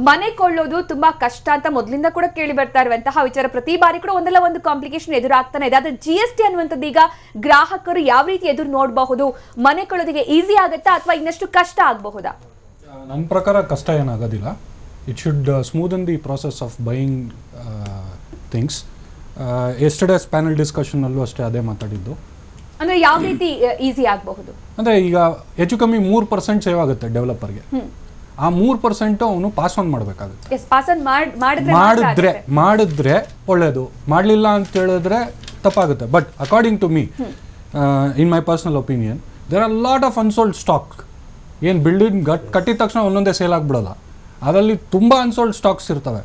ಮನೆ ಕೊಳ್ಳೋದು ತುಂಬಾ ಕಷ್ಟ ಅಂತ ಮೊದಲಿಂದ ಕೂಡ ಕೇಳಿ ಬರ್ತಾ ಇರುವಂತಹ ವಿಚಾರ. ಪ್ರತಿ ಬಾರಿ ಕೂಡ ಒಂದಲ್ಲ ಒಂದು ಕಾಂಪ್ಲಿಕೇಶನ್ ಎದುರಾಗ್ತಾನೆ ಇದೆ. ಆದ್ರೆ GST ಅನ್ನುವಂಥದ್ದು ಈಗ ಗ್ರಾಹಕರು ಯಾವ ರೀತಿ ಎದುರು ನೋಡಬಹುದು? ಮನೆ ಕೊಳ್ಳೋದಿಗೆ ಈಸಿ ಆಗುತ್ತಾ ಅಥವಾ ಇನ್ನಷ್ಟು ಕಷ್ಟ ಆಗಬಹುದಾ? ನನ್ನ ಪ್ರಕಾರ ಕಷ್ಟ ಏನಾಗೋದಿಲ್ಲ. It should smoothen the process of buying things. Yesterday's panel discussion ಅಲ್ಲೂ ಅಷ್ಟೇ ಅದೇ ಮಾತಾಡಿದ್ದು. ಅಂದ್ರೆ ಯಾವ ರೀತಿ ಈಸಿ ಆಗಬಹುದು ಅಂದ್ರೆ ಈಗ ಹೆಚ್ಚು ಕಮ್ಮಿ 3% ಸೇವ್ ಆಗುತ್ತೆ ಡೆವಲಪರ್ಗೆ. ಆ 3% ಅವನು ಪಾಸ್ ಆನ್ ಮಾಡಬೇಕಾಗುತ್ತೆ. ಮಾಡಿದ್ರೆ ಒಳ್ಳೇದು, ಮಾಡಲಿಲ್ಲ ಅಂತ ಹೇಳಿದ್ರೆ ತಪ್ಪಾಗುತ್ತೆ. But according to me, in my personal opinion, there are lot of unsold stock. ಏನು ಬಿಲ್ಡಿಂಗ್ ಕಟ್ಟಿದ ತಕ್ಷಣ ಒಂದೊಂದೇ ಸೇಲ್ ಆಗ್ಬಿಡೋಲ್ಲ, ಅದರಲ್ಲಿ ತುಂಬಾ ಅನ್ಸೋಲ್ಡ್ ಸ್ಟಾಕ್ಸ್ ಇರ್ತವೆ.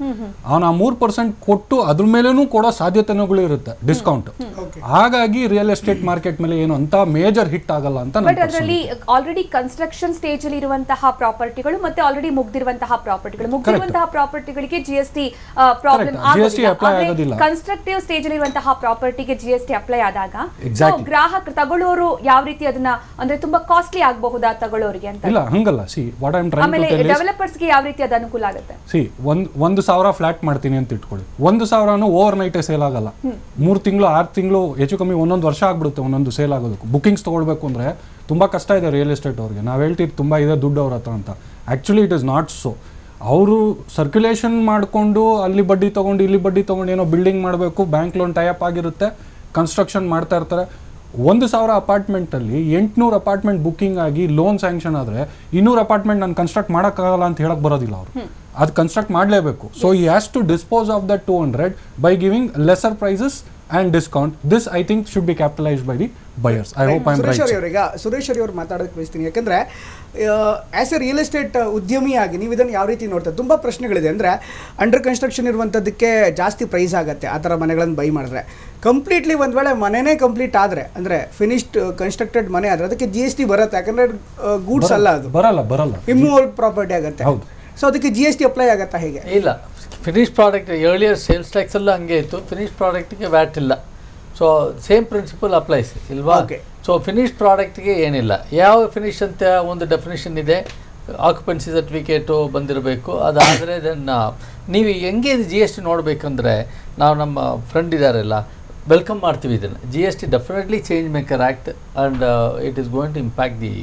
ಅವನು ಆ 3% ಕೊಟ್ಟು ಅದ್ರ ಮೇಲೇನೂ ಕೊಡೋ ಸಾಧ್ಯತೆಗಳು ಇರುತ್ತೆ ಡಿಸ್ಕೌಂಟ್. ಹಾಗಾಗಿ ರಿಯಲ್ ಎಸ್ಟೇಟ್ ಮಾರ್ಕೆಟ್ ಮೇಲೆ ಏನು ಅಂತ ಮೇಜರ್ ಹಿಟ್ ಆಗಲ್ಲ ಅಂತ. ಬಟ್ ಅದರಲ್ಲಿ ಆಲ್ರೆಡಿ ಕನ್ಸ್ಟ್ರಕ್ಷನ್ ಸ್ಟೇಜ್ ಅಲ್ಲಿ ಇರುವಂತಹ ಪ್ರಾಪರ್ಟಿಗಳು ಮತ್ತೆ ಆಲ್ರೆಡಿ ಮುಗ್ದಿರುವಂತಹ ಪ್ರಾಪರ್ಟಿಗಳಿಗೆ GST ಪ್ರಾಬ್ಲಮ್ ಆಗೋದಿಲ್ಲ. ಕನ್ಸ್ಟ್ರಕ್ಟಿವ್ ಸ್ಟೇಜ್ ಅಲ್ಲಿ ಇರುವಂತಹ ಪ್ರಾಪರ್ಟಿಗೆ GST ಅಪ್ಲೈ ಆದಾಗ ಗ್ರಾಹಕರು ತಗೊಳ್ಳೋರು ಯಾವ ರೀತಿ ಅದನ್ನ ಅಂದ್ರೆ ತುಂಬಾ ಕಾಸ್ಟ್ಲಿ ಆಗಬಹುದಾ ತಗೊಳ್ಳೋರಿಗೆ ಅಂತ? ಇಲ್ಲ, ಹಂಗಲ್ಲ. See what I am trying to tell is, developers ಗೆ ಯಾವ ರೀತಿ ಅದು ಅನುಕೂಲ ಆಗುತ್ತೆ? ಸಿ 1,000 ಫ್ಲಾಟ್ ಮಾಡ್ತೀನಿ ಅಂತ ಇಟ್ಕೊಳ್ಳಿ. 1,000 ಓವರ್ ನೈಟ್ ಸೇಲ್ ಆಗಲ್ಲ. 3 ತಿಂಗಳು 6 ತಿಂಗಳು ಹೆಚ್ಚು ಕಮ್ಮಿ 1 ವರ್ಷ ಆಗ್ಬಿಡುತ್ತೆ ಒಂದೊಂದು ಸೇಲ್ ಆಗೋದಕ್ಕೆ. ಬುಕಿಂಗ್ಸ್ ತಗೊಳ್ಬೇಕು ಅಂದ್ರೆ ತುಂಬಾ ಕಷ್ಟ ಇದೆ ರಿಯಲ್ ಎಸ್ಟೇಟ್ ಅವ್ರಿಗೆ. ನಾವು ಹೇಳ್ತಿದ್ದು ತುಂಬಾ ಇದೆ ದುಡ್ಡು ಅವ್ರ ಹತ್ರ ಅಂತ. Actually it is not so. ಅವರು ಸರ್ಕ್ಯುಲೇಷನ್ ಮಾಡಿಕೊಂಡು ಅಲ್ಲಿ ಬಡ್ಡಿ ತಗೊಂಡು ಇಲ್ಲಿ ಬಡ್ಡಿ ತಗೊಂಡು ಏನೋ ಬಿಲ್ಡಿಂಗ್ ಮಾಡಬೇಕು, ಬ್ಯಾಂಕ್ ಲೋನ್ ಟೈಅಪ್ ಆಗಿರುತ್ತೆ, ಕನ್ಸ್ಟ್ರಕ್ಷನ್ ಮಾಡ್ತಾ ಇರ್ತಾರೆ. 1,000 ಅಪಾರ್ಟ್ಮೆಂಟಲ್ಲಿ 800 ಅಪಾರ್ಟ್ಮೆಂಟ್ ಬುಕ್ಕಿಂಗ್ ಆಗಿ ಲೋನ್ ಸ್ಯಾಂಕ್ಷನ್ ಆದರೆ 200 ಅಪಾರ್ಟ್ಮೆಂಟ್ ನಾನು ಕನ್ಸ್ಟ್ರಕ್ಟ್ ಮಾಡೋಕ್ಕಾಗಲ್ಲ ಅಂತ ಹೇಳಕ್ ಬರೋದಿಲ್ಲ ಅವರು. ಅದು ಕನ್ಸ್ಟ್ರಕ್ಟ್ ಮಾಡಲೇಬೇಕು. ಸೊ ಈ has to dispose of that 200 by giving lesser prices and discount. This I think should be capitalised by the buyers. I hope I am right. Suresh ಅವರು ಮಾತಾಡೋದಕ್ಕೆ ಬಯಸ್ತೀನಿ. ಯಾಕಂದರೆ ಆ್ಯಸ್ ಎ ರಿಯಲ್ ಎಸ್ಟೇಟ್ ಉದ್ಯಮಿಯಾಗಿ ನೀವು ಇದನ್ನು ಯಾವ ರೀತಿ ನೋಡ್ತಾರೆ? ತುಂಬ ಪ್ರಶ್ನೆಗಳಿದೆ. ಅಂದರೆ ಅಂಡರ್ ಕನ್ಸ್ಟ್ರಕ್ಷನ್ ಇರುವಂಥದ್ದಕ್ಕೆ ಜಾಸ್ತಿ ಪ್ರೈಸ್ ಆಗುತ್ತೆ ಆ ಥರ ಮನೆಗಳನ್ನು ಬೈ ಮಾಡಿದ್ರೆ. ಕಂಪ್ಲೀಟ್ಲಿ ಒಂದು ವೇಳೆ ಮನೆನೇ ಕಂಪ್ಲೀಟ್ ಆದರೆ, ಅಂದರೆ ಫಿನಿಶ್ಡ್ ಕನ್ಸ್ಟ್ರಕ್ಟೆಡ್ ಮನೆ ಆದರೆ ಅದಕ್ಕೆ GST ಬರುತ್ತೆ. ಯಾಕಂದರೆ ಗೂಡ್ಸ್ ಅಲ್ಲ, ಅದು ಬರಲ್ಲ ಇಮ್ಮೂವಲ್ ಪ್ರಾಪರ್ಟಿ ಆಗುತ್ತೆ. ಸೊ ಅದಕ್ಕೆ GST ಅಪ್ಲೈ ಆಗುತ್ತಾ ಹೇಗೆ? ಇಲ್ಲ, ಫಿನಿಶ್ ಪ್ರಾಡಕ್ಟ್ ಎರ್ಲಿಯರ್ ಸೇಲ್ಸ್ ಟ್ಯಾಕ್ಸ್ ಎಲ್ಲ ಹಂಗೆ ಇತ್ತು. ಫಿನಿಶ್ ಪ್ರಾಡಕ್ಟ್ಗೆ ವ್ಯಾಟ್ ಇಲ್ಲ. ಸೊ ಸೇಮ್ ಪ್ರಿನ್ಸಿಪಲ್ ಅಪ್ಲೈಸ್ ಇಲ್ವಾ? ಸೊ ಫಿನಿಶ್ ಪ್ರಾಡಕ್ಟ್ಗೆ ಏನಿಲ್ಲ. ಯಾವ ಫಿನಿಶ್ ಅಂತ ಒಂದು ಡೆಫಿನೇಷನ್ ಇದೆ. ಆಕ್ಯುಪೆನ್ಸಿ ಸರ್ಟಿಫಿಕೇಟು ಬಂದಿರಬೇಕು. ಅದಾದರೆ ದೆನ್ ನೀವು ಹೆಂಗೆ GST ನೋಡಬೇಕಂದ್ರೆ, ನಾವು ನಮ್ಮ ಫ್ರೆಂಡ್ ಇದ್ದಾರೆಲ್ಲ ವೆಲ್ಕಮ್ ಮಾಡ್ತೀವಿ ಇದನ್ನು. GST definitely change maker act and it is going to impact the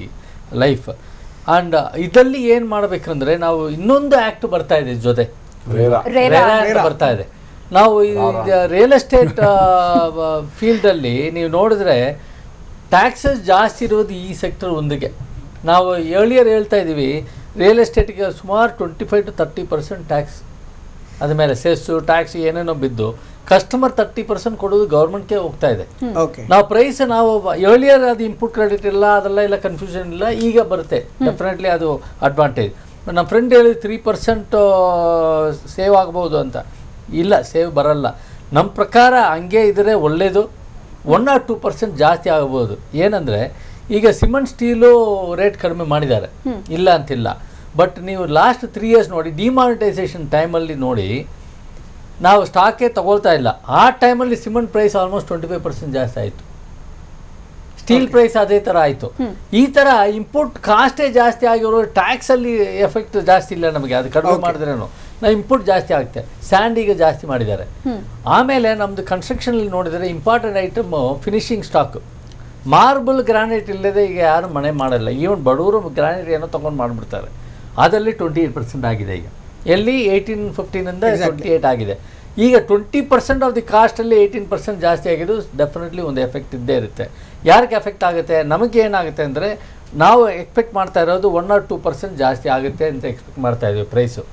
life. And ಇದರಲ್ಲಿ ಏನು ಮಾಡಬೇಕಂದ್ರೆ, ನಾವು ಇನ್ನೊಂದು ಆ್ಯಕ್ಟ್ ಬರ್ತಾ ಇದೆ ಜೊತೆ, ಬರ್ತಾ ಇದೆ. ನಾವು ರಿಯಲ್ ಎಸ್ಟೇಟ್ ಫೀಲ್ಡಲ್ಲಿ ನೀವು ನೋಡಿದ್ರೆ ಟ್ಯಾಕ್ಸಸ್ ಜಾಸ್ತಿ ಇರೋದು ಈ ಸೆಕ್ಟರ್ ಒಂದಿಗೆ. ನಾವು ಏರ್ಲಿಯರ್ ಹೇಳ್ತಾ ಇದ್ದೀವಿ, ರಿಯಲ್ ಎಸ್ಟೇಟ್ಗೆ ಸುಮಾರು 25 to 30% ಟ್ಯಾಕ್ಸ್, ಅದ ಮೇಲೆ ಸೆಸ್ಸು ಟ್ಯಾಕ್ಸ್ ಏನೇನೋ ಬಿದ್ದು ಕಸ್ಟಮರ್ 30% ಕೊಡೋದು ಗೌರ್ಮೆಂಟ್ಗೆ ಹೋಗ್ತಾ ಇದೆ. ಓಕೆ ನಾವು ಪ್ರೈಸ್ ನಾವು ಎರ್ಲಿಯರ್ ಅದು ಇನ್ಪುಟ್ ಕ್ರೆಡಿಟ್ ಇಲ್ಲ, ಅದೆಲ್ಲ ಇಲ್ಲ, ಕನ್ಫ್ಯೂಷನ್ ಇಲ್ಲ, ಈಗ ಬರುತ್ತೆ ಡೆಫಿನೆಟ್ಲಿ ಅದು ಅಡ್ವಾಂಟೇಜ್. ನಮ್ಮ ಫ್ರೆಂಡ್ ಹೇಳಿ 3% ಸೇವ್ ಆಗ್ಬೋದು ಅಂತ. ಇಲ್ಲ, ಸೇವ್ ಬರಲ್ಲ. ನಮ್ಮ ಪ್ರಕಾರ ಹಂಗೆ ಇದ್ರೆ ಒಳ್ಳೇದು. 1 or 2% ಜಾಸ್ತಿ ಆಗ್ಬೋದು. ಏನಂದರೆ ಈಗ ಸಿಮೆಂಟ್ ಸ್ಟೀಲು ರೇಟ್ ಕಡಿಮೆ ಮಾಡಿದ್ದಾರೆ, ಇಲ್ಲ ಅಂತಿಲ್ಲ. ಬಟ್ ನೀವು ಲಾಸ್ಟ್ 3 years ನೋಡಿ, ಡಿಮಾನಿಟೈಸೇಷನ್ ಟೈಮಲ್ಲಿ ನೋಡಿ, ನಾವು ಸ್ಟಾಕೇ ತಗೊಳ್ತಾ ಇಲ್ಲ. ಆ ಟೈಮಲ್ಲಿ ಸಿಮೆಂಟ್ ಪ್ರೈಸ್ ಆಲ್ಮೋಸ್ಟ್ 25% ಜಾಸ್ತಿ ಆಯಿತು. ಸ್ಟೀಲ್ ಪ್ರೈಸ್ ಅದೇ ಥರ ಆಯಿತು. ಈ ಥರ ಇಂಪೋರ್ಟ್ ಕಾಸ್ಟೇ ಜಾಸ್ತಿ ಆಗಿರೋ, ಟ್ಯಾಕ್ಸಲ್ಲಿ ಎಫೆಕ್ಟ್ ಜಾಸ್ತಿ ಇಲ್ಲ ನಮಗೆ, ಅದು ಕಡಿಮೆ ಮಾಡಿದ್ರೇನು ನಾವು ಇಂಪೋರ್ಟ್ ಜಾಸ್ತಿ ಆಗುತ್ತೆ. ಸ್ಯಾಂಡ್ ಈಗ ಜಾಸ್ತಿ ಮಾಡಿದ್ದಾರೆ. ಆಮೇಲೆ ನಮ್ಮದು ಕನ್ಸ್ಟ್ರಕ್ಷನಲ್ಲಿ ನೋಡಿದರೆ important item finishing stock. Marble granite ಇಲ್ಲದೆ ಈಗ ಯಾರು ಮನೆ ಮಾಡಲ್ಲ. ಈವನ್ ಬಡವರು ಗ್ರಾನೈಟ್ ಏನೋ ತೊಗೊಂಡು ಮಾಡಿಬಿಡ್ತಾರೆ. ಅದರಲ್ಲಿ 28% ಆಗಿದೆ ಈಗ. ಎಲ್ಲಿ 18-15ಇಂದ 28 ಆಗಿದೆ. ಈಗ 20% ಆಫ್ ದಿ ಕಾಸ್ಟಲ್ಲಿ 18% ಜಾಸ್ತಿ ಆಗಿದ್ದು ಡೆಫಿನೆಟ್ಲಿ ಒಂದು ಎಫೆಕ್ಟ್ ಇದ್ದೇ ಇರುತ್ತೆ. ಯಾರಿಗೆ ಎಫೆಕ್ಟ್ ಆಗುತ್ತೆ? ನಮಗೆ ಏನಾಗುತ್ತೆ ಅಂದರೆ, ನಾವು ಎಕ್ಸ್ಪೆಕ್ಟ್ ಮಾಡ್ತಾ ಇರೋದು 1 or 2% ಜಾಸ್ತಿ ಆಗುತ್ತೆ ಅಂತ ಎಕ್ಸ್ಪೆಕ್ಟ್ ಮಾಡ್ತಾ ಇದ್ದೀವಿ ಪ್ರೈಸು.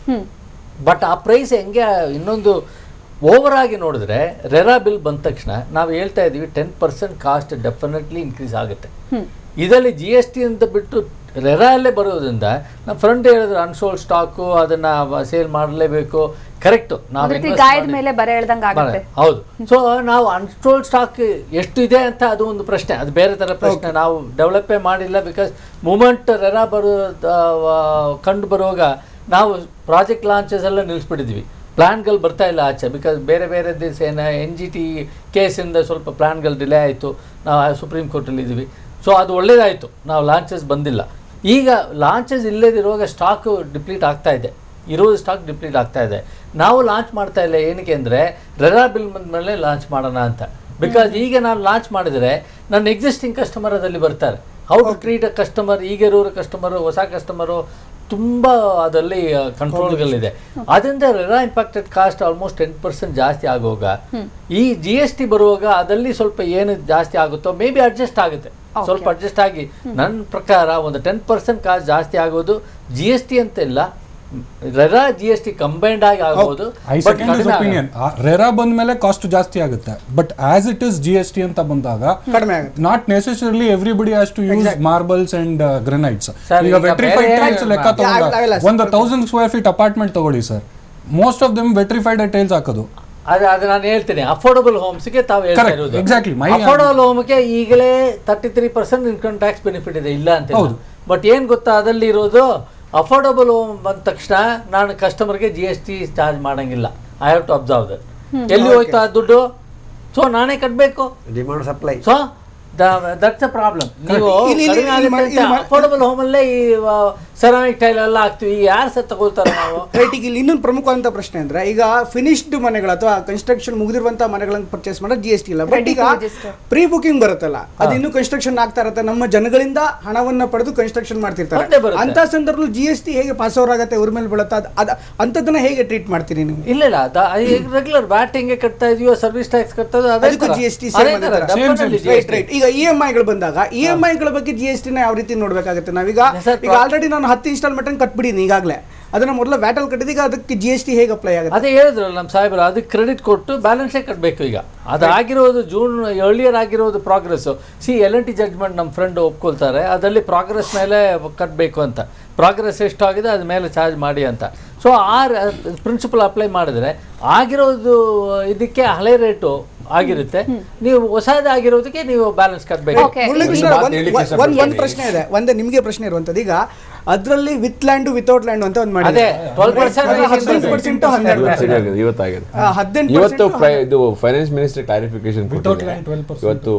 ಬಟ್ ಆ ಪ್ರೈಸ್ ಹೆಂಗೆ ಇನ್ನೊಂದು ಓವರ್ ಆಗಿ ನೋಡಿದ್ರೆ, ರೆರಾ ಬಿಲ್ ಬಂದ ತಕ್ಷಣ ನಾವು ಹೇಳ್ತಾ ಇದ್ದೀವಿ 10% ಕಾಸ್ಟ್ ಡೆಫಿನೆಟ್ಲಿ ಇನ್ಕ್ರೀಸ್ ಆಗುತ್ತೆ. ಇದರಲ್ಲಿ GST ಅಂತ ಬಿಟ್ಟು ರೆರಾ ಅಲ್ಲೇ ಬರೋದ್ರಿಂದ ನಮ್ಮ ಫ್ರೆಂಡ್ ಹೇಳಿದ್ರು ಅನ್ಸೋಲ್ಡ್ ಸ್ಟಾಕು ಅದನ್ನ ಸೇಲ್ ಮಾಡಲೇಬೇಕು. ಕರೆಕ್ಟು, ನಾವು ಹೌದು. ಸೊ ನಾವು ಅನ್ಸೋಲ್ಡ್ ಸ್ಟಾಕ್ ಎಷ್ಟು ಇದೆ ಅಂತ ಅದು ಒಂದು ಪ್ರಶ್ನೆ, ಅದು ಬೇರೆ ಥರ ಪ್ರಶ್ನೆ. ನಾವು ಡೆವಲಪೇ ಮಾಡಿಲ್ಲ. ಬಿಕಾಸ್ ಮೂಮೆಂಟ್ ರೆರಾ ಕಂಡು ಬರುವಾಗ ನಾವು ಪ್ರಾಜೆಕ್ಟ್ ಲಾಂಚಸ್ ಎಲ್ಲ ನಿಲ್ಲಿಸ್ಬಿಟ್ಟಿದ್ವಿ. ಪ್ಲ್ಯಾನ್ಗಳು ಬರ್ತಾ ಇಲ್ಲ ಆಚೆ. ಬಿಕಾಸ್ ಬೇರೆ ಬೇರೆ ದಿವಸ NGT ಕೇಸಿಂದ ಸ್ವಲ್ಪ ಪ್ಲ್ಯಾನ್ಗಳು ಡಿಲೇ ಆಯಿತು. ನಾವು ಸುಪ್ರೀಂ ಕೋರ್ಟಲ್ಲಿ ಇದ್ದೀವಿ. ಸೊ ಅದು ಒಳ್ಳೇದಾಯಿತು, ನಾವು ಲಾಂಚಸ್ ಬಂದಿಲ್ಲ. ಈಗ ಲಾಂಚಸ್ ಇಲ್ಲದಿರುವಾಗ ಸ್ಟಾಕು ಡಿಪ್ಲೀಟ್ ಆಗ್ತಾ ಇದೆ, ಇರೋದು ಸ್ಟಾಕ್ ಡಿಪ್ಲೀಟ್ ಆಗ್ತಾ ಇದೆ. ನಾವು ಲಾಂಚ್ ಮಾಡ್ತಾ ಇಲ್ಲ. ಏನಕ್ಕೆ ಅಂದರೆ ರೆರಾ ಬಿಲ್ ಬಂದ ಮೇಲೆ ಲಾಂಚ್ ಮಾಡೋಣ ಅಂತ. ಬಿಕಾಸ್ ಈಗ ನಾನು ಲಾಂಚ್ ಮಾಡಿದರೆ ನನ್ನ ಎಕ್ಸಿಸ್ಟಿಂಗ್ ಕಸ್ಟಮರ್ ಅದಲ್ಲಿ ಬರ್ತಾರೆ. How to treat a customer, ಈಗಿರೋರು ಕಸ್ಟಮರು, ಹೊಸ ಕಸ್ಟಮರು ತುಂಬ ಅದರಲ್ಲಿ ಕಂಟ್ರೋಲ್ಗಳಿದೆ. ಅದರಿಂದ ರೆರಾ ಇಂಪ್ಯಾಕ್ಟೆಡ್ ಕಾಸ್ಟ್ ಆಲ್ಮೋಸ್ಟ್ 10% ಜಾಸ್ತಿ ಆಗುವಾಗ ಈ GST ಬರುವಾಗ ಅದಲ್ಲಿ ಸ್ವಲ್ಪ ಏನು ಜಾಸ್ತಿ ಆಗುತ್ತೋ ಮೇ ಬಿ ಅಡ್ಜಸ್ಟ್ ಆಗುತ್ತೆ. ಸ್ವಲ್ಪ ಅಡ್ಜಸ್ಟ್ ಆಗಿ ನನ್ನ ಪ್ರಕಾರ ಒಂದು 10% ಕಾಸ್ಟ್ ಜಾಸ್ತಿ ಆಗೋದು GST ಅಂತ ಇಲ್ಲ, ರೆರಾ GST ಕಂಬೈನ್ಡ್ ಆಗಿ ಆಗಬಹುದು. ರೆರಾ ಬಂದ ಮೇಲೆ ಕಾಸ್ಟ್ ಜಾಸ್ತಿ ಆಗುತ್ತೆ. But as it is GST ಅಂತ ಬಂದಾಗ not necessarily everybody has to use marbles and granites. ಈಗ ವೆಟ್ರಿಫೈಡ್ ಟೈಲ್ಸ್ ಲೆಕ್ಕ ತಗೊಂಡಾಗ ಒಂದು 1000 square feet ಅಪಾರ್ಟ್ಮೆಂಟ್ ತಗೊಳ್ಳಿ sir, most of them vitrified tiles ಹಾಕೋದು. ಅದು ನಾನು ಹೇಳ್ತೀನಿ, ಅಫೋರ್ಡಬಲ್ ಹೋಮ್ಸ್ಗೆ ತಾವು ಹೇಳ್ತಾ ಇರೋದು. ಅಫೋರ್ಡಬಲ್ ಹೋಮ್ಗೆ ಈಗಲೇ 33% ಇನ್ಕಮ್ ಟ್ಯಾಕ್ಸ್ ಬೆನಿಫಿಟ್ ಇದೆ, ಇಲ್ಲ ಅಂತ. ಬಟ್ ಏನ್ ಗೊತ್ತಾ, ಅದಲ್ಲಿ ಇರೋದು ಅಫೋರ್ಡಬಲ್ ಹೋಮ್ ಬಂದ ತಕ್ಷಣ ನಾನು ಕಸ್ಟಮರ್ಗೆ GST ಚಾರ್ಜ್ ಮಾಡಂಗಿಲ್ಲ. I have to observe that. ಎಲ್ಲಿ ಹೋಯ್ತಾ ದುಡ್ಡು? ಸೊ ನಾನೇ ಕಟ್ಟಬೇಕು. Demand supply. So that's a problem. ನೀವು ಅಫೋರ್ಡಬಲ್ ಹೋಮಲ್ಲೇ ಈ ಸೆರಾಮಿಕ್ ಟೈಲ್ ಎಲ್ಲ ಹಾಕ್ತಿವಿ, ಯಾರು ಸರ್ ತಗೊಳ್ತಾರೆ ನಾವು? ರೈಟ್. ಈಗ ಇಲ್ಲಿ ಇನ್ನೊಂದು ಪ್ರಮುಖವಾದಂಥ ಪ್ರಶ್ನೆ ಅಂದ್ರೆ, ಈಗ ಫಿನಿಶ್ಡ್ ಮನೆಗಳು ಅಥವಾ ಕನ್ಸ್ಟ್ರಕ್ಷನ್ ಮುಗಿದಿರುವಂತಹ ಮನೆಗಳನ್ನು ಪರ್ಚೇಸ್ ಮಾಡೋದು GST ಇಲ್ಲ. ಬಟ್ ಈಗ ಪ್ರೀ ಬುಕಿಂಗ್ ಬರುತ್ತಲ್ಲ, ಅದು ಇನ್ನೂ ಕನ್ಸ್ಟ್ರಕ್ಷನ್ ಆಗ್ತಾ ಇರುತ್ತೆ. ನಮ್ಮ ಜನಗಳಿಂದ ಹಣವನ್ನ ಪಡೆದು ಕನ್ಸ್ಟ್ರಕ್ಷನ್ ಮಾಡ್ತಿರ್ತಾರೆ. ಅಂತ ಸಂದರ್ಭದಲ್ಲಿ GST ಹೇಗೆ ಪಾಸ್ ಓವರ್ ಆಗುತ್ತೆ, ಅವ್ರ ಮೇಲೆ ಬೀಳುತ್ತೆ, ಅಂತದನ್ನ ಹೇಗೆ ಟ್ರೀಟ್ ಮಾಡ್ತೀರಿ ನೀವು? ಇಲ್ಲ ಇಲ್ಲ, ರೆಗ್ಯುಲರ್ ವ್ಯಾಟ್ ಹೆಂಗೆ ಕಟ್ತಾ ಇದೀವೋ, ಸರ್ವಿಸ್ ಟ್ಯಾಕ್ಸ್ ಕಟ್ತಾ ಇದೀವಿ, ಅದಕ್ಕೂ GST. ಈಗ EMI ಗಳು ಬಂದಾಗ EMI ಗಳ ಬಗ್ಗೆ GST ನ ಯಾವ ರೀತಿ ನೋಡ್ಬೇಕಾಗುತ್ತೆ ನಾವೀಗ? ಈಗ ಆಲ್ರೆಡಿ ನಾನು 10 ಇನ್ಸ್ಟಾಲ್ಮೆಂಟ್ ಕಟ್ಬಿಡೀನಿ ಈಗಾಗಲೇ, ಅದನ್ನ ಮೊದಲ ವ್ಯಾಟಲ್ ಕಟ್ಟಿದೀಗ ಅದಕ್ಕೆ GST ಹೇಗೆ ಅಪ್ಲೈ ಆಗುತ್ತೆ? ಅದೇ ಹೇಳಿದ್ರಲ್ಲ ನಮ್ಮ ಸಾಹೇಬರು, ಅದಕ್ಕೆ ಕ್ರೆಡಿಟ್ ಕೊಟ್ಟು ಬ್ಯಾಲೆನ್ಸೇ ಕಟ್ಟಬೇಕು. ಈಗ ಅದು ಆಗಿರೋದು ಜೂನ್ ಎರ್ಲಿಯರ್ ಆಗಿರೋದು ಪ್ರೋಗ್ರೆಸ್. L&T ಜಡ್ಜ್ಮೆಂಟ್ ನಮ್ಮ ಫ್ರೆಂಡ್ ಒಪ್ಕೊಳ್ತಾರೆ, ಅದರಲ್ಲಿ ಪ್ರೋಗ್ರೆಸ್ ಮೇಲೆ ಕಟ್ಟಬೇಕು ಅಂತ. ಪ್ರೋಗ್ರೆಸ್ ಎಷ್ಟಾಗಿದೆ ಅದ ಮೇಲೆ ಚಾರ್ಜ್ ಮಾಡಿ ಅಂತ. ಸೊ ಆ ಪ್ರಿನ್ಸಿಪಲ್ ಅಪ್ಲೈ ಮಾಡಿದ್ರೆ ಆಗಿರೋದು ಇದಕ್ಕೆ ಹಳೆ ರೇಟು ಆಗಿರುತ್ತೆ, ನೀವು ಹೊಸದಾಗಿರೋದಕ್ಕೆ ನೀವು ಬ್ಯಾಲೆನ್ಸ್ ಕಟ್ಟಬೇಕು. ಒಂದು ಪ್ರಶ್ನೆ ಇದೆ, ಒಂದೇ ನಿಮಗೆ ಪ್ರಶ್ನೆ ಇರುವಂತದ್ದು. ಈಗ ಅದರಲ್ಲಿ ವಿತ್ ಲ್ಯಾಂಡ್ ವಿತೌಟ್ ಲ್ಯಾಂಡ್ ಅಂತ ಒಂದು ಮಾಡಿದೆ. 12% ಇವತ್ತು ಇದು ಫೈನಾನ್ಸ್ ಮಿನಿಸ್ಟರ್ ಕ್ಲಾರಿಫಿಕೇಶನ್ ಇವತ್ತು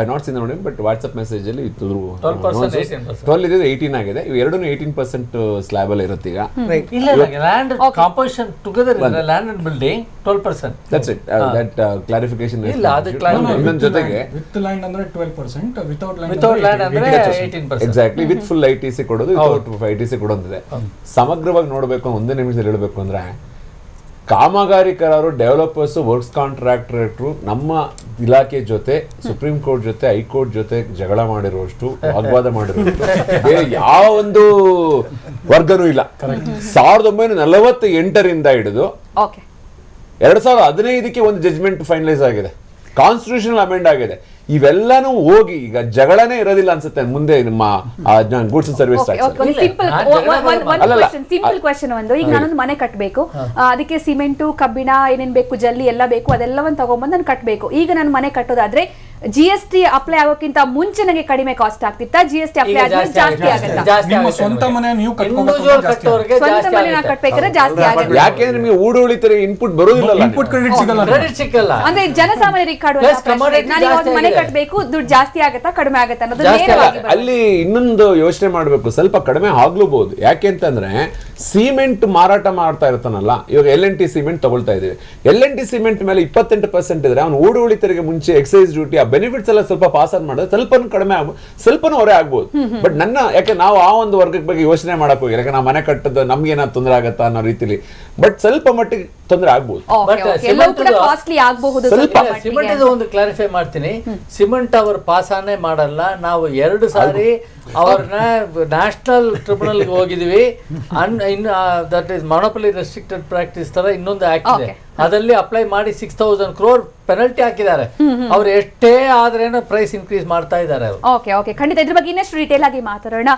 ಐ ನಾಟ್ ಸೀನ್ ನೋಡಿ, ಬಟ್ ವಾಟ್ಸ್ಆಪ್ ಮೆಸೇಜ್ ಅಲ್ಲಿ 12 ಇದೆ, 18 ಆಗಿದೆ. ಇವು ಎರಡೂ 18% ಸ್ಲ್ಯಾಬ್ ಅಲ್ಲಿ ಇರುತ್ತೆ ಈಗ. Land composition together land and building 12%. That's it. That clarification ಇಲ್ಲ, ಅದು ಇನ್ನೊಂದು ಜೊತೆಗೆ ವಿತ್ ಲ್ಯಾಂಡ್ ಅಂದ್ರೆ 12%, ವಿತೌಟ್ ಲ್ಯಾಂಡ್ ಅಂದ್ರೆ 18%. ಎಕ್ಸಾಕ್ಟ್ಲಿ. ವಿತ್ ಫುಲ್ ITC ಕೊಡೋದು, ವಿತೌಟ್ ITC ಕೊಡೋದಿದೆ. ಸಮಗ್ರವಾಗಿ ನೋಡಬೇಕು, ಒಂದೇ ನಿಮಿಷದಲ್ಲಿ ಹೇಳಬೇಕು ಅಂದ್ರೆ, ಕಾಮಗಾರಿಕರರು, ಡೆವಲಪರ್ಸ್, ವರ್ಕ್ಸ್ ಕಾಂಟ್ರಾಕ್ಟರ್ ನಮ್ಮ ಇಲಾಖೆ ಜೊತೆ ಸುಪ್ರೀಂ ಕೋರ್ಟ್ ಜೊತೆ, ಹೈಕೋರ್ಟ್ ಜೊತೆ ಜಗಳ ಮಾಡಿರುವಷ್ಟು, ವಾಗ್ವಾದ ಮಾಡಿರುವಷ್ಟು ಬೇರೆ ಯಾವ ಒಂದು ವರ್ಗನೂ ಇಲ್ಲ. 1948ರಿಂದ ಹಿಡಿದು 2015ಕ್ಕೆ ಒಂದು ಜಜ್ಮೆಂಟ್ ಫೈನಲೈಸ್ ಆಗಿದೆ, ಕಾನ್ಸ್ಟಿಟ್ಯೂಷನಲ್ ಅಮೆಂಡ್ ಆಗಿದೆ. ಇವೆಲ್ಲಾನು ಹೋಗಿ ಈಗ ಜಗಳನೇ ಇರೋದಿಲ್ಲ ಅನ್ಸುತ್ತೆ ಮುಂದೆ ನಿಮ್ಮ goods and service tax. Simple question ಒಂದು, ಈಗ ನಾನೊಂದು ಮನೆ ಕಟ್ಟಬೇಕು, ಅದಕ್ಕೆ ಸಿಮೆಂಟು ಕಬ್ಬಿಣ ಏನೇನ್ ಬೇಕು ಜಲ್ಲಿ ಎಲ್ಲ ಬೇಕು, ಅದೆಲ್ಲವನ್ನು ತಗೊಂಡ್ಬಂದು ನಾನು ಕಟ್ಟಬೇಕು. ಈಗ ನಾನು ಮನೆ ಕಟ್ಟೋದಾದ್ರೆ GST ಅಪ್ಲೈ ಆಗೋಕ್ಕಿಂತ ಮುಂಚೆ ನನಗೆ ಕಡಿಮೆ ಕಾಸ್ಟ್ ಆಗ್ತಿತ್ತಾ, GST ಅಪ್ಲೈ ಆದ್ಮೇಲೆ ಜಾಸ್ತಿ ಆಗುತ್ತಾ? ನಿಮ್ಮ ಸ್ವಂತ ಮನೆ ನೀವು ಸ್ವಂತ ಮನೆ ನಾವು ಕಟ್ಟಬೇಕಾದ್ರೆ ಜಾಸ್ತಿ ಆಗುತ್ತೆ. ಯಾಕೆಂದ್ರೆ ನಿಮಗೆ ಊಡುವಳಿ ತೆರಿಗೆ ಇನ್ಪುಟ್ ಬರೋದಿಲ್ಲ, ಇನ್ಪುಟ್ ಕ್ರೆಡಿಟ್ ಸಿಗಲ್ಲ. ಅಂದ್ರೆ ಜನಸಾಮಾನ್ಯರಿಗೆ ನಾನು ಒಂದು ಮನೆ ಕಟ್ಟಬೇಕು, ದುಡ್ಡು ಜಾಸ್ತಿ ಆಗತ್ತಾ ಕಡಿಮೆ ಆಗತ್ತಾ ಅನ್ನೋದು ನೇರವಾಗಿ ಅಲ್ಲಿ ಇನ್ನೊಂದು ಯೋಚನೆ ಮಾಡಬೇಕು, ಸ್ವಲ್ಪ ಕಡಿಮೆ ಆಗ್ಲೂಬಹುದು. ಯಾಕೆ ಅಂತಂದ್ರೆ ಸಿಮೆಂಟ್ ಮಾರಾಟ ಮಾಡ್ತಾ ಇರ್ತಾನಲ್ಲ, ಇವಾಗ LNT ಸಿಮೆಂಟ್ ತಗೊಳ್ತಾ ಇದೀವಿ, LNT ಸಿಮೆಂಟ್ ಮೇಲೆ 28% ಇದ್ರೆ ಅವ್ನು ಊಡುವಳಿ ತೆರಿಗೆ ಮುಂಚೆ ಎಕ್ಸೈಸ್ ಡ್ಯೂಟಿ ಆ ಬೆನಿಫಿಟ್ಸ್ ಎಲ್ಲ ಸ್ವಲ್ಪ ಪಾಸ್ ಆನ್ ಮಾಡಿದ್ರೆ ಸ್ವಲ್ಪ ಕಡಿಮೆ ಆಗ್ಬೋದು, ಸ್ವಲ್ಪನೂ ಹೊರೆ ಆಗ್ಬೋದು. ಬಟ್ ಯಾಕೆ ನಾವು ಆ ಒಂದು ವರ್ಗದ ಬಗ್ಗೆ ಯೋಚನೆ ಮಾಡಕ್ ಹೋಗಿ, ಯಾಕೆ ನಾವು ಮನೆ ಕಟ್ಟದ್ದು ನಮ್ಗೆ ಏನಾದ್ರು ತೊಂದರೆ ಆಗತ್ತಾ ಅನ್ನೋ ರೀತಿಲಿ, ಬಟ್ ಸ್ವಲ್ಪ ಮಟ್ಟಿಗೆ ತೊಂದರೆ ಆಗ್ಬೋದು. ಸಿಮೆಂಟ್ ಒಂದು ಕ್ಲಾರಿಫೈ ಮಾಡ್ತೀನಿ, ಸಿಮೆಂಟ್ ಅವರು ಪಾಸಾನೆ ಮಾಡಲ್ಲ. ನಾವು 2 ಸಾರಿ ಅವ್ರನ್ನ ನ್ಯಾಷನಲ್ ಟ್ರಿಬ್ಯುನಲ್ ಹೋಗಿದ್ವಿ. ದಟ್ ಇಸ್ ಮೊನೋಪಲಿ ರೆಸ್ಟ್ರಿಕ್ಟೆಡ್ ಪ್ರಾಕ್ಟೀಸ್ ತರ ಇನ್ನೊಂದು ಆಕ್ಟ್ ಇದೆ, ಅದರಲ್ಲಿ ಅಪ್ಲೈ ಮಾಡಿ 6,000 crore ಪೆನಲ್ಟಿ ಹಾಕಿದ್ದಾರೆ. ಅವ್ರು ಎಷ್ಟೇ ಆದ್ರೇನು ಪ್ರೈಸ್ ಇನ್ಕ್ರೀಸ್ ಮಾಡ್ತಾ ಇದ್ದಾರೆ. ಓಕೆ, ಖಂಡಿತ ಇದ್ರ ಬಗ್ಗೆ ಇನ್ನಷ್ಟು ಡೀಟೇಲ್ ಆಗಿ ಮಾತಾಡೋಣ.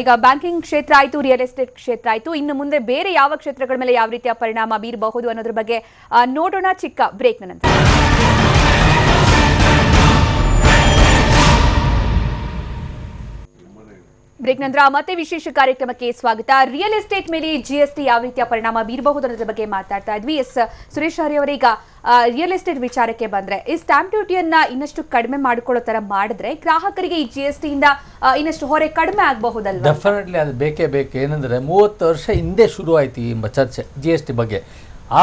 ಈಗ ಬ್ಯಾಂಕಿಂಗ್ ಕ್ಷೇತ್ರ ಆಯ್ತು, ರಿಯಲ್ ಎಸ್ಟೇಟ್ ಕ್ಷೇತ್ರ ಆಯ್ತು, ಇನ್ನು ಮುಂದೆ ಬೇರೆ ಯಾವ ಕ್ಷೇತ್ರಗಳ ಮೇಲೆ ಯಾವ ರೀತಿಯ ಪರಿಣಾಮ ಬೀರಬಹುದು ಅನ್ನೋದ್ರ ಬಗ್ಗೆ ನೋಡೋಣ ಚಿಕ್ಕ ಬ್ರೇಕ್ ನಂತರ. ಬ್ರೇಕ್ ನಂತರ ಮತ್ತೆ ವಿಶೇಷ ಕಾರ್ಯಕ್ರಮಕ್ಕೆ ಸ್ವಾಗತ. ರಿಯಲ್ ಎಸ್ಟೇಟ್ ಮೇಲೆ GST ಯಾವ ರೀತಿಯ ಪರಿಣಾಮ ಬೀರಬಹುದು ಅನ್ನೋದ್ರ ಬಗ್ಗೆ ಮಾತಾಡ್ತಾ ಇದ್ವಿ. ಸುರೇಶ್ ಹರಿ ಅವರೀಗ ರಿಯಲ್ ಎಸ್ಟೇಟ್ ವಿಚಾರಕ್ಕೆ ಬಂದ್ರೆ, ಈ ಸ್ಟಾಂಪ್ ಡ್ಯೂಟಿಯನ್ನ ಇನ್ನಷ್ಟು ಕಡಿಮೆ ಮಾಡಿಕೊಳ್ಳೋ ತರ ಮಾಡಿದ್ರೆ ಗ್ರಾಹಕರಿಗೆ ಈ GST ಇಂದ ಇನ್ನಷ್ಟು ಹೊರೆ ಕಡಿಮೆ ಆಗಬಹುದಲ್ವಾ? ಡೆಫಿನೆಟ್ಲಿ ಅದು ಬೇಕೇ ಬೇಕು. ಏನಂದ್ರೆ 30 ವರ್ಷ ಹಿಂದೆ ಶುರು ಆಯ್ತು ಈ ಚರ್ಚೆ GST ಬಗ್ಗೆ.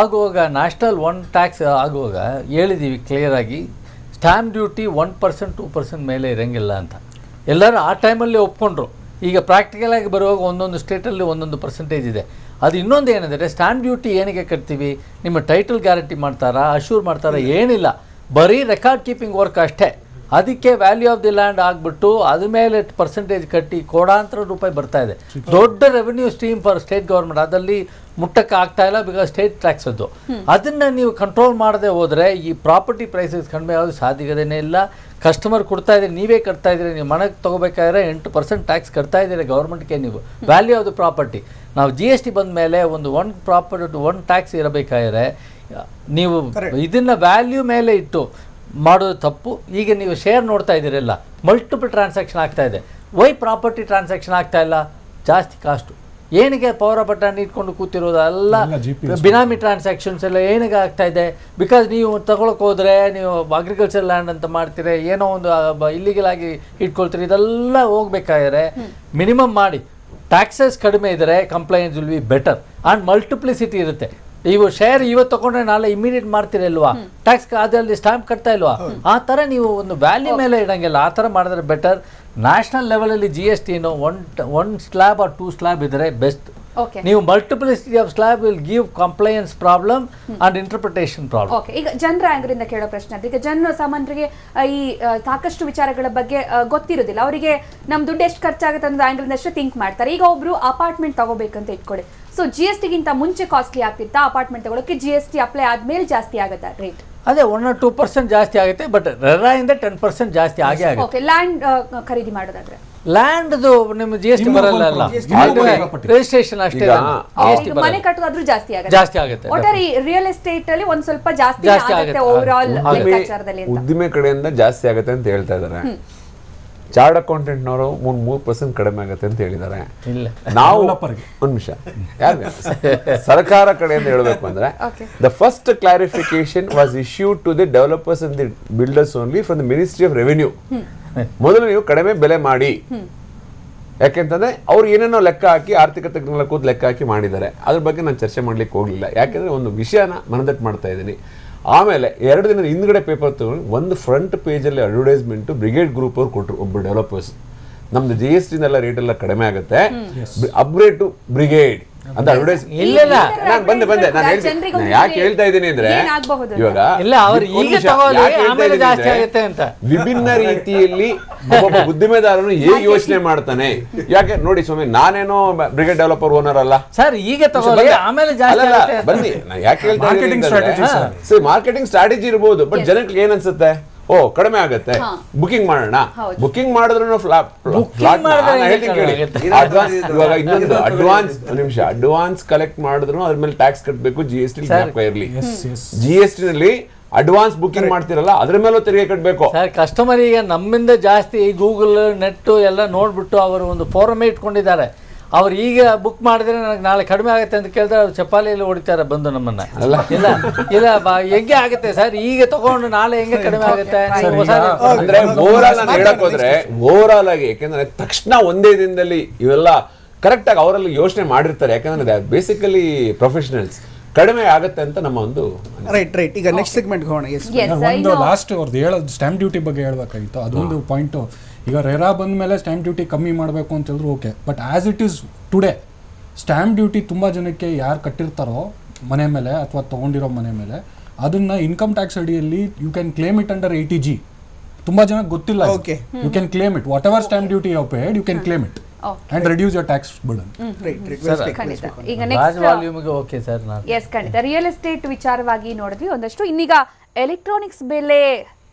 ಆಗುವಾಗ ನ್ಯಾಷನಲ್ ಒನ್ ಟ್ಯಾಕ್ಸ್ ಆಗುವಾಗ ಹೇಳಿದೀವಿ ಕ್ಲಿಯರ್ ಆಗಿ, ಸ್ಟಾಂಪ್ ಡ್ಯೂಟಿ 1% 2% ಮೇಲೆ ಇರಂಗಿಲ್ಲ ಅಂತ ಎಲ್ಲರೂ ಆ ಟೈಮಲ್ಲಿ ಒಪ್ಕೊಂಡ್ರು. ಈಗ ಪ್ರಾಕ್ಟಿಕಲ್ ಆಗಿ ಬರುವಾಗ ಒಂದೊಂದು ಸ್ಟೇಟಲ್ಲಿ ಒಂದೊಂದು ಪರ್ಸೆಂಟೇಜ್ ಇದೆ. ಅದು ಇನ್ನೊಂದು ಏನಂದರೆ, ಸ್ಟಾಂಪ್ ಡ್ಯೂಟಿ ಏನಕ್ಕೆ ಕಟ್ತೀವಿ, ನಿಮ್ಮ ಟೈಟಲ್ ಗ್ಯಾರಂಟಿ ಮಾಡ್ತಾರಾ, ಅಶ್ಯೂರ್ ಮಾಡ್ತಾರಾ, ಏನಿಲ್ಲ, ಬರೀ ರೆಕಾರ್ಡ್ ಕೀಪಿಂಗ್ ವರ್ಕ್ ಅಷ್ಟೇ. ಅದಕ್ಕೆ ವ್ಯಾಲ್ಯೂ ಆಫ್ ದಿ ಲ್ಯಾಂಡ್ ಆಗಿಬಿಟ್ಟು ಅದ ಮೇಲೆ ಪರ್ಸೆಂಟೇಜ್ ಕಟ್ಟಿ ಕೋಡಾಂತರ ರೂಪಾಯಿ ಬರ್ತಾ ಇದೆ. ದೊಡ್ಡ revenue stream for state government. ಅದಲ್ಲಿ ಮುಟ್ಟಕ್ಕೆ ಆಗ್ತಾ ಇಲ್ಲ, ಬಿಕಾಸ್ ಸ್ಟೇಟ್ ಟ್ಯಾಕ್ಸ್ ಅದು. ಅದನ್ನು ನೀವು ಕಂಟ್ರೋಲ್ ಮಾಡದೆ ಹೋದರೆ ಈ ಪ್ರಾಪರ್ಟಿ ಪ್ರೈಸಸ್ ಕಡಿಮೆ ಆಗೋದು ಸಾಧ್ಯತೆಯೇ ಇಲ್ಲ. ಕಸ್ಟಮರ್ ಕೊಡ್ತಾ ಇದ್ದೀರಿ, ನೀವೇ ಕಟ್ತಾ ಇದ್ದೀರಿ. ನೀವು ಮನೆಗೆ ತೊಗೋಬೇಕಾದ್ರೆ 8% ಟ್ಯಾಕ್ಸ್ ಕಟ್ತಾ ಇದ್ದೀರಿ ಗೌರ್ಮೆಂಟ್ಗೆ ನೀವು, ವ್ಯಾಲ್ಯೂ ಆಫ್ ದ ಪ್ರಾಪರ್ಟಿ. ನಾವು GST ಬಂದ ಮೇಲೆ ಒಂದು ಪ್ರಾಪರ್ಟಿ 1 ಟ್ಯಾಕ್ಸ್ ಇರಬೇಕಾದ್ರೆ ನೀವು ಇದನ್ನು ವ್ಯಾಲ್ಯೂ ಮೇಲೆ ಇಟ್ಟು ಮಾಡೋದು ತಪ್ಪು. ಈಗ ನೀವು ಶೇರ್ ನೋಡ್ತಾ ಇದ್ದೀರಲ್ಲ, ಮಲ್ಟಿಪಲ್ ಟ್ರಾನ್ಸಾಕ್ಷನ್ ಆಗ್ತಾ ಇದೆ. ವೈ ಪ್ರಾಪರ್ಟಿ ಟ್ರಾನ್ಸಾಕ್ಷನ್ ಆಗ್ತಾ ಇಲ್ಲ? ಜಾಸ್ತಿ ಕಾಸ್ಟು. ಏನಿಗೆ ಪವರ್ ಆಫ್ ಅಟಾರ್ನಿ ಇಟ್ಕೊಂಡು ಕೂತಿರೋದು ಎಲ್ಲ ಬಿನಾಮಿ ಟ್ರಾನ್ಸಾಕ್ಷನ್ಸ್ ಎಲ್ಲ ಏನಿಗೆ ಆಗ್ತಾ ಇದೆ? ಬಿಕಾಸ್ ನೀವು ತಗೊಳಕ್ಕೆ ಹೋದರೆ ನೀವು ಅಗ್ರಿಕಲ್ಚರ್ ಲ್ಯಾಂಡ್ ಅಂತ ಮಾಡ್ತೀರಿ, ಏನೋ ಒಂದು ಇಲ್ಲಿಗಲ್ ಆಗಿ ಇಟ್ಕೊಳ್ತೀರಿ. ಇದೆಲ್ಲ ಹೋಗ್ಬೇಕಾದ್ರೆ ಮಿನಿಮಮ್ ಮಾಡಿ, ಟ್ಯಾಕ್ಸಸ್ ಕಡಿಮೆ ಇದ್ದರೆ compliance will be better and multiplicity ಇರುತ್ತೆ. ಇವು ಶೇರ್ ಇವತ್ತು ತಗೊಂಡ್ರೆ ನಾಳೆ ಇಮಿಡಿಯೇಟ್ ಮಾಡ್ತಿರಲ್ವಾ, ಟ್ಯಾಕ್ಸ್ ಅದರಲ್ಲಿ ಸ್ಟಾಂಪ್ ಕಟ್ತಾ ಇಲ್ವಾ? ಆ ಥರ ನೀವು ಒಂದು ವ್ಯಾಲ್ಯೂ ಮೇಲೆ ಇಡಂಗಿಲ್ಲ. ಆ ಥರ ಮಾಡಿದ್ರೆ ಬೆಟರ್. ನ್ಯಾಷನಲ್ ಲೆವೆಲಲ್ಲಿ GST one slab or 2 slab ಇದ್ರೆ ಬೆಸ್ಟ್. ನೀವು multiplicity of slab will give compliance problem and interpretation problem. ಈಗ ಜನರ ಆಂಗರಿಂದ ಕೇಳೋ ಪ್ರಶ್ನೆ, ಈಗ ಜನ ಸಾಮಾನ್ಯರಿಗೆ ಈ ಸಾಕಷ್ಟು ವಿಚಾರಗಳ ಬಗ್ಗೆ ಗೊತ್ತಿರೋದಿಲ್ಲ. ಅವರಿಗೆ ನಮ್ ದುಡ್ಡು ಎಷ್ಟು ಖರ್ಚಾಗುತ್ತೆ ಅನ್ನೋ ಆಂಗಲ್ ಅಷ್ಟೇ ಥಿಂಕ್ ಮಾಡ್ತಾರೆ. ಈಗ ಒಬ್ರು ಅಪಾರ್ಟ್ಮೆಂಟ್ ತಗೋಬೇಕಂತ ಇಟ್ಕೊಳ್ಳಿ, ಸೊ GST ಗಿಂತ ಮುಂಚೆ ಕಾಸ್ಟ್ಲಿ ಆಗ್ತಿತ್ತಾ ಅಪಾರ್ಟ್ಮೆಂಟ್ ತಗೊಳಕ್ಕೆ? GST ಅಪ್ಲೈ ಆದ್ಮೇಲೆ ಜಾಸ್ತಿ ಆಗುತ್ತಾ ರೇಟ್? ಅದೇ 1 or 2% ಜಾಸ್ತಿ ಆಗುತ್ತೆ, ಬಟ್ ರೆರಾಯಿಂದ 10% ಜಾಸ್ತಿ ಆಗೇ ಆಗುತ್ತೆ. ಲ್ಯಾಂಡ್ ಖರೀದಿ ಮಾಡೋದಾದ್ರೆ ಲ್ಯಾಂಡ್ದು ನಿಮ್ಮ GST ಬರಲ್ಲ, ರಿಜಿಸ್ಟ್ರೇಷನ್ ಅಷ್ಟೇ. ಮನೆ ಕಟ್ಟೋದಾದ್ರೂ ಜಾಸ್ತಿ ಆಗುತ್ತೆ. ಒಟ್ಟಾರೆ ರಿಯಲ್ ಎಸ್ಟೇಟ್ ಅಲ್ಲಿ ಒಂದ್ ಸ್ವಲ್ಪ ಜಾಸ್ತಿ ಆಗುತ್ತೆ ಓವರ್ ಆಲ್ ಲೆಕ್ಕಾಚಾರದಲ್ಲಿ. ಉದ್ದಿಮೆ ಕಡೆಯಿಂದ ಜಾಸ್ತಿ ಆಗುತ್ತೆ ಅಂತ ಹೇಳ್ತಾ ಇದ್ದಾರೆ. ಚಾರ್ಡ್ ಅಕೌಂಟೆಂಟ್ನವರು 3% ಕಡಿಮೆ ಆಗುತ್ತೆ ಅಂತ ಹೇಳಿದ್ದಾರೆ. ನಾವು ಒಂದು ನಿಮಿಷ, ಸರ್ಕಾರ ಕಡೆಯಿಂದ ಹೇಳಬೇಕು ಅಂದ್ರೆ, the first clarification was issued to the developers and the builders only from the ministry of revenue. ಮೊದಲು ನೀವು ಕಡಿಮೆ ಬೆಲೆ ಮಾಡಿ, ಯಾಕೆಂತಂದ್ರೆ ಅವ್ರು ಏನೇನೋ ಲೆಕ್ಕ ಹಾಕಿ ಆರ್ಥಿಕ ತಜ್ಞರ ಕೂತ್ ಲೆಕ್ಕ ಹಾಕಿ ಮಾಡಿದ್ದಾರೆ. ಅದ್ರ ಬಗ್ಗೆ ನಾನು ಚರ್ಚೆ ಮಾಡ್ಲಿಕ್ಕೆ ಹೋಗ್ಲಿಲ್ಲ, ಯಾಕೆಂದ್ರೆ ಒಂದು ವಿಷಯನ ಮನದಟ್ಟು ಮಾಡ್ತಾ ಇದ್ದೀನಿ. ಆಮೇಲೆ 2 ದಿನದ ಹಿಂದ್ಗಡೆ ಪೇಪರ್ ತಗೊಂಡು ಒಂದು ಫ್ರಂಟ್ ಪೇಜಲ್ಲಿ ಅಡ್ವರ್ಟೈಸ್ಮೆಂಟ್ ಬ್ರಿಗೇಡ್ ಗ್ರೂಪ್ ಅವ್ರು ಕೊಟ್ಟರು, ಒಬ್ಬರು ಡೆವಲಪರ್ಸ್. ನಮ್ದು GST ರೇಟ್ ಎಲ್ಲ ಕಡಿಮೆ ಆಗುತ್ತೆ, ಅಪ್ಗ್ರೇಡ್ ಟು ಬ್ರಿಗೇಡ್ ಅಂತ ಅಡ್ವರ್ಟೈಸ್ ಇಲ್ಲ ನಾನು ಬಂದೆ ನಾನು ಯಾಕೆ ಹೇಳ್ತಾ ಇದ್ದೀನಿ ಅಂದ್ರೆ ಇವಾಗ ಇಲ್ಲ ಅವ್ರು ಈಗ ತಗೊಳ್ಳಿ ಆಮೇಲೆ ಜಾಸ್ತಿ ಆಗುತ್ತೆ ಅಂತ ವಿಭಿನ್ನ ರೀತಿಯಲ್ಲಿ ಒಬ್ಬ ಬುದ್ಧಿಮೇದಾರನು ಹೇಗೆ ಯೋಚನೆ ಮಾಡ್ತಾನೆ. ಯಾಕೆ ನೋಡಿ ಸ್ವಾಮಿ, ನಾನೇನೋ ಬ್ರಿಗೇಡ್ ಡೆವಲಪರ್ ಓನರ್ ಅಲ್ಲ ಸರ್, ಈಗ ತಗೊಳ್ಳಿ ಆಮೇಲೆ ಜಾಸ್ತಿ ಆಗುತ್ತೆ ಬನ್ನಿ. ಯಾಕೆ ಹೇಳ್ತಾ ಇದ್ದೀನಿ, ಮಾರ್ಕೆಟಿಂಗ್ ಸ್ಟ್ರಾಟಜಿ ಇರ್ಬೋದು, ಬಟ್ ಜನಕ್ಕೆ ಏನ್ ಅನ್ಸುತ್ತೆ, ಓ ಕಡಿಮೆ ಆಗತ್ತೆ, ಬುಕಿಂಗ್ ಮಾಡೋಣ. ಬುಕಿಂಗ್ ಮಾಡಿದ್ರು ಇನ್ನೊಂದು ಅಡ್ವಾನ್ಸ್ ಕಲೆಕ್ಟ್ ಮಾಡಿದ್ರು ಅದ್ರ ಮೇಲೆ ಟ್ಯಾಕ್ಸ್ ಕಟ್ಟಬೇಕು, GST ಇರಲಿ. GST ನಲ್ಲಿ ಅಡ್ವಾನ್ಸ್ ಬುಕಿಂಗ್ ಮಾಡ್ತಿರಲ್ಲ ಅದ್ರ ಮೇಲೂ ತೆರಿಗೆ ಕಟ್ಟಬೇಕು. ಸರ್, ಕಸ್ಟಮರ್ ಈಗ ನಮ್ಮಿಂದ ಜಾಸ್ತಿ ಗೂಗಲ್ ನೆಟ್ ಎಲ್ಲ ನೋಡ್ಬಿಟ್ಟು ಅವರು ಒಂದು ಫೋರಮ್ ಇಟ್ಕೊಂಡಿದ್ದಾರೆ. ಅವ್ರು ಈಗ ಬುಕ್ ಮಾಡಿದ್ರೆ ನನಗೆ ನಾಳೆ ಕಡಿಮೆ ಆಗುತ್ತೆ ಅಂತ ಕೇಳಿದ್ರೆ ಅವ್ರು ಚಪ್ಪಾಲಿಯಲ್ಲಿ ಹೊಡಿತಾರೆ ಬಂದು ನಮ್ಮನ್ನ. ಇಲ್ಲ ಹೆಂಗೆ ಆಗುತ್ತೆ ಸರ್, ಈಗ ತಗೊಂಡು ನಾಳೆ ಹೆಂಗೆ ಕಡಿಮೆ ಆಗುತ್ತೆ? ಅಂದ್ರೆ ಓವರ್ ಆಲ್ ಆಗಿ, ಯಾಕಂದ್ರೆ ತಕ್ಷಣ ಒಂದೇ ದಿನದಲ್ಲಿ ಇವೆಲ್ಲ ಕರೆಕ್ಟ್ ಆಗಿ ಅವರಲ್ಲಿ ಯೋಚನೆ ಮಾಡಿರ್ತಾರೆ. ಯಾಕಂದ್ರೆ ಬೇಸಿಕಲಿ ಪ್ರೊಫೆಷನಲ್ಸ್ ಕಡಿಮೆ ಆಗುತ್ತೆ ಅಂತ ನಮ್ಮ ಒಂದು ರೈಟ್. ಈಗ ನೆಕ್ಸ್ಟ್ ಸೆಗ್ಮೆಂಟ್ ಹೋಗೋಣ. ಒಂದು ಲಾಸ್ಟ್ ಅವ್ರದ್ದು ಹೇಳೋದು ಸ್ಟ್ಯಾಂಪ್ ಡ್ಯೂಟಿ ಬಗ್ಗೆ ಹೇಳ್ಬೇಕಾಗಿತ್ತು. ಅದೊಂದು ಪಾಯಿಂಟು. ಈಗ ರೇರಾ ಬಂದ ಮೇಲೆ ಸ್ಟ್ಯಾಂಪ್ ಡ್ಯೂಟಿ ಕಮ್ಮಿ ಮಾಡಬೇಕು ಅಂತ ಹೇಳಿದ್ರು okay, but as it is today stamp duty ತುಂಬ ಜನಕ್ಕೆ ಯಾರು ಕಟ್ಟಿರ್ತಾರೋ ಮನೆ ಮೇಲೆ ಅಥವಾ ತೊಗೊಂಡಿರೋ ಮನೆ ಮೇಲೆ, ಅದನ್ನು ಇನ್ಕಮ್ ಟ್ಯಾಕ್ಸ್ ಅಡಿಯಲ್ಲಿ you can claim it under 80G. ತುಂಬ ಜನಕ್ಕೆ ಗೊತ್ತಿಲ್ಲ. You can claim it, whatever stamp duty you paid you can claim it and reduce your tax burden. ಈಗ ನೆಕ್ಸ್ಟ್ ವಾಲ್ಯೂಮ್ಗೆ ಓಕೆ ಸರ್. ಎಸ್, ಖಂಡಿತ real estate ವಿಚಾರವಾಗಿ ನೋಡಿದ್ವಿ ಒಂದಷ್ಟು. ಇನ್ನೀಗ ಎಲೆಕ್ಟ್ರಾನಿಕ್ಸ್ ಬೆಲೆ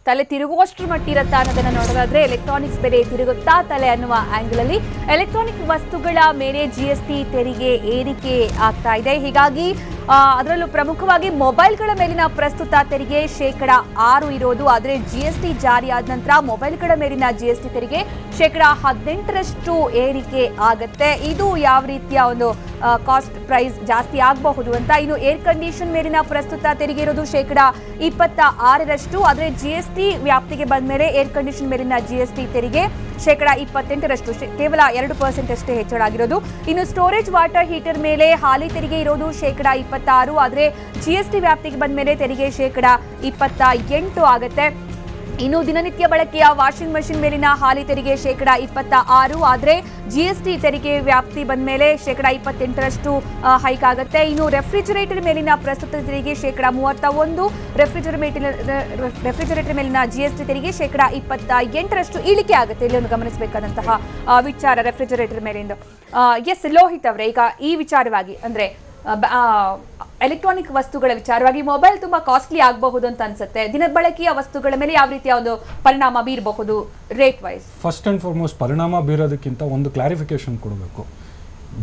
ತಲೆ ತಿರುಗುವಷ್ಟರ ಮಟ್ಟಿರತ್ತಾ ಅನ್ನೋದನ್ನ ನೋಡೋದಾದ್ರೆ, ಎಲೆಕ್ಟ್ರಾನಿಕ್ಸ್ ಬೆಲೆ ತಿರುಗುತ್ತಾ ತಲೆ ಅನ್ನುವ ಆಂಗಲ್ ಅಲ್ಲಿ ಎಲೆಕ್ಟ್ರಾನಿಕ್ ವಸ್ತುಗಳ ಮೇಲೆ GST ತೆರಿಗೆ ಏರಿಕೆ ಆಗ್ತಾ ಇದೆ. ಹೀಗಾಗಿ ಅದರಲ್ಲೂ ಪ್ರಮುಖವಾಗಿ ಮೊಬೈಲ್ಗಳ ಮೇಲಿನ ಪ್ರಸ್ತುತ ತೆರಿಗೆ 6% ಇರೋದು. ಆದರೆ GST ಜಾರಿ ಆದ ನಂತರ ಮೊಬೈಲ್ಗಳ ಮೇಲಿನ GST ತೆರಿಗೆ 18% ಏರಿಕೆ ಆಗುತ್ತೆ. ಇದು ಯಾವ ರೀತಿಯ ಒಂದು ಕಾಸ್ಟ್ ಪ್ರೈಸ್ ಜಾಸ್ತಿ ಆಗಬಹುದು ಅಂತ. ಇನ್ನು ಏರ್ ಕಂಡೀಷನ್ ಮೇಲಿನ ಪ್ರಸ್ತುತ ತೆರಿಗೆ ಇರೋದು 26%. ಆದರೆ GST ವ್ಯಾಪ್ತಿಗೆ ಬಂದ ಮೇಲೆ ಏರ್ ಕಂಡೀಷನ್ ಮೇಲಿನ GST ತೆರಿಗೆ 28%, ಕೇವಲ 2% ಅಷ್ಟೇ ಹೆಚ್ಚಳ ಆಗಿರೋದು. ಇನ್ನು ಸ್ಟೋರೇಜ್ ವಾಟರ್ ಹೀಟರ್ ಮೇಲೆ ಹಾಲಿ ತೆರಿಗೆ ಇರೋದು 26%. ಆದರೆ GST ವ್ಯಾಪ್ತಿಗೆ ಬಂದ ಮೇಲೆ ತೆರಿಗೆ 28% ಆಗುತ್ತೆ. ಇನ್ನು ದಿನನಿತ್ಯ ಬಳಕೆಯ ವಾಷಿಂಗ್ ಮಷಿನ್ ಮೇಲಿನ ಹಾಲಿ ತೆರಿಗೆ 26%. ಆದರೆ GST ತೆರಿಗೆ ವ್ಯಾಪ್ತಿ ಬಂದ ಮೇಲೆ 28% ಹೈಕ್ ಆಗುತ್ತೆ. ಇನ್ನು ರೆಫ್ರಿಜರೇಟರ್ ಮೇಲಿನ ಪ್ರಸ್ತುತ ತೆರಿಗೆ 31%, ರೆಫ್ರಿಜರೇಟರ್ ಮೇಲಿನ GST ತೆರಿಗೆ 28% ಇಳಿಕೆ ಆಗುತ್ತೆ. ಇಲ್ಲಿ ಒಂದು ಗಮನಿಸಬೇಕಾದಂತಹ ವಿಚಾರ ರೆಫ್ರಿಜರೇಟರ್ ಮೇಲಿಂದ. ಎಸ್ ಲೋಹಿತ್ ಅವರೇ, ಈಗ ಈ ವಿಚಾರವಾಗಿ ಅಂದ್ರೆ ಎಲೆಕ್ಟ್ರಾನಿಕ್ ವಸ್ತುಗಳ ವಿಚಾರವಾಗಿ ಮೊಬೈಲ್ ತುಂಬಾ ಕಾಸ್ಟ್ಲಿ ಆಗಬಹುದು ಅಂತ ಅನ್ಸುತ್ತೆ. ದಿನ ಬಳಕೆಯ ವಸ್ತುಗಳ ಮೇಲೆ ಯಾವ ರೀತಿಯ ಒಂದು ಪರಿಣಾಮ ಬೀರಬಹುದು rate wise? First and foremost ಪರಿಣಾಮ ಬೀರೋದಕ್ಕಿಂತ ಒಂದು ಕ್ಲಾರಿಫಿಕೇಶನ್ ಕೊಡಬೇಕು.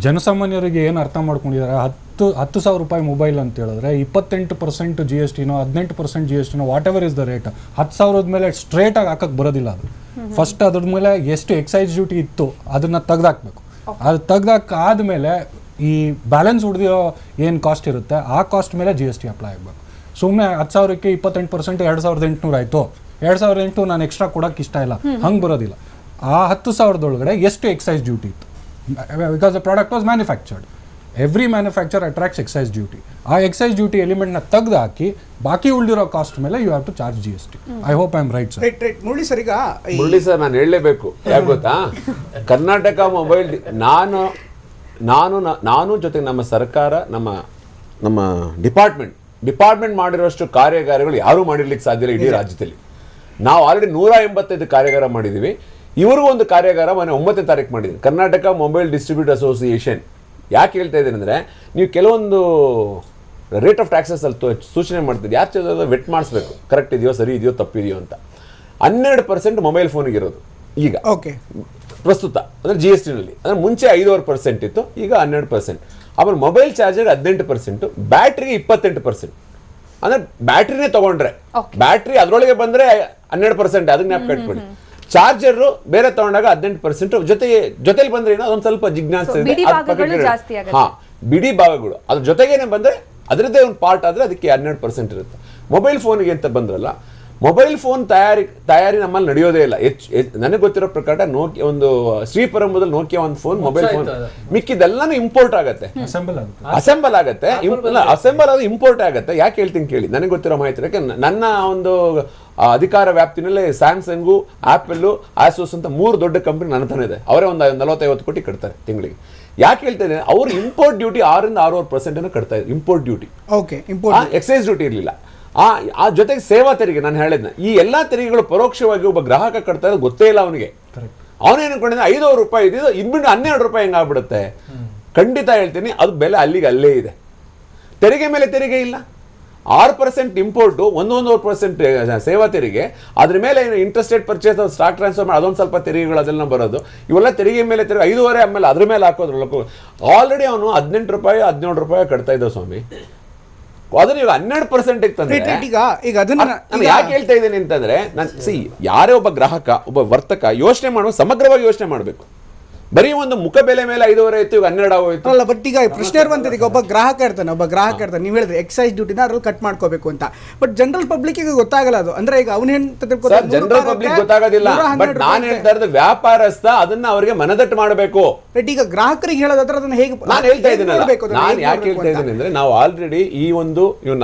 ಜನಸಾಮಾನ್ಯರಿಗೆ ಏನು ಅರ್ಥ ಮಾಡ್ಕೊಂಡಿದ್ದಾರೆ, 10,000 ರೂಪಾಯಿ ಮೊಬೈಲ್ ಅಂತ ಹೇಳಿದ್ರೆ 28% GSTನೋ 18% GSTನೋ whatever is the rate, 10,000 ಮೇಲೆ ಸ್ಟ್ರೇಟ್ ಆಗಿ ಹಾಕಕ್ಕೆ ಬರೋದಿಲ್ಲ. ಅದು ಫಸ್ಟ್ ಅದ್ರ ಮೇಲೆ ಎಷ್ಟು ಎಕ್ಸೈಸ್ ಡ್ಯೂಟಿ ಇತ್ತು ಅದನ್ನ ತೆಗ್ದಾಕ್ಬೇಕು. ಅದು ತೆಗ್ದಾಕಾದ್ಮೇಲೆ ಈ ಬ್ಯಾಲೆನ್ಸ್ ಉಳಿದಿರೋ ಏನು ಕಾಸ್ಟ್ ಇರುತ್ತೆ ಆ ಕಾಸ್ಟ್ ಮೇಲೆ GST ಅಪ್ಲೈ ಆಗಬೇಕು. ಸುಮ್ಮನೆ 10,000ಕ್ಕೆ 28% 2,800 ಆಯಿತು, 2,800 ನಾನು ಎಕ್ಸ್ಟ್ರಾ ಕೊಡೋಕ್ಕೆ ಇಷ್ಟ ಇಲ್ಲ, ಹಂಗೆ ಬರೋದಿಲ್ಲ. ಆ 10,000 ಎಷ್ಟು ಎಕ್ಸೈಸ್ ಡ್ಯೂಟಿ ಇತ್ತು, because the product was manufactured. Every manufacture attracts excise duty. ಆ ಎಕ್ಸೈಸ್ ಡ್ಯೂಟಿ ಎಲಿಮೆಂಟ್ನ ತೆಗೆದು ಹಾಕಿ ಬಾಕಿ ಉಳಿದಿರೋ ಕಾಸ್ಟ್ ಮೇಲೆ you have to charge GST. I hope I am right sir. Murali sir, ಈಗ ಮುರಳಿ ಸರ್ ನಾನು ಹೇಳಲೇಬೇಕು. ಯಾಕೆ ಗೊತ್ತಾ, ಕರ್ನಾಟಕ ಮೊಬೈಲ್ ನಾನು ಜೊತೆಗೆ ನಮ್ಮ ಸರ್ಕಾರ, ನಮ್ಮ ಡಿಪಾರ್ಟ್ಮೆಂಟ್ ಮಾಡಿರೋಷ್ಟು ಕಾರ್ಯಾಗಾರಗಳು ಯಾರೂ ಮಾಡಿರ್ಲಿಕ್ಕೆ ಸಾಧ್ಯ ಇಲ್ಲ ಇಡೀ ರಾಜ್ಯದಲ್ಲಿ. ನಾವು ಆಲ್ರೆಡಿ 185 ಕಾರ್ಯಾಗಾರ ಮಾಡಿದ್ದೀವಿ. ಇವ್ರಿಗೂ ಒಂದು ಕಾರ್ಯಾಗಾರ ಮೊನ್ನೆ 9ನೇ ತಾರೀಕು ಮಾಡಿದ್ವಿ, ಕರ್ನಾಟಕ ಮೊಬೈಲ್ ಡಿಸ್ಟ್ರಿಬ್ಯೂಟ್ ಅಸೋಸಿಯೇಷನ್. ಯಾಕೆ ಹೇಳ್ತಾ ಇದ್ದೀನಿ ಅಂದರೆ, ನೀವು ಕೆಲವೊಂದು ರೇಟ್ ಆಫ್ ಟ್ಯಾಕ್ಸಸ್ ಅಲ್ಲಿ ಸೂಚನೆ ಮಾಡ್ತಿದ್ದೆ, ಯಾರು ವೆಟ್ ಮಾಡಿಸ್ಬೇಕು, ಕರೆಕ್ಟ್ ಇದೆಯೋ ಸರಿ ಇದೆಯೋ ತಪ್ಪಿದೆಯೋ ಅಂತ. 12% ಮೊಬೈಲ್ ಫೋನಿಗೆ ಇರೋದು ಈಗ ಪ್ರಸ್ತುತ, ಅಂದರೆ GSTನಲ್ಲಿ. ಅಂದರೆ ಮುಂಚೆ 5% ಇತ್ತು, ಈಗ 12%. ಆಮೇಲೆ ಮೊಬೈಲ್ ಚಾರ್ಜರ್ 18%, ಬ್ಯಾಟ್ರಿಗೆ 28%. ಅಂದರೆ ಬ್ಯಾಟ್ರಿನೇ ತಗೊಂಡ್ರೆ, ಬ್ಯಾಟ್ರಿ ಅದರೊಳಗೆ ಬಂದರೆ 12%, ಅದನ್ನ ಜ್ಞಾಪಕ ಇಟ್ಕೊಳ್ಳಿ. ಚಾರ್ಜರ್ ಬೇರೆ ತಗೊಂಡಾಗ 18%, ಜೊತೆಲಿ ಬಂದ್ರೆ ಏನೋ ಅದೊಂದು ಸ್ವಲ್ಪ ಜಿಜ್ಞಾಸೆ ಇದೆ. ಬಿಡಿ ಭಾಗಗಳು ಅದ್ರ ಜೊತೆಗೇನೆ ಬಂದ್ರೆ ಅದರದ್ದೇ ಒಂದು ಪಾರ್ಟ್ ಆದ್ರೆ ಅದಕ್ಕೆ 12% ಇರುತ್ತೆ. ಮೊಬೈಲ್ ಫೋನ್ಗೆ ಅಂತ ಬಂದ್ರಲ್ಲ, ಮೊಬೈಲ್ ಫೋನ್ ತಯಾರಿ ನಮ್ಮಲ್ಲಿ ನಡೆಯೋದೇ ಇಲ್ಲ. ನನಗೆ ಗೊತ್ತಿರೋ ಪ್ರಕಾರ ನೋಕಿಯಾ ಒಂದು ಶ್ರೀಪರಂಬದಲ್ಲಿ ನೋಕಿಯಾ ಒಂದು ಫೋನ್, ಮೊಬೈಲ್ ಫೋನ್, ಮಿಕ್ಕಿದೆಲ್ಲಾನು ಇಂಪೋರ್ಟ್ ಆಗತ್ತೆ, ಅಸೆಂಬಲ್ ಆಗತ್ತೆ. ಅಸೆಂಬಲ್ ಅದು ಇಂಪೋರ್ಟ್ ಆಗತ್ತೆ. ಯಾಕೆ ಹೇಳ್ತೀನಿ ಕೇಳಿ, ನನಗೆ ಗೊತ್ತಿರೋ ಮಾಹಿತಿ. ಯಾಕೆ ನನ್ನ ಒಂದು ಆ ಅಧಿಕಾರ ವ್ಯಾಪ್ತಿನಲ್ಲಿ ಸ್ಯಾಮ್ಸಂಗು, ಆಪಲ್, ಆಸೋಸ್ ಅಂತ 3 ದೊಡ್ಡ ಕಂಪನಿ ನನ್ನ ಹತ್ರನೇ ಇದೆ. ಅವರೇ ಒಂದು 40-50 ಕೋಟಿ ಕಟ್ತಾರೆ ತಿಂಗಳಿಗೆ. ಯಾಕೆ ಹೇಳ್ತಾ ಇದ್ದೇನೆ, ಅವರು ಇಂಪೋರ್ಟ್ ಡ್ಯೂಟಿ 6-6% ಕಟ್ತಾ ಇದ್ದಾರೆ. ಇಂಪೋರ್ಟ್ ಡ್ಯೂಟಿ, ಎಕ್ಸೈಸ್ ಡ್ಯೂಟಿ ಇರಲಿಲ್ಲ. ಆ ಜೊತೆಗೆ ಸೇವಾ ತೆರಿಗೆ, ನಾನು ಹೇಳಿದ್ನ, ಈ ಎಲ್ಲಾ ತೆರಿಗೆಗಳು ಪರೋಕ್ಷವಾಗಿ ಒಬ್ಬ ಗ್ರಾಹಕ ಕಟ್ತಾ ಇರೋದು ಗೊತ್ತೇ ಇಲ್ಲ ಅವನಿಗೆ. ಅವನೇನು ಅನ್ಕೊಂಡಿದ್ದ ₹5 ಇದ್ದಿದ್ದು ಇನ್ಬಿಟ್ಟು ₹12 ಹೆಂಗಾಗ್ಬಿಡುತ್ತೆ. ಖಂಡಿತ ಹೇಳ್ತೀನಿ, ಅದು ಬೆಲೆ ಅಲ್ಲೇ ಇದೆ. ತೆರಿಗೆ ಮೇಲೆ ತೆರಿಗೆ ಇಲ್ಲ. 6% ಇಂಪೋರ್ಟು, 1% ಸೇವಾ ತೆರಿಗೆ, ಅದ್ರ ಮೇಲೆ ಇಂಟ್ರೆಸ್ಟೆಡ್ ಪರ್ಚೇಸ್, ಸ್ಟಾಕ್ ಟ್ರಾನ್ಸ್ಫರ್ ಮಾಡಿ ಅದೊಂದು ಸ್ವಲ್ಪ ತೆರಿಗೆಗಳು ಅದೆಲ್ಲ ಬರೋದು. ಇವೆಲ್ಲ ತೆರಿಗೆ ಮೇಲೆ ತೆರಿಗೆ 5.5 ಆಮೇಲೆ ಅದ್ರ ಮೇಲೆ ಹಾಕೋದ್ರಲ್ಲೂ ಆಲ್ರೆಡಿ ಅವನು ₹18-17 ಕಟ್ತಾ ಇದ್ದ ಸ್ವಾಮಿ. ಅದನ್ನ ಈಗ 12% ತಂದ್ರೆ ಯಾಕೆ ಹೇಳ್ತಾ ಇದ್ದೀನಿ ಅಂತಂದ್ರೆ, ಯಾರೇ ಒಬ್ಬ ಗ್ರಾಹಕ, ಒಬ್ಬ ವರ್ತಕ ಯೋಚನೆ ಮಾಡುವ, ಸಮಗ್ರವಾಗಿ ಯೋಚನೆ ಮಾಡಬೇಕು. ಬರೀ ಒಂದು ಮುಖ ಬೆಲೆ ಮೇಲೆ 5.5 ಇತ್ತು, ಈಗ 12 ಆಗೋಯ್ತು ಅಲ್ಲ. ಬಟ್ ಈಗ ಪ್ರಶ್ನೆ ಇರುವಂತದ್ದು, ಈಗ ಒಬ್ಬ ಗ್ರಾಹಕ ಇರ್ತಾನೆ, ನೀವು ಹೇಳಿದ್ರೆ ಎಕ್ಸೈಸ್ ಡ್ಯೂಟಿನ ಅದ್ರಲ್ಲಿ ಕಟ್ ಮಾಡ್ಕೋಬೇಕು ಅಂತ. ಬಟ್ ಜನರಲ್ ಪಬ್ಲಿಕ್ ಗೊತ್ತಾಗಲ್ಲ ಅದು. ಅಂದ್ರೆ ಈಗ ಜನರಲ್ ಪಬ್ಲಿಕ್ ಗೊತ್ತಾಗೋದಿಲ್ಲ. ಬಟ್ ನಾನು ಹೇಳ್ತಾ ಇರೋದು ವ್ಯಾಪಾರಸ್ಥ ಅದನ್ನ ಅವರಿಗೆ ಮನದಟ್ಟು ಮಾಡಬೇಕು. ಬಟ್ ಈಗ ಗ್ರಾಹಕರಿಗೆ ಹೇಳೋದಾದ್ರೆ ಅದನ್ನ ಹೇಗೆ, ನಾನು ಹೇಳ್ತಾ ಇದ್ದೀನಿ, ನಾನು ಯಾಕೆ ಹೇಳ್ತಾ ಇದ್ದೀನಿ ಅಂದ್ರೆ, ನಾವು ಆಲ್ರೆಡಿ ಈ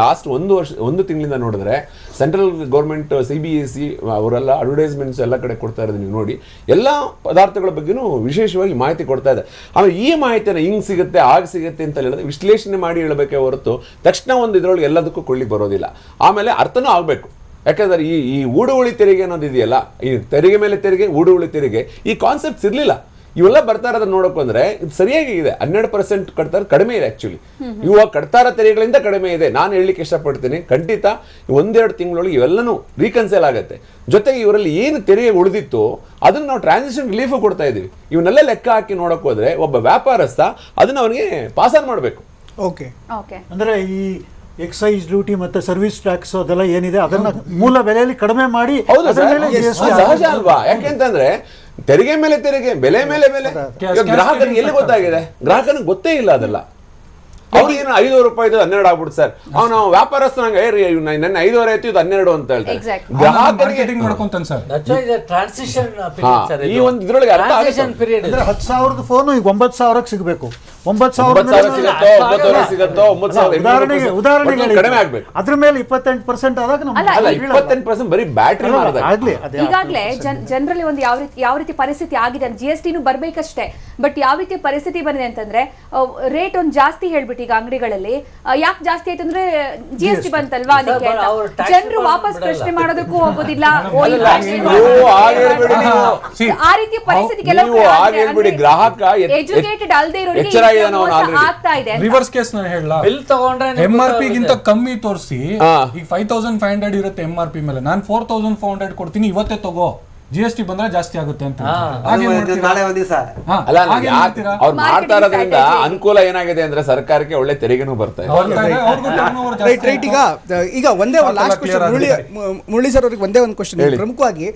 ಲಾಸ್ಟ್ 1 ತಿಂಗಳಿಂದ ನೋಡಿದ್ರೆ ಸೆಂಟ್ರಲ್ ಗೌರ್ಮೆಂಟ್, CBSE ಅವರೆಲ್ಲ ಅಡ್ವರ್ಟೈಸ್ಮೆಂಟ್ಸ್ ಎಲ್ಲ ಕಡೆ ಕೊಡ್ತಾ ಇರೋದು ನೀವು ನೋಡಿ. ಎಲ್ಲ ಪದಾರ್ಥಗಳ ಬಗ್ಗೆನೂ ವಿಶೇಷವಾಗಿ ಮಾಹಿತಿ ಕೊಡ್ತಾ ಇದೆ. ಆಮೇಲೆ ಈ ಮಾಹಿತಿಯನ್ನು ಹಿಂಗ್ ಸಿಗುತ್ತೆ, ಆಗ ಸಿಗುತ್ತೆ ಅಂತ ಹೇಳಿದ್ರೆ ವಿಶ್ಲೇಷಣೆ ಮಾಡಿ ಹೇಳಬೇಕೆ ಹೊರತು ತಕ್ಷಣ ಒಂದು ಇದ್ರೊಳಗೆ ಎಲ್ಲದಕ್ಕೂ ಕೊಳ್ಳಿ ಬರೋದಿಲ್ಲ. ಆಮೇಲೆ ಅರ್ಥನೂ ಆಗಬೇಕು. ಯಾಕಂದ್ರೆ ಈ ಊಡುವಳಿ ತೆರಿಗೆ ಅನ್ನೋದು ಇದೆಯಲ್ಲ, ಈ ತೆರಿಗೆ ಮೇಲೆ ತೆರಿಗೆ, ಊಡುವಳಿ ತೆರಿಗೆ, ಈ ಕಾನ್ಸೆಪ್ಟ್ಸ್ ಇರಲಿಲ್ಲ. ಇವೆಲ್ಲ ಬರ್ತಾ ಇರೋದನ್ನ ನೋಡಕ್ ಬಂದ್ರೆ ಇದು ಸರಿಯಾಗಿ ಇದೆ. 12% ಕಟ್ತಾರೆ, ಕಡಿಮೆ ಇದೆ. ಆಕ್ಚುಲಿ ಇವಾಗ ಕಟ್ತಾರ ತೆರಿಗೆಗಳಿಂದ ಕಡಿಮೆ ಇದೆ. ನಾನು ಹೇಳಲಿಕ್ಕೆ ಇಷ್ಟಪಡ್ತೀನಿ, ಖಂಡಿತ 1-2 ತಿಂಗಳೊಳಗೆ ಇವೆಲ್ಲನೂ ರೀಕನ್ಸೈಲ್ ಆಗುತ್ತೆ. ಜೊತೆಗೆ ಇವರಲ್ಲಿ ಏನು ತೆರಿಗೆ ಉಳಿದಿತ್ತು ಅದನ್ನ ನಾವು ಟ್ರಾನ್ಸಾಕ್ಷನ್ ರಿಲೀಫ್ ಕೊಡ್ತಾ ಇದೀವಿ. ಇವನ್ನೆಲ್ಲ ಲೆಕ್ಕ ಹಾಕಿ ನೋಡಕ್ ಹೋದ್ರೆ ಒಬ್ಬ ವ್ಯಾಪಾರಸ್ಥ ಅದನ್ನ ಅವನಿಗೆ ಪಾಸ್ ಆನ್ ಮಾಡಬೇಕು. ಓಕೆ, ಅಂದ್ರೆ ಈ ಎಕ್ಸೈಸ್ ಡ್ಯೂಟಿ ಮತ್ತೆ ಸರ್ವಿಸ್ ಟ್ಯಾಕ್ಸ್ ಅದೆಲ್ಲ ಏನಿದೆ ಅದನ್ನ ಮೂಲ ಬೆಲೆಯಲ್ಲಿ ಕಡಿಮೆ ಮಾಡಿ, ಸಹಜ ಅಲ್ವಾ? ಯಾಕೆಂತಂದ್ರೆ ತೆರಿಗೆ ಮೇಲೆ ತೆರಿಗೆ, ಬೆಲೆ ಮೇಲೆ ಬೆಲೆ, ಗ್ರಾಹಕನಿಗೆ ಎಲ್ಲಿ ಗೊತ್ತಾಗಿದೆ? ಗ್ರಾಹಕನಿಗೆ ಗೊತ್ತೇ ಇಲ್ಲ ಅದೆಲ್ಲ. ಅವ್ರಿಗೇನು ₹5 12 ಆಗ್ಬಿಡುತ್ತೆ ಸರ್. ಅವನು ವ್ಯಾಪಾರಸ್ಥ ನಂಗೆ ನನ್ನ 5.5 ಆಯ್ತು, ಇದು 12 ಅಂತ ಹೇಳ್ತಾರೆ. ಗ್ರಾಹಕರಿಗೆ ಈ ಒಂದು ಇದ್ರೊಳಗೆ ಅರ್ಥ ಆಗುತ್ತೆ. 10,000 ಫೋನು ಈಗ 9,000 ಸಿಗಬೇಕು. 9,000 ಉದಾಹರಣೆಗೆ ಕಡಿಮೆ ಆಗ್ಬೇಕು. ಅದ್ರ ಮೇಲೆ 28% ಆದಾಗ 28% ಬರೀ ಬ್ಯಾಟ್ರಿ ಈಗಾಗಲೇ ಜನರಲ್ಲಿ ಒಂದು ಯಾವ ರೀತಿ ಪರಿಸ್ಥಿತಿ ಆಗಿದೆ, GST ಬರ್ಬೇಕಷ್ಟೇ. ಬಟ್ ಯಾವ ರೀತಿ ಪರಿಸ್ಥಿತಿ ಬಂದಿದೆ ಅಂತಂದ್ರೆ, ರೇಟ್ ಒಂದು ಜಾಸ್ತಿ ಹೇಳ್ಬಿಟ್ಟು ಈಗ ಅಂಗಡಿಗಳಲ್ಲಿ ಯಾಕೆ ಜಾಸ್ತಿ ಆಯ್ತು ಅಂದ್ರೆ GST ಬಂತಲ್ವಾ ಅದಕ್ಕೆ ಜನರು ವಾಪಸ್ ಪ್ರಶ್ನೆ ಮಾಡೋದಕ್ಕೂ ಹೋಗೋದಿಲ್ಲ. ಆ ರೀತಿ ಪರಿಸ್ಥಿತಿ ಗ್ರಾಹಕ ಎಜುಕೇಟೆಡ್ ಅಲ್ಲದೆ ಇರೋರಿಗೆ ಆಗ್ತಾ ಇದೆ. ರಿವರ್ಸ್ ಕೇಸ್ ನಾನು ಹೇಳಲ್ಲ, ಬಿಲ್ ತಗೊಂಡ್ರೆ MRP ಗಿಂತ ಕಮ್ಮಿ ತೋರಿಸಿ, ಈಗ 5,500 ಇರುತ್ತೆ MRP ಮೇಲೆ, ನಾನು 4,400 ಕೊಡ್ತೀನಿ, ಇವತ್ತೇ ತಗೋ, GST ಬಂದ್ರೆ ಜಾಸ್ತಿ ಆಗುತ್ತೆ ಅಂತ. ಅವ್ರು ಮಾಡ್ತಾ ಇರೋದ್ರಿಂದ ಅನುಕೂಲ ಏನಾಗಿದೆ ಅಂದ್ರೆ ಸರ್ಕಾರಕ್ಕೆ ಒಳ್ಳೆ ತೆರಿಗೆನೂ ಬರ್ತಾ ಇದೆ. ಈಗ ಒಂದೇ ಲಾಸ್ಟ್ ಕ್ವಶನ್ ಮುರಳಿ ಸರ್ ಅವ್ರಿಗೆ ಒಂದೇ ಒಂದು ಕ್ವಶನ್. ಪ್ರಮುಖವಾಗಿ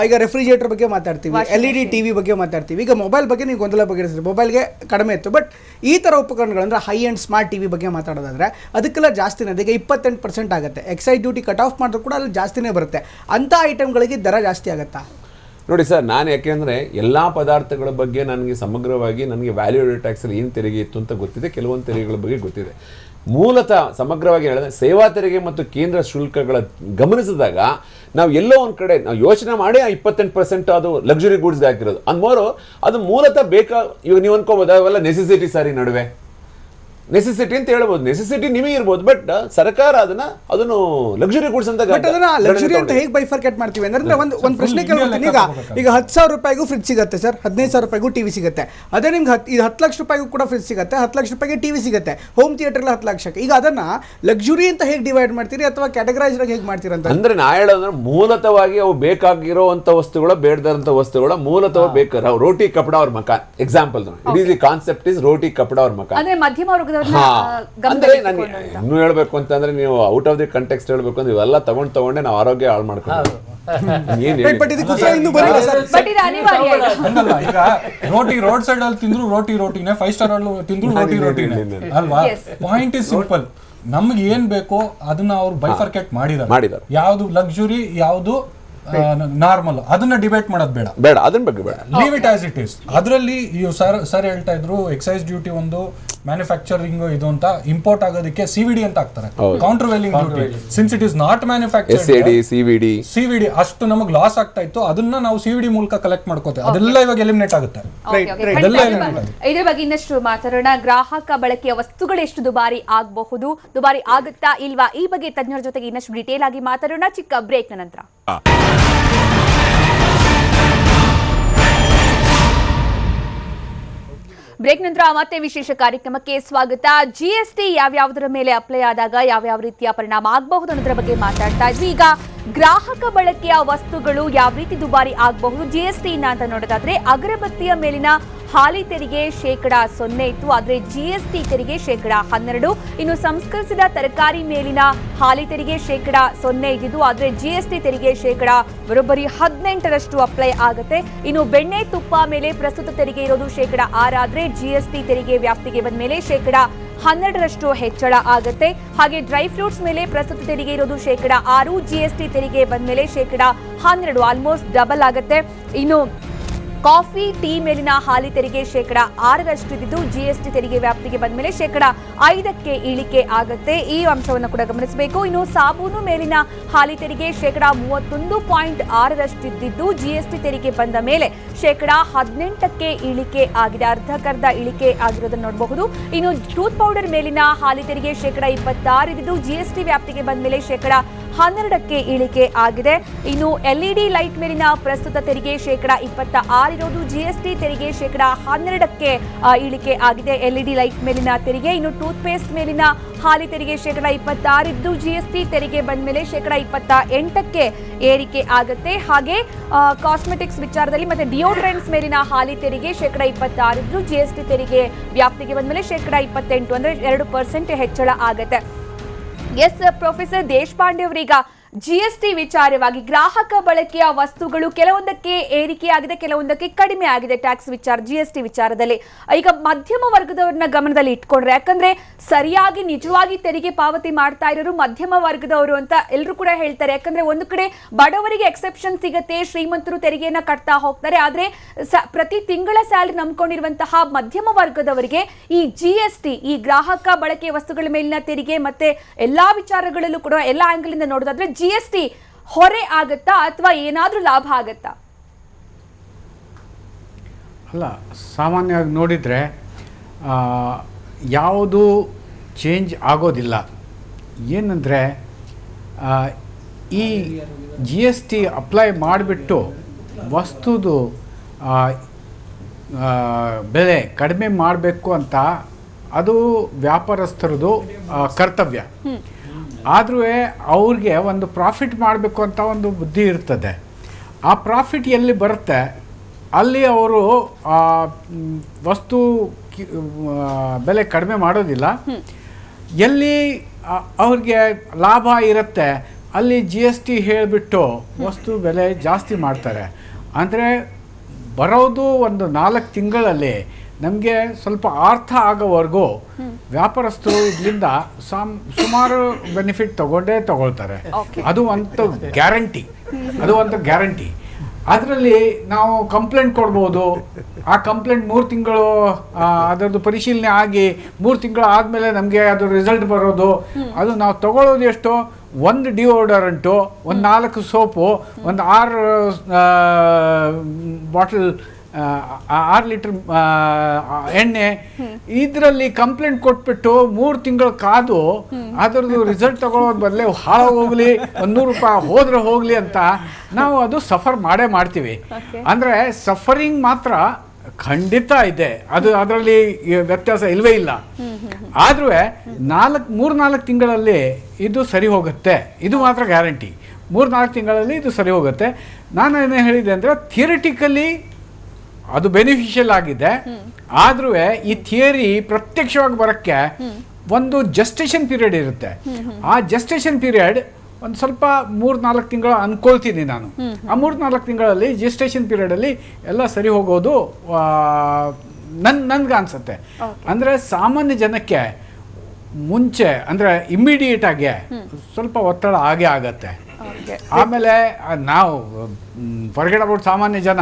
ಈಗ ರೆಫ್ರಿಜರೇಟರ್ ಬಗ್ಗೆ ಮಾತಾಡ್ತೀವಿ, LED TV ಬಗ್ಗೆ ಮಾತಾಡ್ತೀವಿ, ಈಗ ಮೊಬೈಲ್ ಬಗ್ಗೆ ನೀವು ಗೊಂದಲ ಬಗ್ಗೆ ಮೊಬೈಲ್ಗೆ ಕಡಿಮೆ ಇತ್ತು. ಬಟ್ ಈ ತರ ಉಪಕರಣಗಳು ಅಂದ್ರೆ ಹೈ ಅಂಡ್ ಸ್ಮಾರ್ಟ್ TV ಬಗ್ಗೆ ಮಾತಾಡೋದಾದ್ರೆ ಅದಕ್ಕೆಲ್ಲ ಜಾಸ್ತಿನೇ, ಅದಕ್ಕೆ 28% ಆಗುತ್ತೆ. ಎಕ್ಸೈಸ್ ಡ್ಯೂಟಿ ಕಟ್ ಆಫ್ ಮಾಡಿದ್ರು ಕೂಡ ಅಲ್ಲಿ ಜಾಸ್ತಿನೇ ಬರುತ್ತೆ. ಅಂತ ಐಟಮ್ಗಳಿಗೆ ದರ ಜಾಸ್ತಿ ಆಗುತ್ತಾ? ನೋಡಿ ಸರ್, ನಾನು ಯಾಕೆಂದರೆ ಎಲ್ಲ ಪದಾರ್ಥಗಳ ಬಗ್ಗೆ ನನಗೆ ಸಮಗ್ರವಾಗಿ ನನಗೆ ವ್ಯಾಲ್ಯೂ ಆಡೆಡ್ ಟ್ಯಾಕ್ಸಲ್ಲಿ ಏನು ತೆರಿಗೆ ಇತ್ತು ಅಂತ ಗೊತ್ತಿದೆ, ಕೆಲವೊಂದು ತೆರಿಗೆಗಳ ಬಗ್ಗೆ ಗೊತ್ತಿದೆ. ಮೂಲತಃ ಸಮಗ್ರವಾಗಿ ಹೇಳಿದ್ರೆ ಸೇವಾ ತೆರಿಗೆ ಮತ್ತು ಕೇಂದ್ರ ಶುಲ್ಕಗಳ ಗಮನಿಸಿದಾಗ ನಾವು ಎಲ್ಲೋ ಒಂದು ಕಡೆ ನಾವು ಯೋಚನೆ ಮಾಡಿ 28% ಅದು ಲಕ್ಸುರಿ ಗೂಡ್ಸ್ಗೆ ಹಾಕಿರೋದು. ಅಂದ್ಮೋರು ಅದು ಮೂಲತಃ ಇವಾಗ ನೀವು ಅನ್ಕೋಬೋದು ಅವೆಲ್ಲ ನೆಸೆಸಿಟಿ ಸಾರಿ ನಡುವೆ ನೆಸೆಸಿಟಿ ಅಂತ ಹೇಳ್ಬೋದು, ನೆಸೆಸಿಟಿ ನಿಮಗೆ ಇರ್ಬೋದು, ಬಟ್ ಸರ್ಕಾರ ಅದನ್ನು ಲಕ್ಸುರಿ ಗೂಡ್ಸ್ ಅಂತ ಲಕ್ಸುರಿ ಅಂತ ಹೇಗೆ ಬೈಫರ್ಕೇಟ್ ಮಾಡ್ತೀವಿ ಅಂದ್ರೆ ಒಂದು ಪ್ರಶ್ನೆ ಕೇಳ್ತೀನಿ. ಈಗ 10,000 ರೂಪಾಯಿಗೂ ಫ್ರಿಡ್ಜ್ ಸಿಗುತ್ತೆ ಸರ್, 15,000 ರೂಪಾಯಿಗೂ ಟಿವಿ ಸಿಗುತ್ತೆ. ಅದೇ ನಿಮ್ಗೆ 10 ಲಕ್ಷ ರೂಪಾಯಿಗೂ ಕೂಡ ಫ್ರಿಡ್ಜ್ ಸಿಗುತ್ತೆ, 10 ಲಕ್ಷ ರೂಪಾಯಿಗೆ ಟಿವಿ ಸಿಗುತ್ತೆ, ಹೋಮ್ ಥಿಯೇಟರ್ 10 ಲಕ್ಷಕ್ಕೆ. ಈಗ ಅದನ್ನ ಲಕ್ಸುರಿ ಅಂತ ಹೇಗೆ ಡಿವೈಡ್ ಮಾಡ್ತೀರಿ ಅಥವಾ ಕ್ಯಾಟಗರೈಸ್ ಹೇಗೆ ಮಾಡ್ತೀರಿ ಅಂತ ಅಂದ್ರೆ ನಾ ಹೇಳೋದ್ರೆ ಮೂಲತಃವಾಗಿ ಅವು ಬೇಕಾಗಿರುವಂತ ವಸ್ತುಗಳು, ಬೇಡದಂತ ವಸ್ತುಗಳು ಮೂಲತಃ ಬೇಕಾದ್ರೆ ರೋಟಿ ಕಪಡ ಅವ್ರ ಮಕಾನ್ example. It is the concept is ರೋಟಿ ಕಪಡ ಅವ್ರ ಮಕಾನ್. ಅಂದ್ರೆ ಮಧ್ಯಮ ವರ್ಗದ ಅಂದ್ರೆ ನಾನು ಇನ್ನೂ ಹೇಳ್ಬೇಕು ಅಂತಂದ್ರೆ ನೀವು ಔಟ್ ಆಫ್ ದಿ ಕಂಟೆಕ್ಸ್ಟ್ ಹೇಳ್ಬೇಕು ಅಂದ್ರೆ ಇವೆಲ್ಲ ತಗೊಂಡೆ ನಾವು ಆರೋಗ್ಯ ಹಾಳು ಮಾಡ್ಕೊಂಡು ಈಗ ರೋಟಿ ರೋಡ್ ಸೈಡ್ ಅಲ್ಲಿ ತಿಂದ್ರು ರೋಟಿನೇ, 5 ಸ್ಟಾರ್ ಅಲ್ಲಿ ತಿಂದ್ರು ರೋಟಿನೇ ಅಲ್ವಾ? ಪಾಯಿಂಟ್ ಇಸ್ ಸಿಂಪಲ್, ನಮ್ಗೆ ಏನ್ ಬೇಕೋ ಅದನ್ನ ಅವ್ರು ಬೈಫರ್ಕೇಟ್ ಮಾಡಿದ್ದಾರೆ. ಯಾವ್ದು ಲಕ್ಸುರಿ, ಯಾವ್ದು ನಾರ್ಮಲ್, ಅದನ್ನ ಡಿಬೇಟ್ ಮಾಡೋದು ಬೇಡ, ಅದನ್ನ ಬಗ್ಗೆ ಬೇಡ, leave it as it is. ಅದರಲ್ಲಿ ಸರ್ ಹೇಳ್ತಾ ಇದ್ರು ಎಕ್ಸೈಸ್ ಡ್ಯೂಟಿ ಒಂದು ಮ್ಯಾನುಫ್ಯಾಕ್ಚರಿಂಗ್ ಇದು ಅಂತ, ಇಂಪೋರ್ಟ್ ಆಗೋದಕ್ಕೆ CVD ಅಂತ ಹಾಕ್ತಾರೆ, counter wheeling duty. Since it is not manufactured, CVD ಅಷ್ಟು ನಮಗೆ ಲಾಸ್ ಆಗ್ತಾ ಇತ್ತು, ಅದನ್ನ ನಾವು CVD ಮೂಲಕ ಕಲೆಕ್ಟ್ ಮಾಡ್ಕೋತೇವೆ. ಅದೆಲ್ಲ ಇವಾಗ ಎಲಿಮಿನೇಟ್ ಆಗುತ್ತೆ. ಇದ್ರ ಬಗ್ಗೆ ಇನ್ನಷ್ಟು ಮಾತಾಡೋಣ. ಗ್ರಾಹಕ ಬಳಕೆಯ ವಸ್ತುಗಳು ಎಷ್ಟು ದುಬಾರಿ ಆಗಬಹುದು, ದುಬಾರಿ ಆಗುತ್ತಾ ಇಲ್ವಾ, ಈ ಬಗ್ಗೆ ತಜ್ಞರ ಜೊತೆಗೆ ಇನ್ನಷ್ಟು ಡೀಟೇಲ್ ಆಗಿ ಮಾತಾಡೋಣ ಚಿಕ್ಕ ಬ್ರೇಕ್ ನಂತರ. ಬ್ರೇಕ್ ನಂತರ ಮತ್ತೆ ವಿಶೇಷ ಕಾರ್ಯಕ್ರಮಕ್ಕೆ ಸ್ವಾಗತ. GST ಯಾವ್ಯಾವುದರ ಮೇಲೆ ಅಪ್ಲೈ ಆದಾಗ ಯಾವ್ಯಾವ ರೀತಿಯ ಪರಿಣಾಮ ಆಗಬಹುದು ಅನ್ನೋದ್ರ ಬಗ್ಗೆ ಮಾತಾಡ್ತಾ ಇದ್ವಿ. ಈಗ ಗ್ರಾಹಕ ಬಳಕೆಯ ವಸ್ತುಗಳು ಯಾವ ರೀತಿ ದುಬಾರಿ ಆಗಬಹುದು GST ಇಂದ ಅಂತ ನೋಡೋದಾದ್ರೆ, ಅಗರಬತ್ತಿಯ ಮೇಲಿನ ಹಾಲಿ ತೆರಿಗೆ 0% ಇತ್ತು, ಆದ್ರೆ GST ತೆರಿಗೆ 12%. ಇನ್ನು ಸಂಸ್ಕರಿಸಿದ ತರಕಾರಿ ಮೇಲಿನ ಹಾಲಿ ತೆರಿಗೆ 0% ಇದ್ದಿದ್ದು, ಆದ್ರೆ GST ತೆರಿಗೆ ಬರೋಬ್ಬರಿ 18% ಅಪ್ಲೈ ಆಗುತ್ತೆ. ಇನ್ನು ಬೆಣ್ಣೆ ತುಪ್ಪ ಮೇಲೆ ಪ್ರಸ್ತುತ ತೆರಿಗೆ ಇರೋದು 6% ಆದ್ರೆ GST ತೆರಿಗೆ ವ್ಯಾಪ್ತಿಗೆ ಬಂದ ಮೇಲೆ 12% ಹೆಚ್ಚಳ ಆಗುತ್ತೆ. ಹಾಗೆ ಡ್ರೈ ಫ್ರೂಟ್ಸ್ ಮೇಲೆ ಪ್ರಸ್ತುತ ತೆರಿಗೆ ಇರೋದು 6%, GST ತೆರಿಗೆ ಬಂದ ಮೇಲೆ 12%, ಆಲ್ಮೋಸ್ಟ್ ಡಬಲ್ ಆಗುತ್ತೆ. ಇನ್ನು ಕಾಫಿ ಟೀ ಮೇಲಿನ ಹಾಲಿ ತೆರಿಗೆ 6% ಇದ್ದಿದ್ದು, GST ತೆರಿಗೆ ವ್ಯಾಪ್ತಿಗೆ ಬಂದ ಮೇಲೆ 5% ಇಳಿಕೆ ಆಗುತ್ತೆ. ಈ ಅಂಶವನ್ನು ಕೂಡ ಗಮನಿಸಬೇಕು. ಇನ್ನು ಸಾಬೂನು ಮೇಲಿನ ಹಾಲಿ ತೆರಿಗೆ 31.6% ಇದ್ದಿದ್ದು, GST ತೆರಿಗೆ ಬಂದ ಮೇಲೆ 18% ಇಳಿಕೆ ಆಗಿದೆ, ಅರ್ಧಕ್ಕರ್ಧ ಇಳಿಕೆ ಆಗಿರೋದನ್ನು ನೋಡಬಹುದು. ಇನ್ನು ಟೂತ್ ಪೌಡರ್ ಮೇಲಿನ ಹಾಲಿ ತೆರಿಗೆ 26% ಇದ್ದಿದ್ದು, GST ವ್ಯಾಪ್ತಿಗೆ ಬಂದ ಮೇಲೆ 12% ಇಳಿಕೆ ಆಗಿದೆ. ಇನ್ನು LED ಲೈಟ್ ಮೇಲಿನ ಪ್ರಸ್ತುತ ತೆರಿಗೆ 26% ಇರೋದು, GST ತೆರಿಗೆ 12% ಇಳಿಕೆ ಆಗಿದೆ LED ಲೈಟ್ ಮೇಲಿನ ತೆರಿಗೆ. ಇನ್ನು ಟೂತ್ ಪೇಸ್ಟ್ ಮೇಲಿನ ಹಾಲಿ ತೆರಿಗೆ 26% ಇದ್ದು, GST ತೆರಿಗೆ ಬಂದ ಮೇಲೆ 28% ಏರಿಕೆ ಆಗುತ್ತೆ. ಹಾಗೆ ಕಾಸ್ಮೆಟಿಕ್ಸ್ ವಿಚಾರದಲ್ಲಿ ಮತ್ತೆ ಡಿಯೋಡ್ರೆಂಟ್ಸ್ ಮೇಲಿನ ಹಾಲಿ ತೆರಿಗೆ 26% ಇದ್ದು, GST ತೆರಿಗೆ ವ್ಯಾಪ್ತಿಗೆ ಬಂದ ಮೇಲೆ 28%, ಅಂದ್ರೆ 2% ಹೆಚ್ಚಳ ಆಗುತ್ತೆ. ಎಸ್ ಪ್ರೊಫೆಸರ್ ದೇಶಪಾಂಡೆ ಅವರೀಗ GST ವಿಚಾರವಾಗಿ ಗ್ರಾಹಕ ಬಳಕೆಯ ವಸ್ತುಗಳು ಕೆಲವೊಂದಕ್ಕೆ ಏರಿಕೆ ಆಗಿದೆ, ಕೆಲವೊಂದಕ್ಕೆ ಕಡಿಮೆ ಆಗಿದೆ ಟ್ಯಾಕ್ಸ್ ವಿಚಾರ GST ವಿಚಾರದಲ್ಲಿ. ಈಗ ಮಧ್ಯಮ ವರ್ಗದವ್ರನ್ನ ಗಮನದಲ್ಲಿ ಇಟ್ಕೊಂಡ್ರೆ, ಯಾಕಂದ್ರೆ ಸರಿಯಾಗಿ ನಿಜವಾಗಿ ತೆರಿಗೆ ಪಾವತಿ ಮಾಡ್ತಾ ಇರೋರು ಮಧ್ಯಮ ವರ್ಗದವರು ಅಂತ ಎಲ್ಲರೂ ಕೂಡ ಹೇಳ್ತಾರೆ. ಯಾಕಂದ್ರೆ ಒಂದು ಕಡೆ ಬಡವರಿಗೆ ಎಕ್ಸೆಪ್ಷನ್ ಸಿಗತ್ತೆ, ಶ್ರೀಮಂತರು ತೆರಿಗೆಯನ್ನ ಕಟ್ತಾ ಹೋಗ್ತಾರೆ, ಆದ್ರೆ ಪ್ರತಿ ತಿಂಗಳ ಸ್ಯಾಲರಿ ನಂಬ್ಕೊಂಡಿರುವಂತಹ ಮಧ್ಯಮ ವರ್ಗದವರಿಗೆ ಈ GST, ಈ ಗ್ರಾಹಕ ಬಳಕೆಯ ವಸ್ತುಗಳ ಮೇಲಿನ ತೆರಿಗೆ ಮತ್ತೆ ಎಲ್ಲಾ ವಿಚಾರಗಳಲ್ಲೂ ಕೂಡ ಎಲ್ಲ ಆಂಗಲ್ ಇಂದ ನೋಡೋದಾದ್ರೆ GST ಹೊರೆ ಆಗುತ್ತಾ ಅಥವಾ ಏನಾದ್ರೂ ಲಾಭ ಆಗುತ್ತಾ? ಅಲ್ಲ, ಸಾಮಾನ್ಯವಾಗಿ ನೋಡಿದರೆ ಯಾವುದು ಚೇಂಜ್ ಆಗೋದಿಲ್ಲ. ಏನಂದರೆ ಈ GST ಅಪ್ಲೈ ಮಾಡಿಬಿಟ್ಟು ವಸ್ತುದು ಬೆಲೆ ಕಡಿಮೆ ಮಾಡಬೇಕು ಅಂತ ಅದು ವ್ಯಾಪಾರಸ್ಥರದು ಕರ್ತವ್ಯ. ಆದರೂ ಅವ್ರಿಗೆ ಒಂದು ಪ್ರಾಫಿಟ್ ಮಾಡಬೇಕು ಅಂತ ಒಂದು ಬುದ್ಧಿ ಇರ್ತದೆ. ಆ ಪ್ರಾಫಿಟ್ ಎಲ್ಲಿ ಬರುತ್ತೆ ಅಲ್ಲಿ ಅವರು ವಸ್ತು ಬೆಲೆ ಕಡಿಮೆ ಮಾಡೋದಿಲ್ಲ. ಎಲ್ಲಿ ಅವ್ರಿಗೆ ಲಾಭ ಇರುತ್ತೆ ಅಲ್ಲಿ GST ಹೇಳಿಬಿಟ್ಟು ವಸ್ತು ಬೆಲೆ ಜಾಸ್ತಿ ಮಾಡ್ತಾರೆ. ಅಂದರೆ ಬರೋದು ಒಂದು 4 ತಿಂಗಳಲ್ಲಿ ನಮಗೆ ಸ್ವಲ್ಪ ಅರ್ಥ ಆಗೋವರೆಗೂ ವ್ಯಾಪಾರಸ್ಥರು ಇದರಿಂದ ಸುಮಾರು ಬೆನಿಫಿಟ್ ತಗೊಳ್ತಾರೆ. ಅದು ಒಂದು ಗ್ಯಾರಂಟಿ. ಅದರಲ್ಲಿ ನಾವು ಕಂಪ್ಲೇಂಟ್ ಕೊಡ್ಬೋದು. ಆ ಕಂಪ್ಲೇಂಟ್ 3 ತಿಂಗಳು ಅದರದ್ದು ಪರಿಶೀಲನೆ ಆಗಿ 3 ತಿಂಗಳು ಆದಮೇಲೆ ನಮಗೆ ಅದು ರಿಸಲ್ಟ್ ಬರೋದು. ಅದು ನಾವು ತಗೊಳ್ಳೋದು ಎಷ್ಟು, 1 ಡಿಯೋಡರಂಟು, 4 ಸೋಪು, 6 ಬಾಟಲ್ 6 ಲೀಟರ್ ಎಣ್ಣೆ, ಇದರಲ್ಲಿ ಕಂಪ್ಲೇಂಟ್ ಕೊಟ್ಬಿಟ್ಟು 3 ತಿಂಗಳು ಕಾದು ಅದರದ್ದು ರಿಸಲ್ಟ್ ತಗೊಳ್ಳೋದು ಬದಲೇ ಹಾಳಾಗೋಗ್ಲಿ, 100 ರೂಪಾಯಿ ಹೋದ್ರೆ ಹೋಗ್ಲಿ ಅಂತ ನಾವು ಅದು ಸಫರ್ ಮಾಡ್ತೀವಿ. ಅಂದರೆ ಸಫರಿಂಗ್ ಮಾತ್ರ ಖಂಡಿತ ಇದೆ, ಅದು ಅದರಲ್ಲಿ ವ್ಯತ್ಯಾಸ ಇಲ್ವೇ ಇಲ್ಲ. ಆದ್ರೂ 3-4 ತಿಂಗಳಲ್ಲಿ ಇದು ಸರಿ ಹೋಗುತ್ತೆ, ಇದು ಮಾತ್ರ ಗ್ಯಾರಂಟಿ. 3-4 ತಿಂಗಳಲ್ಲಿ ಇದು ಸರಿ ಹೋಗುತ್ತೆ. ನಾನು ಏನು ಹೇಳಿದೆ ಅಂದರೆ ಥಿಯರಿಟಿಕಲಿ ಅದು ಬೆನಿಫಿಷಿಯಲ್ ಆಗಿದೆ. ಆದ್ರೂ ಈ ಥಿಯರಿ ಪ್ರತ್ಯಕ್ಷವಾಗಿ ಬರೋಕ್ಕೆ ಒಂದು ಜಸ್ಟೇಷನ್ ಪೀರಿಯಡ್ ಇರುತ್ತೆ. ಆ ಜಸ್ಟೇಷನ್ ಪೀರಿಯಡ್ ಒಂದು ಸ್ವಲ್ಪ 3-4 ತಿಂಗಳು ಅನ್ಕೊಳ್ತೀನಿ ನಾನು. ಆ 3-4 ತಿಂಗಳಲ್ಲಿ ಜಸ್ಟೇಷನ್ ಪೀರಿಯಡಲ್ಲಿ ಎಲ್ಲ ಸರಿ ಹೋಗೋದು ನನ್ಗೆ ಅನ್ಸುತ್ತೆ. ಅಂದರೆ ಸಾಮಾನ್ಯ ಜನಕ್ಕೆ ಮುಂಚೆ ಅಂದರೆ ಇಮ್ಮಿಡಿಯೇಟ್ ಆಗಿ ಸ್ವಲ್ಪ ಒತ್ತಡ ಆಗೇ ಆಗತ್ತೆ. ಆಮೇಲೆ ನಾವು ಫರ್ಗೆಟ್ ಅಬೌಟ್ ಸಾಮಾನ್ಯ ಜನ,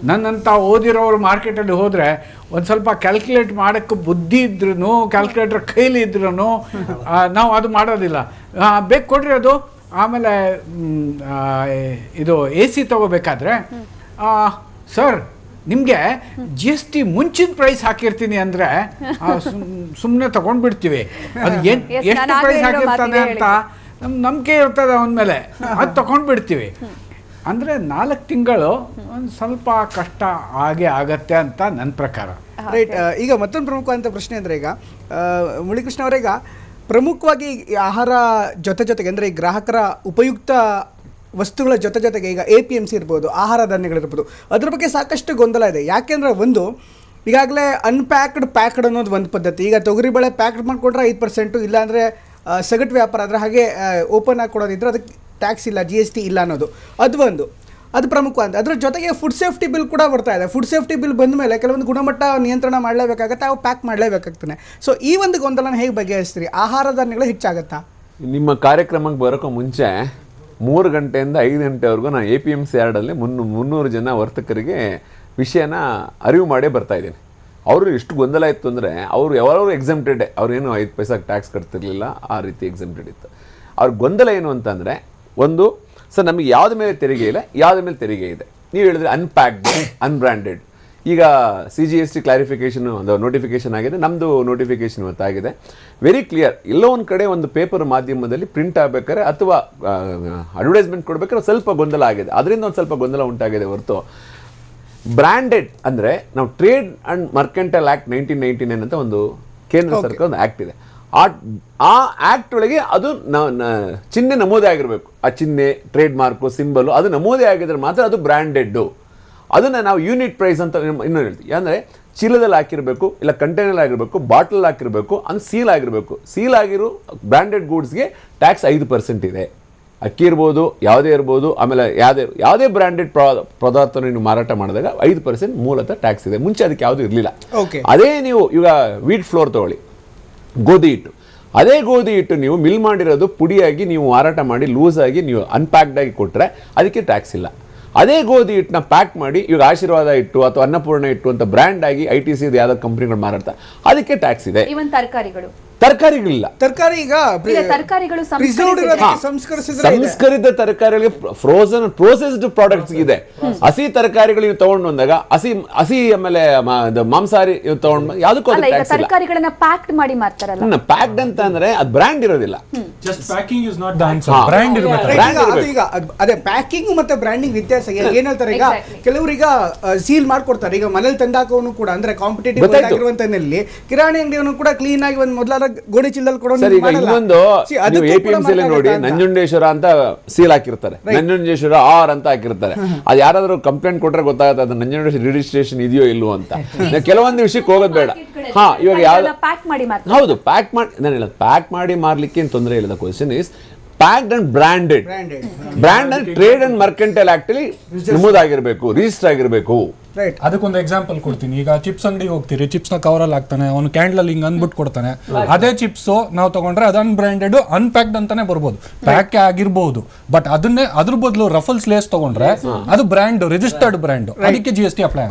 ನನ್ನಂತ ಓದಿರೋರು ಮಾರ್ಕೆಟಲ್ಲಿ ಹೋದ್ರೆ ಒಂದು ಸ್ವಲ್ಪ ಕ್ಯಾಲ್ಕುಲೇಟ್ ಮಾಡೋಕ್ಕೆ ಬುದ್ಧಿ ಇದ್ರೂ, ಕ್ಯಾಲ್ಕುಲೇಟರ್ ಕೈಲಿ ಇದ್ರೂ ನಾವು ಅದು ಮಾಡೋದಿಲ್ಲ. ಬೇಕು ಕೊಡ್ರಿ ಅದು. ಆಮೇಲೆ ಇದು AC ತಗೋಬೇಕಾದ್ರೆ ಸರ್ ನಿಮಗೆ GST ಮುಂಚಿನ ಪ್ರೈಸ್ ಹಾಕಿರ್ತೀನಿ ಅಂದರೆ ಸುಮ್ಮನೆ ತಗೊಂಡ್ಬಿಡ್ತೀವಿ. ಅದು ಎಷ್ಟು ಪ್ರೈಸ್ ಹಾಕಿರ್ತಾನೆ ಅಂತ ನಂಬಿಕೆ ಇರ್ತದೆ ಅವನ ಮೇಲೆ, ಅದು ತಗೊಂಡ್ಬಿಡ್ತೀವಿ. ಅಂದರೆ 4 ತಿಂಗಳು ಒಂದು ಸ್ವಲ್ಪ ಕಷ್ಟ ಆಗತ್ತೆ ಅಂತ ನನ್ನ ಪ್ರಕಾರ. ರೈಟ್. ಈಗ ಮತ್ತೊಂದು ಪ್ರಮುಖವಾದಂಥ ಪ್ರಶ್ನೆ ಅಂದರೆ, ಈಗ ಮುರಳೀಕೃಷ್ಣ ಅವರೀಗ ಪ್ರಮುಖವಾಗಿ ಆಹಾರ ಜೊತೆಗೆ ಅಂದರೆ ಈ ಗ್ರಾಹಕರ ಉಪಯುಕ್ತ ವಸ್ತುಗಳ ಜೊತೆಗೆ ಈಗ APMC ಇರ್ಬೋದು, ಆಹಾರ ಧಾನ್ಯಗಳಿರ್ಬೋದು, ಅದ್ರ ಬಗ್ಗೆ ಸಾಕಷ್ಟು ಗೊಂದಲ ಇದೆ. ಯಾಕೆಂದರೆ ಒಂದು ಈಗಾಗಲೇ ಪ್ಯಾಕ್ಡ್ ಅನ್ನೋದು ಒಂದು ಪದ್ಧತಿ. ಈಗ ತೊಗರಿಬೇಳೆ ಪ್ಯಾಕ್ಡ್ ಮಾಡಿಕೊಂಡ್ರೆ 5%, ಇಲ್ಲಾಂದರೆ ಸಗಟು ವ್ಯಾಪಾರ ಆದರೆ ಹಾಗೆ ಓಪನ್ ಆಗಿ ಕೊಡೋದಿದ್ರೆ ಅದಕ್ಕೆ ಟ್ಯಾಕ್ಸ್ ಇಲ್ಲ, GST ಇಲ್ಲ ಅನ್ನೋದು ಅದು ಪ್ರಮುಖ ಅಂತ. ಅದ್ರ ಜೊತೆಗೆ ಫುಡ್ ಸೇಫ್ಟಿ ಬಿಲ್ ಕೂಡ ಬರ್ತಾ ಇದೆ. ಫುಡ್ ಸೇಫ್ಟಿ ಬಿಲ್ ಬಂದ ಮೇಲೆ ಕೆಲವೊಂದು ಗುಣಮಟ್ಟ ನಿಯಂತ್ರಣ ಮಾಡಲೇಬೇಕಾಗತ್ತೆ, ಅವು ಪ್ಯಾಕ್ ಮಾಡಲೇಬೇಕಾಗ್ತಾನೆ. ಸೊ ಈ ಒಂದು ಗೊಂದಲನ ಹೇಗೆ ಬಗೆಹರಿಸ್ತೀರಿ? ಆಹಾರ ಧಾನ್ಯಗಳು ಹೆಚ್ಚಾಗತ್ತಾ? ನಿಮ್ಮ ಕಾರ್ಯಕ್ರಮಕ್ಕೆ ಬರೋಕ್ಕೂ ಮುಂಚೆ 3 ಗಂಟೆಯಿಂದ 5 ಗಂಟೆವರೆಗೂ ನಾನು APMC ಯಾರ್ಡಲ್ಲಿ 300 ಜನ ವರ್ತಕರಿಗೆ ವಿಷಯನ ಅರಿವು ಮಾಡೇ ಬರ್ತಾ ಇದ್ದೀನಿ. ಅವರು ಎಷ್ಟು ಗೊಂದಲ ಇತ್ತು ಅಂದರೆ, ಅವರು ಯಾವಾಗಲೂ ಎಕ್ಸಮ್ಟೆಡ್, ಅವ್ರೇನು 5 ಪೈಸೆಗೆ ಟ್ಯಾಕ್ಸ್ ಕಟ್ತಿರ್ಲಿಲ್ಲ, ಆ ರೀತಿ ಎಕ್ಸಮ್ಟೆಡ್ ಇತ್ತು. ಅವ್ರ ಗೊಂದಲ ಏನು ಅಂತಂದರೆ, ಒಂದು ಸರ್ ನಮಗೆ ಯಾವುದ ಮೇಲೆ ತೆರಿಗೆ ಇಲ್ಲ, ಯಾವುದ ಮೇಲೆ ತೆರಿಗೆ ಇದೆ. ನೀವು ಹೇಳಿದ್ರೆ ಅನ್ಪ್ಯಾಕ್ಡ್, ಅನ್ಬ್ರ್ಯಾಂಡೆಡ್. ಈಗ CGST ಕ್ಲಾರಿಫಿಕೇಷನ್ ಒಂದು ನೋಟಿಫಿಕೇಶನ್ ಆಗಿದೆ, ನಮ್ಮದು ನೋಟಿಫಿಕೇಶನ್ ಇವತ್ತಾಗಿದೆ. Very clear. ಎಲ್ಲೋ ಒಂದು ಕಡೆ ಒಂದು ಪೇಪರ್ ಮಾಧ್ಯಮದಲ್ಲಿ ಪ್ರಿಂಟ್ ಆಗಬೇಕಾದ್ರೆ ಅಥವಾ ಅಡ್ವರ್ಟೈಸ್ಮೆಂಟ್ ಕೊಡಬೇಕಾದ್ರೆ ಸ್ವಲ್ಪ ಗೊಂದಲ ಆಗಿದೆ, ಅದರಿಂದ ಒಂದು ಸ್ವಲ್ಪ ಗೊಂದಲ ಉಂಟಾಗಿದೆ ಹೊರತು ಬ್ರ್ಯಾಂಡೆಡ್ ಅಂದರೆ ನಾವು ಟ್ರೇಡ್ ಆ್ಯಂಡ್ ಮರ್ಕೆಂಟೈಲ್ ಆ್ಯಕ್ಟ್ 1999 ಅಂತ ಒಂದು ಕೇಂದ್ರ ಸರ್ಕಾರ ಒಂದು ಆ್ಯಕ್ಟ್ ಇದೆ. ಆ ಆ್ಯಕ್ಟ್ ಒಳಗೆ ಅದು ಚಿಹ್ನೆ ನಮೂದೆ ಆಗಿರಬೇಕು. ಆ ಚಿಹ್ನೆ, ಟ್ರೇಡ್ ಮಾರ್ಕು, ಸಿಂಬಲು ಅದು ನಮೂದೆ ಆಗಿದ್ರೆ ಮಾತ್ರ ಅದು ಬ್ರ್ಯಾಂಡೆಡ್ಡು. ಅದನ್ನು ನಾವು ಯೂನಿಟ್ ಪ್ರೈಸ್ ಅಂತ ಇನ್ನೂ ಹೇಳ್ತೀವಿ. ಅಂದರೆ ಚೀಲದಲ್ಲಿ ಹಾಕಿರಬೇಕು, ಇಲ್ಲ ಕಂಟೈನರ್ ಆಗಿರಬೇಕು, ಬಾಟಲ್ ಹಾಕಿರಬೇಕು, ಅದು ಸೀಲ್ ಆಗಿರಬೇಕು. ಸೀಲ್ ಆಗಿರೋ ಬ್ರ್ಯಾಂಡೆಡ್ ಗೂಡ್ಸ್ಗೆ ಟ್ಯಾಕ್ಸ್ 5% ಇದೆ. ಅಕ್ಕಿ ಇರ್ಬೋದು, ಯಾವುದೇ ಇರ್ಬೋದು. ಆಮೇಲೆ ಯಾವುದೇ ಬ್ರ್ಯಾಂಡೆಡ್ ಪದಾರ್ಥ ನೀವು ಮಾರಾಟ ಮಾಡಿದಾಗ 5% ಮೂಲತಃ ಟ್ಯಾಕ್ಸ್ ಇದೆ. ಮುಂಚೆ ಅದಕ್ಕೆ ಯಾವುದೂ ಇರಲಿಲ್ಲ. ಅದೇ ನೀವು ಈಗ ವೀಟ್ ಫ್ಲೋರ್ ತಗೊಳ್ಳಿ, ಗೋಧಿ ಹಿಟ್ಟು. ಅದೇ ಗೋಧಿ ಹಿಟ್ಟು ನೀವು ಮಿಲ್ ಮಾಡಿರೋದು ಪುಡಿಯಾಗಿ ನೀವು ಮಾರಾಟ ಮಾಡಿ ಲೂಸ್ ಆಗಿ ನೀವು ಅನ್ಪ್ಯಾಕ್ಡ್ ಆಗಿ ಕೊಟ್ಟರೆ ಅದಕ್ಕೆ ಟ್ಯಾಕ್ಸ್ ಇಲ್ಲ. ಅದೇ ಗೋಧಿ ಹಿಟ್ಟನ್ನ ಪ್ಯಾಕ್ ಮಾಡಿ ಈಗ ಆಶೀರ್ವಾದ ಹಿಟ್ಟು ಅಥವಾ ಅನ್ನಪೂರ್ಣ ಹಿಟ್ಟು ಅಂತ ಬ್ರ್ಯಾಂಡ್ ಆಗಿ ITC ಯಾವುದೋ ಕಂಪ್ನಿಗಳು ಮಾರಾಡ್ತಾರೆ, ಅದಕ್ಕೆ ಟ್ಯಾಕ್ಸ್ ಇದೆ. ತರಕಾರಿಗಳಿಲ್ಲ. ತರಕಾರಿ ಈಗ ತರಕಾರಿಗಳು ಸಂಸ್ಕರಿತ ತರಕಾರಿಗಳಿಗೆ ಫ್ರೋಸನ್ ಪ್ರೋಸೆಸ್ಡ್ ಪ್ರಾಡಕ್ಟ್ಸ್ ಇದೆ. ಹಸಿ ತರಕಾರಿಗಳು ನೀವು ತಗೊಂಡು ಬಂದಾಗ ಹಸಿ ಆಮೇಲೆ ಮಾಂಸಾಹಾರಿ ತಗೊಂಡು ಯಾವುದಕ್ಕೂ ತರಕಾರಿಗಳನ್ನ ಪ್ಯಾಕ್ಡ್ ಮಾಡಿ ಮಾರ್ತಾರಲ್ಲ. ಪ್ಯಾಕ್ಡ್ ಅಂತ ಅಂದ್ರೆ ಅದು ಬ್ರ್ಯಾಂಡ್ ಇರೋದಿಲ್ಲ. ಈಗ ಅದೇ ಪ್ಯಾಕಿಂಗ್ ಮತ್ತೆ ಬ್ರ್ಯಾಂಡಿಂಗ್ ವ್ಯತ್ಯಾಸ ಏನ್ ಹೇಳ್ತಾರೆ? ಈಗ ಕೆಲವರೀಗ ಸೀಲ್ ಮಾಡ್ಕೊಡ್ತಾರೆ. ಈಗ ಮನೇಲಿ ತಂದಾಕವನು ಕೂಡ ಅಂದ್ರೆ ಕಾಂಪಿಟೇಟಿವ್ ಆಗಿರುವಂತಲ್ಲಿ ಕಿರಾಣಿ ಅಂಗಡಿಯವನು ಕೂಡ ಕ್ಲೀನ್ ಆಗಿ ಒಂದು ಮೊದಲಾದ ಗೋಡಿ ಚಿಲ್ಲಲ್ಲಿ ಕೊಡೋದು. ಇನ್ನೊಂದು APMC ನೋಡಿ ನಂಜುಂಡೇಶ್ವರ ಅಂತ ಸೀಲ್ ಹಾಕಿರ್ತಾರೆ, ನಂಜುಂಡೇಶ್ವರ ಆರ್ ಅಂತ ಹಾಕಿರ್ತಾರೆ. ಅದು ಯಾರಾದ್ರೂ ಕಂಪ್ಲೇಂಟ್ ಕೊಟ್ರೆ ಗೊತ್ತಾಗುತ್ತೆ ಅದು ನಂಜುಂಡೇಶ್ವರ ರಿಜಿಸ್ಟ್ರೇಷನ್ ಇದೆಯೋ ಇಲ್ವೋ ಅಂತ. ಕೆಲವೊಂದು ವಿಷಯಕ್ಕೆ ಹೋಗೋದು ಬೇಡ. ಇವಾಗ ಯಾವ್ದು ಹೌದು ಪ್ಯಾಕ್ ಮಾಡಿ, ನಾನು ಹೇಳೋದು ಪ್ಯಾಕ್ ಮಾಡಿ ಮಾರ್ಲಿಕ್ಕೆ ಏನು ತೊಂದರೆ ಇಲ್ಲ. Question is packed and branded. Brand and trade and mercantile act ಅಲ್ಲಿ ನಮೂದಾಗಿರ್ಬೇಕು, ರಿಜಿಸ್ಟರ್ ಆಗಿರ್ಬೇಕು. ಅದಕ್ಕೊಂದು ಎಕ್ಸಾಂಪಲ್ ಕೊಡ್ತೀನಿ. ಈಗ ಚಿಪ್ಸ್ ಅಂಗಡಿಗೆ ಹೋಗ್ತೀರಿ, ಚಿಪ್ಸ್ ನ ಕವರ್ ಅಲ್ಲಿ ಹಾಕ್ತಾನೆ, ಅವನು ಕ್ಯಾಂಡಲ್ ಹಿಂಗ್ ಅಂದ್ಬಿಟ್ಟು ಕೊಡ್ತಾನೆ. ಅದೇ ಚಿಪ್ಸ್ ನಾವು ತಗೊಂಡ್ರೆ ಅದು ಅನ್ಬ್ರ್ಯಾಂಡೆಡ್, ಅನ್ಪ್ಯಾಕ್ಡ್ ಅಂತಾನೆ ಬರ್ಬೋದು, ಪ್ಯಾಕ್ ಆಗಿರ್ಬಹುದು. ಬಟ್ ಅದನ್ನೇ ಅದ್ರ ಬದಲು ರಫಲ್ಸ್ ಲೇಸ್ ತಗೊಂಡ್ರೆ ಅದು ಬ್ರ್ಯಾಂಡ್, ರಿಜಿಸ್ಟರ್ಡ್ ಬ್ರ್ಯಾಂಡ್, ಅದಕ್ಕೆ GST ಅಪ್ಲೈ.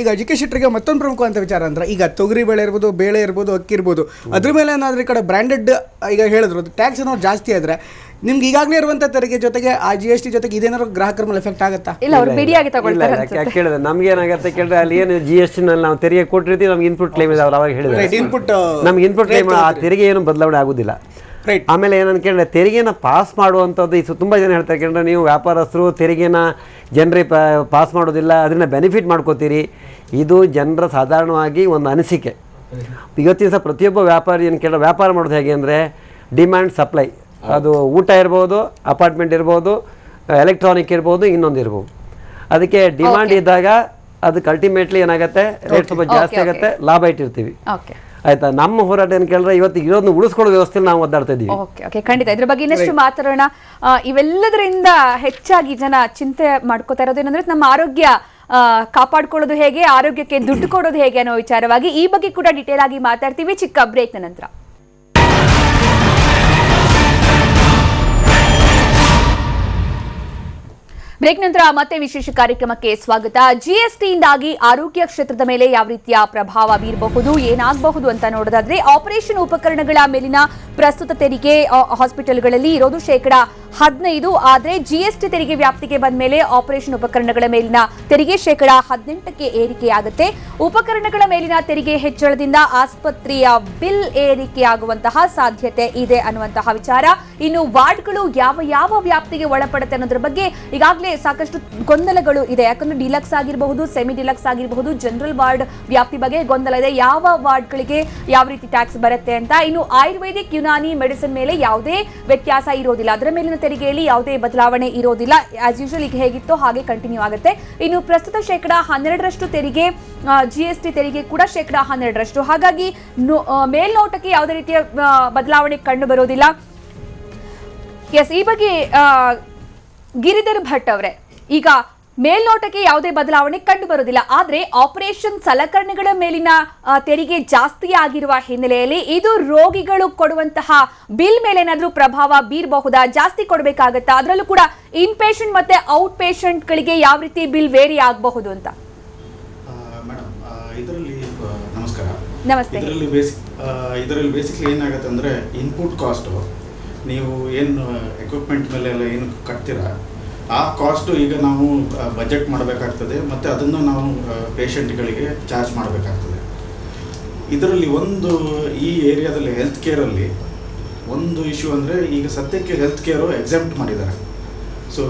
ಈಗ ಎಜುಕೇಶನ್ ಮತ್ತೊಂದು ಪ್ರಮುಖವಾದ ವಿಚಾರ ಅಂದ್ರೆ, ಈಗ ತೊಗರಿ ಬೇಳೆ ಇರ್ಬೋದು, ಬೇಳೆ ಇರ್ಬೋದು, ಅಕ್ಕಿ ಇರ್ಬೋದು, ಅದ್ರ ಮೇಲೆ ಏನಾದ್ರೂ ಈ ಕಡೆ ಬ್ರ್ಯಾಂಡೆಡ್ ಈಗ ಹೇಳಿದ್ರು ಟ್ಯಾಕ್ಸ್ ಏನೋ ಜಾಸ್ತಿ ಆದ್ರೆ ನಿಮ್ಗೆ ಈಗಾಗಲೇ ಇರುವಂತ ತೆರಿಗೆ ಜೊತೆಗೆ ಆ GST ಜೊತೆಗೆ ಇದೇನಾದ್ರು ಗ್ರಾಹಕರ ಮೇಲೆ ಎಫೆಕ್ಟ್ ಆಗುತ್ತಾ? ಇಲ್ಲ, ಅವರು ಬಿಡಿಯಾಗಿ ತಗೊಳ್ತಾರೆ. ಕೇಳಿದ್ರೆ ನಮ್ಗೆ ಏನಾಗುತ್ತೆ ಕೇಳಿದ್ರೆ, ಅಲ್ಲಿ ಏನು GST ನಲ್ಲಿ ನಾವು ತೆರಿಗೆ ಕೊಟ್ಟಿರ್ತೀವಿ, ನಮ್ಗೆ ಇನ್ಪುಟ್ ಕ್ಲೇಮ್ ಇದೆ. ಅವಾಗ ಹೇಳಿದ್ರೆ ನಮ್ಗೆ ಇನ್ಪುಟ್ ಕ್ಲೇಮ್, ಆ ತೆರಿಗೆ ಏನು ಬದಲಾವಣೆ ಆಗುದಿಲ್ಲ. ಆಮೇಲೆ ಏನಂತ ಕೇಳಿದ್ರೆ, ತೆರಿಗೆನ ಪಾಸ್ ಮಾಡುವಂಥದ್ದು ತುಂಬ ಜನ ಹೇಳ್ತಾರೆ ಕೇಳಿದ್ರೆ, ನೀವು ವ್ಯಾಪಾರಸ್ಥರು ತೆರಿಗೆನ ಜನರಿಗೆ ಪಾಸ್ ಮಾಡೋದಿಲ್ಲ, ಅದನ್ನ ಬೆನಿಫಿಟ್ ಮಾಡ್ಕೋತೀರಿ. ಇದು ಜನರ ಸಾಧಾರಣವಾಗಿ ಒಂದು ಅನಿಸಿಕೆ. ಇವತ್ತಿನ ಸಹ ಪ್ರತಿಯೊಬ್ಬ ವ್ಯಾಪಾರಿ ಏನು ಕೇಳಿದ್ರೆ, ವ್ಯಾಪಾರ ಮಾಡೋದು ಹೇಗೆ ಅಂದರೆ ಡಿಮ್ಯಾಂಡ್ ಸಪ್ಲೈ. ಅದು ಊಟ ಇರ್ಬೋದು, ಅಪಾರ್ಟ್ಮೆಂಟ್ ಇರ್ಬೋದು, ಎಲೆಕ್ಟ್ರಾನಿಕ್ ಇರ್ಬೋದು, ಇನ್ನೊಂದು ಇರ್ಬೋದು. ಅದಕ್ಕೆ ಡಿಮಾಂಡ್ ಇದ್ದಾಗ ಅದಕ್ಕೆ ಅಲ್ಟಿಮೇಟ್ಲಿ ಏನಾಗುತ್ತೆ, ರೇಟ್ ಸ್ವಲ್ಪ ಜಾಸ್ತಿ ಆಗುತ್ತೆ, ಲಾಭ ಇಟ್ಟಿರ್ತೀವಿ. ಆಯ್ತಾ? ನಮ್ಮ ಹೋರಾಟ ಏನು ಕೇಳಿದ್ರೆ, ಇವತ್ತು ಇರೋದನ್ನ ಉಳಿಸ್ಕೊಳ್ಳೋ ವ್ಯವಸ್ಥೆ ನಾವು ಒದ್ದಾಡ್ತಾ ಇದ್ದೀವಿ. ಖಂಡಿತ ಇದ್ರ ಬಗ್ಗೆ ಇನ್ನಷ್ಟು ಮಾತಾಡೋಣ. ಇವೆಲ್ಲದರಿಂದ ಹೆಚ್ಚಾಗಿ ಜನ ಚಿಂತೆ ಮಾಡ್ಕೋತಾ ಇರೋದು ಏನಂದ್ರೆ, ನಮ್ಮ ಆರೋಗ್ಯ ಕಾಪಾಡ್ಕೊಳ್ಳೋದು ಹೇಗೆ, ಆರೋಗ್ಯಕ್ಕೆ ದುಡ್ಡು ಕೊಡೋದು ಹೇಗೆ ಅನ್ನೋ ವಿಚಾರವಾಗಿ. ಈ ಬಗ್ಗೆ ಕೂಡ ಡಿಟೇಲ್ ಆಗಿ ಮಾತಾಡ್ತೀವಿ ಚಿಕ್ಕ ಬ್ರೇಕ್ ನಂತರ. ಬ್ರೇಕ್ ನಂತರ ಮತ್ತೆ ವಿಶೇಷ ಕಾರ್ಯಕ್ರಮಕ್ಕೆ ಸ್ವಾಗತ. ಜಿಎಸ್ಟಿಯಿಂದಾಗಿ ಆರೋಗ್ಯ ಕ್ಷೇತ್ರದ ಮೇಲೆ ಯಾವ ರೀತಿಯ ಪ್ರಭಾವ ಬೀರಬಹುದು, ಏನಾಗಬಹುದು ಅಂತ ನೋಡೋದಾದ್ರೆ, ಆಪರೇಷನ್ ಉಪಕರಣಗಳ ಮೇಲಿನ ಪ್ರಸ್ತುತ ತೆರಿಗೆ ಹಾಸ್ಪಿಟಲ್ಗಳಲ್ಲಿ ಇರೋದು 15%. ಆದರೆ ಜಿಎಸ್ಟಿ ತೆರಿಗೆ ವ್ಯಾಪ್ತಿಗೆ ಬಂದ ಮೇಲೆ ಆಪರೇಷನ್ ಉಪಕರಣಗಳ ಮೇಲಿನ ತೆರಿಗೆ 18% ಏರಿಕೆಯಾಗುತ್ತೆ. ಉಪಕರಣಗಳ ಮೇಲಿನ ತೆರಿಗೆ ಹೆಚ್ಚಳದಿಂದ ಆಸ್ಪತ್ರೆಯ ಬಿಲ್ ಏರಿಕೆಯಾಗುವಂತಹ ಸಾಧ್ಯತೆ ಇದೆ ಅನ್ನುವಂತಹ ವಿಚಾರ. ಇನ್ನು ವಾರ್ಡ್ಗಳು ಯಾವ ವ್ಯಾಪ್ತಿಗೆ ಒಳಪಡುತ್ತೆ ಅನ್ನೋದ್ರ ಬಗ್ಗೆ ಈಗಾಗಲೇ ಸಾಕಷ್ಟು ಗೊಂದಲಗಳು ಇದೆ. ಯಾಕಂದ್ರೆ ಡಿಲಕ್ಸ್ ಆಗಿರಬಹುದು, ಸೆಮಿ ಡಿಲಕ್ಸ್ ಆಗಿರಬಹುದು, ಜನರಲ್ ವಾರ್ಡ್ ವ್ಯಾಪ್ತಿ ಬಗ್ಗೆ ಗೊಂದಲ ಇದೆ. ಯಾವ ವಾರ್ಡ್ಗಳಿಗೆ ಯಾವ ರೀತಿ ಟ್ಯಾಕ್ಸ್ ಬರುತ್ತೆ ಅಂತ. ಇನ್ನು ಆಯುರ್ವೇದಿಕ್, ಯುನಾನಿ ಮೆಡಿಸಿನ್ ಮೇಲೆ ಯಾವುದೇ ವ್ಯತ್ಯಾಸ ಇರೋದಿಲ್ಲ, ಅದರ ಮೇಲಿನ ತೆರಿಗೆಯಲ್ಲಿ ಯಾವುದೇ ಬದಲಾವಣೆ ಇರೋದಿಲ್ಲ. ಆಸ್ ಯೂಶುವಲ್ ಈಗ ಹೇಗಿತ್ತು ಹಾಗೆ ಕಂಟಿನ್ಯೂ ಆಗುತ್ತೆ. ಇನ್ನು ಪ್ರಸ್ತುತ 12% ತೆರಿಗೆ, ಜಿಎಸ್ಟಿ ತೆರಿಗೆ ಕೂಡ 12%. ಹಾಗಾಗಿ ಮೇಲ್ನೋಟಕ್ಕೆ ಯಾವುದೇ ರೀತಿಯ ಬದಲಾವಣೆ ಕಂಡು ಬರೋದಿಲ್ಲ. ಎಸ್, ಈ ಬಗ್ಗೆ ಗಿರಿಧರ್ ಭಟ್ ಅವರೇ, ಈಗ ಮೇಲ್ನೋಟಕ್ಕೆ ಯಾವುದೇ ಬದಲಾವಣೆ ಕಂಡು ಬರೋದಿಲ್ಲ, ಆದ್ರೆ ಆಪರೇಷನ್ ಸಲಕರಣೆಗಳ ಮೇಲಿನ ತೆರಿಗೆ ಜಾಸ್ತಿ ಆಗಿರುವ ಹಿನ್ನೆಲೆಯಲ್ಲಿ ಇದು ರೋಗಿಗಳು ಕೊಡುವಂತಹ ಬಿಲ್ ಮೇಲೆ ಏನಾದ್ರೂ ಪ್ರಭಾವ ಬೀರಬಹುದಾ? ಜಾಸ್ತಿ ಕೊಡಬೇಕಾಗತ್ತಾ? ಅದರಲ್ಲೂ ಕೂಡ ಇನ್ ಪೇಷಂಟ್ ಮತ್ತೆ ಔಟ್ ಪೇಷಂಟ್ ಗಳಿಗೆ ಯಾವ ರೀತಿ ಬಿಲ್ ವೇರಿ ಆಗಬಹುದು ಅಂತ. ಮೇಡಮ್, ಇದರಲ್ಲಿ ನಮಸ್ಕಾರ. ನಮಸ್ತೆ. ಇದರಲ್ಲಿ ಬೇಸಿಕ್ಲಿ ಏನಾಗುತ್ತೆ ಅಂದರೆ, ಇನ್ಪುಟ್ ಕಾಸ್ಟು ನೀವು ಏನು ಎಕ್ವಿಪ್ಮೆಂಟ್ ಮೇಲೆ ಎಲ್ಲ ಏನು ಕಟ್ತೀರಾ ಆ ಕಾಸ್ಟು ಈಗ ನಾವು ಬಜೆಟ್ ಮಾಡಬೇಕಾಗ್ತದೆ, ಮತ್ತು ಅದನ್ನು ನಾವು ಪೇಷಂಟ್ಗಳಿಗೆ ಚಾರ್ಜ್ ಮಾಡಬೇಕಾಗ್ತದೆ. ಇದರಲ್ಲಿ ಈ ಏರಿಯಾದಲ್ಲಿ ಹೆಲ್ತ್ ಕೇರಲ್ಲಿ ಒಂದು ಇಶ್ಯೂ ಅಂದರೆ, ಈಗ ಸದ್ಯಕ್ಕೆ ಹೆಲ್ತ್ ಕೇರು ಎಕ್ಸೆಂಪ್ಟ್ ಮಾಡಿದ್ದಾರೆ. ಸೊ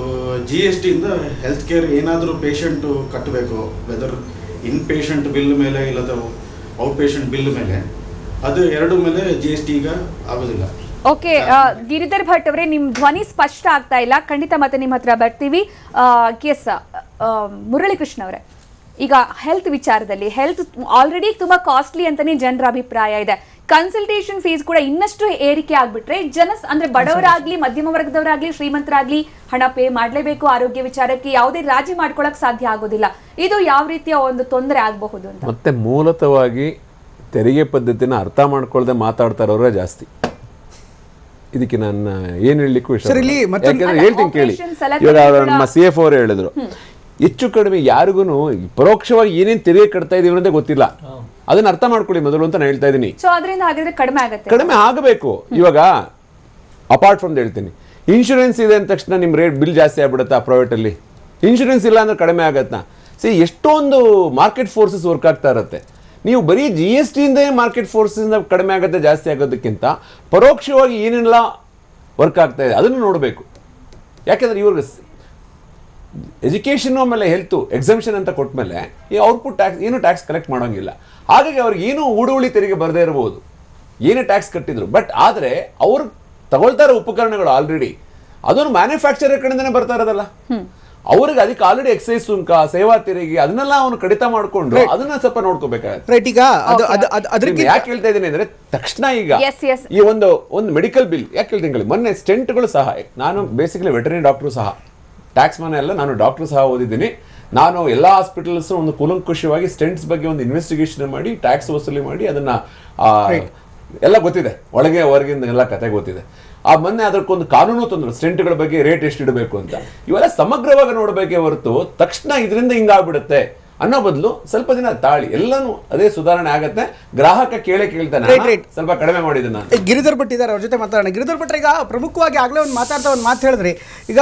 GSTಯಿಂದ ಹೆಲ್ತ್ ಕೇರ್ ಏನಾದರೂ ಪೇಷಂಟು ಕಟ್ಟಬೇಕು, ವೆದರ್ ಇನ್ ಪೇಷಂಟ್ ಬಿಲ್ ಮೇಲೆ ಇಲ್ಲದ ಔಟ್ ಪೇಷಂಟ್ ಬಿಲ್ ಮೇಲೆ, ಅದು ಎರಡು ಮೇಲೆ GST ಈಗ ಆಗೋದಿಲ್ಲ. ಓಕೆ, ಗಿರಿಧರ್ ಭಟ್ ಅವರೇ, ನಿಮ್ ಧ್ವನಿ ಸ್ಪಷ್ಟ ಆಗ್ತಾ ಇಲ್ಲ, ಖಂಡಿತ ಮತ್ತೆ ನಿಮ್ಮ ಹತ್ರ ಬರ್ತೀವಿ. ಎಸ್, ಮುರಳೀಕೃಷ್ಣ ಅವರೇ, ಈಗ ಹೆಲ್ತ್ ವಿಚಾರದಲ್ಲಿ, ಹೆಲ್ತ್ ಆಲ್ರೆಡಿ ತುಂಬಾ ಕಾಸ್ಟ್ಲಿ ಅಂತಾನೆ ಜನರ ಅಭಿಪ್ರಾಯ ಇದೆ. ಕನ್ಸಲ್ಟೇಷನ್ ಫೀಸ್ ಕೂಡ ಇನ್ನಷ್ಟು ಏರಿಕೆ ಆಗ್ಬಿಟ್ರೆ ಅಂದ್ರೆ ಬಡವರಾಗ್ಲಿ, ಮಧ್ಯಮ ವರ್ಗದವರಾಗ್ಲಿ, ಶ್ರೀಮಂತರಾಗ್ಲಿ ಹಣ ಪೇ ಮಾಡಲೇಬೇಕು ಆರೋಗ್ಯ ವಿಚಾರಕ್ಕೆ. ಯಾವುದೇ ರಾಜಿ ಮಾಡ್ಕೊಳಕ್ ಸಾಧ್ಯ ಆಗೋದಿಲ್ಲ. ಇದು ಯಾವ ರೀತಿಯ ಒಂದು ತೊಂದರೆ ಆಗಬಹುದು ಅಂತ. ಮತ್ತೆ ಮೂಲತಃವಾಗಿ ತೆರಿಗೆ ಪದ್ಧತಿನ ಅರ್ಥ ಮಾಡ್ಕೊಳ್ಳದೆ ಮಾತಾಡ್ತಾ ಇರೋರೇ ಜಾಸ್ತಿ. ಇದಕ್ಕೆ ನಾನು ಏನ್ ಹೇಳಲಿಕ್ಕೂ ಇಷ್ಟ, ಯಾಕಂದ್ರೆ ಹೇಳ್ತೀನಿ ಕೇಳಿ. ಇವಾಗ ನಮ್ಮ CF ಅವರು ಹೇಳಿದ್ರು, ಹೆಚ್ಚು ಕಡಿಮೆ ಯಾರಿಗೂ ಪರೋಕ್ಷವಾಗಿ ಏನೇನು ತೆರಿಗೆ ಕಟ್ತಾ ಇದೀವಿ ಅನ್ನೋದೇ ಗೊತ್ತಿಲ್ಲ. ಅದನ್ನ ಅರ್ಥ ಮಾಡ್ಕೊಳ್ಳಿ ಮೊದಲು ಅಂತ ನಾನು ಹೇಳ್ತಾ ಇದ್ದೀನಿ. ಕಡಿಮೆ ಆಗಬೇಕು. ಇವಾಗ ಅಪಾರ್ಟ್ ಫ್ರಮ್ ಹೇಳ್ತೀನಿ, ಇನ್ಶೂರೆನ್ಸ್ ಇದೆ ಅಂದ ತಕ್ಷಣ ನಿಮ್ ರೇಟ್ ಬಿಲ್ ಜಾಸ್ತಿ ಆಗ್ಬಿಡುತ್ತಾ? ಪ್ರೈವೇಟ್ ಅಲ್ಲಿ ಇನ್ಶೂರೆನ್ಸ್ ಇಲ್ಲ ಅಂದ್ರೆ ಕಡಿಮೆ ಆಗತ್ತಾ? ಎಷ್ಟೊಂದು ಮಾರ್ಕೆಟ್ ಫೋರ್ಸಸ್ ವರ್ಕ್ ಆಗ್ತಾ ಇರುತ್ತೆ. ನೀವು ಬರೀ GSTಯಿಂದ ಮಾರ್ಕೆಟ್ ಫೋರ್ಸಿಂದ ಕಡಿಮೆ ಆಗುತ್ತೆ, ಜಾಸ್ತಿ ಆಗೋದಕ್ಕಿಂತ ಪರೋಕ್ಷವಾಗಿ ಏನೆಲ್ಲ ವರ್ಕ್ ಆಗ್ತಾ ಇದೆ ಅದನ್ನು ನೋಡಬೇಕು. ಯಾಕೆಂದ್ರೆ ಇವ್ರಿಗೆ ಎಜುಕೇಷನ್ ಆಮೇಲೆ ಹೆಲ್ತ್ ಎಕ್ಸಂಪ್ಷನ್ ಅಂತ ಕೊಟ್ಟ ಮೇಲೆ ಈ ಔಟ್ಪುಟ್ ಟ್ಯಾಕ್ಸ್ ಏನು ಟ್ಯಾಕ್ಸ್ ಕಲೆಕ್ಟ್ ಮಾಡೋಂಗಿಲ್ಲ. ಹಾಗಾಗಿ ಅವ್ರಿಗೆ ಏನೂ ಉಡುವಳಿ ತೆರಿಗೆ ಬರದೇ ಇರಬಹುದು, ಏನೇ ಟ್ಯಾಕ್ಸ್ ಕಟ್ಟಿದ್ರು. ಬಟ್ ಆದರೆ ಅವ್ರು ತಗೊಳ್ತಾರೆ ಉಪಕರಣಗಳು ಆಲ್ರೆಡಿ, ಅದನ್ನು ಮ್ಯಾನುಫ್ಯಾಕ್ಚರರ್ ಕಡೆಯಿಂದನೇ ಬರ್ತಾ ಇರೋದಲ್ಲ. ಅವ್ರಿಗೆ ಅದಕ್ಕೆ ಆಲ್ರೆಡಿ ಎಕ್ಸೈಸ್ ಸುಂಕ, ಸೇವಾ ತೆರಿಗೆ ಅದನ್ನೆಲ್ಲ ಅವನು ಕಡಿತ ಮಾಡ್ಕೊಂಡು ಅದನ್ನ ಸ್ವಲ್ಪ ನೋಡ್ಕೋಬೇಕಾಗುತ್ತೆ. ಯಾಕೆ ಹೇಳ್ತಾ ಇದ್ದೀನಿ ಅಂದ್ರೆ, ತಕ್ಷಣ ಈಗ ಈ ಒಂದು ಮೆಡಿಕಲ್ ಬಿಲ್ ಯಾಕೆ ಹೇಳ್ತೀನಿ, ಮೊನ್ನೆ ಸ್ಟೆಂಟ್ಗಳು ಸಹ, ನಾನು ಬೇಸಿಕಲಿ ವೆಟರ್ನರಿ ಡಾಕ್ಟರ್ ಸಹ, ಟ್ಯಾಕ್ಸ್ ಮನೆ ಅಲ್ಲ, ನಾನು ಡಾಕ್ಟರ್ ಸಹ ಓದಿದ್ದೀನಿ. ನಾನು ಎಲ್ಲ ಹಾಸ್ಪಿಟಲ್ಸ್ ಒಂದು ಕೂಲಂಕುಷವಾಗಿ ಸ್ಟೆಂಟ್ಸ್ ಬಗ್ಗೆ ಒಂದು ಇನ್ವೆಸ್ಟಿಗೇಷನ್ ಮಾಡಿ, ಟ್ಯಾಕ್ಸ್ ವಸೂಲಿ ಮಾಡಿ, ಅದನ್ನ ಎಲ್ಲ ಗೊತ್ತಿದೆ, ಒಳಗೆ ಹೊರಗಿಂದ ಎಲ್ಲ ಕತೆ ಗೊತ್ತಿದೆ. ಆ ಮೊನ್ನೆ ಅದಕ್ಕೊಂದು ಕಾನೂನು ತಂದ್ರು, ಸ್ಟೆಂಟ್ಗಳ ಬಗ್ಗೆ ರೇಟ್ ಎಷ್ಟು ಇಡಬೇಕು ಅಂತ. ಇವೆಲ್ಲ ಸಮಗ್ರವಾಗಿ ನೋಡಬೇಕೇ ಹೊರತು ತಕ್ಷಣ ಇದರಿಂದ ಹಿಂಗಾಗ್ಬಿಡುತ್ತೆ ಅನ್ನೋ ಬದಲು ಸ್ವಲ್ಪ ದಿನ ತಾಳಿ, ಎಲ್ಲಾನು ಅದೇ ಸುಧಾರಣೆ ಆಗತ್ತೆ. ಗ್ರಾಹಕ ಕೇಳ್ತಾನೆ, ಸ್ವಲ್ಪ ಕಡಿಮೆ ಮಾಡಿದೆ. ನಾನು ಗಿರಿಧರ್ ಭಟ್ ಇದ್ದಾರೆ, ಅವ್ರ ಜೊತೆ ಮಾತಾಡೋಣ. ಗಿರಿಧರ್ ಭಟ್, ಈಗ ಪ್ರಮುಖವಾಗಿ ಆಗಲೇ ಒಂದು ಮಾತು ಹೇಳಿದ್ರಿ, ಈಗ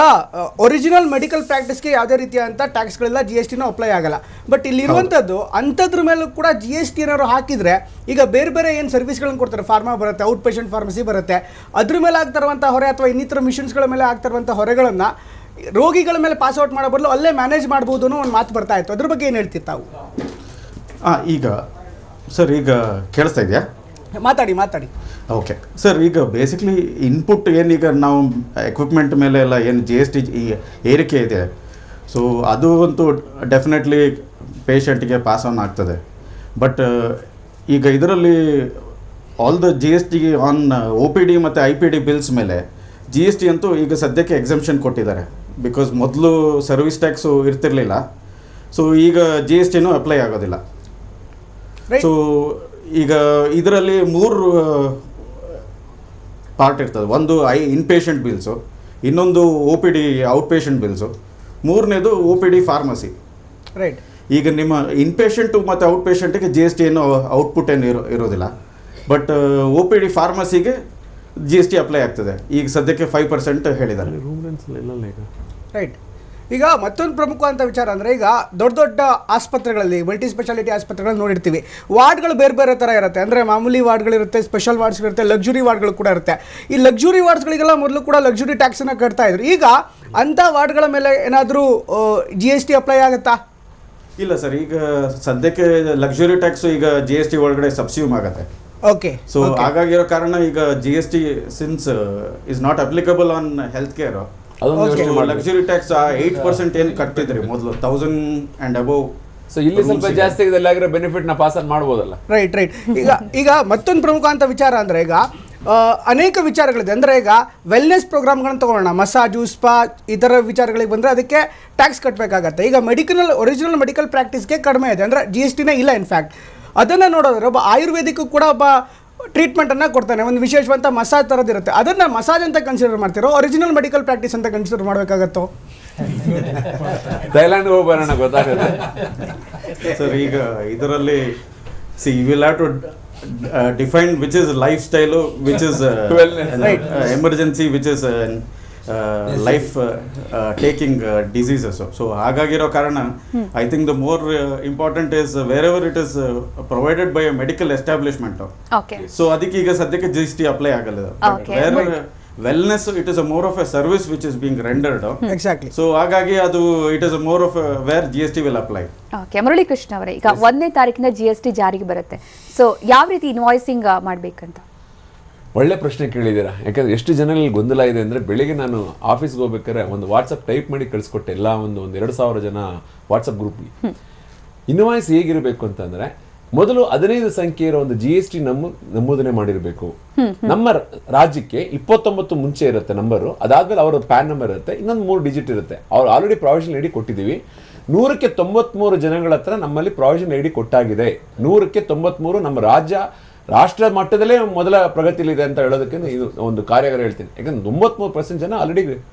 ಒರಿಜಿನಲ್ ಮೆಡಿಕಲ್ ಪ್ರಾಕ್ಟೀಸ್ಗೆ ಯಾವುದೇ ರೀತಿಯಾದಂಥ ಟ್ಯಾಕ್ಸ್ಗಳೆಲ್ಲ GSTನೂ ಅಪ್ಲೈ ಆಗಲ್ಲ. ಬಟ್ ಇಲ್ಲಿರುವಂಥದ್ದು ಅಂಥದ್ರ ಮೇಲೂ ಕೂಡ GST ಏನಾದ್ರು ಹಾಕಿದ್ರೆ, ಈಗ ಬೇರೆ ಏನು ಸರ್ವಿಸ್ಗಳನ್ನು ಕೊಡ್ತಾರೆ, ಫಾರ್ಮಾ ಬರುತ್ತೆ, ಔಟ್ ಪೇಷಂಟ್ ಫಾರ್ಮಸಿ ಬರುತ್ತೆ, ಅದ್ರ ಮೇಲೆ ಆಗ್ತಿರುವಂಥ ಹೊರೆ ಅಥವಾ ಇನ್ನಿತರ ಮಿಷನ್ಸ್ಗಳ ಮೇಲೆ ಆಗ್ತಿರುವಂಥ ಹೊರೆಗಳನ್ನು ರೋಗಿಗಳ ಮೇಲೆ ಪಾಸ್ ಔಟ್ ಮಾಡೋ ಬದಲು ಅಲ್ಲೇ ಮ್ಯಾನೇಜ್ ಮಾಡ್ಬೋದು ಅನ್ನೋ ಒಂದು ಮಾತು ಬರ್ತಾ ಇತ್ತು. ಅದ್ರ ಬಗ್ಗೆ ಏನು ಹೇಳ್ತೀವಿ ತಾವು? ಈಗ ಸರ್, ಈಗ ಕೇಳಿಸ್ತಾ ಇದೆಯಾ? ಮಾತಾಡಿ. ಓಕೆ ಸರ್, ಈಗ ಬೇಸಿಕ್ಲಿ ಇನ್ಪುಟ್ ಏನೀಗ ನಾವು ಎಕ್ವಿಪ್ಮೆಂಟ್ ಮೇಲೆ ಎಲ್ಲ ಏನು GST ಏರಿಕೆ ಇದೆ, ಸೊ ಅದು ಅಂತೂ ಡೆಫಿನೆಟ್ಲಿ ಪೇಷಂಟ್ಗೆ ಪಾಸ್ ಆನ್ ಆಗ್ತದೆ. ಬಟ್ ಈಗ ಇದರಲ್ಲಿ all the GST on OPD ಮತ್ತು IPD ಬಿಲ್ಸ್ ಮೇಲೆ GST ಅಂತೂ ಈಗ ಸದ್ಯಕ್ಕೆ ಎಕ್ಸಂಪ್ಷನ್ ಕೊಟ್ಟಿದ್ದಾರೆ. ಬಿಕಾಸ್ ಮೊದಲು ಸರ್ವಿಸ್ ಟ್ಯಾಕ್ಸು ಇರ್ತಿರ್ಲಿಲ್ಲ, ಸೊ ಈಗ GSTನೂ ಅಪ್ಲೈ ಆಗೋದಿಲ್ಲ. ಸೊ ಈಗ ಇದರಲ್ಲಿ 3 ಪಾರ್ಟ್ ಇರ್ತದೆ. ಒಂದು ಇನ್ ಪೇಷಂಟ್ ಬಿಲ್ಸು, ಇನ್ನೊಂದು OPD ಔಟ್ ಪೇಷಂಟ್ ಬಿಲ್ಸು, ಮೂರನೇದು OPD ಫಾರ್ಮಸಿ. ರೈಟ್. ಈಗ ನಿಮ್ಮ ಇನ್ಪೇಷೆಂಟು ಮತ್ತು ಔಟ್ ಪೇಷೆಂಟಿಗೆ GST ಏನು ಔಟ್ಪುಟ್ ಏನು ಇರೋದಿಲ್ಲ. ಬಟ್ OPD ಫಾರ್ಮಸಿಗೆ GST ಅಪ್ಲೈ ಆಗ್ತದೆ. ಈಗ ಸದ್ಯಕ್ಕೆ 5% ಹೇಳಿದ್ದಾರೆ. ರೈಟ್. ಈಗ ಮತ್ತೊಂದು ಪ್ರಮುಖವಾದಂಥ ವಿಚಾರ ಅಂದರೆ, ಈಗ ದೊಡ್ಡ ದೊಡ್ಡ ಆಸ್ಪತ್ರೆಗಳಲ್ಲಿ, ಮಲ್ಟಿ ಸ್ಪೆಷಾಲಿಟಿ ಆಸ್ಪತ್ರೆಗಳಲ್ಲಿ ನೋಡಿರ್ತೀವಿ, ವಾರ್ಡ್ಗಳು ಬೇರೆ ಬೇರೆ ಥರ ಇರುತ್ತೆ. ಅಂದರೆ ಮಾಮೂಲಿ ವಾರ್ಡ್ಗಳಿರುತ್ತೆ, ಸ್ಪೆಷಲ್ ವಾರ್ಡ್ಸ್ಗಳಿರುತ್ತೆ, ಲಕ್ಸುರಿ ವಾರ್ಡ್ಗಳು ಕೂಡ ಇರುತ್ತೆ. ಈ ಲಕ್ಸುರಿ ವಾರ್ಡ್ಸ್ಗಳಿಗೆಲ್ಲ ಮೊದಲು ಕೂಡ ಲಕ್ಸುರಿ ಟ್ಯಾಕ್ಸನ್ನು ಕಟ್ತಾ ಇದ್ರು. ಈಗ ಅಂಥ ವಾರ್ಡ್ಗಳ ಮೇಲೆ ಏನಾದರೂ GST ಅಪ್ಲೈ ಆಗುತ್ತಾ? ಇಲ್ಲ ಸರ್, ಈಗ ಸದ್ಯಕ್ಕೆ ಲಕ್ಸುರಿ ಟ್ಯಾಕ್ಸ್ ಈಗ GST ಒಳಗಡೆ ಸಬ್ಸ್ಯೂಮ್ ಆಗುತ್ತೆ. ಓಕೆ. ಸೊ ಹಾಗಾಗಿರೋ ಕಾರಣ ಈಗ GST since is not applicable on health care. Luxury tax 8% ಏನು ಕಟ್ತಿದ್ರಿ ಮೊದಲು 1000 and above. ಸೊ ಇಲ್ಲಿ ಸ್ವಲ್ಪ ಜಾಸ್ತಿ ಆಗಿರೋ ಬೆನಿಫಿಟ್ ನ ಪಾಸ್ ಮಾಡ್ಬೋದಲ್ಲ. ರೈಟ್. ಈಗ ಮತ್ತೊಂದು ಪ್ರಮುಖ ಅಂತ ವಿಚಾರ ಅಂದರೆ, ಈಗ ಅನೇಕ ವಿಚಾರಗಳಿದೆ. ಅಂದರೆ ಈಗ ವೆಲ್ನೆಸ್ ಪ್ರೋಗ್ರಾಮ್ಗಳನ್ನ ತೊಗೊಳ್ಳೋಣ, ಮಸಾಜು, ಸ್ಪಾ, ಈ ಥರ ವಿಚಾರಗಳಿಗೆ ಬಂದರೆ ಅದಕ್ಕೆ ಟ್ಯಾಕ್ಸ್ ಕಟ್ಟಬೇಕಾಗತ್ತೆ. ಈಗ ಒರಿಜಿನಲ್ ಮೆಡಿಕಲ್ ಪ್ರಾಕ್ಟೀಸ್ಗೆ ಕಡಿಮೆ ಇದೆ, ಅಂದರೆ GSTನೇ ಇಲ್ಲ. ಇನ್ಫ್ಯಾಕ್ಟ್ ಅದನ್ನು ನೋಡೋದ್ರೆ ಒಬ್ಬ ಆಯುರ್ವೇದಿಕ್ಕೂ ಕೂಡ ಒಬ್ಬ ಟ್ರೀಟ್ಮೆಂಟನ್ನು ಕೊಡ್ತಾನೆ, ಒಂದು ವಿಶೇಷವಂತ ಮಸಾಜ್ ಥರದ್ದಿರುತ್ತೆ. ಅದನ್ನು ಮಸಾಜ್ ಅಂತ ಕನ್ಸಿಡರ್ ಮಾಡ್ತಿರೋ, ಒರಿಜಿನಲ್ ಮೆಡಿಕಲ್ ಪ್ರಾಕ್ಟೀಸ್ ಅಂತ ಕನ್ಸಿಡರ್ ಮಾಡಬೇಕಾಗತ್ತೋ? ಥೈಲ್ಯಾಂಡ್ ಹೋಗಿ ಬರೋಣ, ಗೊತ್ತಾಗುತ್ತೆ ಸರ್. ಈಗ ಇದರಲ್ಲಿ you will have to define which is lifestyle, which is emergency, which is life taking diseases. So ಹಾಗಾಗಿರೋ ಕಾರಣ I think the more important is wherever it is provided by a medical establishment. So ಅದಕ್ಕೆ ಈಗ ಸದ್ಯಕ್ಕೆ GST apply ಆಗಲ್ಲ. Where wellness it is a more of a service which is being rendered. Exactly. So ಹಾಗಾಗಿ ಅದು it is a more of where GST will apply. Okay. Murali Krishna ಅವರೇ, ಈಗ 1ನೇ ತಾರೀಕಿನ GST ಜಾರಿಗೆ ಬರುತ್ತೆ. ಸೊ ಯಾವ ರೀತಿ ಇನ್ವಾಯ್ಸಿಂಗ್ ಮಾಡಬೇಕಂತ? ಒಳ್ಳೆ ಪ್ರಶ್ನೆ ಕೇಳಿದ್ದೀರಾ. ಯಾಕಂದ್ರೆ ಎಷ್ಟು ಜನರಲ್ಲಿ ಗೊಂದಲ ಇದೆ ಅಂದರೆ, ಬೆಳಿಗ್ಗೆ ನಾನು ಆಫೀಸ್ಗೆ ಹೋಗ್ಬೇಕಾದ್ರೆ ಒಂದು ವಾಟ್ಸಪ್ ಟೈಪ್ ಮಾಡಿ ಕಳಿಸ್ಕೊಟ್ಟೆ ಎಲ್ಲ ಒಂದು 2,000 ಜನ ವಾಟ್ಸಪ್ ಗ್ರೂಪ್ಗೆ. ಇನ್ವಾಯ್ಸ್ ಹೇಗಿರಬೇಕು ಅಂತಂದ್ರೆ, ಮೊದಲು 15 ಸಂಖ್ಯೆ ಇರೋ ಒಂದು GST ನಮೂದನೆ ಮಾಡಿರಬೇಕು. ನಮ್ಮ ರಾಜ್ಯಕ್ಕೆ 29 ಮುಂಚೆ ಇರುತ್ತೆ ನಂಬರು, ಅದಾದ್ಮೇಲೆ ಅವರ ಪ್ಯಾನ್ ನಂಬರ್ ಇರುತ್ತೆ, ಇನ್ನೊಂದು 3 ಡಿಜಿಟ್ ಇರುತ್ತೆ. ಅವ್ರು ಆಲ್ರೆಡಿ ಪ್ರಾವಿಷನ್ ಐಡಿ ಕೊಟ್ಟಿದ್ದೀವಿ. 100ಕ್ಕೆ 93 ಜನಗಳ ಹತ್ರ ನಮ್ಮಲ್ಲಿ ಪ್ರಾವಿಷನ್ ಐಡಿ ಕೊಟ್ಟಾಗಿದೆ. 100ಕ್ಕೆ 93 ನಮ್ಮ ರಾಷ್ಟ್ರ ಮಟ್ಟದಲ್ಲೇ ಮೊದಲ ಪ್ರಗತಿಲಿದೆ ಅಂತ ಹೇಳೋದಕ್ಕೆ ಇದು ಒಂದು ಕಾರ್ಯಾಗಾರ ಹೇಳ್ತೀನಿ. ಯಾಕಂದ್ರೆ 93% ಜನ ಆಲ್ರೆಡಿ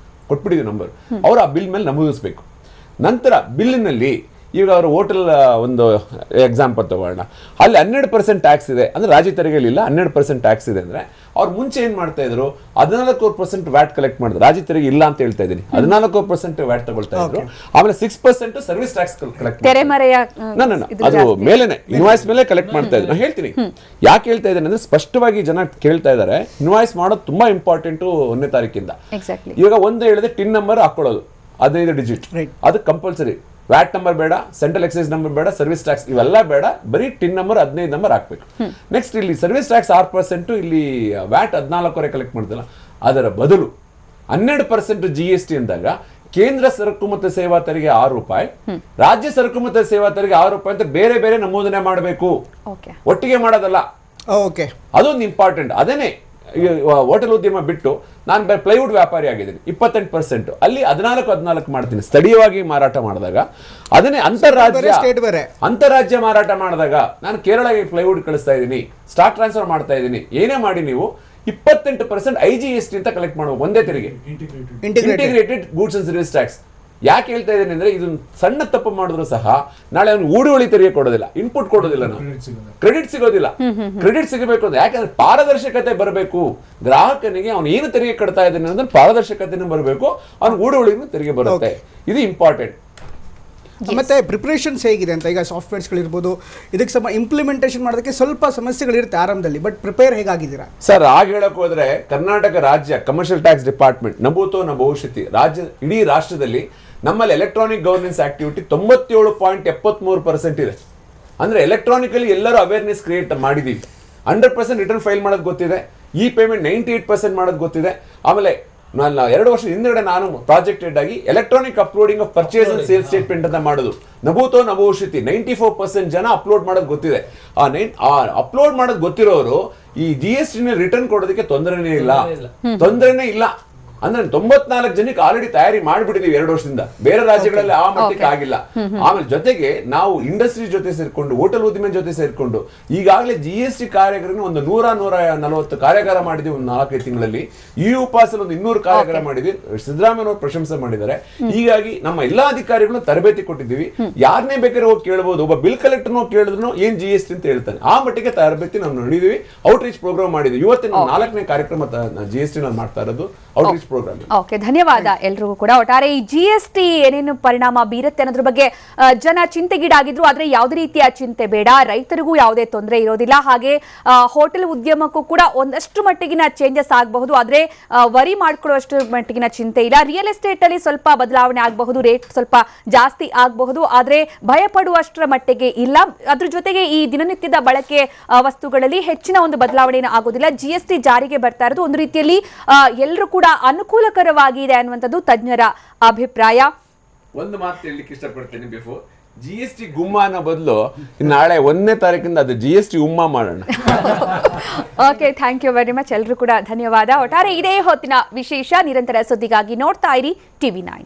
ಕೊಟ್ಬಿಟ್ಟಿದ್ದೀವಿ ನಂಬರ್. ಅವರು ಆ ಬಿಲ್ ಮೇಲೆ ನಮೂದಿಸ್ಬೇಕು. ನಂತರ ಬಿಲ್ಲಿನಲ್ಲಿ ಈಗ ಅವರು ಹೋಟೆಲ್ ಒಂದು ಎಕ್ಸಾಂಪಲ್ ತಗೊಳ್ಳೋಣ, ಅಲ್ಲಿ 12% ಟ್ಯಾಕ್ಸ್ ಇದೆ ಅಂದರೆ ರಾಜ್ಯ ತೆರಿಗೆಲಿಲ್ಲ, 12% ಟ್ಯಾಕ್ಸ್ ಇದೆ ಅಂದರೆ ಅವ್ರು ಮುಂಚೆ ಏನು ಮಾಡ್ತಾ ಇದ್ರು, 14% ವ್ಯಾಟ್ ಕಲೆಕ್ಟ್ ಮಾಡಿದ್ರು. ರಾಜ್ಯ ತೆರಿಗೆ ಇಲ್ಲ ಅಂತ ಹೇಳ್ತಾ ಇದ್ದೀನಿ, 14% ವ್ಯಾಟ್ ತಗೊಳ್ತಾ ಇದ್ರು. ಆಮೇಲೆ 6% ಸರ್ವಿಸ್ ಟ್ಯಾಕ್ಸ್ ಕಲೆಕ್ಟ್ ಅದು ಮೇಲೆನೆ ಇನ್ವಾಯ್ಸ್ ಮೇಲೆ ಕಲೆಕ್ಟ್ ಮಾಡ್ತಾ ಇದ್ರು. ನಾನು ಹೇಳ್ತೀನಿ ಯಾಕೆ ಹೇಳ್ತಾ ಇದ್ದೇನೆ ಅಂದ್ರೆ, ಸ್ಪಷ್ಟವಾಗಿ ಜನ ಕೇಳ್ತಾ ಇದ್ದಾರೆ. ಇನ್ವಾಯ್ಸ್ ಮಾಡೋದು ತುಂಬಾ ಇಂಪಾರ್ಟೆಂಟು 1ನೇ ತಾರೀಕಿಂದ. ಈಗ ಒಂದು ಹೇಳಿದ್ರೆ ಟಿನ್ ನಂಬರ್ ಹಾಕೊಳ್ಳೋದು 15 ಡಿಜಿಟ್, ಅದು ಕಂಪಲ್ಸರಿ. ವ್ಯಾಟ್ ನಂಬರ್ ಬೇಡ, ಸೆಂಟ್ರಲ್ ಎಕ್ಸೈಸ್ ನಂಬರ್ ಬೇಡ, ಸರ್ವಿಸ್ ಟ್ಯಾಕ್ಸ್ ಇವೆಲ್ಲ ಬೇಡ, ಬರೀ ಟಿನ್ ನಂಬರ್ 15 ನಂಬರ್ ಹಾಕ್ಬೇಕು. ನೆಕ್ಸ್ಟ್ ಇಲ್ಲಿ ಸರ್ವಿಸ್ ಟ್ಯಾಕ್ಸ್ 6%, ಇಲ್ಲಿ ವ್ಯಾಟ್ 14 ಕಲೆಕ್ಟ್ ಮಾಡ್ತಿಲ್ಲ. ಅದರ ಬದಲು 12% GST ಅಂದಾಗ ಕೇಂದ್ರ ಸರಕು ಮತ್ತು ಸೇವಾ ತೆರಿಗೆ 6 ರೂಪಾಯಿ, ರಾಜ್ಯ ಸರಕು ಮತ್ತು ಸೇವಾ ತೆರಿಗೆ 6 ರೂಪಾಯಿ ಅಂತ ಬೇರೆ ಬೇರೆ ನಮೂದನೆ ಮಾಡಬೇಕು, ಒಟ್ಟಿಗೆ ಮಾಡೋದಲ್ಲ. ಅದೊಂದು ಇಂಪಾರ್ಟೆಂಟ್. ಅದೇನೆ ಹೋಟೆಲ್ ಉದ್ಯಮ ಬಿಟ್ಟು ನಾನು ಪ್ಲೈವುಡ್ ವ್ಯಾಪಾರಿ ಆಗಿದ್ದೀನಿ, 28%, ಅಲ್ಲಿ 14 ಮಾಡ್ತೀನಿ ಸ್ಥಳೀಯವಾಗಿ ಮಾರಾಟ ಮಾಡಿದಾಗ. ಅದನ್ನೇ ಅಂತಾರಾಜ್ಯ ಮಾರಾಟ ಮಾಡಿದಾಗ ನಾನು ಕೇರಳಗೆ ಪ್ಲೈವುಡ್ ಕಳಿಸ್ತಾ ಇದ್ದೀನಿ, ಸ್ಟಾಕ್ ಟ್ರಾನ್ಸ್ಫರ್ ಮಾಡ್ತಾ ಇದ್ದೀನಿ, ಏನೇ ಮಾಡಿ ನೀವು 28% IGST ಅಂತ ಕಲೆಕ್ಟ್ ಮಾಡುವ ಒಂದೇ ತೆರಿಗೆ, integrated goods and service tax. ಯಾಕೆ ಹೇಳ್ತಾ ಇದ್ದೇನೆ ಅಂದ್ರೆ, ಇದು ಸಣ್ಣ ತಪ್ಪು ಮಾಡಿದ್ರು ಸಹ ನಾಳೆ ಅವನು ಊಡುವಳಿ ತೆರಿಗೆ ಕೊಡೋದಿಲ್ಲ, ಇನ್ಪುಟ್ ಕೊಡೋದಿಲ್ಲ, ನಾವು ಕ್ರೆಡಿಟ್ ಸಿಗೋದಿಲ್ಲ. ಕ್ರೆಡಿಟ್ ಸಿಗಬೇಕು ಅಂದ್ರೆ ಯಾಕಂದ್ರೆ ಪಾರದರ್ಶಕತೆ ಬರಬೇಕು. ಗ್ರಾಹಕನಿಗೆ ಅವನು ಏನು ತೆರಿಗೆ ಕಟ್ತಾ ಇದ್ದಾನೆ ಅಂದ್ರೆ ಪಾರದರ್ಶಕತೆನೂ ಬರಬೇಕು, ಅವನು ಊಡುವಳಿನೂ ತೆರಿಗೆ ಬರುತ್ತೆ. ಇದು ಇಂಪಾರ್ಟೆಂಟ್. ಮತ್ತೆ ಪ್ರಿಪರೇಷನ್ಸ್ ಹೇಗಿದೆ ಅಂತ, ಈಗ ಸಾಫ್ಟ್ವೇರ್ಸ್ಗಳಿರ್ಬೋದು, ಇದಕ್ಕೆ ಇಂಪ್ಲಿಮೆಂಟೇಷನ್ ಮಾಡೋದಕ್ಕೆ ಸ್ವಲ್ಪ ಸಮಸ್ಯೆಗಳಿರುತ್ತೆ ಆರಂಭದಲ್ಲಿ, ಬಟ್ ಪ್ರಿಪೇರ್ ಹೇಗಾಗಿದ್ದೀರಾ ಸರ್? ಆಗ ಹೇಳಕ್ ಹೋದ್ರೆ ಕರ್ನಾಟಕ ರಾಜ್ಯ ಕಮರ್ಷಿಯಲ್ ಟ್ಯಾಕ್ಸ್ ಡಿಪಾರ್ಟ್ಮೆಂಟ್ ನಭೂತೋ ನ ಭವಿಷ್ಯತಿ ಇಡೀ ರಾಷ್ಟ್ರದಲ್ಲಿ ನಮ್ಮಲ್ಲಿ ಎಲೆಕ್ಟ್ರಾನಿಕ್ ಗವರ್ನೆನ್ಸ್ ಆಕ್ಟಿವಿಟಿ 97.73% ಇದೆ. ಅಂದ್ರೆ ಎಲೆಕ್ಟ್ರಾನಿಕಲಿ ಎಲ್ಲರೂ ಅವೇರ್ನೆಸ್ ಕ್ರಿಯೇಟ್ ಮಾಡಿದೀವಿ. 100% ರಿಟರ್ನ್ ಫೈಲ್ ಮಾಡೋದು ಗೊತ್ತಿದೆ, ಇ ಪೇಮೆಂಟ್ 98% ಮಾಡೋದು ಗೊತ್ತಿದೆ. ಆಮೇಲೆ 2 ವರ್ಷದ ಹಿಂದೆ ನಾನು ಪ್ರಾಜೆಕ್ಟ್ ಹೆಡ್ ಆಗಿ electronic uploading of purchase and sale statement ಅಂತ ಮಾಡೋದು. ನಭೂತೋ ನಭವಿಷ್ಯತಿ 94% ಜನ ಅಪ್ಲೋಡ್ ಮಾಡೋದು ಗೊತ್ತಿದೆ. ಆ ಅಪ್ಲೋಡ್ ಮಾಡೋದು ಗೊತ್ತಿರೋರು ಈ GST ರಿಟರ್ನ್ ಕೊಡೋದಕ್ಕೆ ತೊಂದರೆನೇ ಇಲ್ಲ. ಅಂದ್ರೆ 94 ಜನಕ್ಕೆ ಆಲ್ರೆಡಿ ತಯಾರಿ ಮಾಡಿಬಿಟ್ಟಿದೀವಿ 2 ವರ್ಷದಿಂದ. ಬೇರೆ ರಾಜ್ಯಗಳಲ್ಲಿ ಆ ಮಟ್ಟಕ್ಕೆ ಆಗಿಲ್ಲ. ಆಮೇಲೆ ಜೊತೆಗೆ ನಾವು ಇಂಡಸ್ಟ್ರಿ ಜೊತೆ ಸೇರ್ಕೊಂಡು ಹೋಟೆಲ್ ಉದ್ಯಮ ಜೊತೆ ಸೇರ್ಕೊಂಡು ಈಗಾಗಲೇ GST ಕಾರ್ಯಾಗಾರ ಒಂದು 140 ಕಾರ್ಯಾಗಾರ ಮಾಡಿದ್ವಿ ಒಂದು 4-5 ತಿಂಗಳಲ್ಲಿ. ಈ ಉಪವಾಸದಲ್ಲಿ ಒಂದು 200 ಕಾರ್ಯಾಗಾರ ಮಾಡಿದ್ವಿ. ಸಿದ್ದರಾಮಯ್ಯ ಅವರು ಪ್ರಶಂಸೆ ಮಾಡಿದ್ದಾರೆ. ಹೀಗಾಗಿ ನಮ್ಮ ಎಲ್ಲಾ ಅಧಿಕಾರಿಗಳು ತರಬೇತಿ ಕೊಟ್ಟಿದ್ದೀವಿ. ಯಾರನ್ನೇ ಬೇಕಾದ್ರೆ ಹೋಗಿ ಕೇಳಬಹುದು. ಒಬ್ಬ ಬಿಲ್ ಕಲೆಕ್ಟರ್ ಕೇಳಿದ್ರು ಏನ್ GST ಅಂತ ಹೇಳ್ತಾನೆ. ಆ ಮಟ್ಟಿಗೆ ತರಬೇತಿ ನಾವು ನೋಡಿದೀವಿ. ಔಟ್ರೀಚ್ ಪ್ರೋಗ್ರಾಮ್ ಮಾಡಿದ್ವಿ. ಇವತ್ತಿನ 4ನೇ ಕಾರ್ಯಕ್ರಮ GST ನಲ್ಲಿ ಮಾಡ್ತಾ ಇರೋದು ಔಟ್ರೀಚ್ ಪ್ರೋಗ್ರಾಮ್. ಓಕೆ, ಧನ್ಯವಾದ ಎಲ್ರಿಗೂ ಕೂಡ. ಒಟ್ಟಾರೆ ಈ GST ಏನೇನು ಪರಿಣಾಮ ಬೀರುತ್ತೆ ಅನ್ನೋದ್ರ ಬಗ್ಗೆ ಜನ ಚಿಂತೆಗೀಡಾಗಿದ್ರು. ಆದ್ರೆ ಯಾವುದೇ ರೀತಿಯ ಚಿಂತೆ ಬೇಡ, ರೈತರಿಗೂ ಯಾವುದೇ ತೊಂದರೆ ಇರೋದಿಲ್ಲ. ಹಾಗೆ ಹೋಟೆಲ್ ಉದ್ಯಮಕ್ಕೂ ಕೂಡ ಒಂದಷ್ಟು ಮಟ್ಟಿಗಿನ ಚೇಂಜಸ್ ಆಗಬಹುದು. ಆದ್ರೆ ವರಿ ಮಾಡ್ಕೊಳ್ಳುವಷ್ಟು ಮಟ್ಟಿಗಿನ ಚಿಂತೆ ಇಲ್ಲ. ರಿಯಲ್ ಎಸ್ಟೇಟ್ ಅಲ್ಲಿ ಸ್ವಲ್ಪ ಬದಲಾವಣೆ ಆಗಬಹುದು, ರೇಟ್ ಸ್ವಲ್ಪ ಜಾಸ್ತಿ ಆಗಬಹುದು, ಆದ್ರೆ ಭಯ ಪಡುವಷ್ಟರ ಮಟ್ಟಿಗೆ ಇಲ್ಲ. ಅದ್ರ ಜೊತೆಗೆ ಈ ದಿನನಿತ್ಯದ ಬಳಕೆ ವಸ್ತುಗಳಲ್ಲಿ ಹೆಚ್ಚಿನ ಒಂದು ಬದಲಾವಣೆ ಆಗೋದಿಲ್ಲ. GST ಜಾರಿಗೆ ಬರ್ತಾ ಇರೋದು ಒಂದು ರೀತಿಯಲ್ಲಿ ಎಲ್ಲರೂ ಕೂಡ ಅನುಕೂಲಕರವಾಗಿದೆ ಅನ್ನುವಂಥದ್ದು ತಜ್ಞರ ಅಭಿಪ್ರಾಯ. ಒಂದು ಮಾತು ಹೇಳಲಿಕ್ಕೆ ಇಷ್ಟಪಡ್ತೇನೆ ಬಿಫೋರ್ GST ಗುಮ್ಮ ಅನ್ನೋ ಬದಲು ನಾಳೆ 1ನೇ ತಾರೀಕಿಂದ ಅದು GST ಉಮ್ಮ ಮಾಡೋಣ. Okay, thank you very much. ಎಲ್ಲರೂ ಕೂಡ ಧನ್ಯವಾದ. ಒಟ್ಟಾರೆ ಇದೇ ಹೊತ್ತಿನ ವಿಶೇಷ. ನಿರಂತರ ಸುದ್ದಿಗಾಗಿ ನೋಡ್ತಾ ಇರಿ TV9.